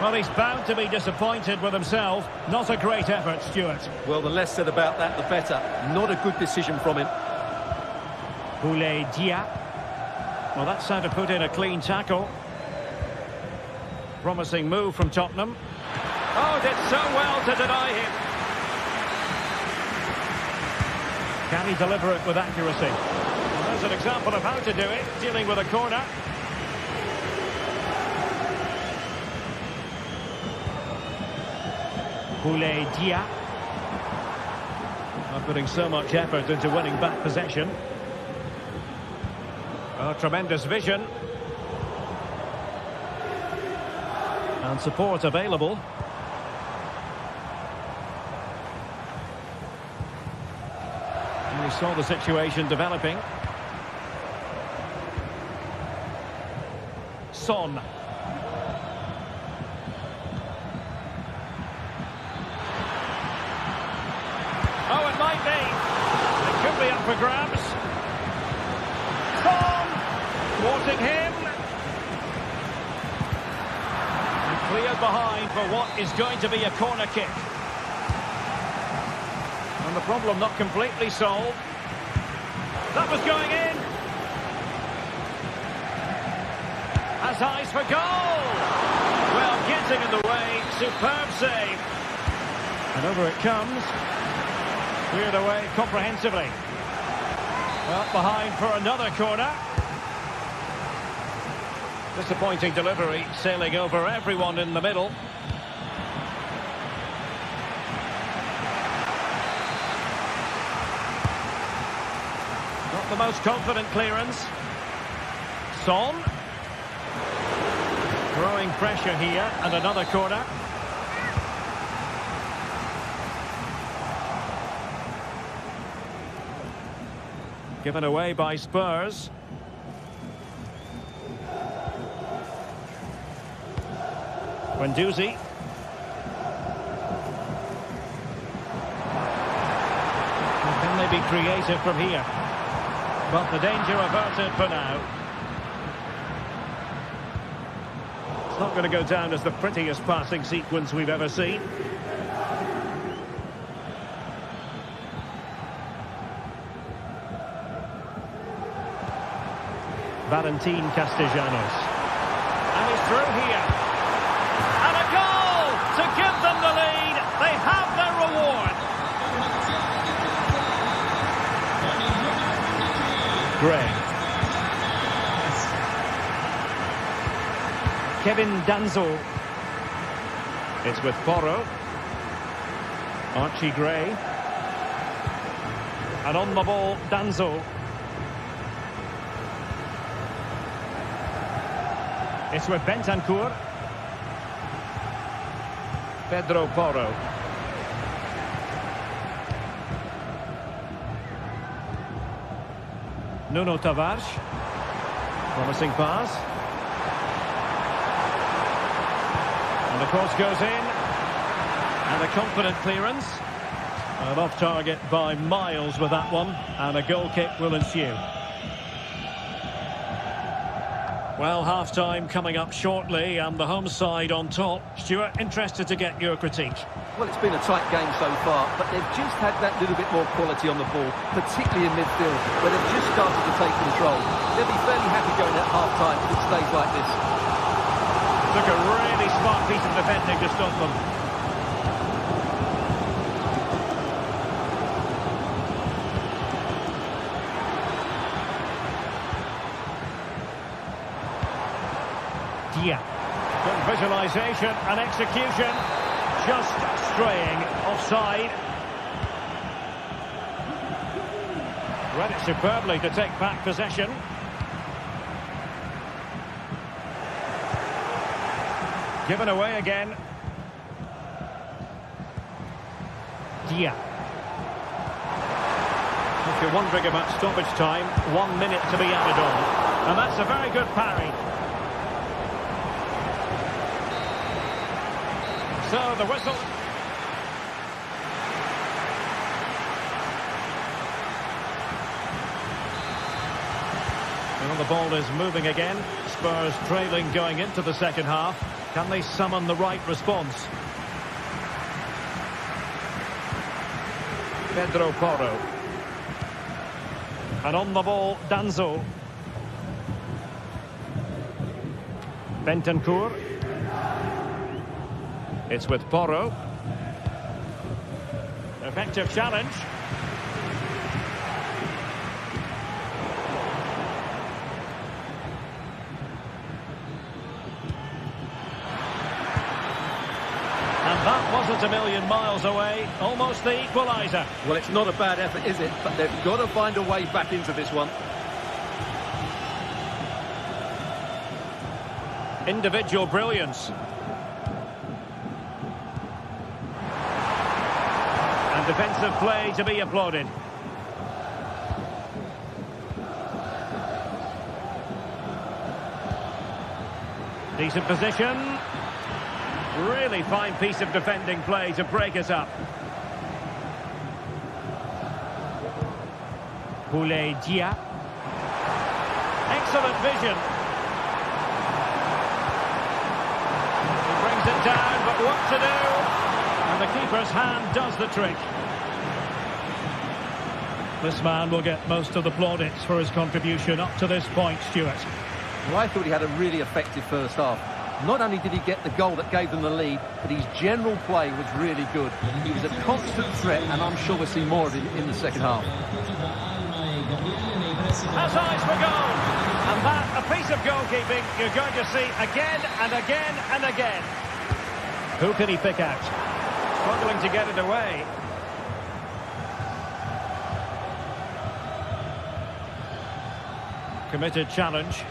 Well, he's bound to be disappointed with himself. Not a great effort, Stuart. Well, the less said about that, the better. Not a good decision from him. Boulaye Dia. Well, that's how to put in a clean tackle. Promising move from Tottenham. Oh, did so well to deny him. Can he deliver it with accuracy? Well, there's an example of how to do it, dealing with a corner. Boulaye Dia. Not putting so much effort into winning back possession. Oh, tremendous vision. And support available. And we saw the situation developing. Son. Oh, it might be. It could be up for grabs. Son! Thwarting him. Cleared behind for what is going to be a corner kick. And the problem not completely solved. That was going in. Has eyes for goal. Well, getting in the way. Superb save. And over it comes. Cleared away comprehensively. Well, behind for another corner. Disappointing delivery, sailing over everyone in the middle. Not the most confident clearance. Son. Growing pressure here, and another corner. Given away by Spurs. Guendouzi. Can they be creative from here? But the danger averted for now. It's not going to go down as the prettiest passing sequence we've ever seen. Valentin Castellanos. And he's through here. And a goal to give them the lead. They have their reward. Gray. Kevin Danzo. It's with Porro. Archie Gray. And on the ball, Danzo. It's with Bentancur. Pedro Porro. Nuno Tavares. Promising pass. And the cross goes in. And a confident clearance. And off target by miles with that one. And a goal kick will ensue. Well, half-time coming up shortly, and the home side on top. Stuart, interested to get your critique. Well, it's been a tight game so far, but they've just had that little bit more quality on the ball, particularly in midfield, where they've just started to take control. They'll be fairly happy going at half-time if it stays like this. Took a really smart piece of defending to stop them. Good visualisation and execution. Just straying offside. Read it superbly to take back possession. Given away again. Dia. If you're wondering about stoppage time, 1 minute to be added on. And that's a very good parry. So the whistle. Well, the ball is moving again. Spurs trailing going into the second half. Can they summon the right response? Pedro Porro. And on the ball, Danzo. Bentancur. It's with Porro. Effective challenge. And that wasn't a million miles away. Almost the equaliser. Well, it's not a bad effort, is it? But they've got to find a way back into this one. Individual brilliance. Defensive play to be applauded. Decent position. Really fine piece of defending play to break us up. Boulaye Dia. Excellent vision. He brings it down, but what to do? And the keeper's hand does the trick. This man will get most of the plaudits for his contribution up to this point, Stuart. Well, I thought he had a really effective first half. Not only did he get the goal that gave them the lead, but his general play was really good. He was a constant threat, and I'm sure we'll see more of him in the second half. Has eyes for goal. And that, a piece of goalkeeping you're going to see again and again and again. Who can he pick out? Struggling to get it away. Committed challenge.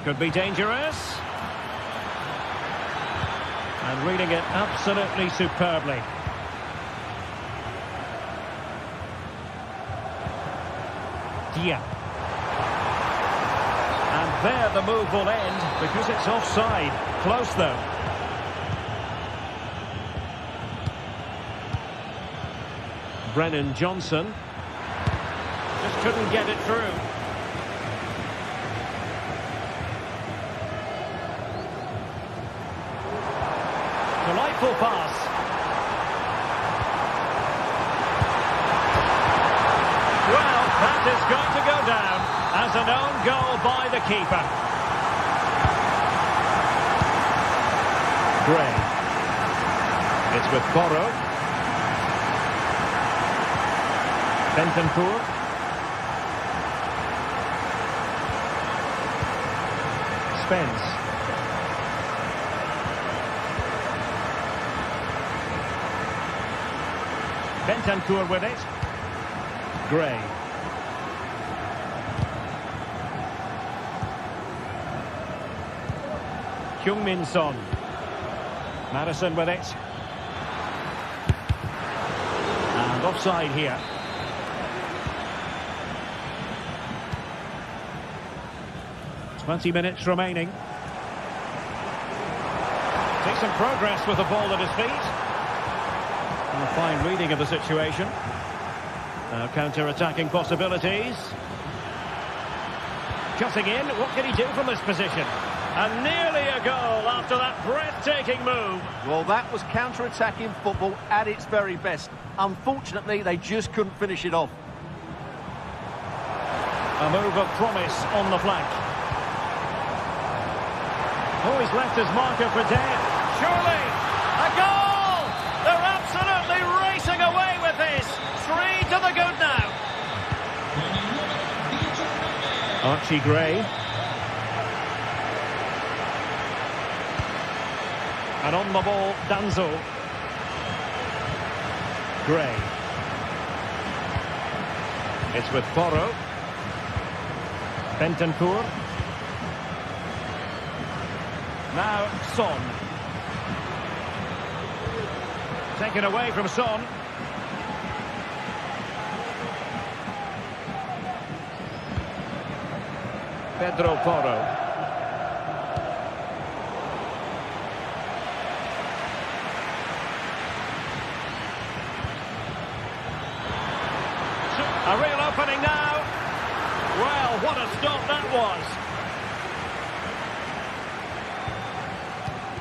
Could be dangerous. And reading it absolutely superbly. Dia. And there the move will end because it's offside. Close though. Brennan Johnson just couldn't get it through. Delightful pass. Well, that is going to go down as an own goal by the keeper. Gray. It's with Porro. Bentancur. defence. Bentancur with it. Gray. Heung-min Son. Madison with it. And offside here. .20 remaining. Take some progress with the ball at his feet. And a fine reading of the situation. Now counter-attacking possibilities. Cutting in, what can he do from this position? And nearly a goal after that breathtaking move. Well, that was counter-attacking football at its very best. Unfortunately, they just couldn't finish it off. A move of promise on the flank. Oh, he's left his marker for dead. Surely, a goal! They're absolutely racing away with this. 3 to the good now. Archie Gray. And on the ball, Danzo. Gray. It's with Porro. Bentancur. Now Son. Taken away from Son. Pedro Porro. A real opening now. Well, what a stop that was.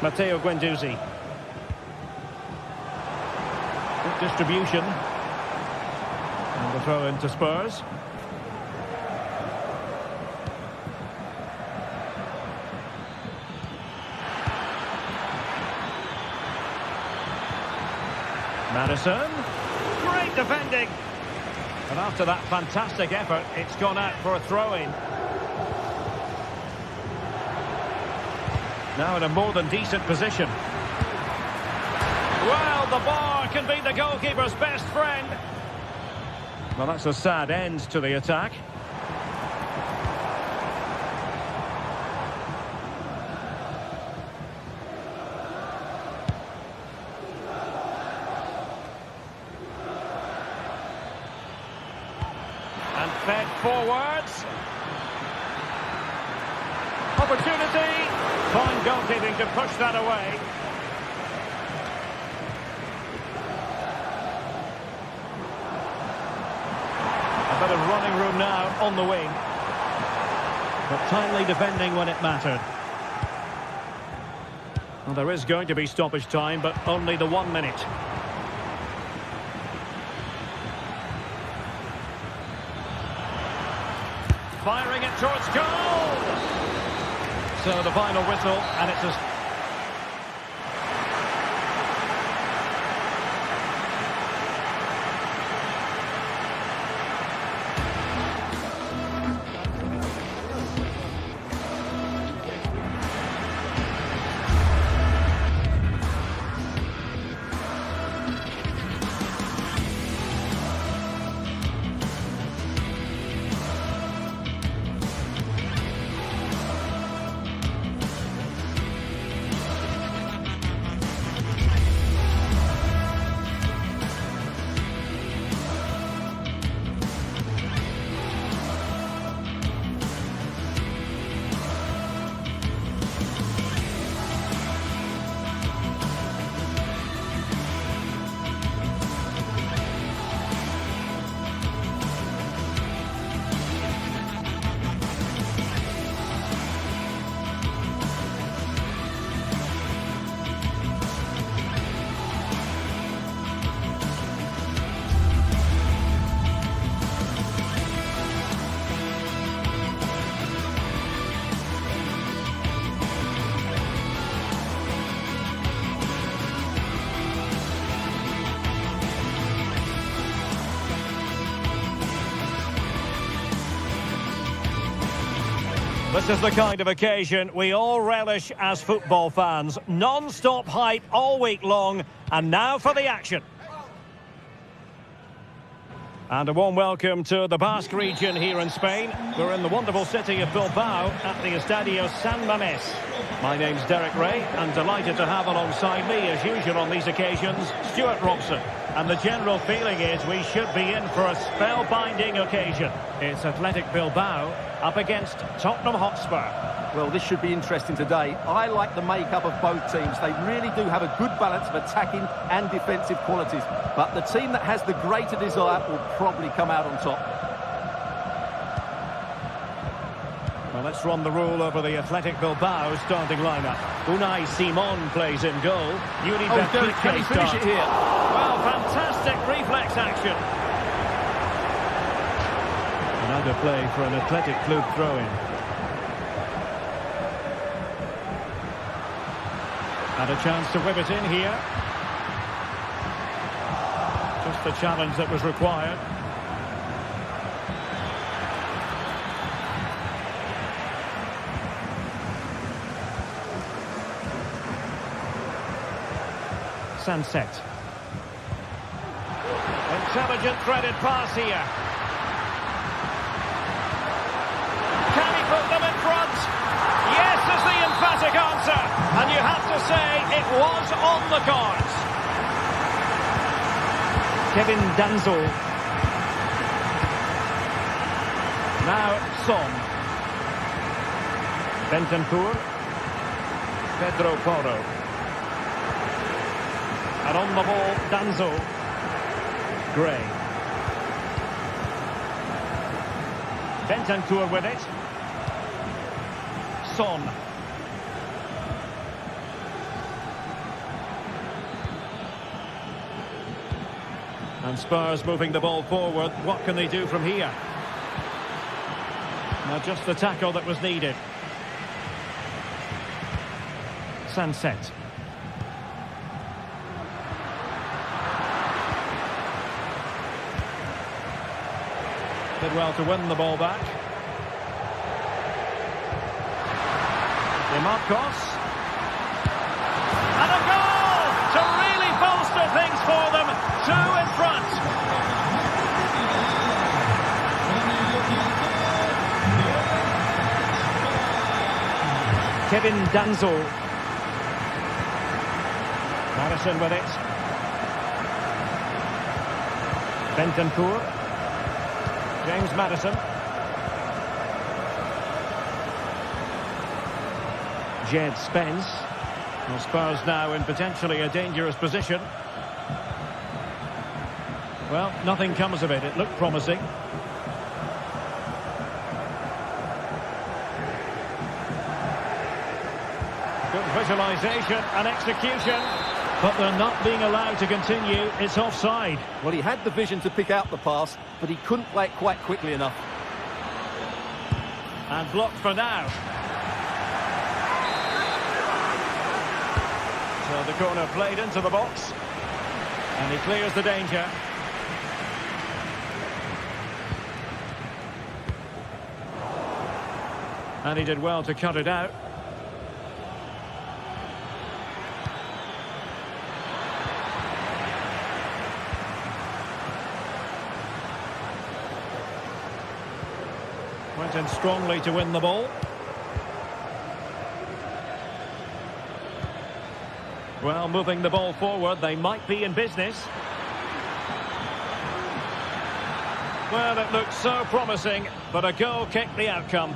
Matteo Guendouzi. Good distribution. And the throw into Spurs. Madison. Great defending. And after that fantastic effort, it's gone out for a throw-in. Now in a more than decent position. Well, the bar can be the goalkeeper's best friend. Well, that's a sad end to the attack. And fed forwards. Opportunity. Fine goalkeeping to push that away. A bit of running room now on the wing. But timely defending when it mattered. Well, there is going to be stoppage time, but only the 1 minute. Firing it towards goal! So the final whistle, and it's a... This is the kind of occasion we all relish as football fans. Non-stop hype all week long, and now for the action. And a warm welcome to the Basque region here in Spain. We're in the wonderful city of Bilbao at the Estadio San Mamés. My name's Derek Ray, and delighted to have alongside me, as usual on these occasions, Stuart Robson. And the general feeling is we should be in for a spellbinding occasion. It's Athletic Bilbao up against Tottenham Hotspur. Well, this should be interesting today. I like the makeup of both teams. They really do have a good balance of attacking and defensive qualities. But the team that has the greater desire will probably come out on top. Well, let's run the rule over the Athletic Bilbao starting lineup. Unai Simon plays in goal. Derek, can he finish it here? Well, fantastic reflex action. Another play for an Athletic Club throw-in. And a chance to whip it in here. Just the challenge that was required. Sunset. Intelligent threaded pass here. Can he put them in front? Yes is the emphatic answer. And you have to say it was on the cards. Kevin Danzo. Now Son. Bentancur. Pedro Porro. And on the ball, Danzo. Gray. Bentancur with it. Son. And Spurs moving the ball forward. What can they do from here? Now just the tackle that was needed. Sunset. Did well to win the ball back. Marcos. And a goal to really bolster things for them. Two in front. Kevin Danzo. Madison with it. Bentancur. James Madison. Jed Spence. Well, Spurs now in potentially a dangerous position. Well, nothing comes of it. It looked promising. Good visualisation and execution. But they're not being allowed to continue. It's offside. Well, he had the vision to pick out the pass, but he couldn't play it quite quickly enough. And blocked for now. So the corner played into the box. And he clears the danger. And he did well to cut it out. Went in strongly to win the ball. Well, moving the ball forward, they might be in business. Well, it looked so promising, but a goal kicked the outcome.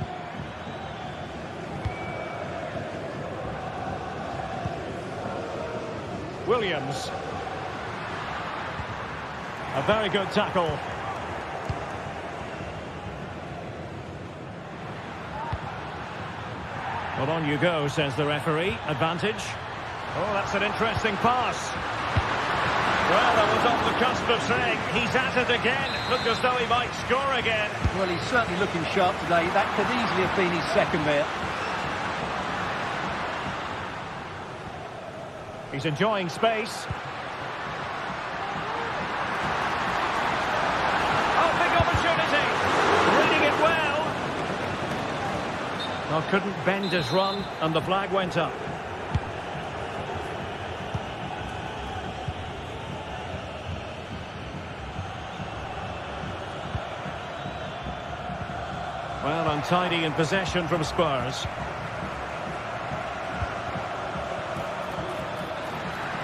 Williams. A very good tackle. Well, on you go, says the referee. Advantage. Oh, that's an interesting pass. Well, that was on the cusp of saying he's at it again. Looked as though he might score again. Well, he's certainly looking sharp today. That could easily have been his second there. He's enjoying space. Oh, big opportunity. Reading it well. Well, Couldn't bend his run, and the flag went up. Well, untidy in possession from Spurs.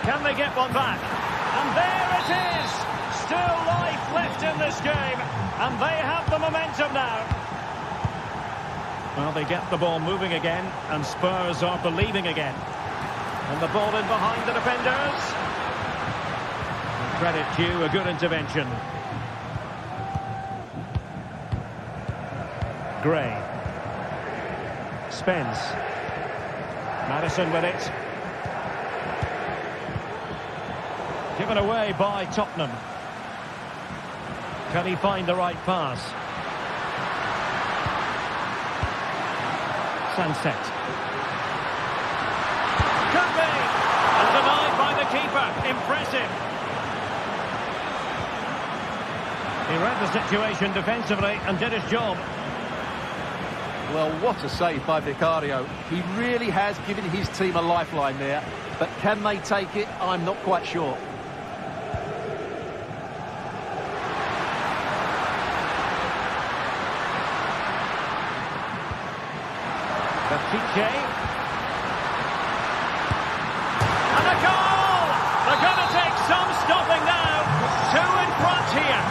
Can they get one back? And there it is! Still life left in this game, and they have the momentum now. Well, they get the ball moving again, and Spurs are believing again. And the ball in behind the defenders. Credit due, a good intervention. Gray. Spence. Madison with it. Given away by Tottenham. Can he find the right pass? Sunset. Could be! And denied by the keeper. Impressive. He read the situation defensively and did his job. Well, what a save by Vicario. He really has given his team a lifeline there. But can they take it? I'm not quite sure. Baptiste. And a goal! They're going to take some stopping now. Two in front here.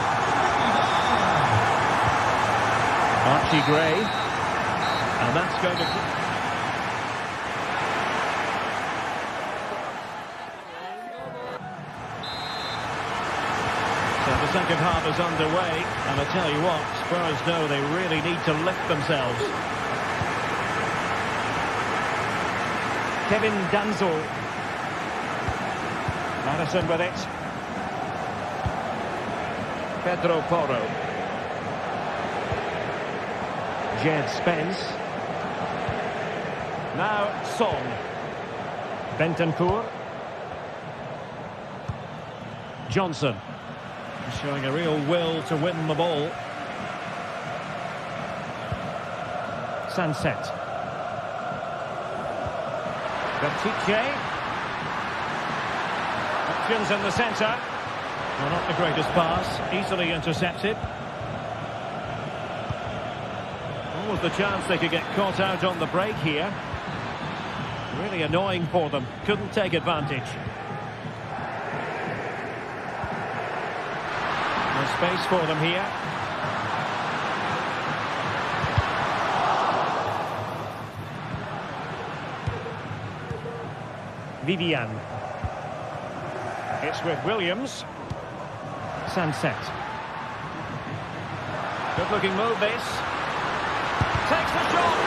Archie Gray. And that's going to... So the second half is underway. And I tell you what, Spurs know they really need to lift themselves. Kevin Danzel. Madison with it. Pedro Porro. Jed Spence. Now Son. Bentancur. Johnson. Showing a real will to win the ball. Sunset. Baptiste. Options in the centre. Well, not the greatest pass. Easily intercepted. Was the chance they could get caught out on the break here. Really annoying for them. Couldn't take advantage. No space for them here. Vivian. It's with Williams. Sunset. Good looking move this. Takes the shot.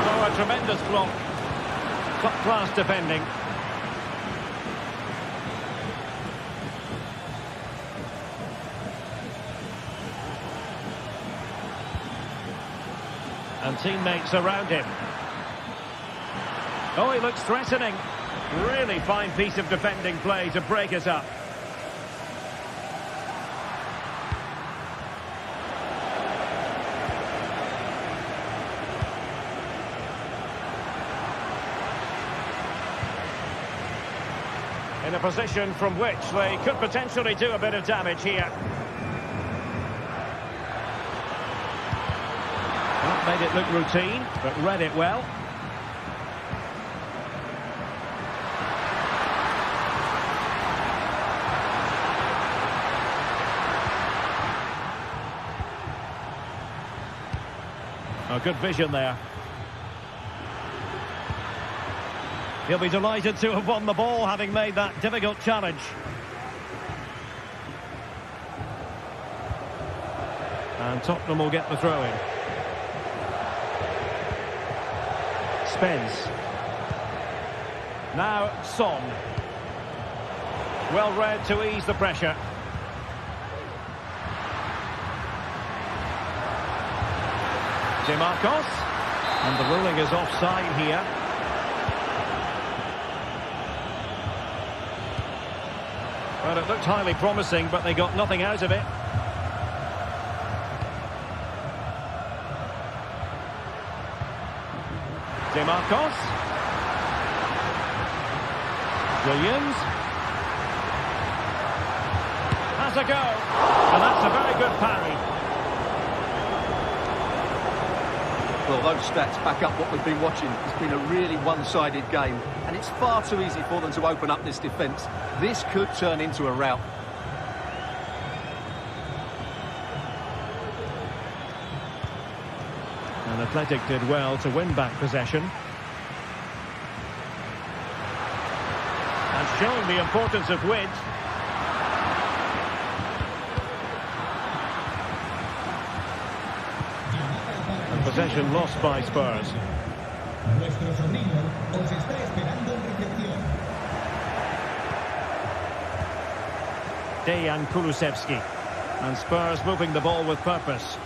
Oh, a tremendous block. Top-class defending. And teammates around him. Oh, he looks threatening. Really fine piece of defending play to break us up. In a position from which they could potentially do a bit of damage here. Well, made it look routine, but read it well. Oh, good vision there. He'll be delighted to have won the ball, having made that difficult challenge. And Tottenham will get the throw-in. Spence. Now Son. Well read to ease the pressure. DeMarcos. And the ruling is offside here. Well, it looked highly promising, but they got nothing out of it. DeMarcos. Williams. Has a go. And that's a very good parry. Well, those stats back up what we've been watching. It's been a really one-sided game, and it's far too easy for them to open up this defence. This could turn into a rout. And Athletic did well to win back possession. And showing the importance of width. Possession lost by Spurs. Nuestro sobrino os está esperando en recepción. Dejan Kulusevski. And Spurs moving the ball with purpose.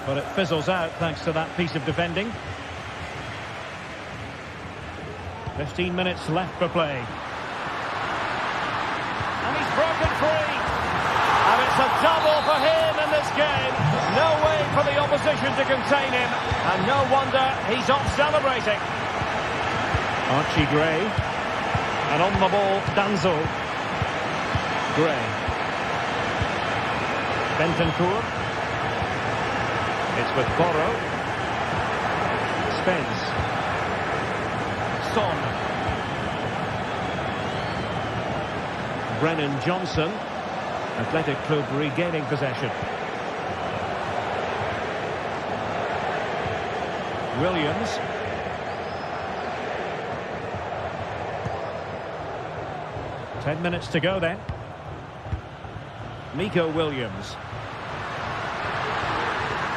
But it fizzles out thanks to that piece of defending. 15 minutes left for play. And he's broken free. And it's a double for him in this game. No way for the opposition to contain him. And no wonder he's off celebrating. Archie Gray. And on the ball, Danzo. Gray. Bentancur. It's with Porro. Spence. Son. Brennan Johnson. Athletic Club regaining possession. Williams. Ten minutes to go then. Nico Williams.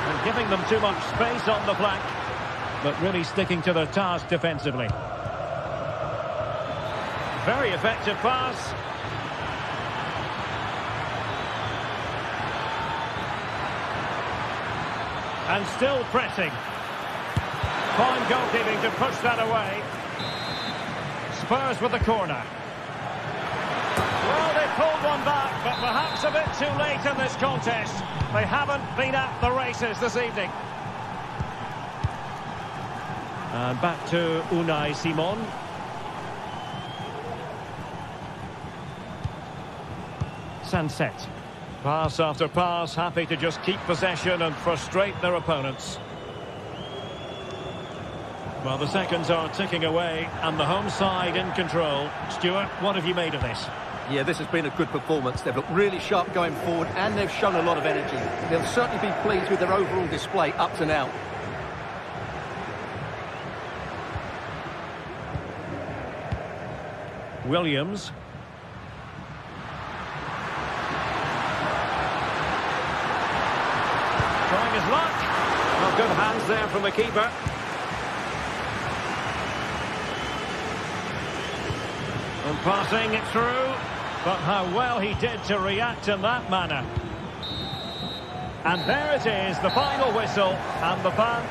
And giving them too much space on the flank, but really sticking to their task defensively. Very effective pass. And still pressing. Fine goalkeeping to push that away. Spurs with the corner. Well, they pulled one back, but perhaps a bit too late in this contest. They haven't been at the races this evening. And back to Unai Simon. Sunset. Pass after pass, happy to just keep possession and frustrate their opponents. Well, the seconds are ticking away and the home side in control. Stuart, what have you made of this? Yeah, this has been a good performance. They've looked really sharp going forward and they've shown a lot of energy. They'll certainly be pleased with their overall display up to now. Williams. Trying his luck. Well, good hands there from the keeper. And passing it through. But how well he did to react in that manner. And there it is, the final whistle. And the ban.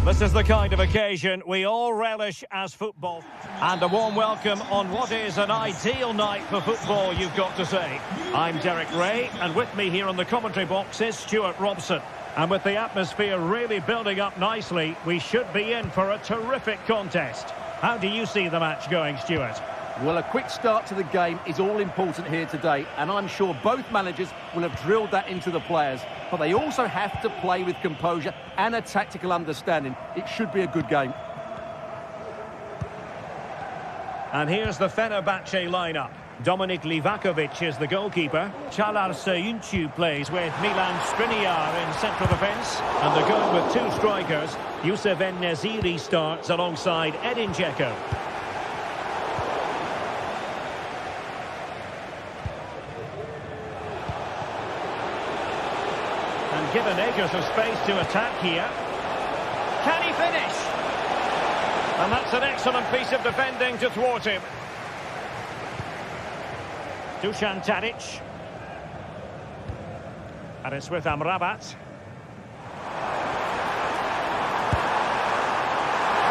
This is the kind of occasion we all relish as football. And a warm welcome on what is an ideal night for football, you've got to say. I'm Derek Ray, and with me here on the commentary box is Stuart Robson. And with the atmosphere really building up nicely, we should be in for a terrific contest. How do you see the match going, Stuart? Well, a quick start to the game is all important here today, and I'm sure both managers will have drilled that into the players. But they also have to play with composure and a tactical understanding. It should be a good game. And here's the Fenerbahce lineup. Dominik Livakovic is the goalkeeper. Çağlar Söyüncü plays with Milan Skriniar in central defence. And they're going with two strikers. Youssef En-Nesyri starts alongside Edin Dzeko. And given acres of space to attack here. Can he finish? And that's an excellent piece of defending to thwart him. Dusan Tadic. And it's with Amrabat.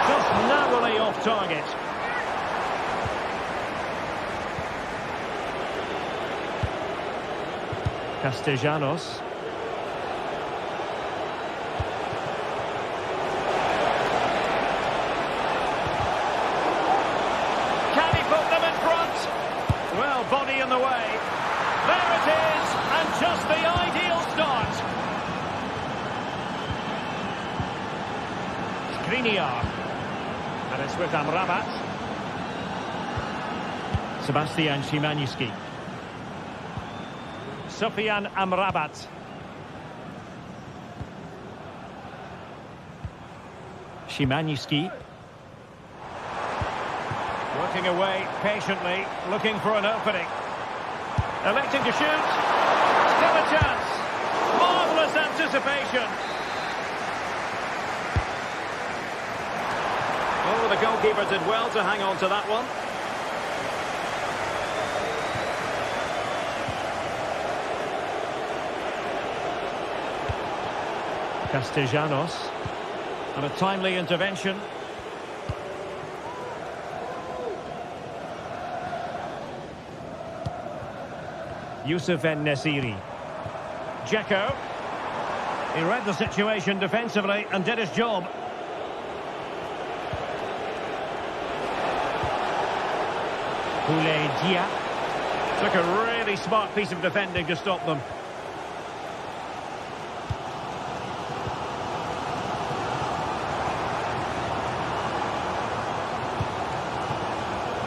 Just narrowly off target. Castellanos. Body in the way. There it is, and just the ideal start. Skriniar. And it's with Amrabat. Sebastian Szymański. Sofyan Amrabat. Szymański. Working away patiently, looking for an opening. Electing to shoot. Still a chance. Marvellous anticipation. Oh, the goalkeeper did well to hang on to that one. Castellanos. And a timely intervention. Youssef En-Nesyri. Dzeko. He read the situation defensively and did his job. Boulaye Dia. Took a really smart piece of defending to stop them.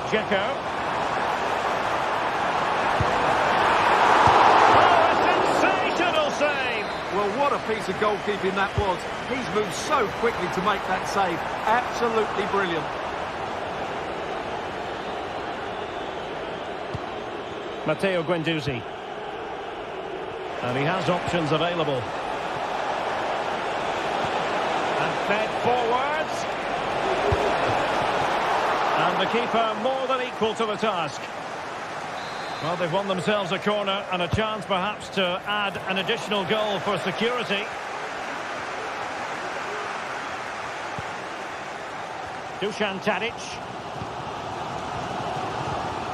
Dzeko. Well, what a piece of goalkeeping that was. He's moved so quickly to make that save. Absolutely brilliant. Matteo Guendouzi. And he has options available. And fed forwards. And the keeper more than equal to the task. Well, they've won themselves a corner and a chance perhaps to add an additional goal for security. Dusan Tadic.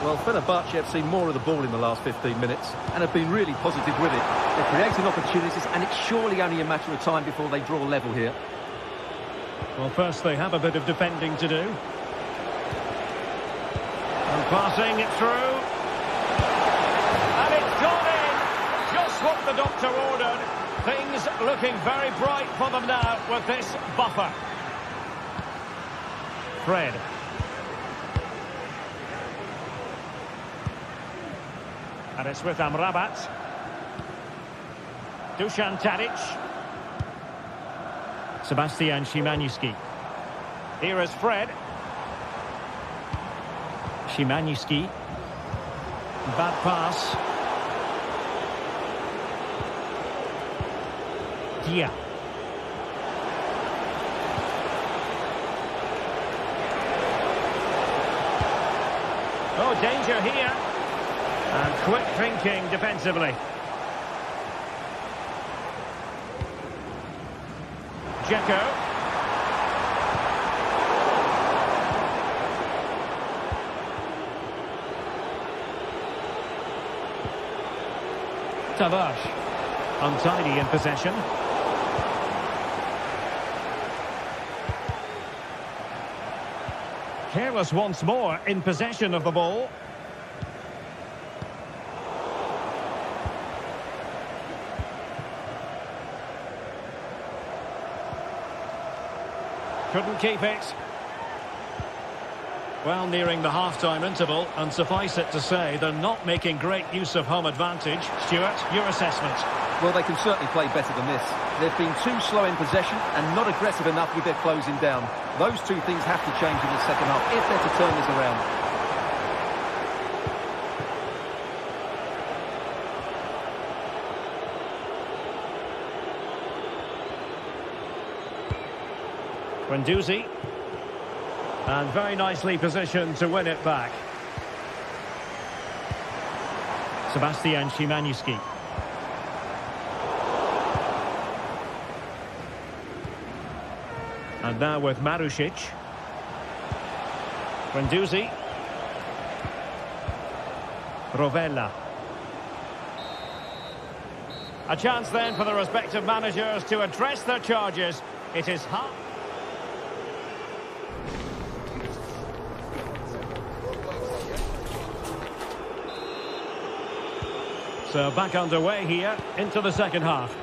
Well, Fenerbahce have seen more of the ball in the last 15 minutes and have been really positive with it. They're creating opportunities, and it's surely only a matter of time before they draw level here. Well, first they have a bit of defending to do. And passing it through. And it's gone in. Just what the doctor ordered. Things looking very bright for them now with this buffer. Fred. And it's with Amrabat. Dusan Tadic. Sebastian Szymański. Here is Fred. Szymański. Bad pass. Dia. Oh, danger here. And quick thinking defensively. Dzeko. Tavares. Untidy in possession. Careless once more in possession of the ball. Couldn't keep it. Well, nearing the half-time interval, and suffice it to say, they're not making great use of home advantage. Stuart, your assessment? Well, they can certainly play better than this. They've been too slow in possession and not aggressive enough with their closing down. Those two things have to change in the second half if they're to turn this around. Guendouzi. And very nicely positioned to win it back. Sebastian Szymański. And now with Marušić. Guendouzi. Rovella. A chance then for the respective managers to address their charges. It is hard. So back underway here into the second half.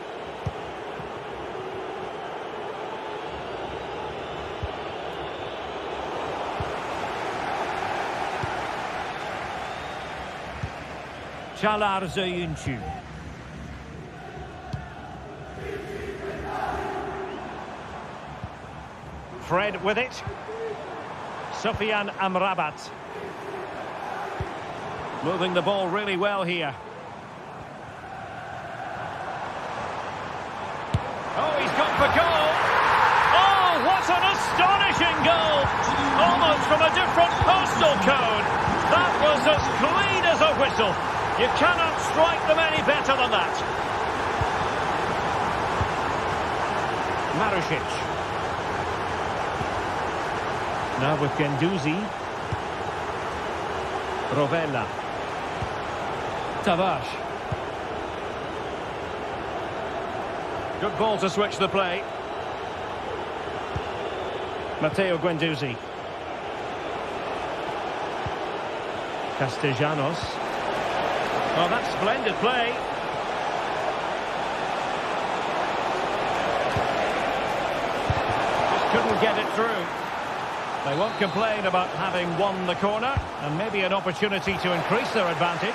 Çağlar Söyüncü. Fred with it. Sufyan Amrabat. Moving the ball really well here. Oh, he's gone for goal. Oh, what an astonishing goal. Almost from a different postal code. That was as clean as a whistle. You cannot strike them any better than that. Marušić. Now with Guendouzi. Rovella. Tavares. Good ball to switch the play. Matteo Guendouzi. Castellanos. Well, that's splendid play. Just couldn't get it through. They won't complain about having won the corner, and maybe an opportunity to increase their advantage.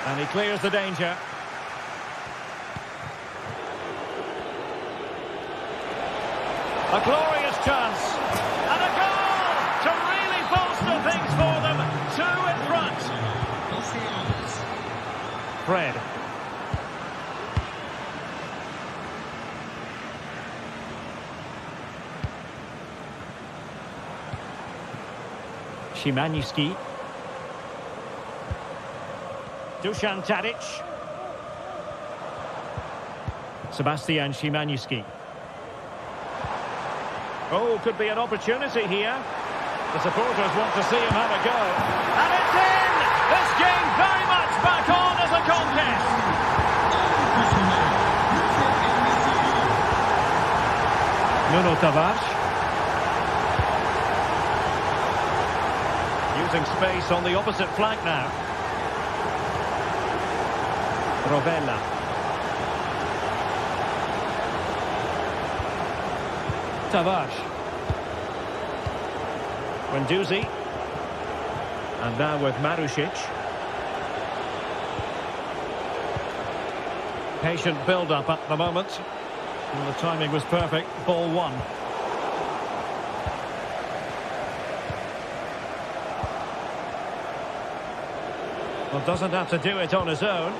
And he clears the danger. A glorious chance. And a goal to really bolster things for them. Two in front. Fred. Szymański. Dusan Tadic. Sebastian Szymański. Oh, could be an opportunity here. The supporters want to see him have a go. And it's in! This game very much back on as a contest. Nuno Tavares. Using space on the opposite flank now. Rovella. Tavares. Guendouzi. And now with Marušić. Patient build-up at the moment. And the timing was perfect. Ball one. Well, doesn't have to do it on his own.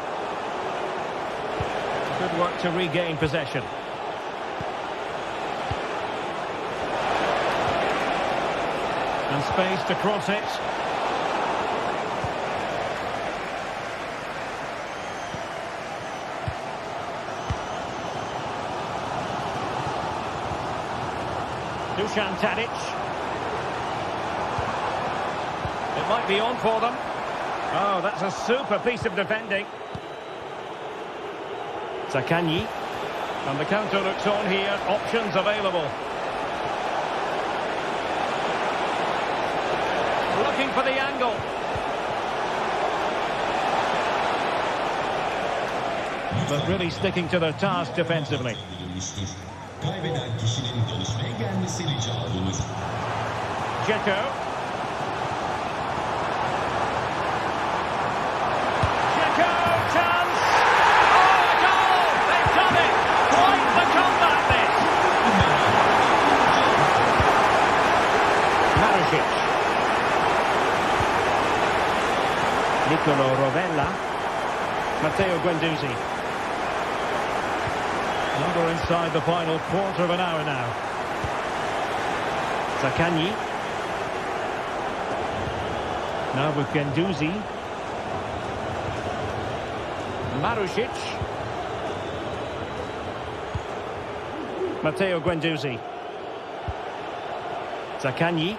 Good work to regain possession. And space to cross it. Dusan Tadic. It might be on for them. Oh, that's a super piece of defending. Zaccagni. And the counter looks on here. Options available. Looking for the angle. But really sticking to their task defensively. Dzeko. Nicolo Rovella. Matteo Guendouzi. And we're inside the final quarter of an hour now. Zaccagni. Now with Guendouzi. Marušić. Matteo Guendouzi. Zaccagni.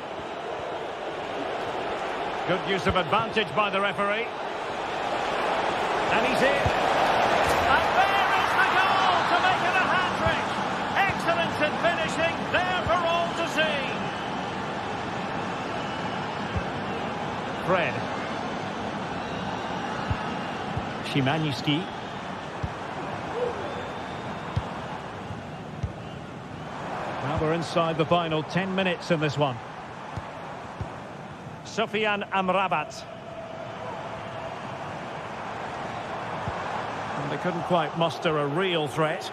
Good use of advantage by the referee. And he's in. And there is the goal to make it a hat-trick. Excellence in finishing, there for all to see. Fred. Szymański. Now we're inside the final 10 minutes in this one. Sofyan Amrabat. And they couldn't quite muster a real threat.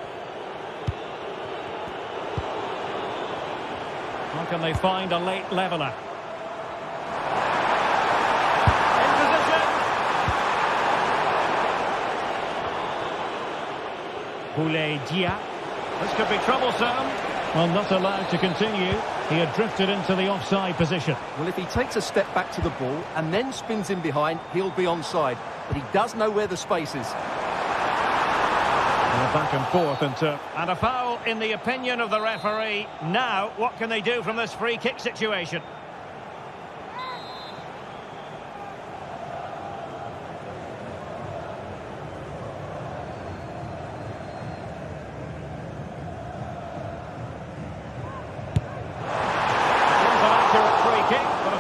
How can they find a late leveller? In position. Boulaye Dia. This could be troublesome. Well, not allowed to continue. He had drifted into the offside position. Well, if he takes a step back to the ball and then spins in behind, he'll be onside. But he does know where the space is. Back and forth and a foul in the opinion of the referee. Now, what can they do from this free kick situation?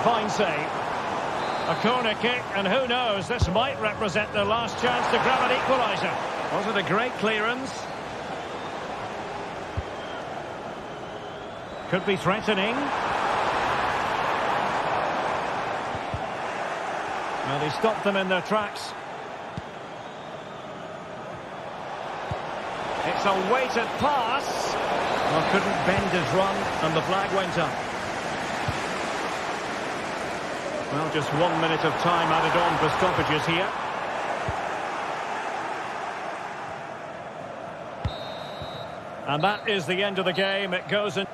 Fine save. A corner kick, and who knows, this might represent their last chance to grab an equaliser. Was it a great clearance? Could be threatening. Well, they stopped them in their tracks. It's a weighted pass. Well, couldn't bend his run, and the flag went up. Well, just 1 minute of time added on for stoppages here. And that is the end of the game. It goes in.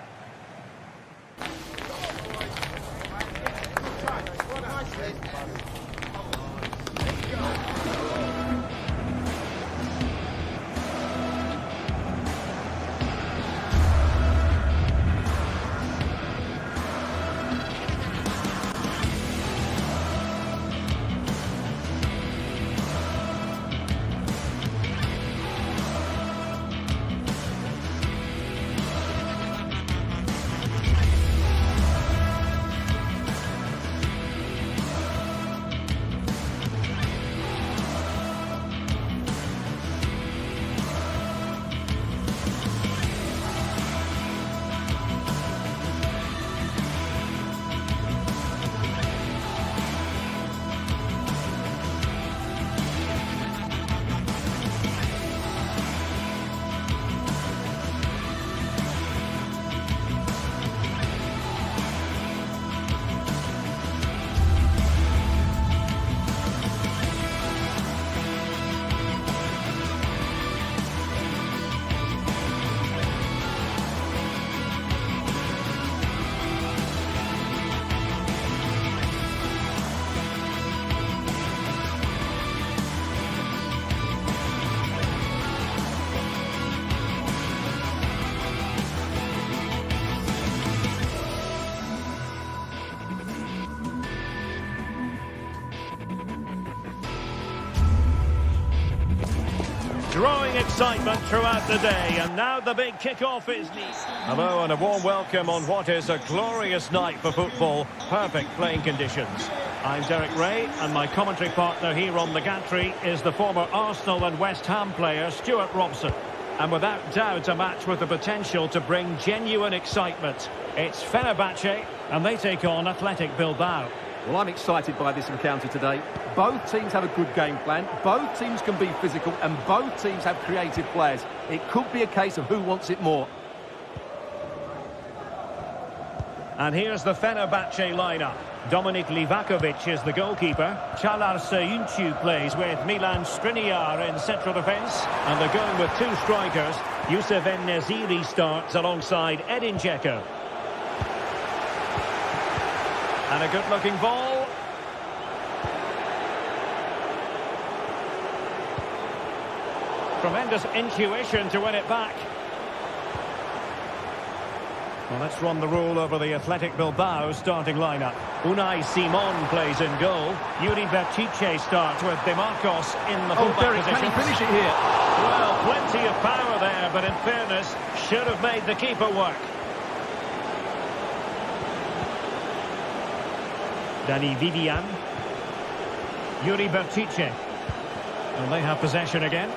growing excitement throughout the day, and now the big kick-off is near. Hello and a warm welcome on what is a glorious night for football. Perfect playing conditions. I'm Derek Ray, and my commentary partner here on the gantry is the former Arsenal and West Ham player Stuart Robson. And without doubt a match with the potential to bring genuine excitement. It's Fenerbahce, and they take on Athletic Bilbao. Well, I'm excited by this encounter today. Both teams have a good game plan, both teams can be physical, and both teams have creative players. It could be a case of who wants it more. And here's the Fenerbahce lineup. Dominik Livakovic is the goalkeeper. Çağlar Söyüncü plays with Milan Skriniar in central defence. And they're going with two strikers. Youssef En-Nesyri starts alongside Edin Dzeko. And a good-looking ball. Tremendous intuition to win it back. Well, let's run the rule over the Athletic Bilbao starting lineup. Unai Simon plays in goal. Yuri Berchiche starts with De Marcos in the fullback position. Can he finish it here? Well, plenty of power there, but in fairness, should have made the keeper work. Dani Vivian. Yuri Berchiche. And they have possession again.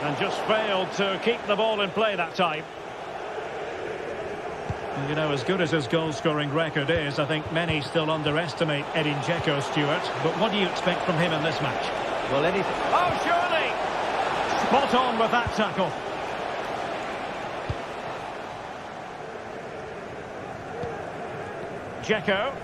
And just failed to keep the ball in play that time. You know, as good as his goal-scoring record is, I think many still underestimate Edin Dzeko, Stuart. But what do you expect from him in this match? Well, anything... Oh, surely! Spot on with that tackle. Dzeko.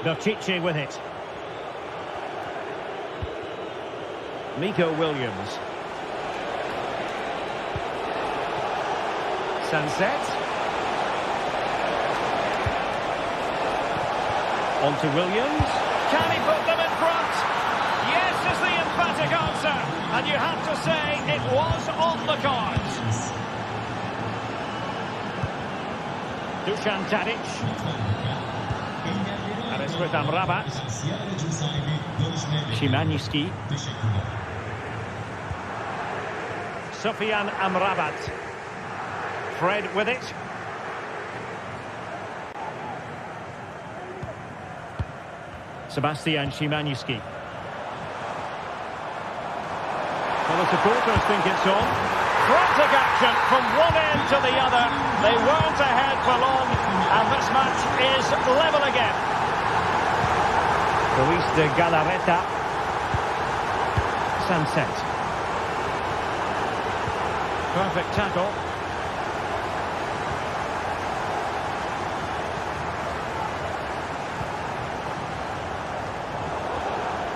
Berchiche with it. Nico Williams. Sunset. On to Williams. Can he put them in front? Yes is the emphatic answer. And you have to say it was on the cards. Dusan Tadic. And it's with Amrabat. Szymański. Sofyan Amrabat. Fred with it. Sebastian Szymański. Well, the supporters think it's on. Frantic action from one end to the other. They weren't ahead for long, and this match is level again. Luis de Galarreta. Sunset. Perfect tackle.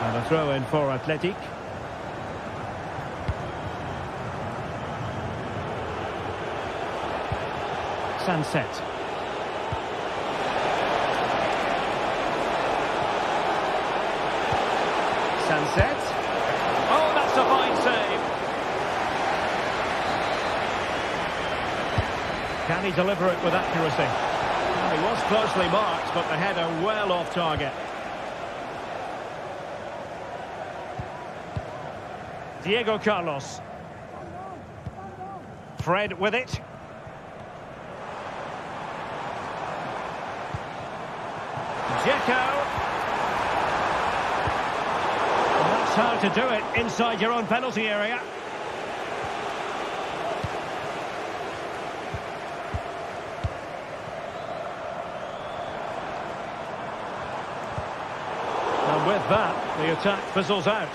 And a throw in for Athletic. Sunset. Sunset. Oh, that's a fine save. Can he deliver it with accuracy? Well, he was closely marked, but the header well off target. Diego Carlos. Fred with it. Dzeko. That's how to do it inside your own penalty area. And with that, the attack fizzles out.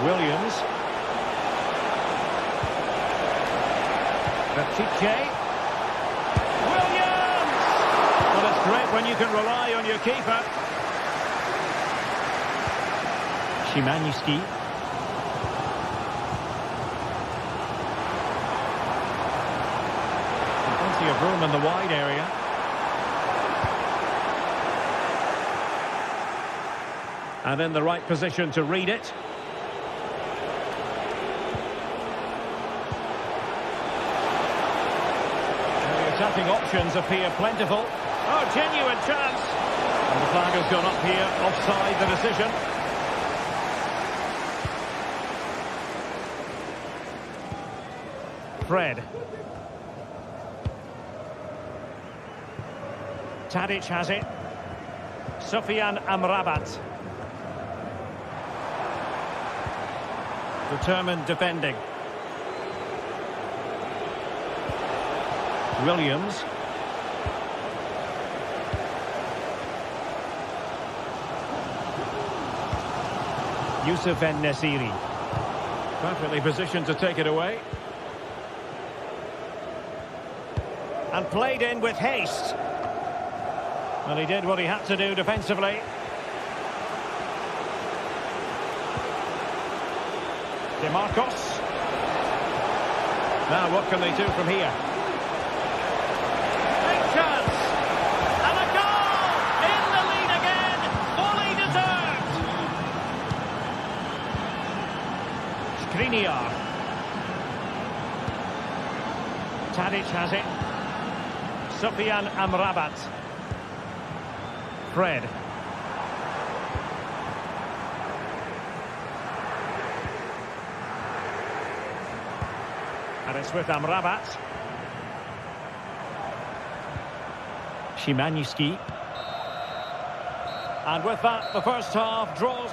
Williams. Berchiche. Williams! Well, it's great when you can rely on your keeper. Szymański. Plenty of room in the wide area. And in the right position to read it. attacking options appear plentiful. Oh, genuine chance. And the flag has gone up here, offside the decision. Fred. Tadic has it. Sufyan Amrabat. Determined defending. Williams. Youssef En-Nesyri. Perfectly positioned to take it away. And played in with haste. And he did what he had to do defensively. De Marcos. Now what can they do from here? Big chance. And a goal! In the lead again. Fully deserved. Skriniar. Tadic has it. Sufyan Amrabat. Fred. And it's with Amrabat. Szymański. And with that, the first half draws.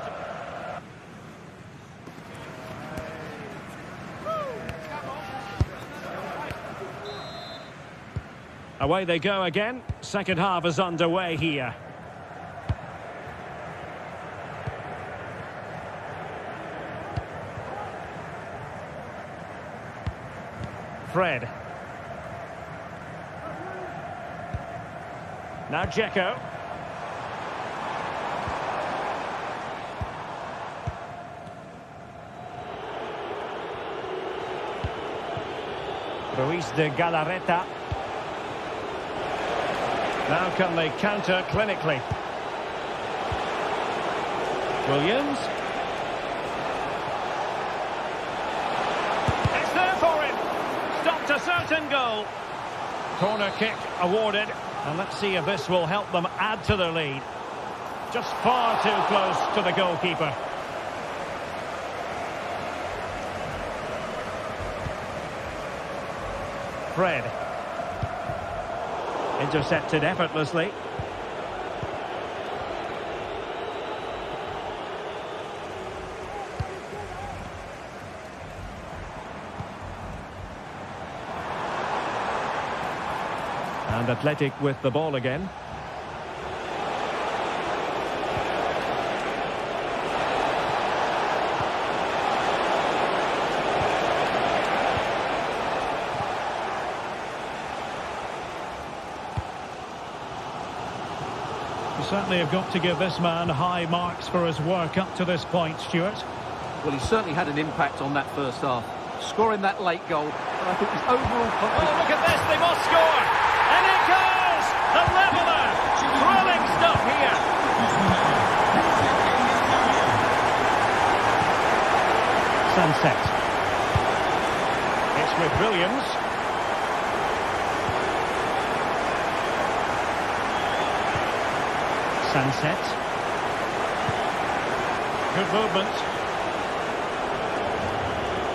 Away they go again. Second half is underway here. Fred. Now Dzeko. Ruiz de Galarreta. Now can they counter clinically? Williams. It's there for him. Stopped a certain goal. Corner kick awarded. And let's see if this will help them add to their lead. Just far too close to the goalkeeper. Fred. Intercepted effortlessly. And Athletic with the ball again. You certainly have got to give this man high marks for his work up to this point, Stuart. Well, he certainly had an impact on that first half. Scoring that late goal, and I think his overall... Oh, look at this, they must score! And it goes! The leveller! Thrilling stuff here! Sunset. It's with Williams. Sunset. Good movement.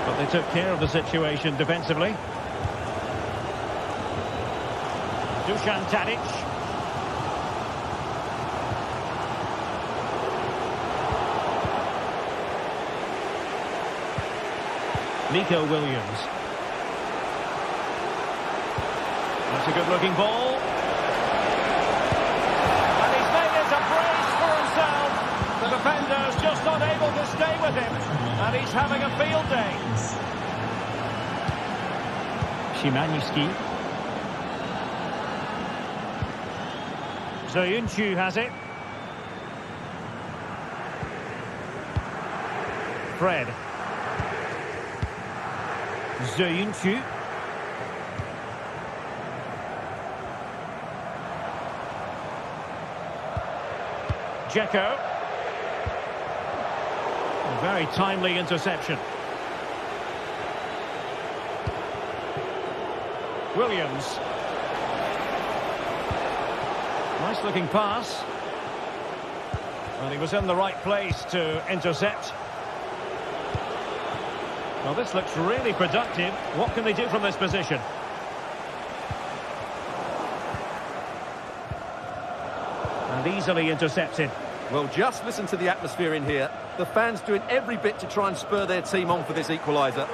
But they took care of the situation defensively. Dusan Tadic. Nico Williams. That's a good-looking ball. And he's made it a brace for himself. The defender's just not able to stay with him. And he's having a field day. Szymański. Zayuncu has it. Fred. Zayuncu. Dzeko. A very timely interception. Williams. Nice looking pass. And he was in the right place to intercept. Well, this looks really productive. What can they do from this position? And easily intercepted. Well, just listen to the atmosphere in here. The fans doing every bit to try and spur their team on for this equaliser.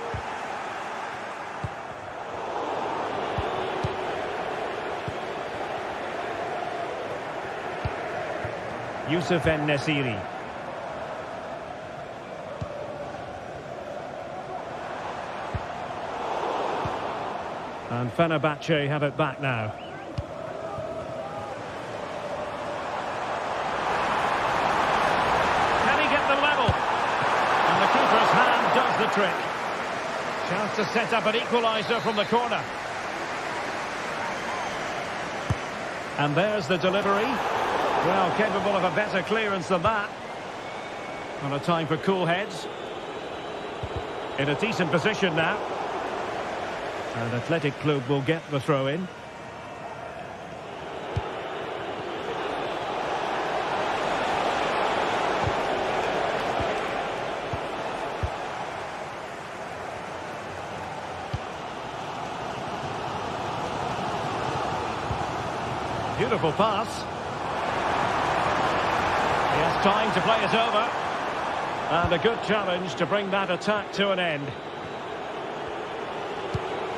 Yusuf En-Nesyri. And Fenerbahce have it back now. Can he get the level? And the keeper's hand does the trick. Chance to set up an equaliser from the corner. And there's the delivery. Well, capable of a better clearance than that. And a time for cool heads. In a decent position now. And Athletic Club will get the throw-in. Beautiful pass. He has time to play it over. And a good challenge to bring that attack to an end.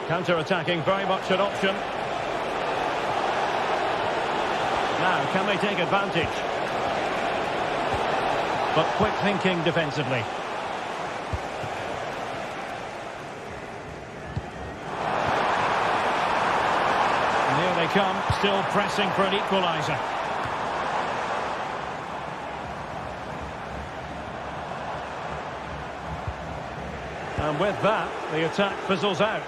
Counter-attacking, very much an option. Now, can they take advantage? But quick thinking defensively. And here they come, still pressing for an equaliser. And with that, the attack fizzles out.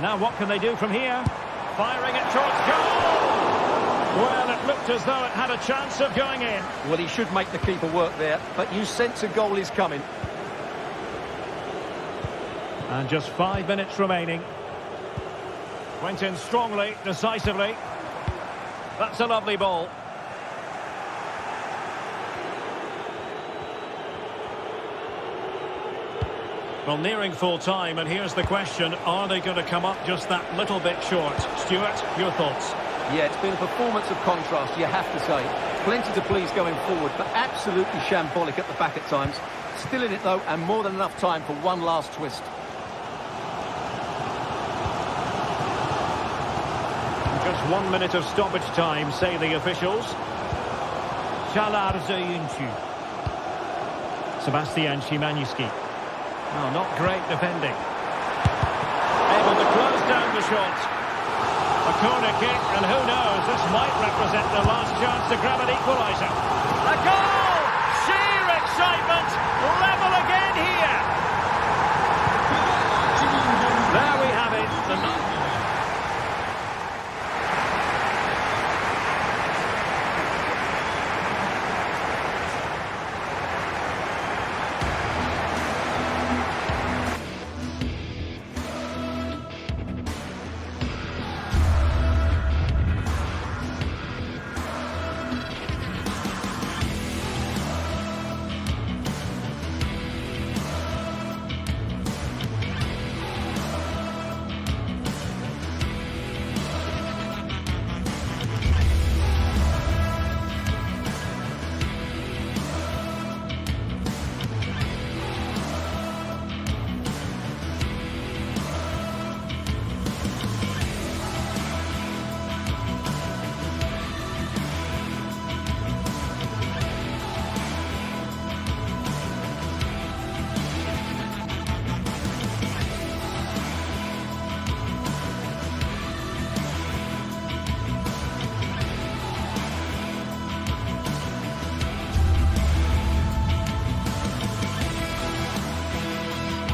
Now what can they do from here? Firing it towards goal! Well, it looked as though it had a chance of going in. Well, he should make the keeper work there, but you sense a goal is coming. And just 5 minutes remaining. Went in strongly, decisively. That's a lovely ball. Well, nearing full time, and here's the question, are they going to come up just that little bit short? Stuart, your thoughts? Yeah, it's been a performance of contrast, you have to say. Plenty to please going forward, but absolutely shambolic at the back at times. Still in it, though, and more than enough time for one last twist. Just 1 minute of stoppage time, say the officials. Çağlar Söyüncü. Sebastian Szymański. Oh, not great defending. Able to close down the shot. A corner kick, and who knows, this might represent the last chance to grab an equaliser. A goal! Sheer excitement! Level again here! There we have it.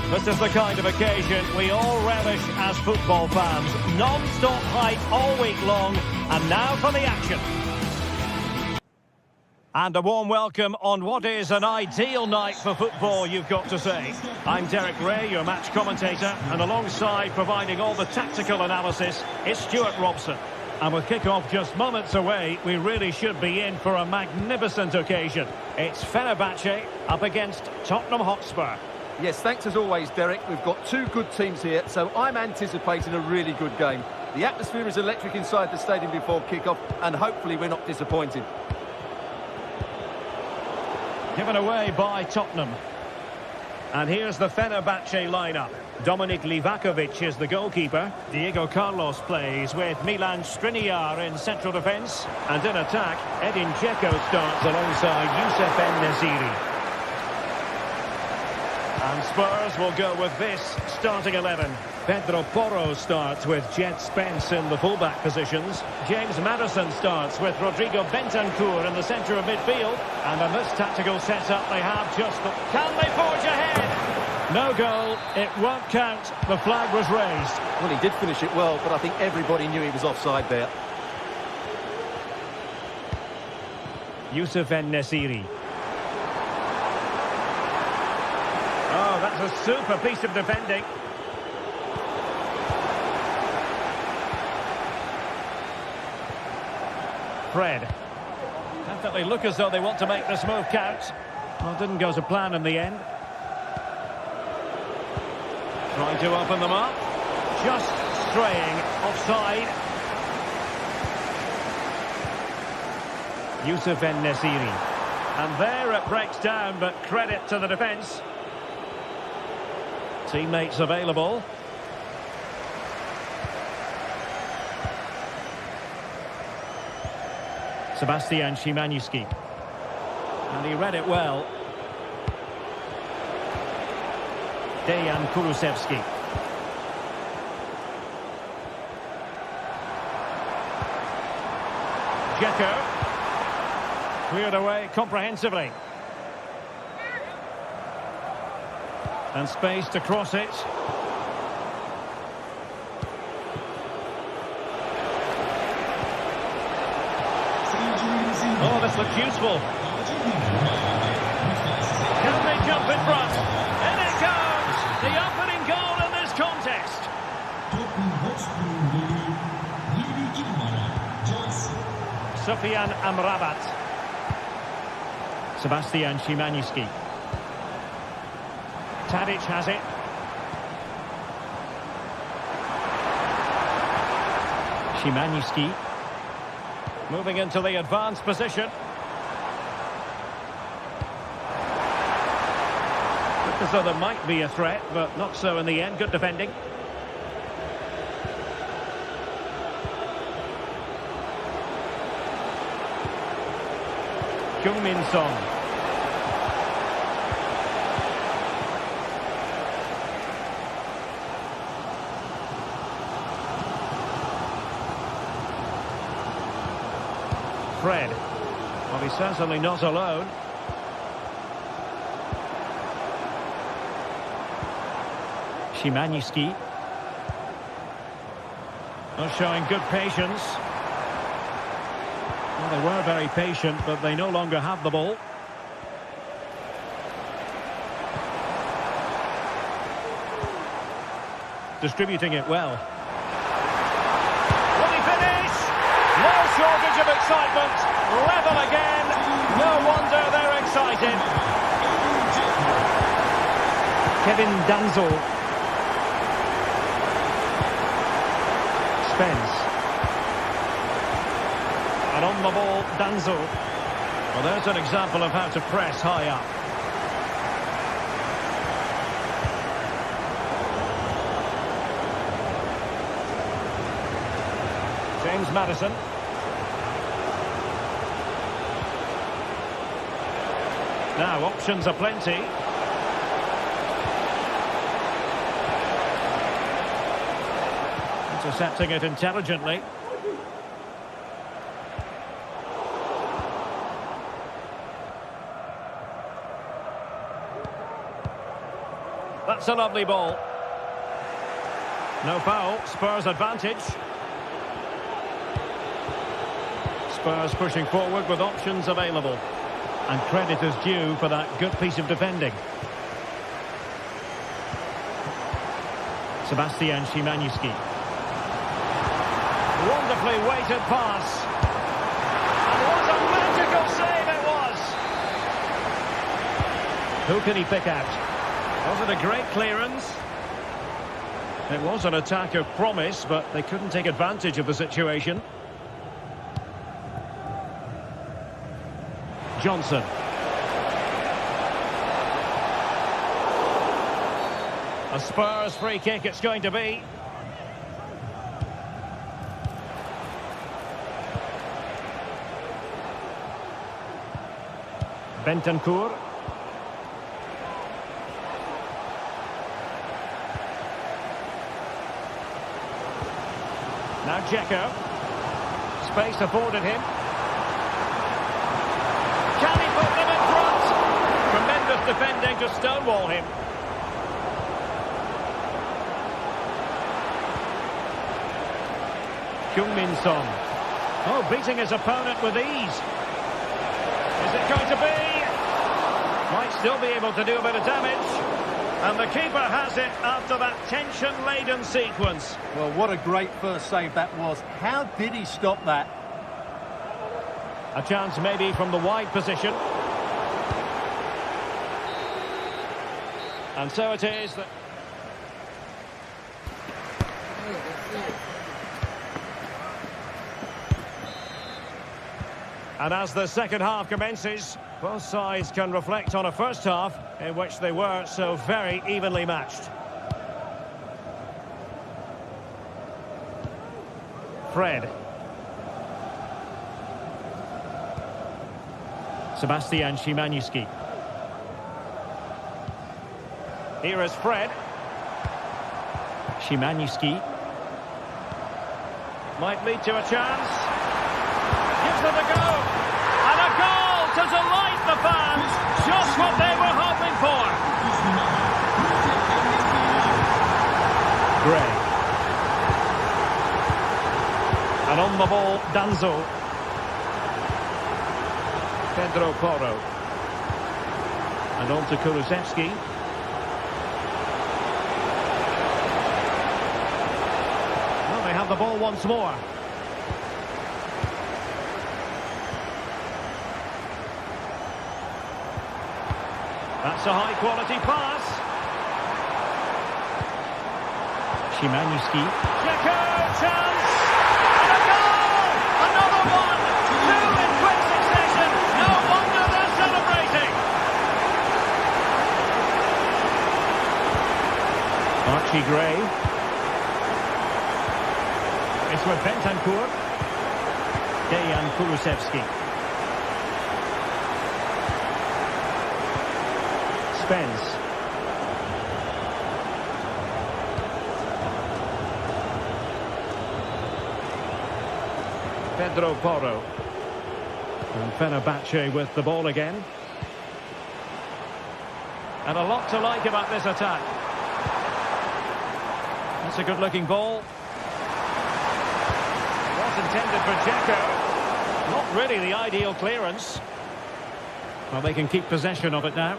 This is the kind of occasion we all relish as football fans. Non-stop hype all week long, and now for the action. And a warm welcome on what is an ideal night for football, you've got to say. I'm Derek Ray, your match commentator, and alongside providing all the tactical analysis, it's Stuart Robson. And with kick-off just moments away, we really should be in for a magnificent occasion. It's Fenerbahce up against Tottenham Hotspur. Yes, thanks as always, Derek. We've got two good teams here, so I'm anticipating a really good game. The atmosphere is electric inside the stadium before kick-off, and hopefully we're not disappointed. Given away by Tottenham. And here's the Fenerbahce lineup. Dominik Livakovic is the goalkeeper. Diego Carlos plays with Milan Skriniar in central defence. And in attack, Edin Dzeko starts alongside Youssef En-Nesyri. And Spurs will go with this starting 11. Pedro Porro starts with Jet Spence in the fullback positions. James Maddison starts with Rodrigo Bentancur in the centre of midfield. And in this tactical setup, they have just the... Can they forge ahead? No goal. It won't count. The flag was raised. Well, he did finish it well, but I think everybody knew he was offside there. Youssef En-Nesyri. Oh, that's a super piece of defending. Fred. Definitely look as though they want to make this move count. Well, it didn't go to plan in the end. Trying to open them up. Just straying offside. Youssef En-Nesyri. And there it breaks down, but credit to the defence. Teammates available. Sebastian Szymański. And he read it well. Dejan Kulusevski. Dzeko. Cleared away comprehensively. And space to cross it. Oh, this looks useful. Can they jump in front? And it goes! The opening goal in this contest. Sufyan Amrabat. Sebastian Szymański. Tadic has it. Szymański. Moving into the advanced position. Looked as though there might be a threat, but not so in the end. Good defending. Heung-min Son. Fred. Well, he's certainly not alone. Szymański. Not showing good patience. Well, they were very patient, but they no longer have the ball. Distributing it well. Will he finish? No shortage of excitement. Level again. No wonder they're excited. Kevin Danzel. Spence. And on the ball, Danzel. Well, there's an example of how to press high up. James Maddison. Now, options are plenty. Intercepting it intelligently. That's a lovely ball. No foul, Spurs advantage. Spurs pushing forward with options available. And credit is due for that good piece of defending. Sebastian Szymanski. Wonderfully weighted pass. And what a magical save it was! Who can he pick out? Was it a great clearance? It was an attack of promise, but they couldn't take advantage of the situation. Johnson. A Spurs free kick it's going to be. Bentancur. Now Dzeko. Space afforded him. Can he put them in front? Tremendous defending to stonewall him. Heung-min Son. Oh, beating his opponent with ease. Is it going to be? Might still be able to do a bit of damage. And the keeper has it after that tension-laden sequence. Well, what a great first save that was. How did he stop that? A chance maybe from the wide position. And so it is that... And as the second half commences, both sides can reflect on a first half in which they were so very evenly matched. Fred. Sebastian Szymanski. Here is Fred. Szymanski. Might lead to a chance. Gives them a go. And a goal to delight the fans. Just what they were hoping for. Gray. And on the ball, Danzo. Pedro Porro. And on to Kulusevski. Well, they have the ball once more. That's a high-quality pass. Szymanski. Dzeko, chance! And a goal! Another one! Two in quick succession! No wonder they're celebrating! Archie Gray. It's with Bentancur. Dejan Kulusevski. Spence. Pedro Porro. And Fenerbahce with the ball again. And a lot to like about this attack. That's a good-looking ball. Was intended for Dzeko. Not really the ideal clearance. Well, they can keep possession of it now.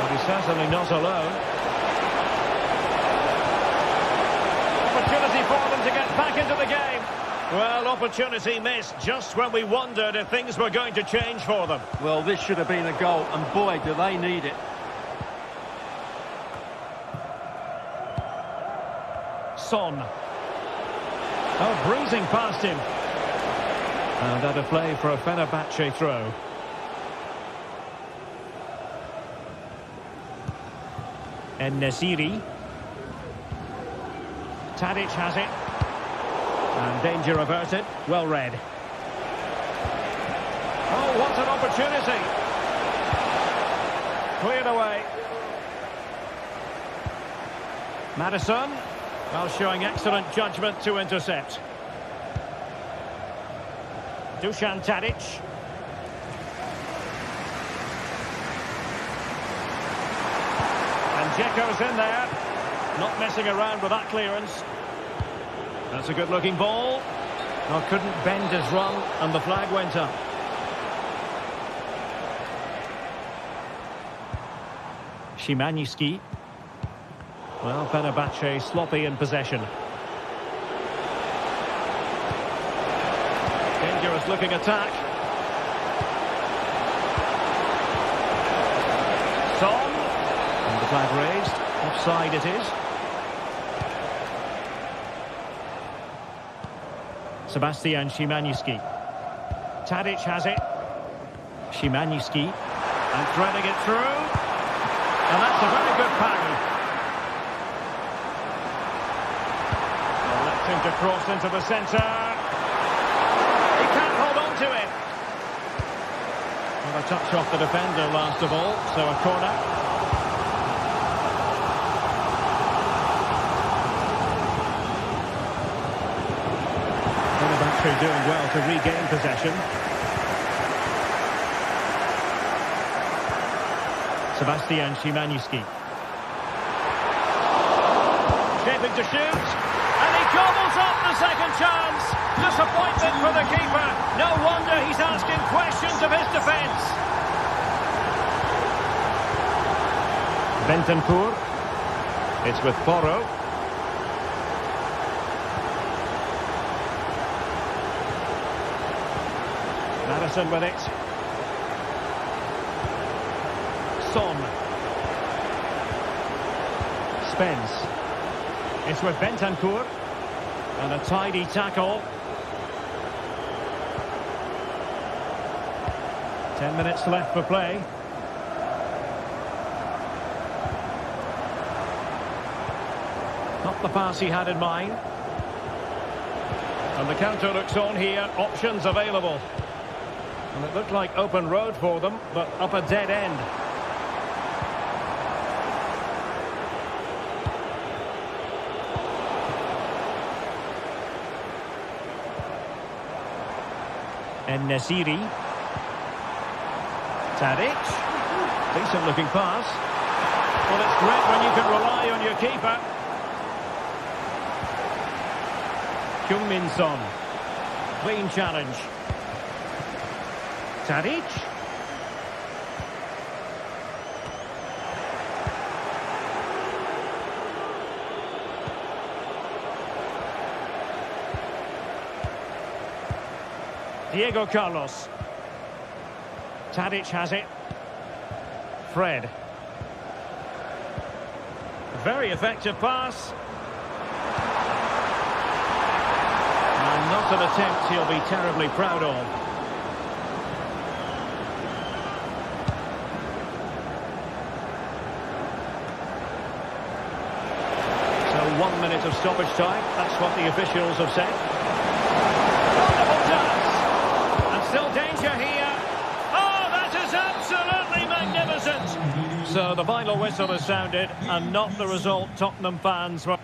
But he's certainly not alone. Opportunity for them to get back into the game. Well, opportunity missed just when we wondered if things were going to change for them. Well, this should have been a goal, and boy, do they need it. Son. Oh, breezing past him. And that a play for a Fenerbahce throw. En-Nesyri. Tadic has it. And danger averted. Well read. Oh, what an opportunity. Cleared away. Maddison. Well, showing excellent judgment to intercept. Dusan Tadic. And Dzeko's in there. Not messing around with that clearance. That's a good-looking ball. Well, couldn't bend his run, and the flag went up. Szymański. Well, Fenerbahce sloppy in possession. Dangerous looking attack. Son. And the flag raised. Offside it is. Sebastian Szymański. Tadic has it. Szymański. And threading it through. And that's a very good parry. Lets him to cross into the centre. He can't hold on to it. Well, a touch off the defender last of all, so a corner. Fenerbahce doing well to regain possession. Sebastian Szymański. Shaping to shoot. And he gobbles up the second chance. Disappointment for the keeper. No wonder he's asking questions of his defence. Bentancur. It's with Porro. Madison with it. Son. Spence. It's with Bentancur. And a tidy tackle. 10 minutes left for play. Not the pass he had in mind. And the counter looks on here. Options available. And it looked like open road for them, but up a dead end. En-Nesyri. Tadic. Decent looking pass. Well, it's great when you can rely on your keeper. Heung-min Son. Clean challenge. Tadic. Diego Carlos. Tadic has it. Fred. Very effective pass. And not an attempt he'll be terribly proud of. So 1 minute of stoppage time. That's what the officials have said. Wonderful chance. And still danger here. Oh, that is absolutely magnificent. So the final whistle has sounded, and not the result Tottenham fans were.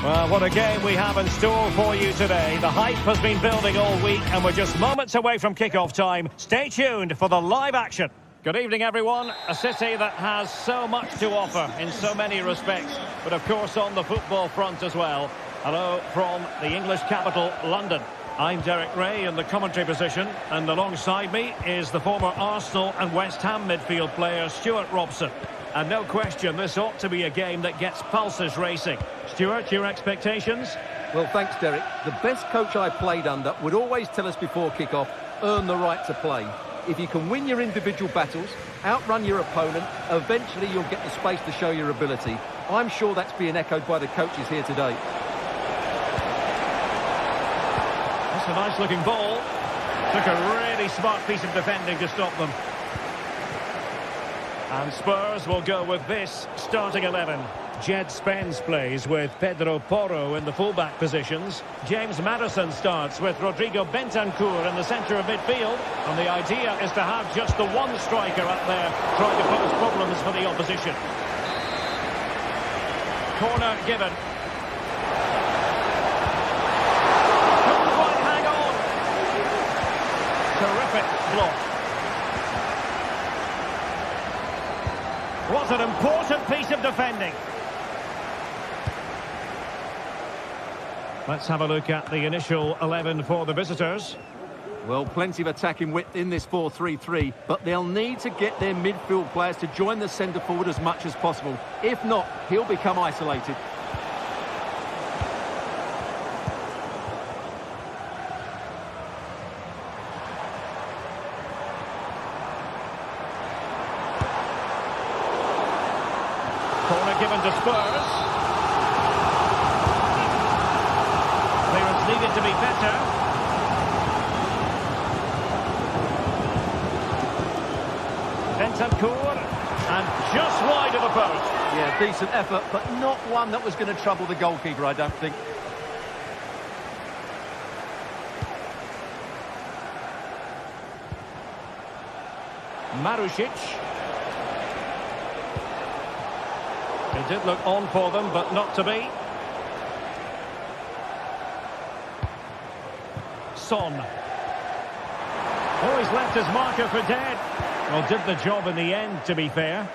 Well, what a game we have in store for you today. The hype has been building all week, and we're just moments away from kick-off time. Stay tuned for the live action. Good evening, everyone. A city that has so much to offer in so many respects, but of course on the football front as well. Hello from the English capital, London. I'm Derek Ray in the commentary position, and alongside me is the former Arsenal and West Ham midfield player Stuart Robson. And no question, this ought to be a game that gets pulses racing. Stuart, your expectations? Well, thanks, Derek. The best coach I played under would always tell us before kick-off, earn the right to play. If you can win your individual battles, outrun your opponent, eventually you'll get the space to show your ability. I'm sure that's being echoed by the coaches here today. That's a nice-looking ball. Took a really smart piece of defending to stop them. And Spurs will go with this starting 11. Jed Spence plays with Pedro Porro in the full-back positions. James Maddison starts with Rodrigo Bentancur in the centre of midfield. And the idea is to have just the one striker up there trying to pose problems for the opposition. Corner given. Couldn't quite hang on. Terrific block. What an important piece of defending. Let's have a look at the initial 11 for the visitors. Well, plenty of attacking width in this 4-3-3, but they'll need to get their midfield players to join the centre forward as much as possible. If not, he'll become isolated. Corner given to Spurs. Clearance needed to be better. Bentancur, and just wide of the post. Yeah, decent effort, but not one that was going to trouble the goalkeeper, I don't think. Marušić. It did look on for them, but not to be. Son. Oh, he's left his marker for dead. Well, did the job in the end, to be fair.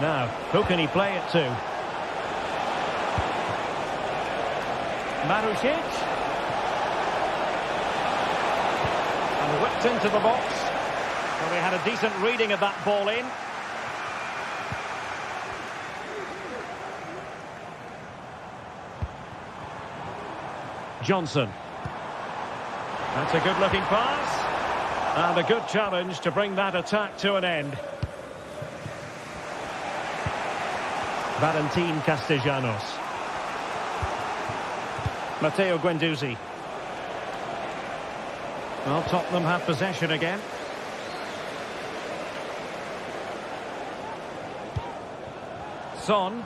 Now, who can he play it to? Marušić. And whipped into the box. Well, they had a decent reading of that ball in. Johnson. That's a good-looking pass. And a good challenge to bring that attack to an end. Valentin Castellanos. Matteo Guendouzi. Well, Tottenham have possession again. Son.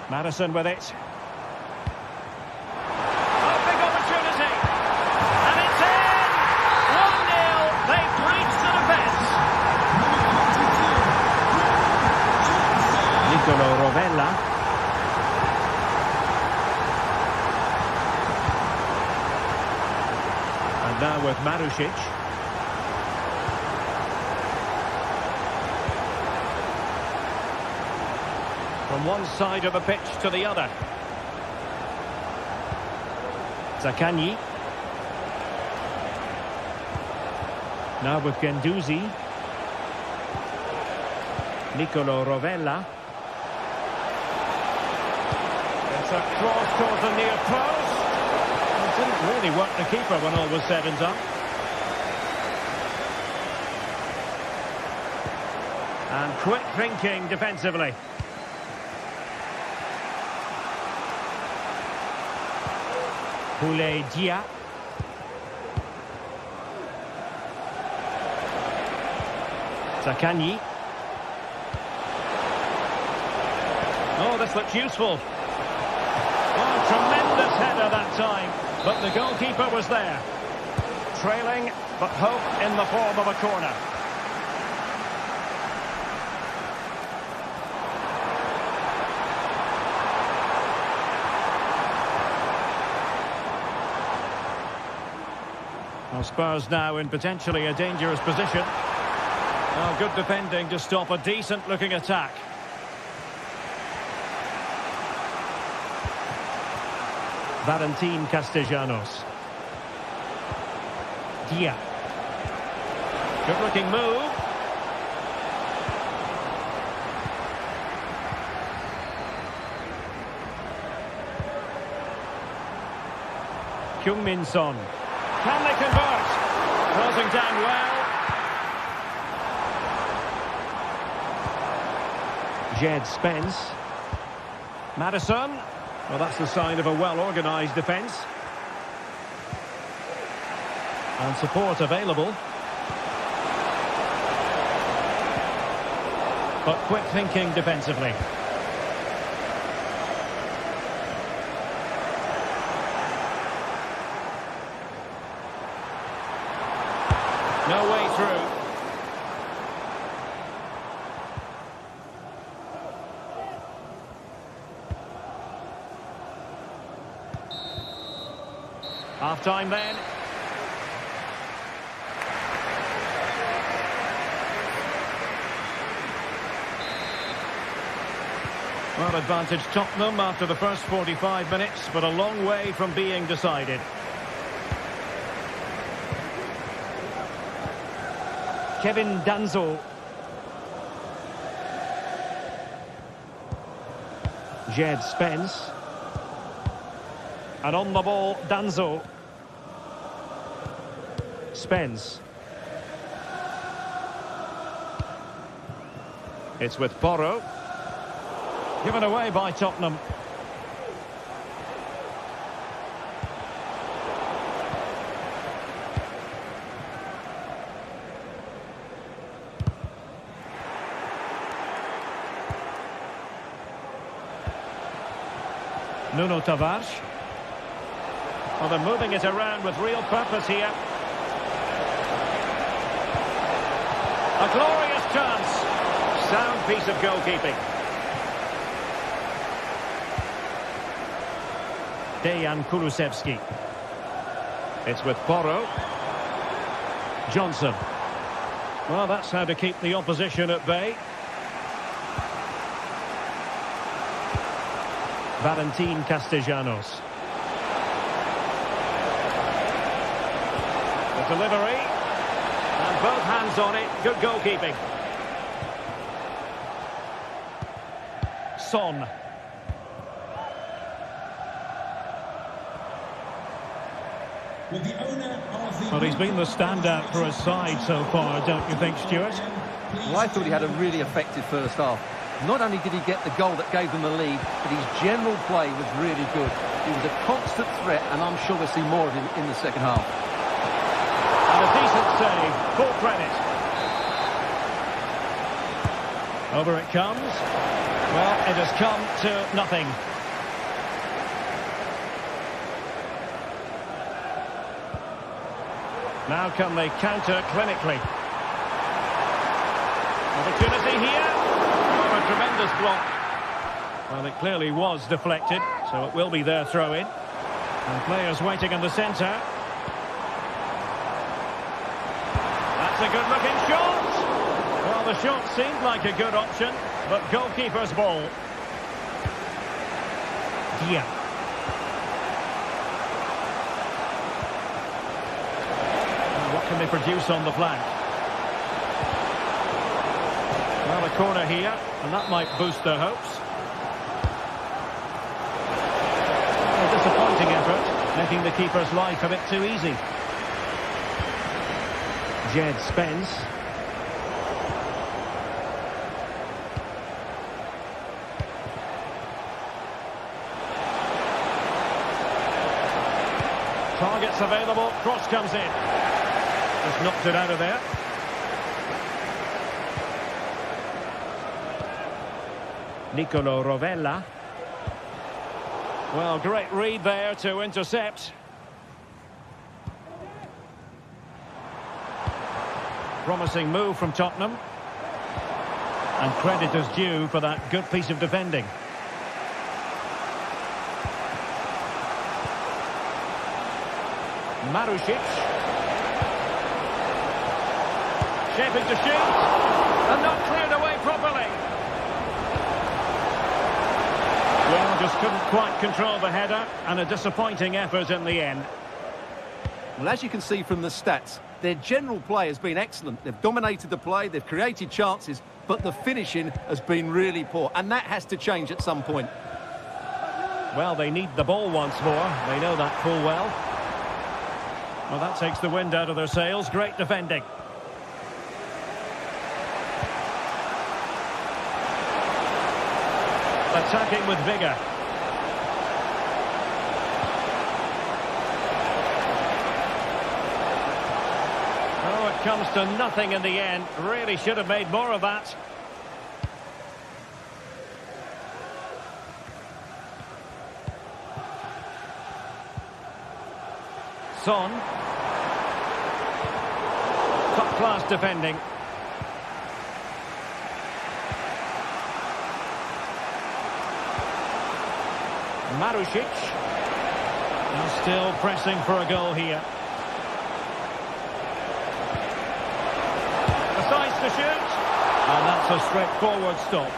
Maddison with it. A big opportunity. And it's in! 1-0. They've breached the defence. Nicolo Rovella. And now with Marušić. From one side of the pitch to the other. Zaccagni. Now with Guendouzi. Nicolo Rovella. It's a cross towards the near post. It didn't really work the keeper when all was said and done. And quick thinking defensively. Boulaye Dia. Zaccagni. Oh, this looks useful. Oh, tremendous header that time. But the goalkeeper was there. Trailing, but hope in the form of a corner. Well, Spurs now in potentially a dangerous position. Oh, good defending to stop a decent-looking attack. Valentin Castellanos. Dia. Good-looking move. Heung-min Son. Can they convert? Closing down well. Jed Spence. Maddison. Well, that's the sign of a well-organised defence. And support available. But quick thinking defensively. No way through. Half-time then. Well, advantage Tottenham after the first 45 minutes, but a long way from being decided. Kevin Danzo. Jed Spence. And on the ball, Danzo. Spence. It's with Porro. Given away by Tottenham. Nuno Tavares. Well, they're moving it around with real purpose here. A glorious chance. Sound piece of goalkeeping. Dejan Kulusevski. It's with Porro. Johnson. Well, that's how to keep the opposition at bay. Valentin Castellanos. The delivery. And both hands on it. Good goalkeeping. Son. Well, he's been the standout for his side so far, don't you think, Stuart? Well, I thought he had a really effective first half. Not only did he get the goal that gave them the lead, but his general play was really good. He was a constant threat, and I'm sure we'll see more of him in the second half. And a decent save, full credit. Over it comes. Well, it has come to nothing. Now can they counter clinically? Opportunity here. Oh, a tremendous block. Well, it clearly was deflected, so it will be their throw-in. And players waiting in the centre. That's a good-looking shot. Well, the shot seemed like a good option, but goalkeeper's ball. Dia. What can they produce on the flank? Well, a corner here, and that might boost their hopes. A disappointing effort, making the keeper's life a bit too easy. Jed Spence. Targets available, cross comes in. Just knocked it out of there. Nicolo Rovella. Well, great read there to intercept. Promising move from Tottenham. And credit is due for that good piece of defending. Marusic. Shaping to shoot. And not cleared away properly. Well, just couldn't quite control the header, and a disappointing effort in the end. Well, as you can see from the stats, their general play has been excellent. They've dominated the play, they've created chances, but the finishing has been really poor, and that has to change at some point. Well, they need the ball once more. They know that full well. Well, that takes the wind out of their sails. Great defending. Attacking with vigour. Oh, it comes to nothing in the end. Really should have made more of that. Son. Top-class defending. Marusic. And still pressing for a goal here. Decides to shoot. And that's a straightforward stop.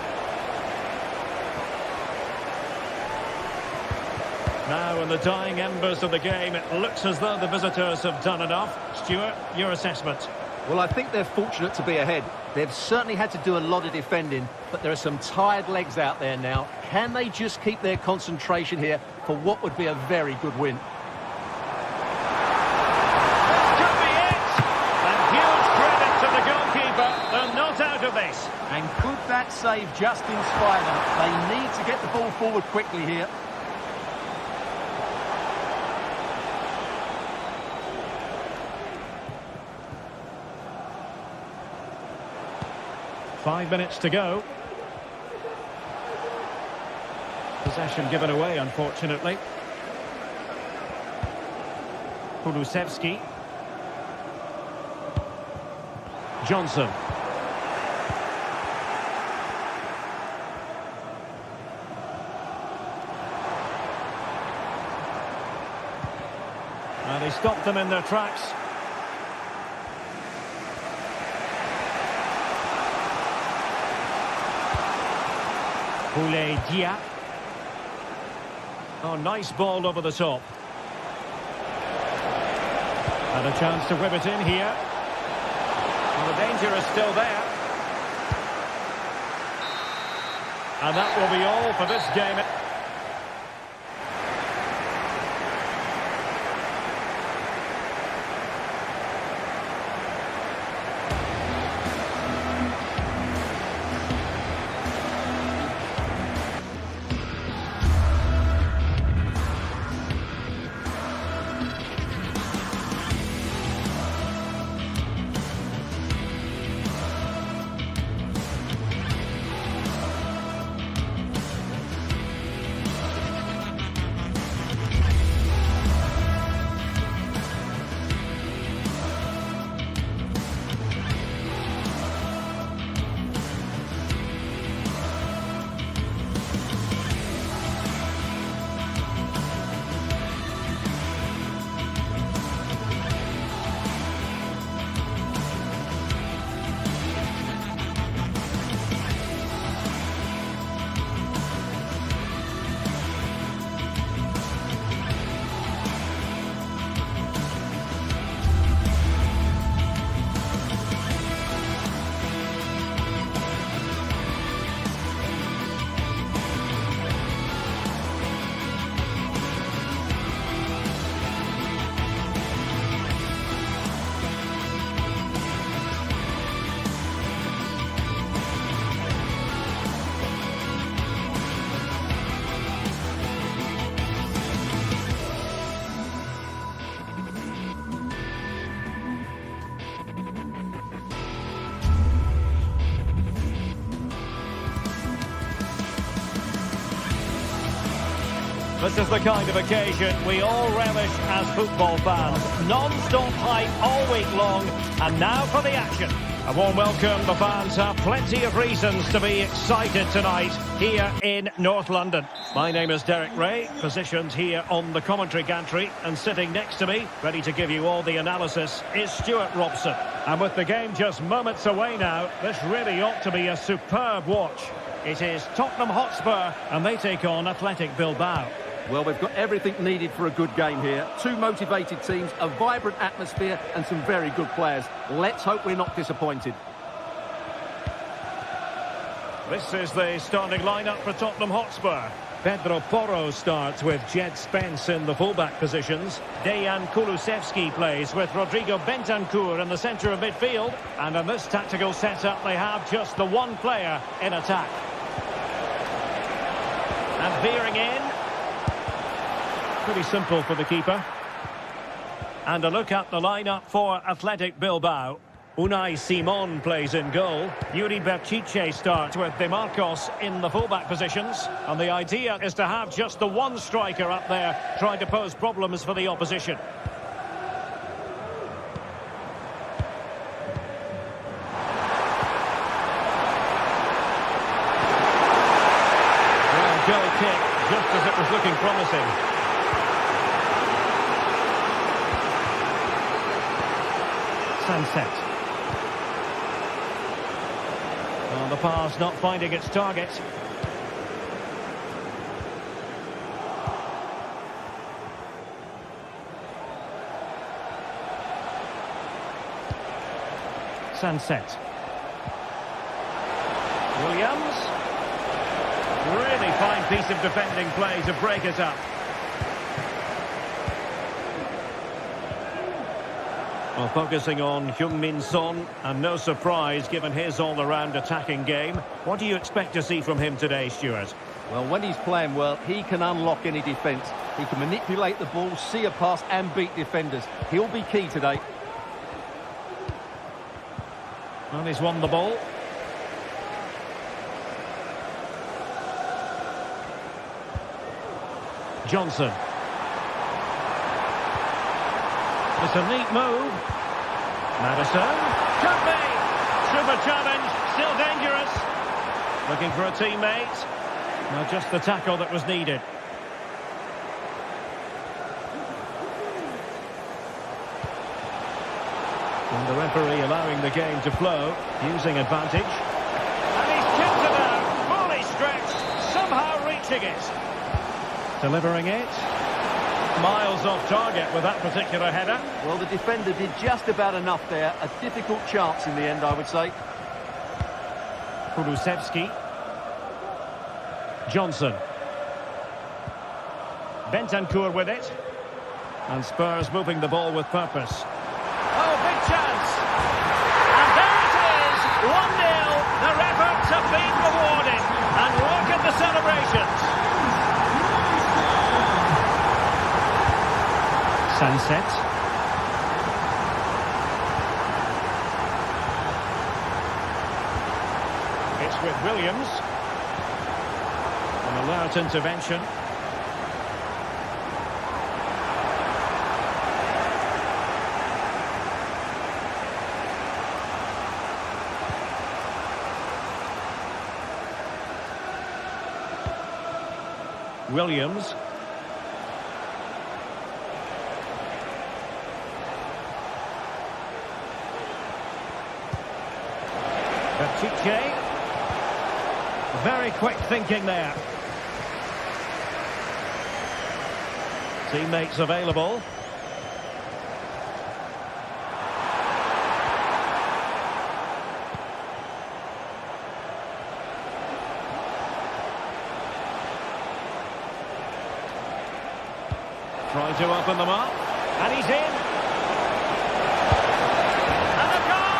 Now in the dying embers of the game, it looks as though the visitors have done enough. Stuart, your assessment? Well, I think they're fortunate to be ahead. They've certainly had to do a lot of defending, but there are some tired legs out there now. Can they just keep their concentration here for what would be a very good win? Could be it! And huge credit to the goalkeeper. They're not out of this. And could that save just inspire them? They need to get the ball forward quickly here. Five minutes to go. Possession given away, unfortunately. Kulusevski. Johnson. And he stopped them in their tracks. Boulay Dia. Oh, nice ball over the top. And a chance to whip it in here. Well, the danger is still there. And that will be all for this game. This is the kind of occasion we all relish as football fans. Non-stop hype all week long, and now for the action. A warm welcome. The fans have plenty of reasons to be excited tonight here in North London. My name is Derek Ray, positioned here on the commentary gantry, and sitting next to me, ready to give you all the analysis, is Stuart Robson. And with the game just moments away now, this really ought to be a superb watch. It is Tottenham Hotspur, and they take on Athletic Bilbao. Well, we've got everything needed for a good game here. Two motivated teams, a vibrant atmosphere and some very good players. Let's hope we're not disappointed. This is the starting lineup for Tottenham Hotspur. Pedro Porro starts with Jed Spence in the fullback positions. Dejan Kulusevski plays with Rodrigo Bentancur in the centre of midfield. And in this tactical setup, they have just the one player in attack. And veering in. Pretty simple for the keeper. And a look at the lineup for Athletic Bilbao. Unai Simon plays in goal. Yuri Berchiche starts with De Marcos in the fullback positions. And the idea is to have just the one striker up there trying to pose problems for the opposition. Well, goal kick, just as it was looking promising. Sunset. Well, the pass not finding its target. Sunset. Williams. Really fine piece of defending play to break it up. Well, focusing on Heung-min Son, and no surprise given his all-around attacking game. What do you expect to see from him today, Stuart? Well, when he's playing well, he can unlock any defence. He can manipulate the ball, see a pass and beat defenders. He'll be key today. Well, he's won the ball. Johnson. It's a neat move. Madison. Could be. Super challenge. Still dangerous. Looking for a teammate. Well, just the tackle that was needed. And the referee allowing the game to flow, using advantage. And he's kicked it out. Fully stretched. Somehow reaching it. Delivering it. Miles off target with that particular header. Well, the defender did just about enough there. A difficult chance in the end, I would say. Kulusevski. Johnson. Bentancur with it. And Spurs moving the ball with purpose. Oh, big chance. And there it is. 1-0. Their efforts have been rewarded. And look at the celebrations. Sunset. It's with Williams. An alert intervention. Williams. Berchiche. Very quick thinking there. Teammates available. Trying to open them up. And he's in. And a goal!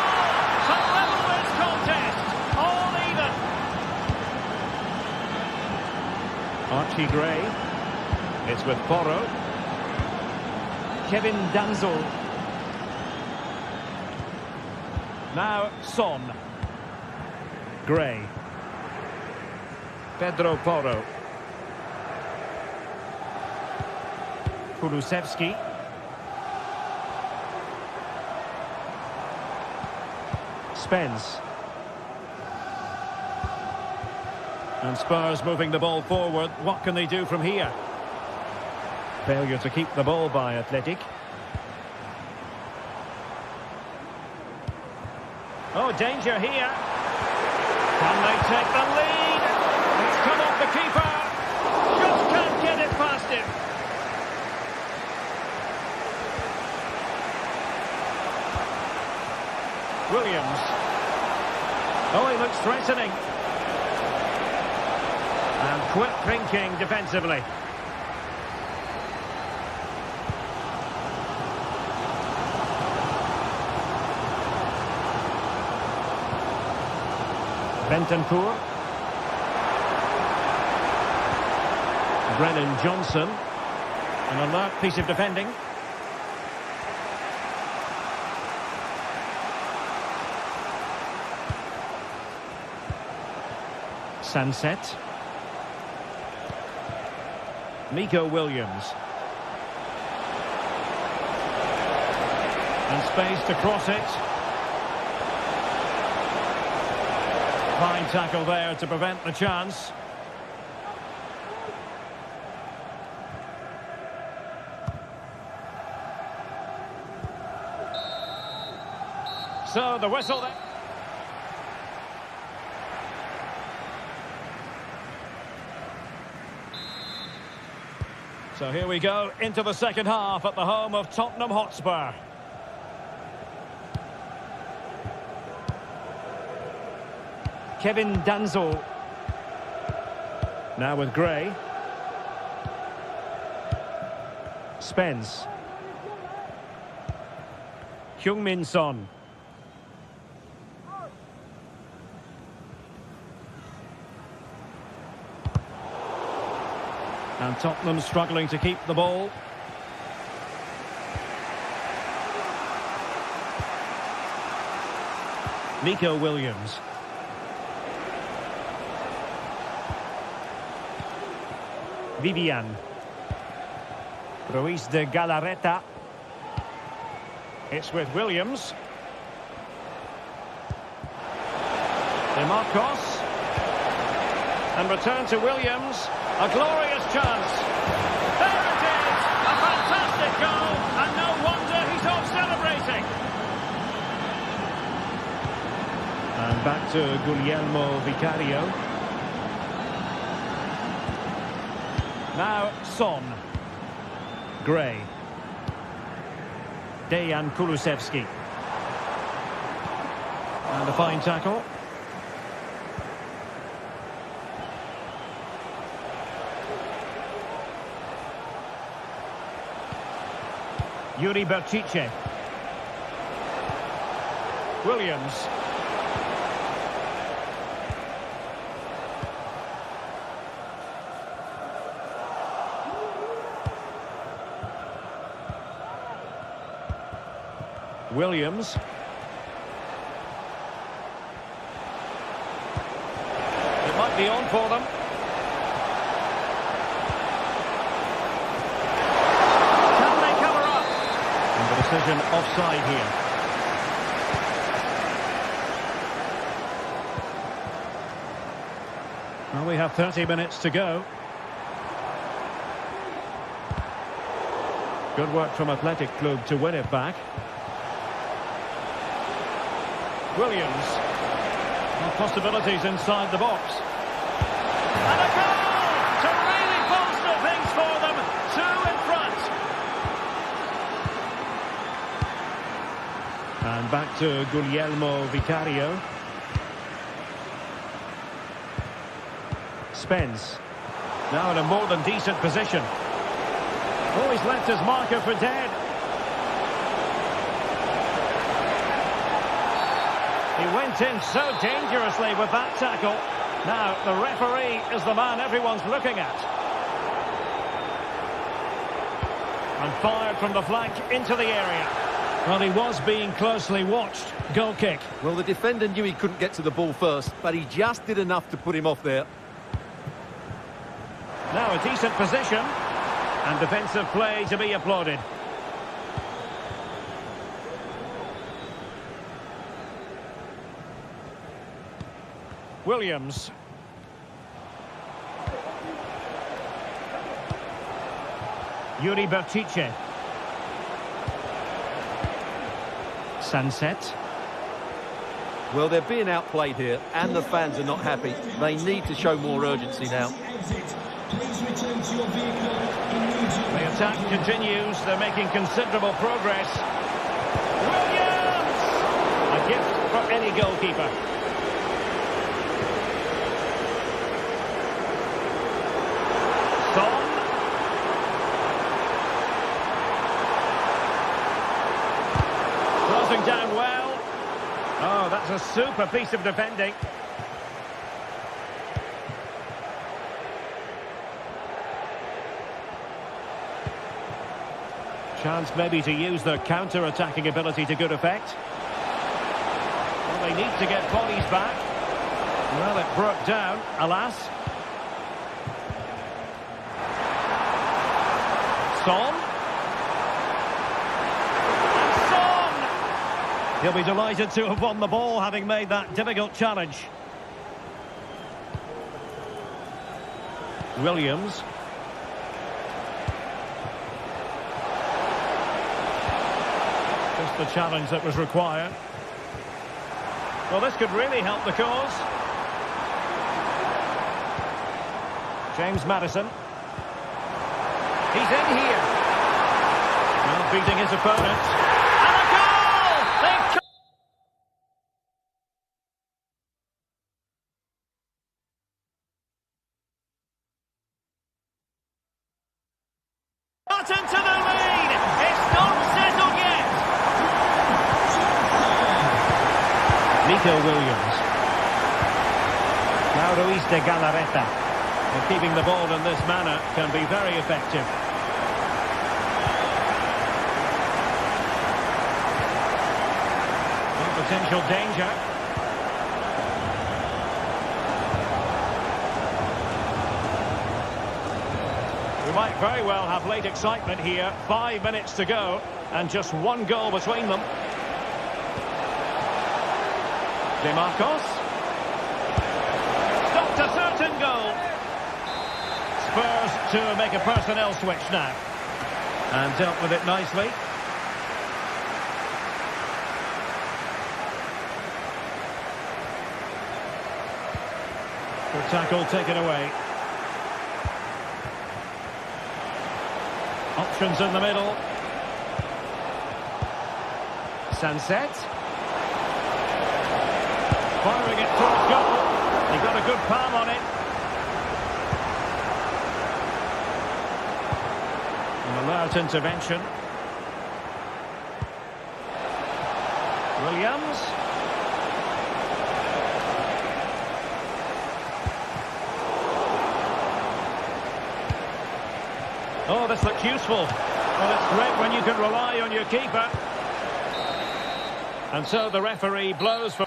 To level this contest. All even. Archie Gray. It's with Porro. Kevin Danzo. Now Son. Gray. Pedro Porro. Kulusevski. Spence. And Spurs moving the ball forward. What can they do from here? Failure to keep the ball by Athletic. Oh, danger here. Can they take the lead? It's come off the keeper. Just can't get it past him. Williams. Oh, he looks threatening. And quick thinking defensively. Bentancur. Brennan Johnson. An alert piece of defending. Sunset. Nico Williams. And space to cross it. Fine tackle there to prevent the chance. So the whistle there. So here we go into the second half at the home of Tottenham Hotspur. Kevin Danzo. Now with Gray. Spence. Heung-min Son. And Tottenham struggling to keep the ball. Nico Williams. Vivian. Ruiz de Galarreta. It's with Williams. De Marcos. And return to Williams. A glorious chance. There it is! A fantastic goal, and no wonder he's off celebrating. And back to Guglielmo Vicario. Now Son. Gray. Dejan Kulusevski. And a fine tackle. Yuri Berchiche. Williams. Williams. It might be on for them. Decision offside here. Well, we have 30 minutes to go. Good work from Athletic Club to win it back. Williams. And possibilities inside the box. And a goal to really bolster things for them. Two in front. And back to Guglielmo Vicario. Spence. Now in a more than decent position. Oh, he's left his marker for dead. He went in so dangerously with that tackle. Now, the referee is the man everyone's looking at. And fired from the flank into the area. Well, he was being closely watched. Goal kick. Well, the defender knew he couldn't get to the ball first, but he just did enough to put him off there. Now a decent position. And defensive play to be applauded. Williams. Yuri Berchiche. Sunset. Well, they're being outplayed here, and the fans are not happy. They need to show more urgency now. Please return to your vehicle immediately. The attack continues. They're making considerable progress. Williams! A gift for any goalkeeper. Son. Closing down well. Oh, that's a super piece of defending. Chance maybe to use their counter-attacking ability to good effect. Well, they need to get bodies back. Well, it broke down, alas. Son. And Son! He'll be delighted to have won the ball, having made that difficult challenge. Williams. Just the challenge that was required. Well, this could really help the cause. James Maddison. He's in here. Well, beating his opponent. And a goal! They've got into the lead. It's not settled yet. Nico Williams. Now Ruiz de Galarreta. And keeping the ball in this manner can be very effective. No potential danger. We might very well have late excitement here. 5 minutes to go and just one goal between them. DeMarcos. Stopped a certain goal. Spurs to make a personnel switch now. And dealt with it nicely. Good tackle taken away. Options in the middle. Sunset. Firing it towards goal. He got a good palm on it. An alert intervention. Williams. Oh, this looks useful. Well, it's great when you can rely on your keeper. And so the referee blows for...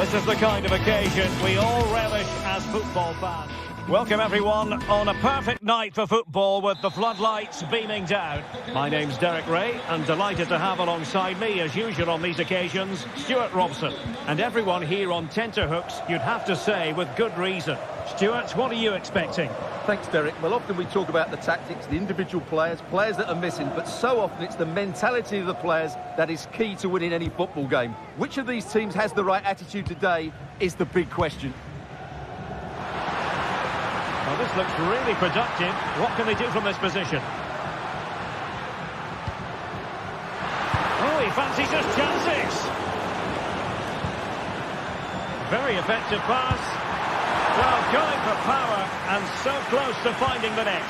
This is the kind of occasion we all relish as football fans. Welcome everyone on a perfect night for football with the floodlights beaming down. My name's Derek Ray and delighted to have alongside me as usual on these occasions Stuart Robson. And everyone here on tenterhooks, you'd have to say with good reason. Stuart, what are you expecting? Thanks, Derek. Well, often we talk about the tactics, the individual players that are missing, but so often it's the mentality of the players that is key to winning any football game. Which of these teams has the right attitude today is the big question. Well, this looks really productive. What can they do from this position? Oh, he fancies his chances. Very effective pass. Well, going for power and so close to finding the net.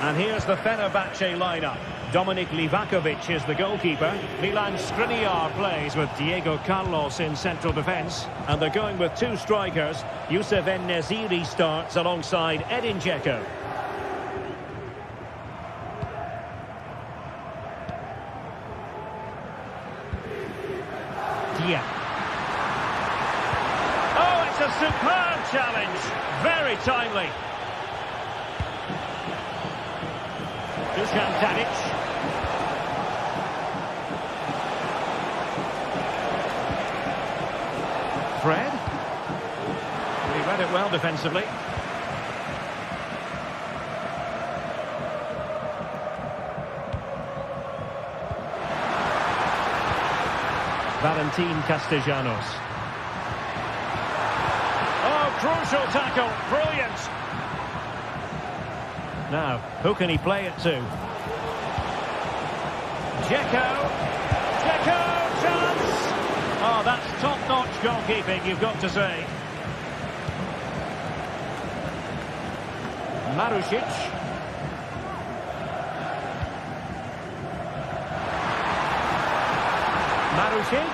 And here's the Fenerbahce lineup. Dominik Livakovic is the goalkeeper. Milan Skriniar plays with Diego Carlos in central defence. And they're going with two strikers. Youssef En-Nesyri starts alongside Edin Dzeko. Dia. Oh, it's a superb challenge. Very timely. Dusan Tadic. Fred. He read it well defensively. Valentin Castellanos. Oh, crucial tackle. Brilliant. Now, who can he play it to? Dzeko. Dzeko, chance! Oh, that's top-notch goalkeeping, you've got to say. Marusic. Marusic.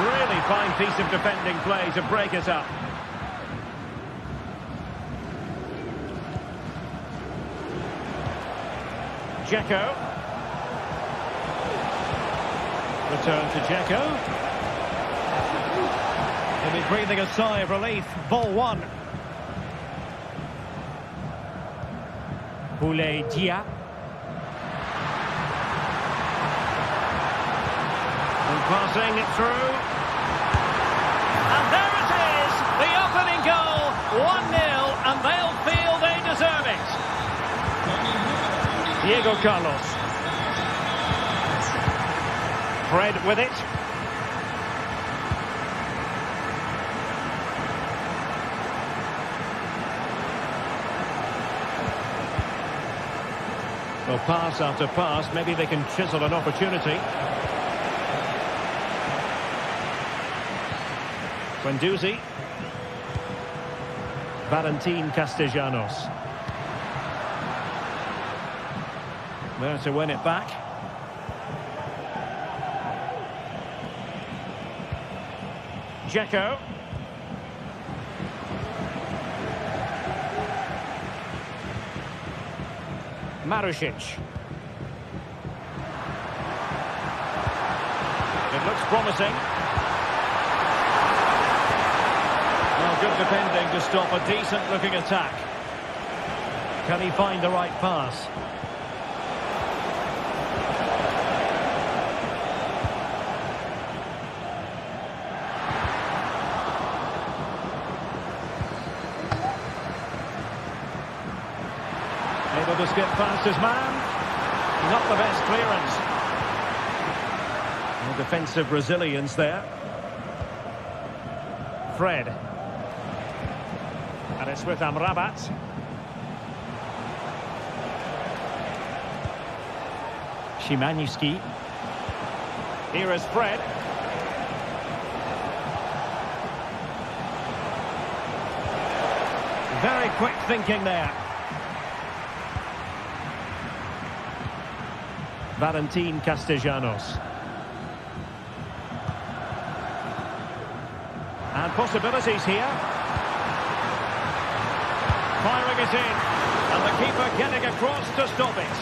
Really fine piece of defending play to break it up. Dzeko. Return to Dzeko. He'll be breathing a sigh of relief. Ball one. Boulaye Dia. And passing it through. And there it is! The opening goal! 1-0, and they'll feel they deserve it. Diego Carlos. Fred with it. Well, pass after pass, maybe they can chisel an opportunity. Guendouzi. Valentin Castellanos. There to win it back. Dzeko. Marusic. It looks promising. Well, good defending to stop a decent-looking attack. Can he find the right pass? Able to skip past his man. Not the best clearance. No defensive resilience there. Fred. And it's with Amrabat. Szymański. Here is Fred. Very quick thinking there. Valentin Castellanos. And possibilities here. Firing it in. And the keeper getting across to stop it.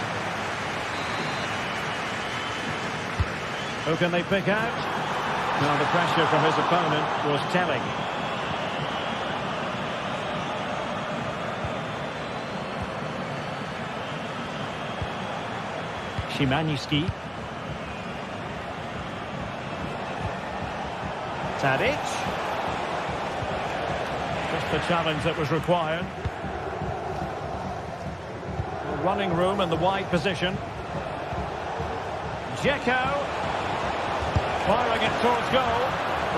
Who can they pick out? Well, the pressure from his opponent was telling. Szymański. Tadic. Just the challenge that was required. Running room in the wide position. Dzeko. Firing it towards goal.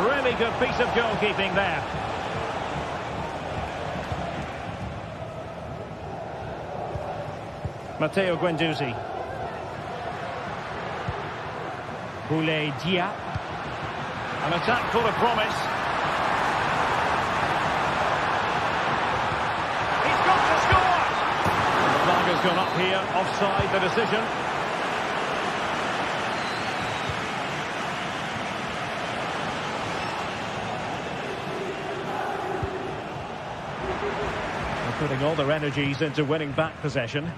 Really good piece of goalkeeping there. Matteo Guendouzi. Boulaye Dia. An attack full of promise. He's got to score! The flag has gone up here, offside the decision. They're putting all their energies into winning back possession.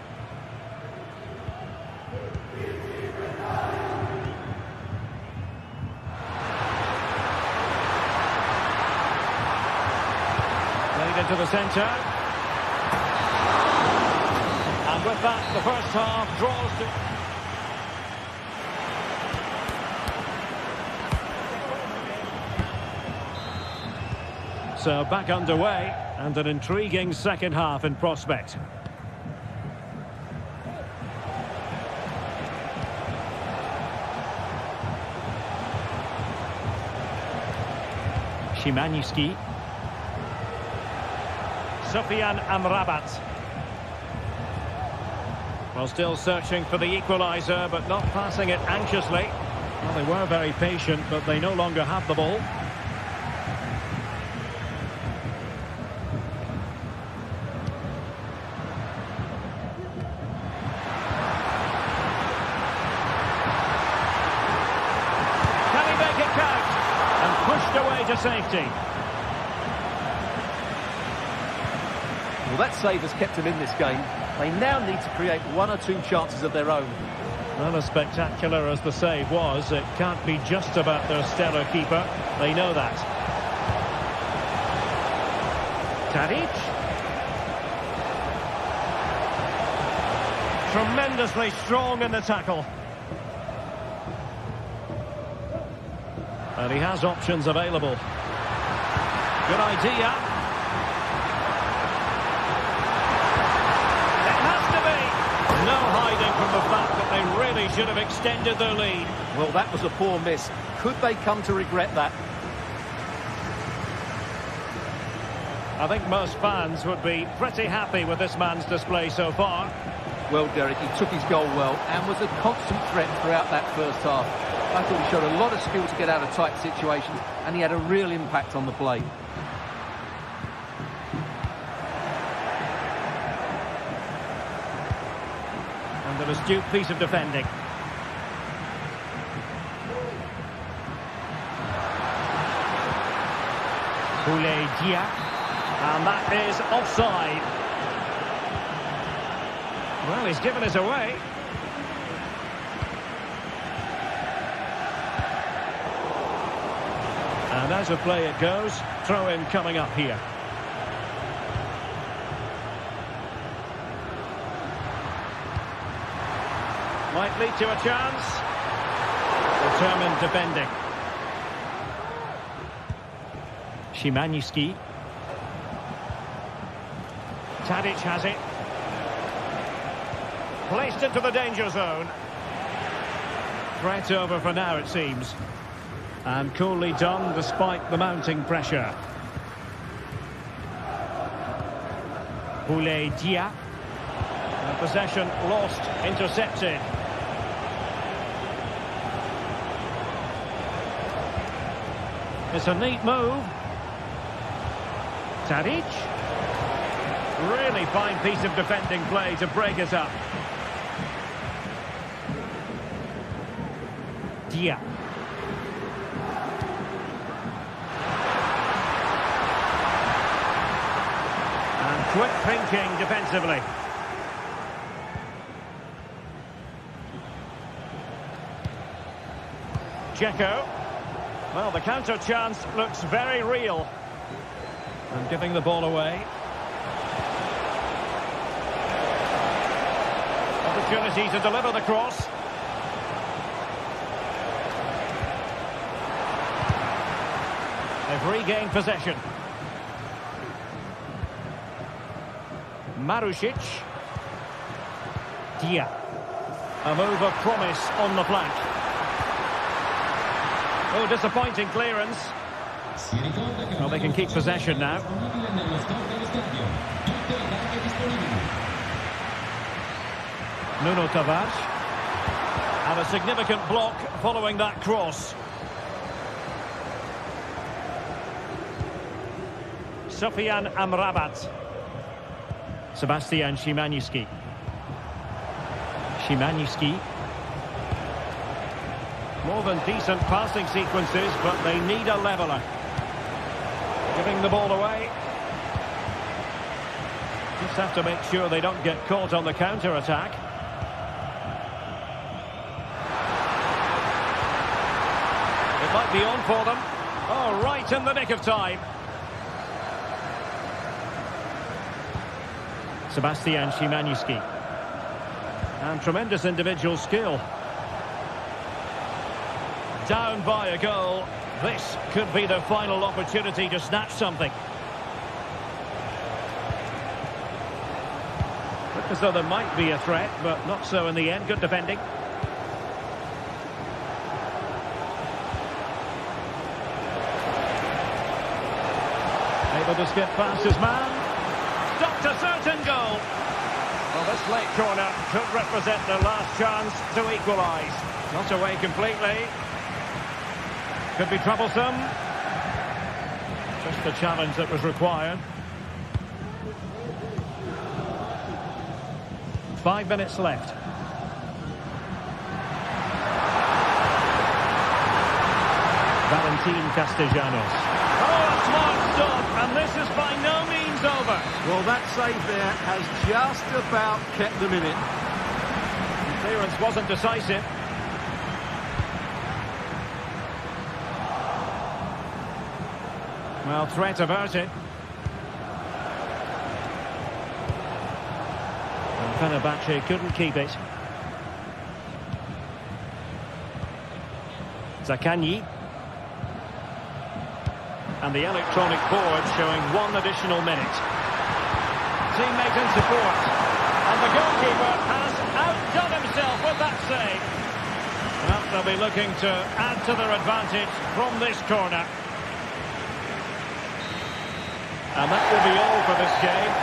Into the centre. And with that, the first half draws to... So back underway, and an intriguing second half in prospect. Szymański. Sofyan Amrabat. Well, still searching for the equaliser, but not passing it anxiously. Well, they were very patient, but they no longer have the ball. Can he make it count? And pushed away to safety. Well, that save has kept them in this game. They now need to create one or two chances of their own. Well, as spectacular as the save was, it can't be just about their stellar keeper. They know that. Tadic. Tremendously strong in the tackle. And he has options available. Good idea. No hiding from the fact that they really should have extended their lead. Well, that was a poor miss. Could they come to regret that? I think most fans would be pretty happy with this man's display so far. Well, Derek, he took his goal well and was a constant threat throughout that first half. I thought he showed a lot of skill to get out of tight situations, and he had a real impact on the play. An astute piece of defending. Boulaye Dia. And that is offside. Well, he's given us away. And as a play it goes, throw-in coming up here. Might lead to a chance. Determined defending. Szymański. Tadic has it. Placed into the danger zone. Threat over for now, it seems. And coolly done despite the mounting pressure. Boulaye Dia. And possession lost, intercepted. It's a neat move. Tadic. Really fine piece of defending play to break it up. Dia. And quick thinking defensively. Dzeko. Well, the counter chance looks very real. And giving the ball away. Opportunity to deliver the cross. They've regained possession. Marusic. Dia. A move of promise on the flank. Oh, disappointing clearance. Well, they can keep possession now. Nuno Tavares. And a significant block following that cross. Sofian Amrabat. Sebastian Szymański. Szymański. More than decent passing sequences, but they need a leveller. Giving the ball away. Just have to make sure they don't get caught on the counter-attack. It might be on for them. Oh, right in the nick of time. Sebastian Szymański. And tremendous individual skill. Down by a goal. This could be the final opportunity to snatch something. Look as though there might be a threat, but not so in the end. Good defending. Able to skip past his man. Stopped a certain goal. Well, this late corner could represent the last chance to equalise. Not away completely. Could be troublesome. Just the challenge that was required. 5 minutes left. Valentin Castellanos. Oh, a smart stop, and this is by no means over. Well, that save there has just about kept them in it. The clearance wasn't decisive. Well, threat averted. And Fenerbahce couldn't keep it. Zaccagni. And the electronic board showing 1 additional minute. Teammate in support. And the goalkeeper has outdone himself with that save. Well, they'll be looking to add to their advantage from this corner. And that will be all for this game.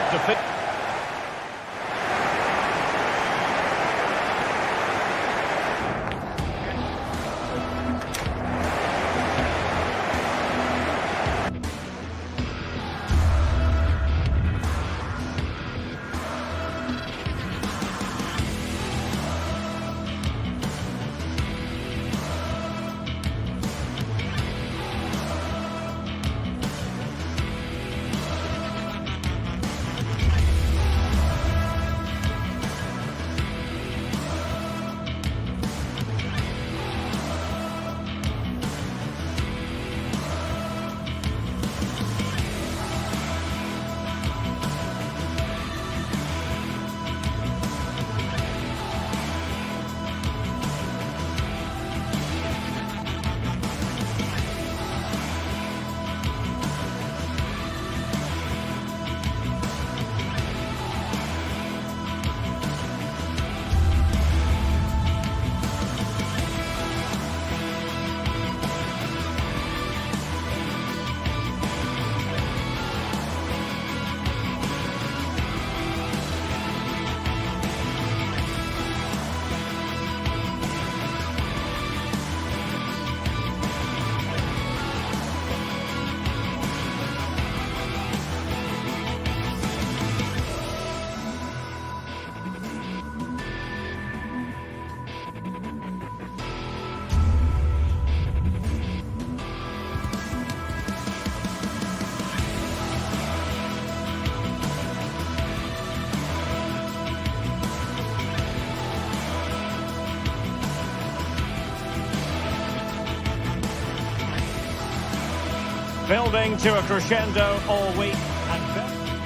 Building to a crescendo all week.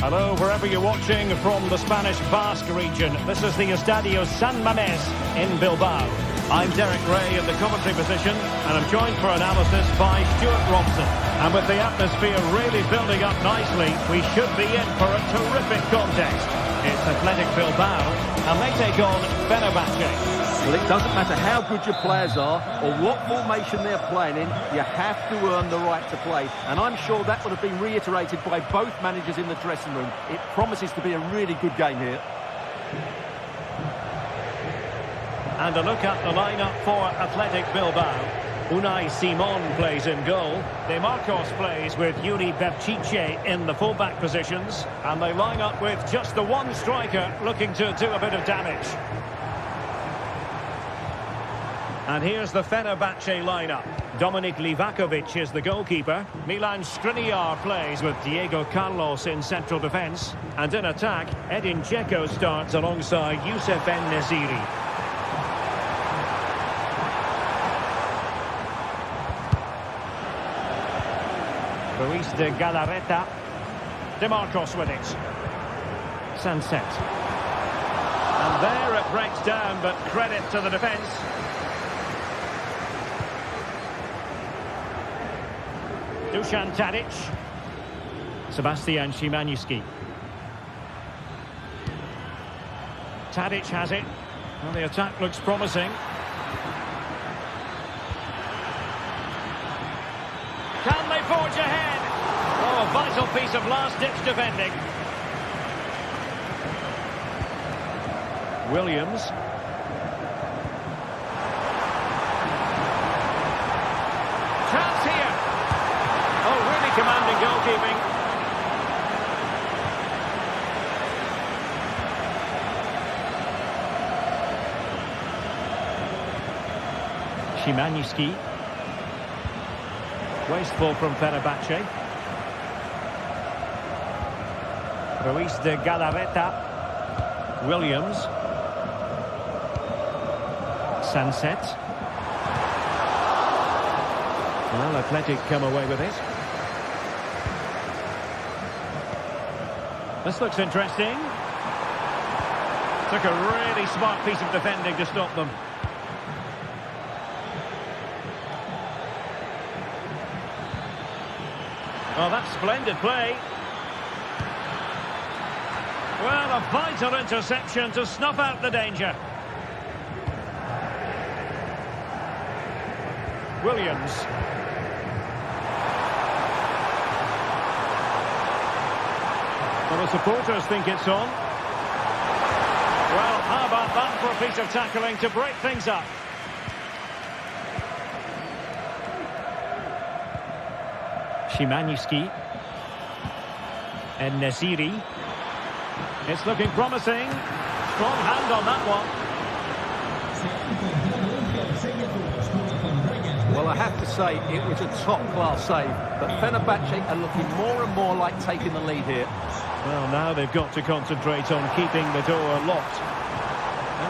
Hello, wherever you're watching from the Spanish Basque region. This is the Estadio San Mamés in Bilbao. I'm Derek Ray in the commentary position, and I'm joined for analysis by Stuart Robson. And with the atmosphere really building up nicely, we should be in for a terrific contest. It's Athletic Bilbao, and they take on Fenerbahce. Well, it doesn't matter how good your players are or what formation they're playing in, you have to earn the right to play. And I'm sure that would have been reiterated by both managers in the dressing room. It promises to be a really good game here. And a look at the lineup for Athletic Bilbao. Unai Simon plays in goal. De Marcos plays with Yuri Berchiche in the fullback positions. And they line up with just the one striker looking to do a bit of damage. And here's the Fenerbahce lineup. Dominik Livakovic is the goalkeeper. Milan Skriniar plays with Diego Carlos in central defence. And in attack, Edin Dzeko starts alongside Youssef En-Nesyri. Luis de Galarreta. De Marcos with it. Sunset. And there it breaks down, but credit to the defence. Dusan Tadic. Sebastian Szymański. Tadic has it. Well, the attack looks promising. Can they forge ahead? Oh, a vital piece of last-ditch defending. Williams. Chance here. Oh, really commanding goalkeeping. Szymański. Wasteful from Fenerbahce. Luis de Galarreta. Williams. Sunset. Well, Athletic come away with it. This looks interesting. Took a really smart piece of defending to stop them. Oh, that's splendid play. Well, a vital interception to snuff out the danger. Williams. Well, the supporters think it's on. Well, how about that for a piece of tackling to break things up? Szymański. En-Nesyri. It's looking promising. Strong hand on that one. Well, I have to say, it was a top-class save. But Fenerbahce are looking more and more like taking the lead here. Well, now they've got to concentrate on keeping the door locked.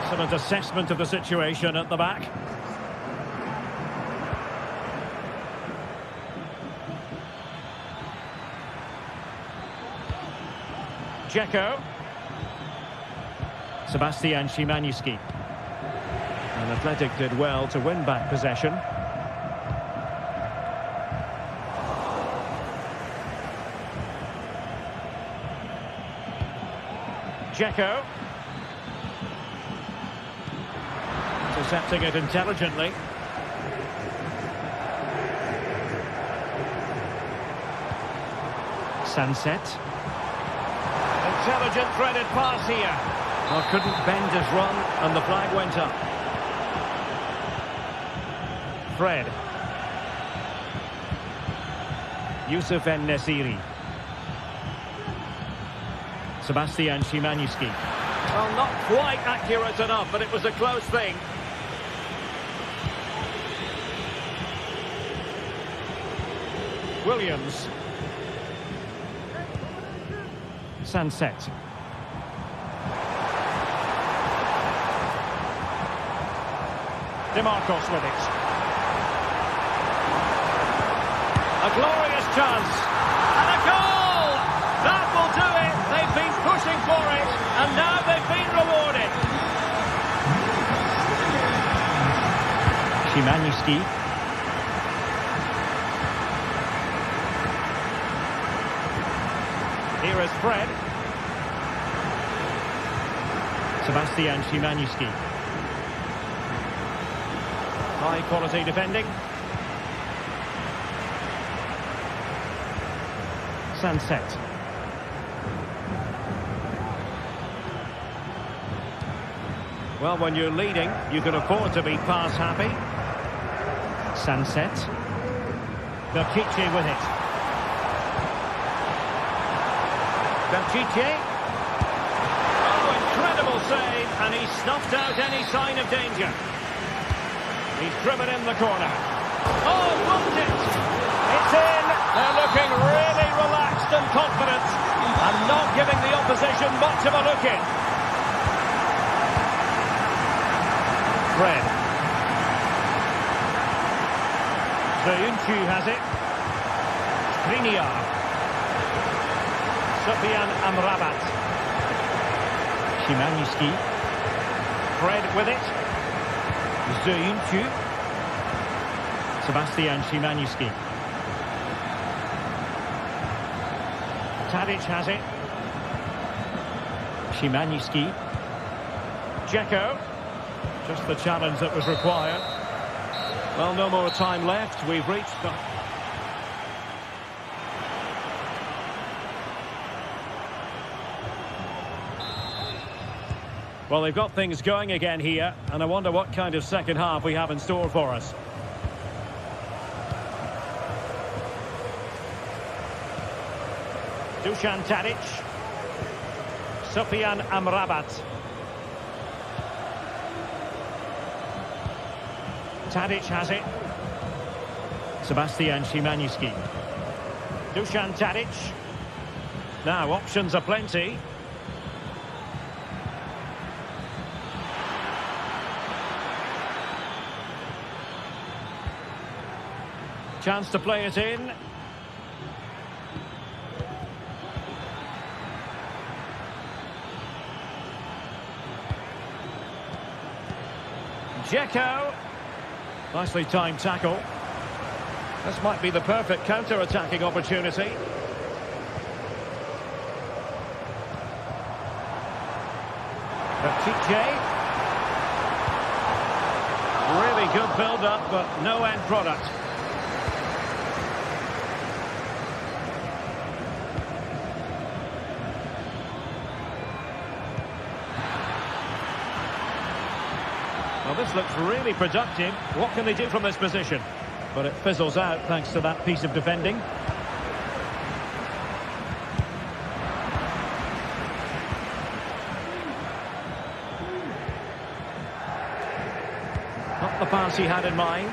Excellent assessment of the situation at the back. Dzeko. Sebastian Szymański. And Athletic did well to win back possession. Dzeko. Intercepting it intelligently. Sunset. Intelligent threaded pass here. Well, couldn't bend his run, and the flag went up. Fred. Youssef En-Nesyri. Sebastian Szymański. Well, not quite accurate enough, but it was a close thing. Williams. Sunset. De Marcos with it. A glorious chance. And a goal! That will do it. They've been pushing for it, and now they've been rewarded. Szymański. Here is Fred. Sebastian Szymański. High quality defending. Sunset. Well, when you're leading, you can afford to be pass happy. Sunset. Belchiche with it. Belchiche. Oh, incredible save, and he snuffed out any sign of danger. He's driven in the corner. Oh, blocked it! It's in! They're looking really relaxed and confident, and not giving the opposition much of a look in. Fred. Zayuncu has it. Skriniar. Sofyan Amrabat. Szymański. Fred with it. Zayuncu. Sebastian Szymański. Tadic has it. Szymański. Dzeko. Just the challenge that was required. Well, no more time left. We've reached the... Well, they've got things going again here, and I wonder what kind of second half we have in store for us. Dusan Tadic. Sofyan Amrabat. Tadic has it. Sebastian Szymański. Dusan Tadic. Now, options are plenty. Chance to play it in. Dzeko. Nicely timed tackle. This might be the perfect counter-attacking opportunity. Belchiche. Really good build-up, but no end product. Well, this looks really productive. What can they do from this position? But it fizzles out thanks to that piece of defending. Not the pass he had in mind.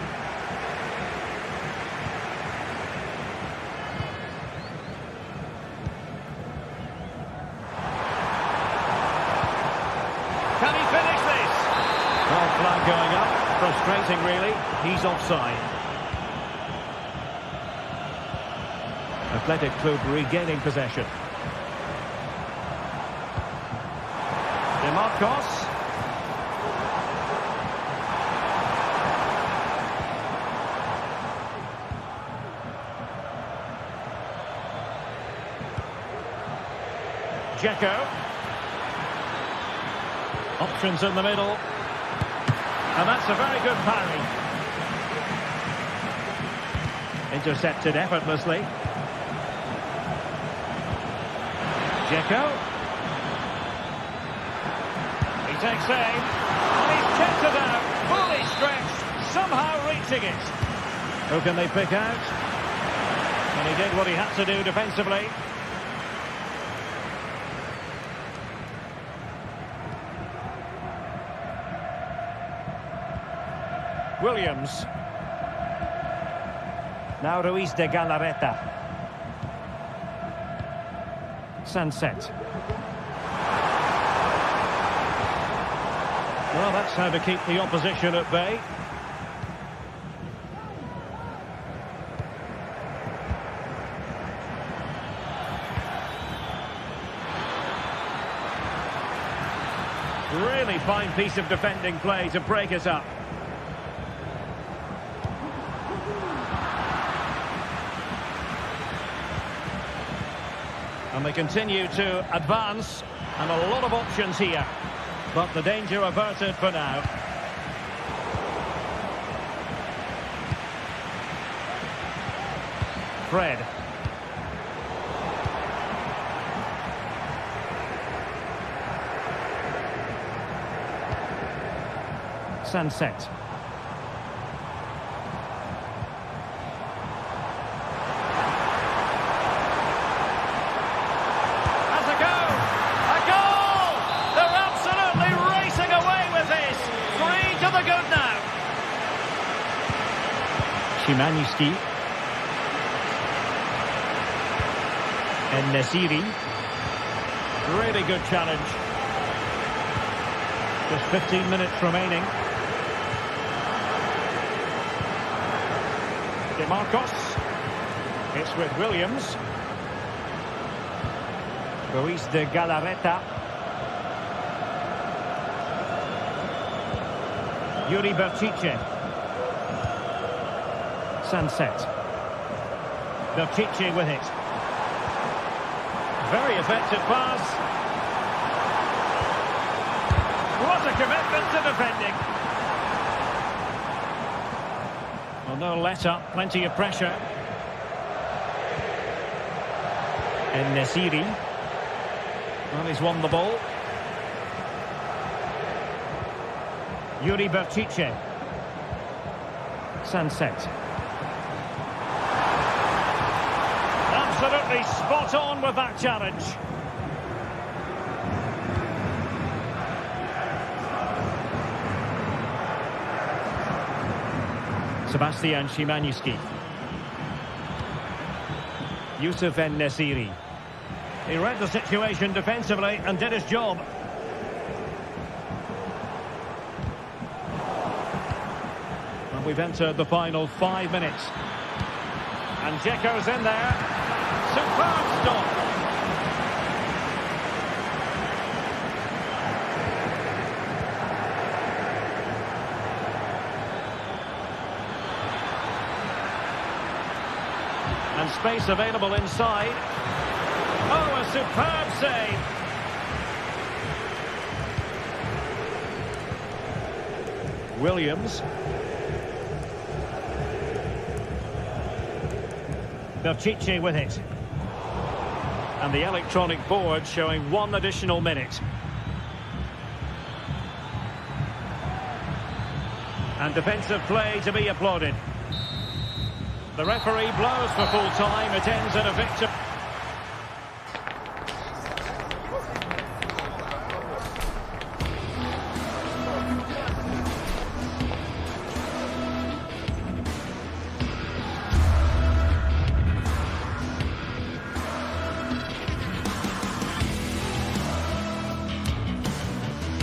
Can he finish this? Well, flag going up. Frustrating, really. He's offside. Athletic Club regaining possession. DeMarcos. Dzeko. Options in the middle. And that's a very good parry. Intercepted effortlessly. Dzeko. He takes aim. And he's kept it out. Fully stretched. Somehow reaching it. Who can they pick out? And he did what he had to do defensively. Williams. Now Ruiz de Galarreta. Sunset. Well, that's how to keep the opposition at bay. Really fine piece of defending play to break us up. And they continue to advance, and a lot of options here. But the danger averted for now. Fred. Sunset. Has a go! A goal! They're absolutely racing away with this! 3 to the good now. Szymański. And Nesiri. Really good challenge. Just 15 minutes remaining. Marcos. It's with Williams. Ruiz de Galarreta. Yuri Berchiche. Sunset. Berchiche with it. Very effective pass. What a commitment to defending. Well, no let-up, plenty of pressure. And Nesiri. Well, he's won the ball. Yuri Berchiche. Sunset. Absolutely spot on with that challenge. Sebastian Szymański. Yusuf En-Nesyri. He read the situation defensively and did his job. And we've entered the final 5 minutes. And Dzeko's in there. Superb stop. And space available inside. Oh, a superb save. Williams. Berchiche with it. And the electronic board showing 1 additional minute. And defensive play to be applauded. The referee blows for full time. It ends in a victory.